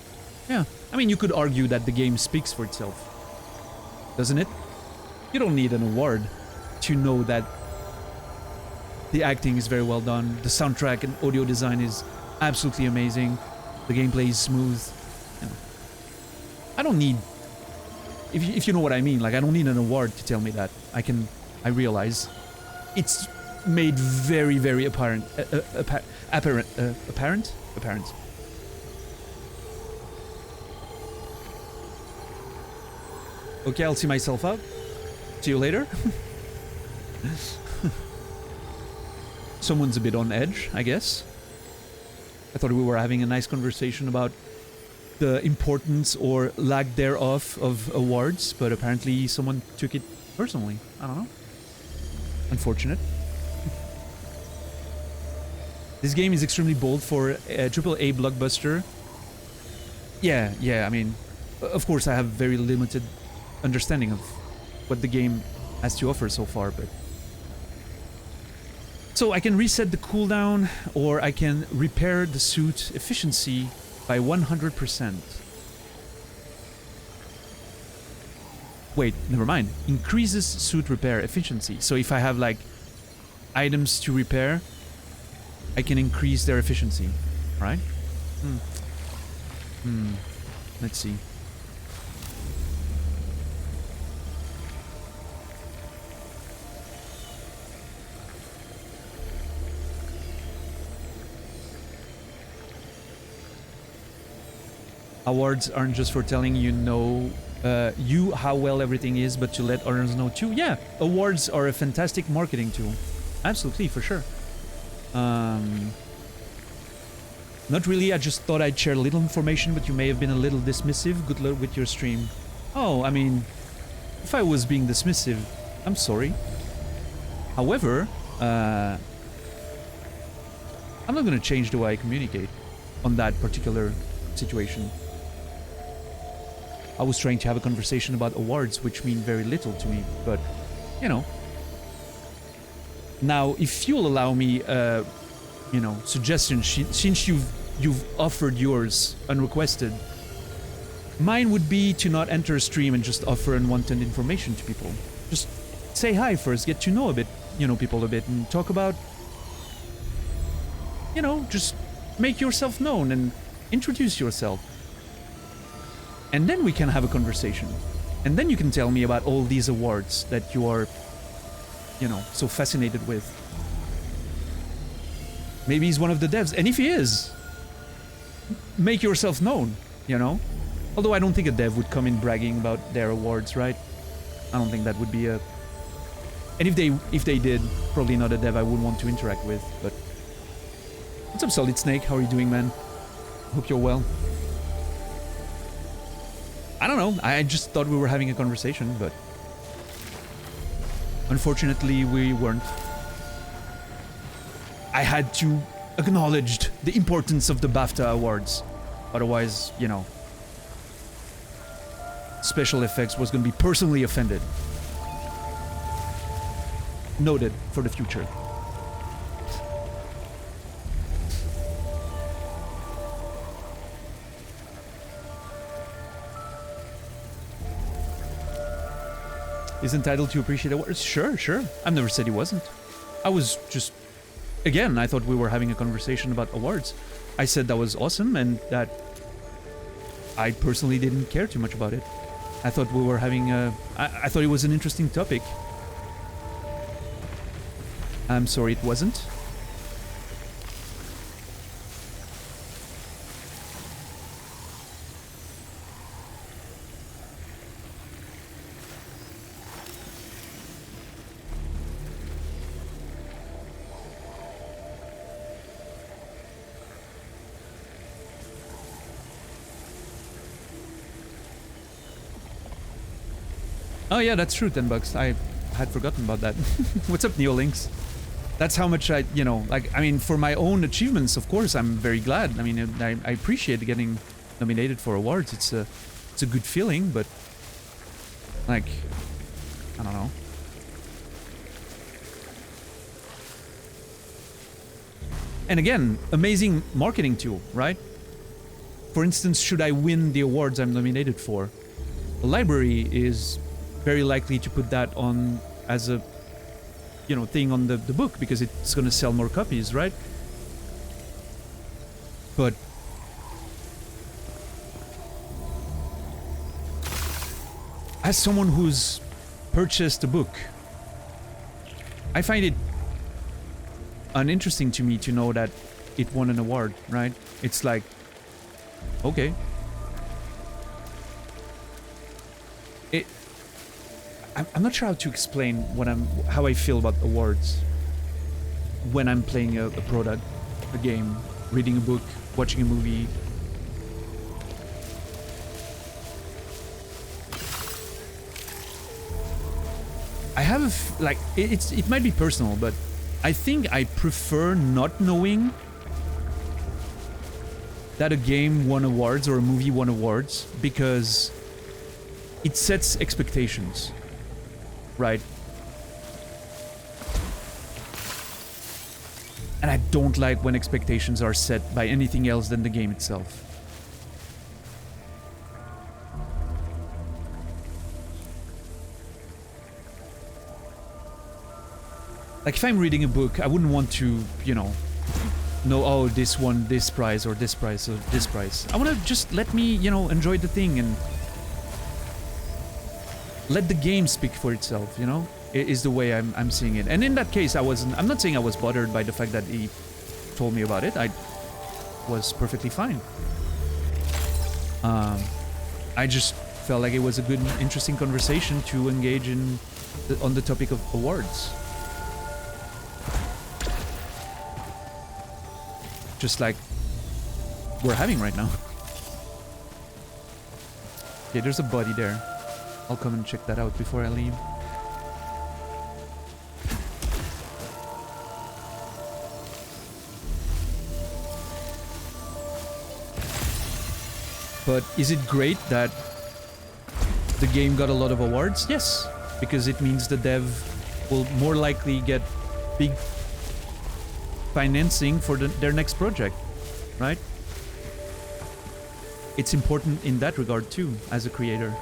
Speaker 1: Yeah, I mean, you could argue that the game speaks for itself, doesn't it? You don't need an award to know that the acting is very well done, the soundtrack and audio design is absolutely amazing, the gameplay is smooth. You know, I don't need, if you know what I mean, like I don't need an award to tell me that. I realize it's made very, very apparent. Apparent. Okay, I'll see myself out. See you later. Someone's a bit on edge, I guess. I thought we were having a nice conversation about the importance or lack thereof of awards, but apparently someone took it personally. I don't know. Unfortunate. This game is extremely bold for a AAA blockbuster. Yeah, I mean, of course I have very limited understanding of what the game has to offer so far, but... So I can reset the cooldown, or I can repair the suit efficiency by 100%. Wait, never mind. Increases suit repair efficiency. So if I have, like, items to repair, I can increase their efficiency, right? Let's see. Awards aren't just for telling you how well everything is, but to let others know too. Yeah, awards are a fantastic marketing tool. Absolutely, for sure. Not really, I just thought I'd share a little information, but you may have been a little dismissive. Good luck with your stream. Oh, I mean, if I was being dismissive, I'm sorry. However, I'm not gonna change the way I communicate on that particular situation. I was trying to have a conversation about awards, which mean very little to me, but, you know. Now, if you'll allow me, you know, suggestion, since you've offered yours unrequested, mine would be to not enter a stream and just offer unwanted information to people. Just say hi first, get to know a bit, you know, people a bit, and talk about, you know, just make yourself known and introduce yourself. And then we can have a conversation. And then you can tell me about all these awards that you are, you know, so fascinated with. Maybe he's one of the devs. And if he is, make yourself known, you know? Although I don't think a dev would come in bragging about their awards, right? I don't think that would be a... And if they did, probably not a dev I would want to interact with, but... What's up, Solid Snake? How are you doing, man? Hope you're well. I don't know. I just thought we were having a conversation, but unfortunately we weren't. I had to acknowledge the importance of the BAFTA awards. Otherwise, you know, special effects was going to be personally offended. Noted for the future. Is entitled to appreciate awards? Sure, sure. I've never said he wasn't. I was just... Again, I thought we were having a conversation about awards. I said that was awesome and that I personally didn't care too much about it. I thought we were having a... I thought it was an interesting topic. I'm sorry it wasn't. Oh yeah, that's true, 10 bucks. I had forgotten about that. What's up, Neolinks? That's how much I, you know, like, I mean, for my own achievements, of course, I'm very glad. I mean, I appreciate getting nominated for awards. It's a good feeling, but, like, I don't know. And again, amazing marketing tool, right? For instance, should I win the awards I'm nominated for, the library is very likely to put that on as a, you know, thing on the book because it's gonna sell more copies, right? But as someone who's purchased a book, I find it uninteresting to me to know that it won an award, right? It's like, okay. I'm not sure how to explain how I feel about awards when I'm playing a product, a game, reading a book, watching a movie. I have like it might be personal, but I think I prefer not knowing that a game won awards or a movie won awards because it sets expectations. Right? And I don't like when expectations are set by anything else than the game itself. Like if I'm reading a book, I wouldn't want to, you know, oh, this won this prize or this prize or this prize. I want to just let me, you know, enjoy the thing and let the game speak for itself, you know, is the way I'm seeing it. And in that case, I'm not saying I was bothered by the fact that he told me about it. I was perfectly fine. I just felt like it was a good, interesting conversation to engage in on the topic of awards. Just like we're having right now. Okay, there's a body there. I'll come and check that out before I leave. But is it great that the game got a lot of awards? Yes, because it means the dev will more likely get big financing for their next project, right? It's important in that regard too, as a creator.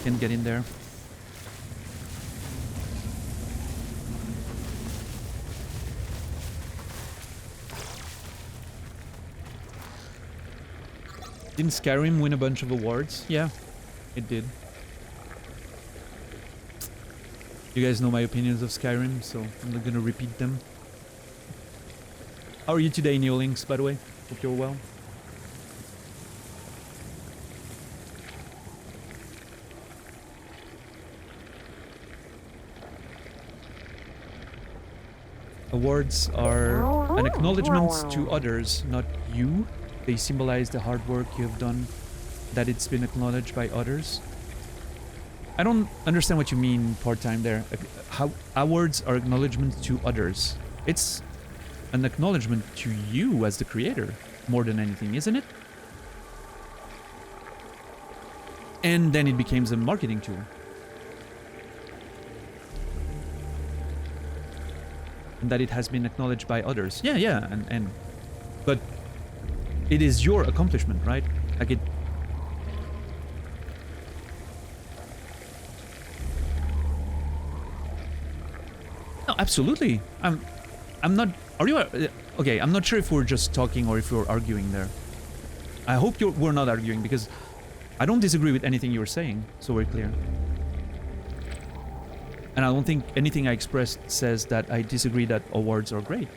Speaker 1: Can get in there. Didn't Skyrim win a bunch of awards? Yeah, it did. You guys know my opinions of Skyrim, so I'm not gonna repeat them. How are you today, Neolinks, by the way? Hope you're well. Awards are an acknowledgement to others, not you. They symbolize the hard work you have done, that it's been acknowledged by others. I don't understand what you mean part-time there. How awards are acknowledgement to others. It's an acknowledgement to you as the creator, more than anything, isn't it? And then it becomes a marketing tool. And that it has been acknowledged by others. Yeah, but it is your accomplishment, right? Like it. No, absolutely. I'm not. Are you? Okay, I'm not sure if we're just talking or if we're arguing there. I hope we're not arguing, because I don't disagree with anything you're saying, so we're clear. And I don't think anything I expressed says that I disagree that awards are great.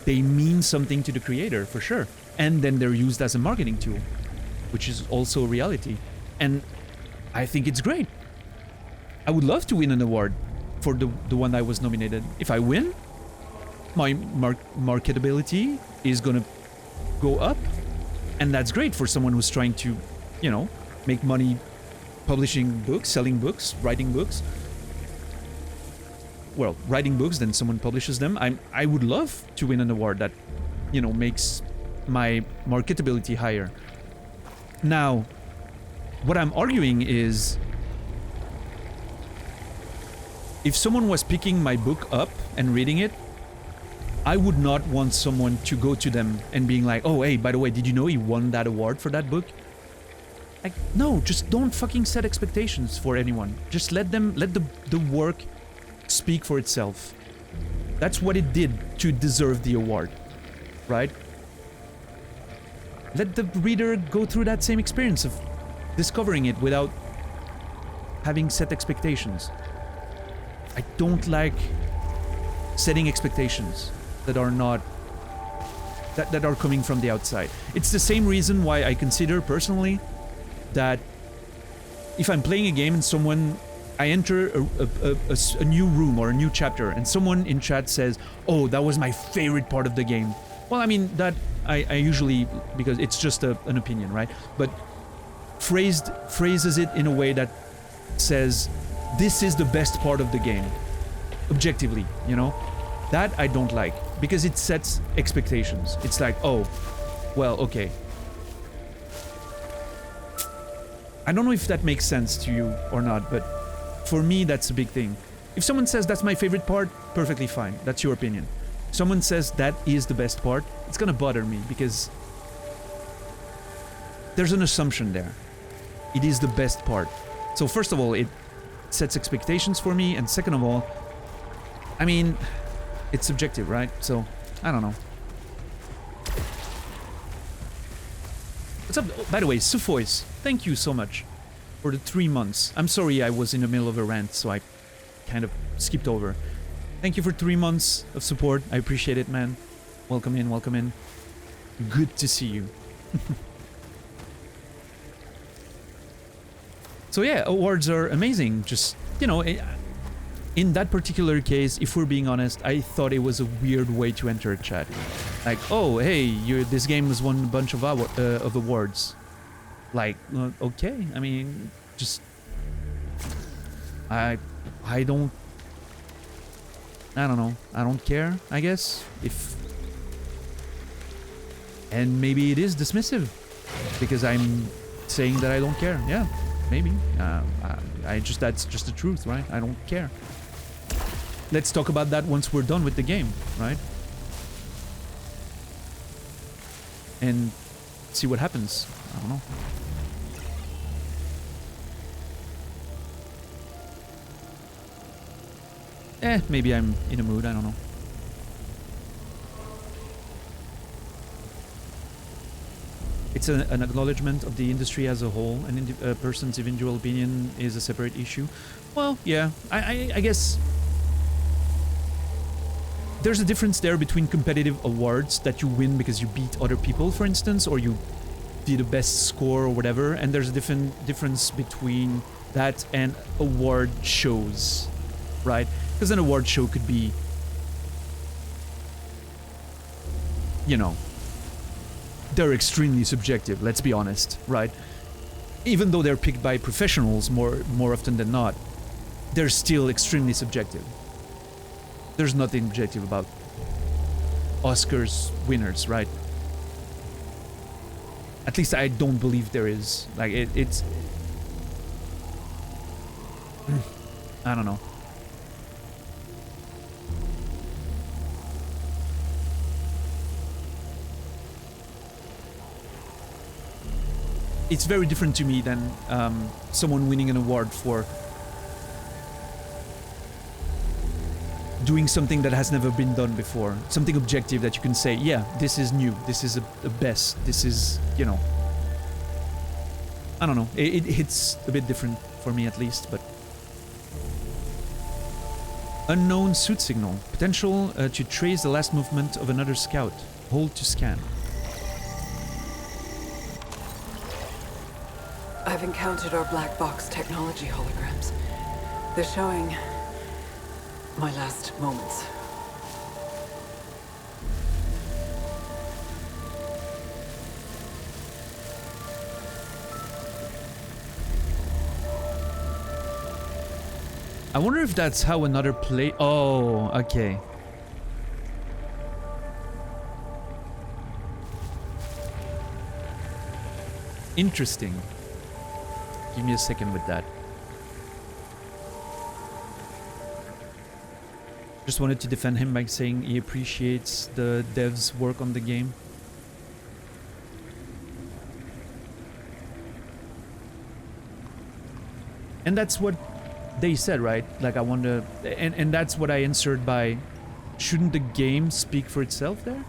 Speaker 1: They mean something to the creator, for sure. And then they're used as a marketing tool, which is also a reality. And I think it's great. I would love to win an award for the one I was nominated. If I win, my marketability is gonna go up. And that's great for someone who's trying to, you know, make money publishing books, selling books, writing books. Well, writing books, then someone publishes them. I would love to win an award that, you know, makes my marketability higher. Now, what I'm arguing is, if someone was picking my book up and reading it, I would not want someone to go to them and being like, oh, hey, by the way, did you know he won that award for that book? Like, no, just don't fucking set expectations for anyone. Just let the work speak for itself. That's what it did to deserve the award, right? Let the reader go through that same experience of discovering it without having set expectations. I don't like setting expectations that are not that are coming from the outside. It's the same reason why I consider personally that if I'm playing a game and I enter a new room or a new chapter and someone in chat says, oh, that was my favorite part of the game. Well, I mean, that I usually, because it's just an opinion, right? But phrases it in a way that says, this is the best part of the game. Objectively, you know? That I don't like, because it sets expectations. It's like, oh, well, okay. I don't know if that makes sense to you or not, but for me, that's a big thing. If someone says that's my favorite part, perfectly fine. That's your opinion. If someone says that is the best part, it's gonna bother me, because there's an assumption there. It is the best part. So first of all, it sets expectations for me, and second of all, I mean, it's subjective, right? So, I don't know. What's up? Oh, by the way, Sufois, thank you so much for the 3 months. I'm sorry I was in the middle of a rant, so I kind of skipped over. Thank you for 3 months of support. I appreciate it, man. Welcome in, welcome in. Good to see you. So yeah, awards are amazing. Just, you know, in that particular case, if we're being honest, I thought it was a weird way to enter a chat. Like, oh, hey, this game has won a bunch of awards. Like, okay, I mean, just... I don't know. I don't care, I guess. And maybe it is dismissive, because I'm saying that I don't care. Yeah, maybe. That's just the truth, right? I don't care. Let's talk about that once we're done with the game, right? And see what happens. I don't know. Maybe I'm in a mood, I don't know. It's an acknowledgement of the industry as a whole, and a person's individual opinion is a separate issue. Well, yeah, I guess there's a difference there between competitive awards that you win because you beat other people, for instance, or you did the best score or whatever, and there's a difference between that and award shows. right? Because an award show could be, you know, they're extremely subjective, let's be honest, right? Even though they're picked by professionals more often than not, they're still extremely subjective. There's nothing objective about Oscars winners, right? At least I don't believe there is. Like, it's... I don't know. It's very different to me than someone winning an award for doing something that has never been done before. Something objective that you can say, yeah, this is new, this is a best, this is, you know... I don't know, it hits a bit different for me at least, but... Unknown suit signal. Potential to trace the last movement of another scout. Hold to scan.
Speaker 2: I've encountered our black box technology holograms. They're showing my last moments.
Speaker 1: I wonder if that's how another play... Oh, okay. Interesting. Give me a second with that. Just wanted to defend him by saying he appreciates the devs' work on the game. And that's what they said, right? Like, I wonder... And that's what I answered by... Shouldn't the game speak for itself there?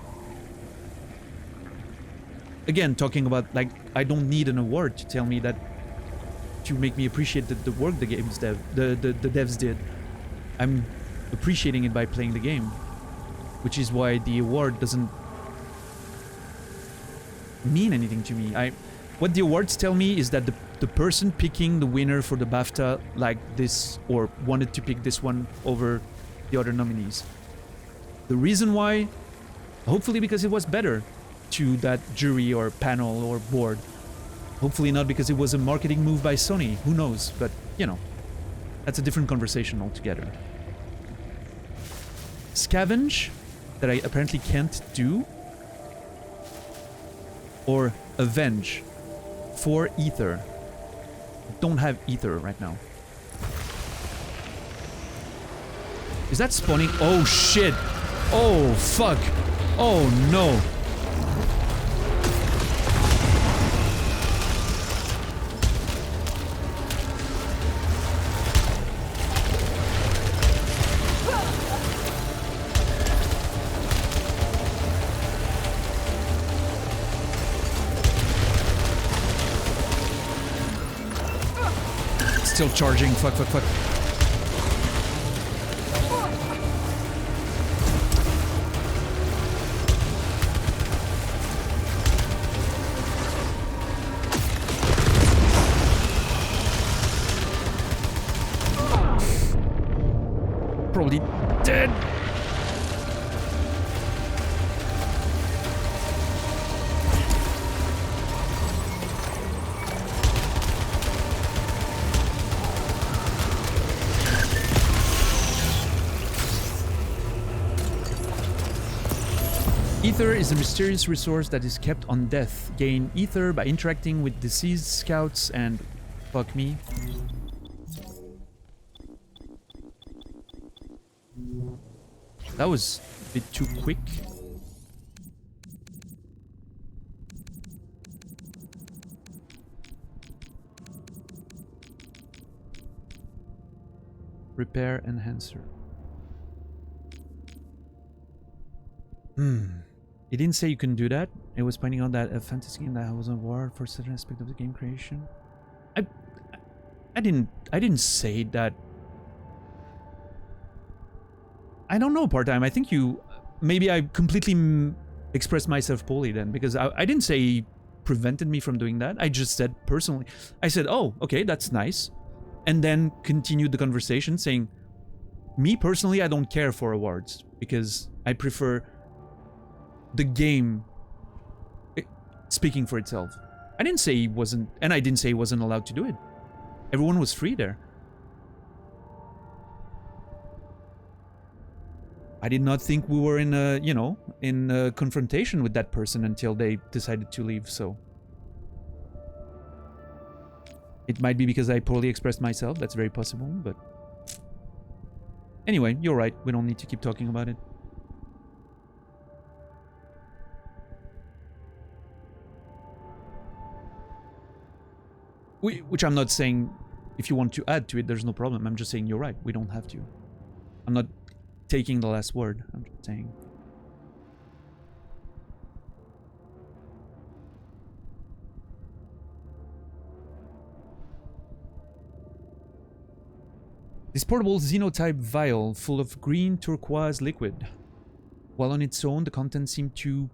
Speaker 1: Again, talking about, like, I don't need an award to tell me that... To make me appreciate the work the devs did. I'm appreciating it by playing the game. Which is why the award doesn't... mean anything to me. What the awards tell me is that the person picking the winner for the BAFTA liked this or wanted to pick this one over the other nominees. The reason why, hopefully because it was better to that jury or panel or board. Hopefully not because it was a marketing move by Sony, who knows, but you know, that's a different conversation altogether. Scavenge, that I apparently can't do, or Avenge. 4 ether. Don't have ether right now. Is that spawning? Oh shit! Oh fuck! Oh no! Still charging. Fuck, fuck, fuck. Probably dead. Ether is a mysterious resource that is kept on death. Gain ether by interacting with deceased scouts and... Fuck me. That was a bit too quick. Repair enhancer. It didn't say you can do that. It was pointing out that a fantasy game that was an award for a certain aspect of the game creation. I didn't say that. I don't know, part-time. I think you... Maybe I completely expressed myself poorly then, because I didn't say he prevented me from doing that. I just said personally. I said, oh, okay, that's nice. And then continued the conversation saying, Me personally, I don't care for awards because I prefer the game speaking for itself. I didn't say he wasn't, and I didn't say he wasn't allowed to do it. Everyone was free there. I did not think we were in a, you know, in a confrontation with that person until they decided to leave, so. It might be because I poorly expressed myself, that's very possible, but... Anyway, you're right, we don't need to keep talking about it. Which I'm not saying if you want to add to it, there's no problem. I'm just saying you're right, we don't have to. I'm not taking the last word, I'm just saying. This portable xenotype vial full of green turquoise liquid. While on its own, the contents seem to...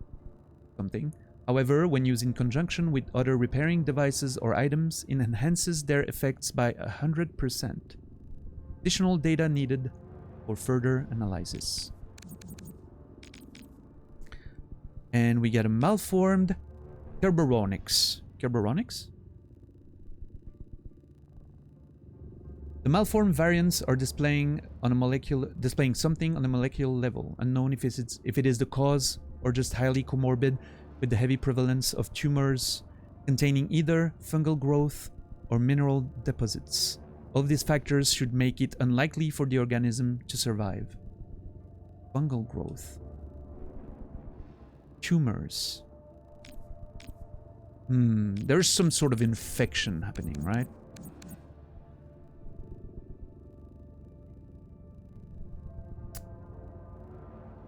Speaker 1: something. However, when used in conjunction with other repairing devices or items, it enhances their effects by 100%. Additional data needed for further analysis. And we get a malformed Kerberonix. Kerberonix? The malformed variants are displaying something on a molecular level, unknown if it is the cause or just highly comorbid with the heavy prevalence of tumors containing either fungal growth or mineral deposits. All of these factors should make it unlikely for the organism to survive. Fungal growth. Tumors. There's some sort of infection happening, right?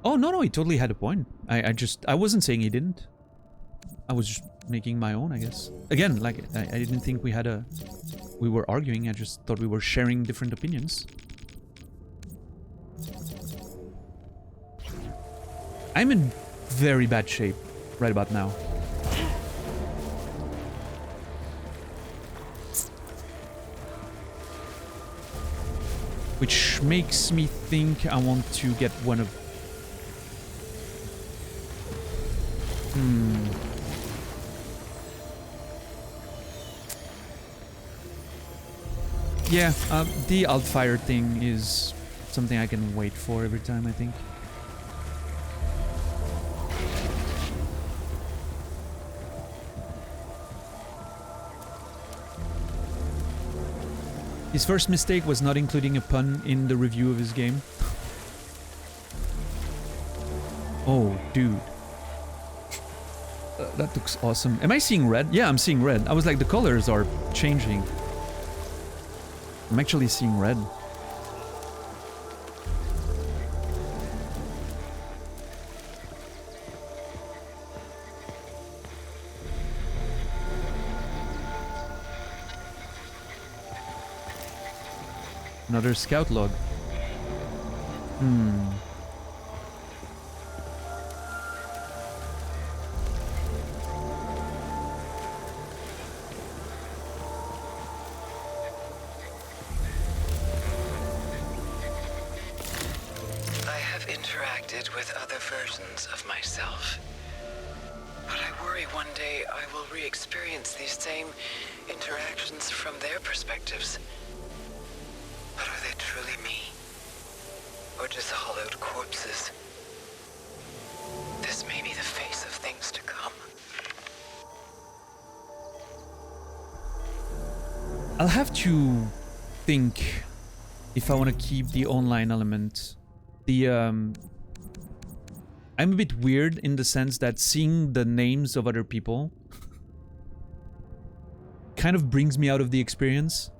Speaker 1: Oh, no, he totally had a point. I wasn't saying he didn't. I was just making my own, I guess. Again, like, I didn't think we were arguing, I just thought we were sharing different opinions. I'm in very bad shape right about now. Which makes me think I want to get one of... Yeah, the Altfire thing is something I can wait for every time, I think. His first mistake was not including a pun in the review of his game. Oh, dude. That looks awesome. Am I seeing red? Yeah, I'm seeing red. I was like, the colors are changing. I'm actually seeing red. Another scout log.
Speaker 3: Interacted with other versions of myself. But I worry one day I will re-experience these same interactions from their perspectives. But are they truly me? Or just hollowed corpses? This may be the face of things to come.
Speaker 1: I'll have to think if I want to keep the online element. I'm a bit weird in the sense that seeing the names of other people kind of brings me out of the experience.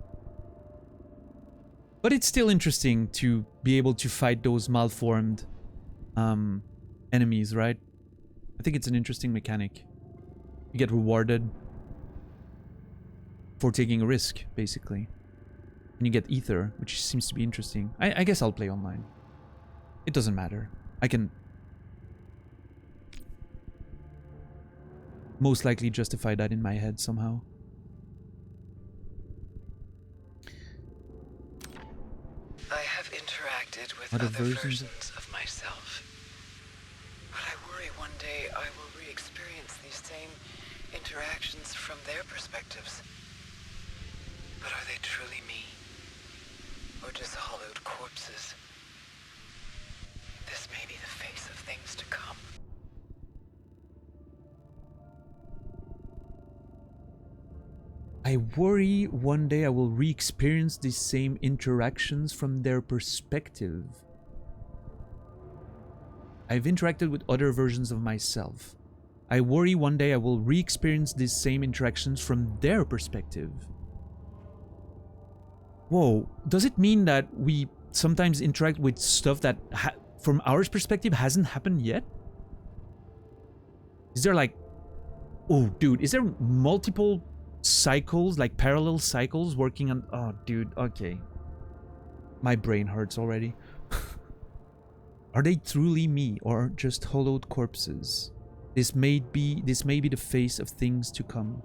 Speaker 1: But it's still interesting to be able to fight those malformed enemies, right? I think it's an interesting mechanic. You get rewarded for taking a risk, basically. And you get ether, which seems to be interesting. I guess I'll play online. It doesn't matter. I can most likely justify that in my head somehow.
Speaker 3: I have interacted with
Speaker 1: Other
Speaker 3: other
Speaker 1: versions
Speaker 3: versions of myself. But I worry one day I will re-experience these same interactions from their perspectives. But are they truly me? Or just hollowed corpses? This may be the face of things to come.
Speaker 1: I worry one day I will re-experience these same interactions from their perspective. I've interacted with other versions of myself. I worry one day I will re-experience these same interactions from their perspective. Whoa, does it mean that we sometimes interact with stuff that, from our perspective, hasn't happened yet? Is there like... Oh, dude, is there multiple cycles, like parallel cycles working on... Oh, dude, okay. My brain hurts already. Are they truly me, or just hollowed corpses? This may be the face of things to come.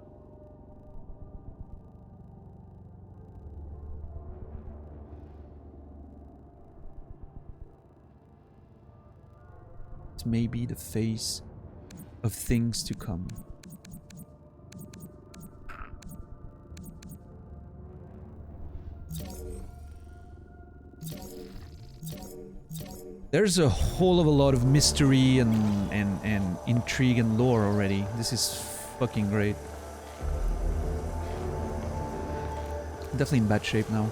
Speaker 1: It may be the face of things to come. There's a whole of a lot of mystery and intrigue and lore already. This is fucking great. Definitely in bad shape now.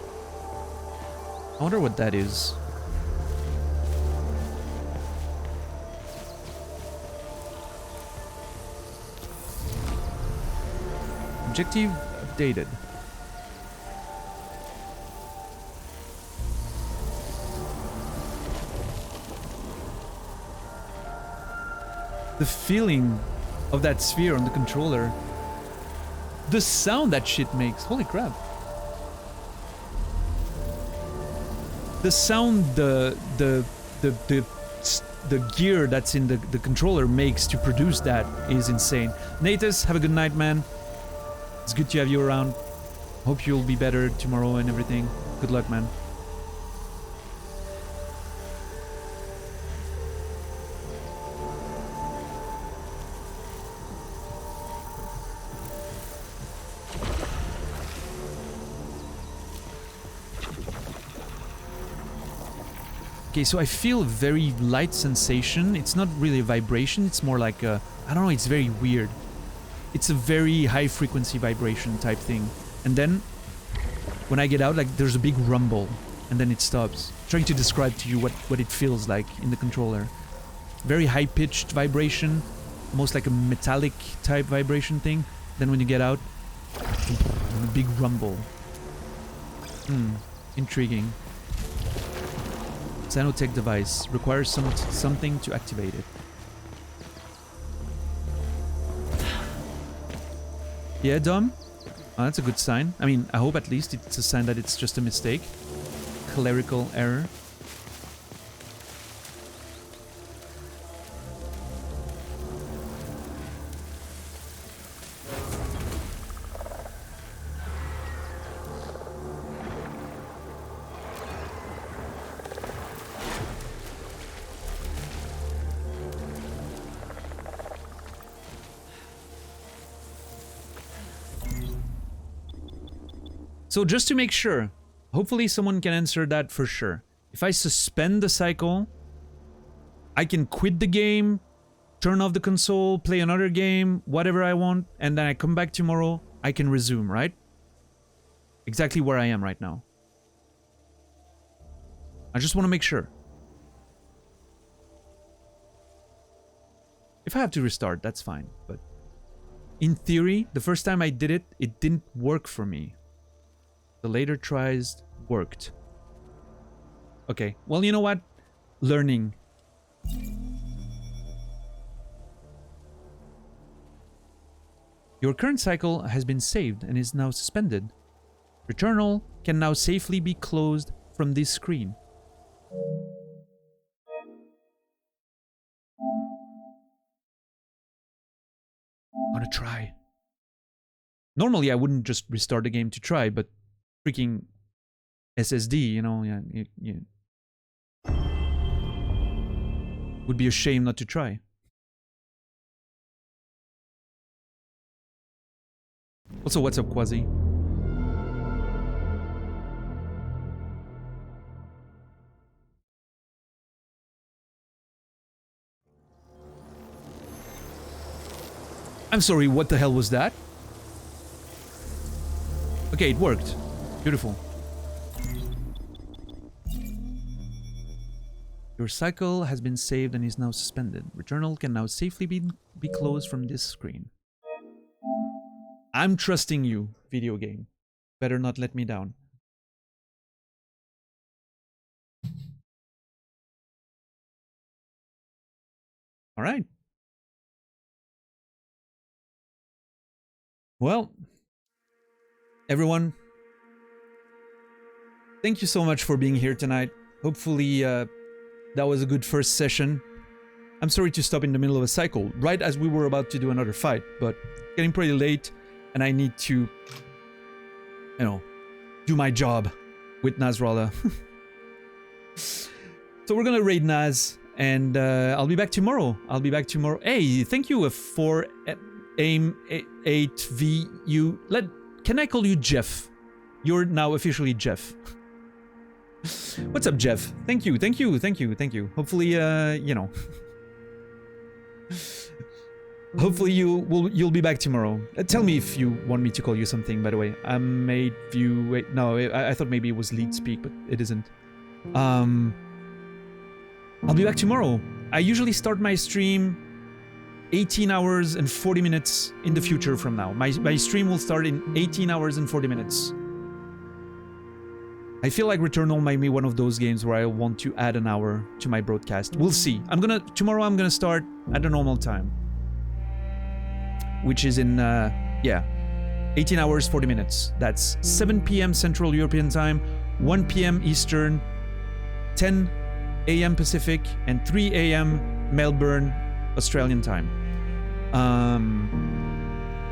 Speaker 1: I wonder what that is. Objective updated. The feeling of that sphere on the controller. The sound that shit makes. Holy crap. The sound the gear that's in the controller makes to produce that is insane. Natus, have a good night, man. It's good to have you around. Hope you'll be better tomorrow and everything. Good luck, man. Okay, so I feel a very light sensation. It's not really a vibration, it's more like a... I don't know, it's very weird. It's a very high frequency vibration type thing. And then, when I get out, like, there's a big rumble. And then it stops. Trying to describe to you what it feels like in the controller. Very high-pitched vibration. Almost like a metallic type vibration thing. Then when you get out, a big rumble. Intriguing. Nanotech device requires something to activate it. Yeah, Dom? Oh, that's a good sign. I mean, I hope at least it's a sign that it's just a mistake. Clerical error. So just to make sure, hopefully someone can answer that for sure. If I suspend the cycle, I can quit the game, turn off the console, play another game, whatever I want, and then I come back tomorrow, I can resume, right? Exactly where I am right now. I just want to make sure. If I have to restart, that's fine, but in theory, the first time I did it, it didn't work for me. The later tries worked. Okay, well, you know what? Learning. Your current cycle has been saved and is now suspended. Returnal can now safely be closed from this screen. I'm gonna try. Normally I wouldn't just restart the game to try, but freaking SSD, you know, yeah, would be a shame not to try. Also, what's up, Quasi? I'm sorry, what the hell was that? Okay, it worked. Beautiful. Your cycle has been saved and is now suspended. Returnal can now safely be closed from this screen. I'm trusting you, video game. Better not let me down. All right. Well, everyone, thank you so much for being here tonight. Hopefully, that was a good first session. I'm sorry to stop in the middle of a cycle, right as we were about to do another fight, but it's getting pretty late, and I need to, you know, do my job with Nasrallah. So we're gonna raid Naz, and I'll be back tomorrow. Hey, thank you for AIM8VU. Can I call you Jeff? You're now officially Jeff. What's up, Jeff? Thank you. Hopefully, you know. Hopefully you'll be back tomorrow. Tell me if you want me to call you something, by the way. I made you... Wait, no, I thought maybe it was lead speak, but it isn't. I'll be back tomorrow. I usually start my stream 18 hours and 40 minutes in the future from now. My stream will start in 18 hours and 40 minutes. I feel like Returnal might be one of those games where I want to add an hour to my broadcast. We'll see. Tomorrow I'm gonna start at the normal time. Which is in, yeah, 18 hours, 40 minutes. That's 7 p.m. Central European Time, 1 p.m. Eastern, 10 a.m. Pacific, and 3 a.m. Melbourne, Australian Time.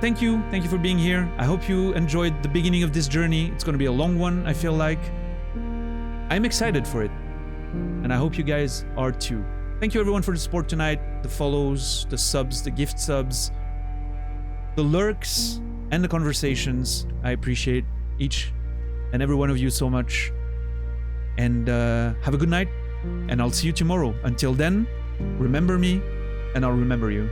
Speaker 1: Thank you for being here. I hope you enjoyed the beginning of this journey. It's gonna be a long one, I feel like. I'm excited for it, and I hope you guys are too. Thank you everyone for the support tonight, the follows, the subs, the gift subs, the lurks, and the conversations. I appreciate each and every one of you so much. And have a good night, and I'll see you tomorrow. Until then, remember me, and I'll remember you.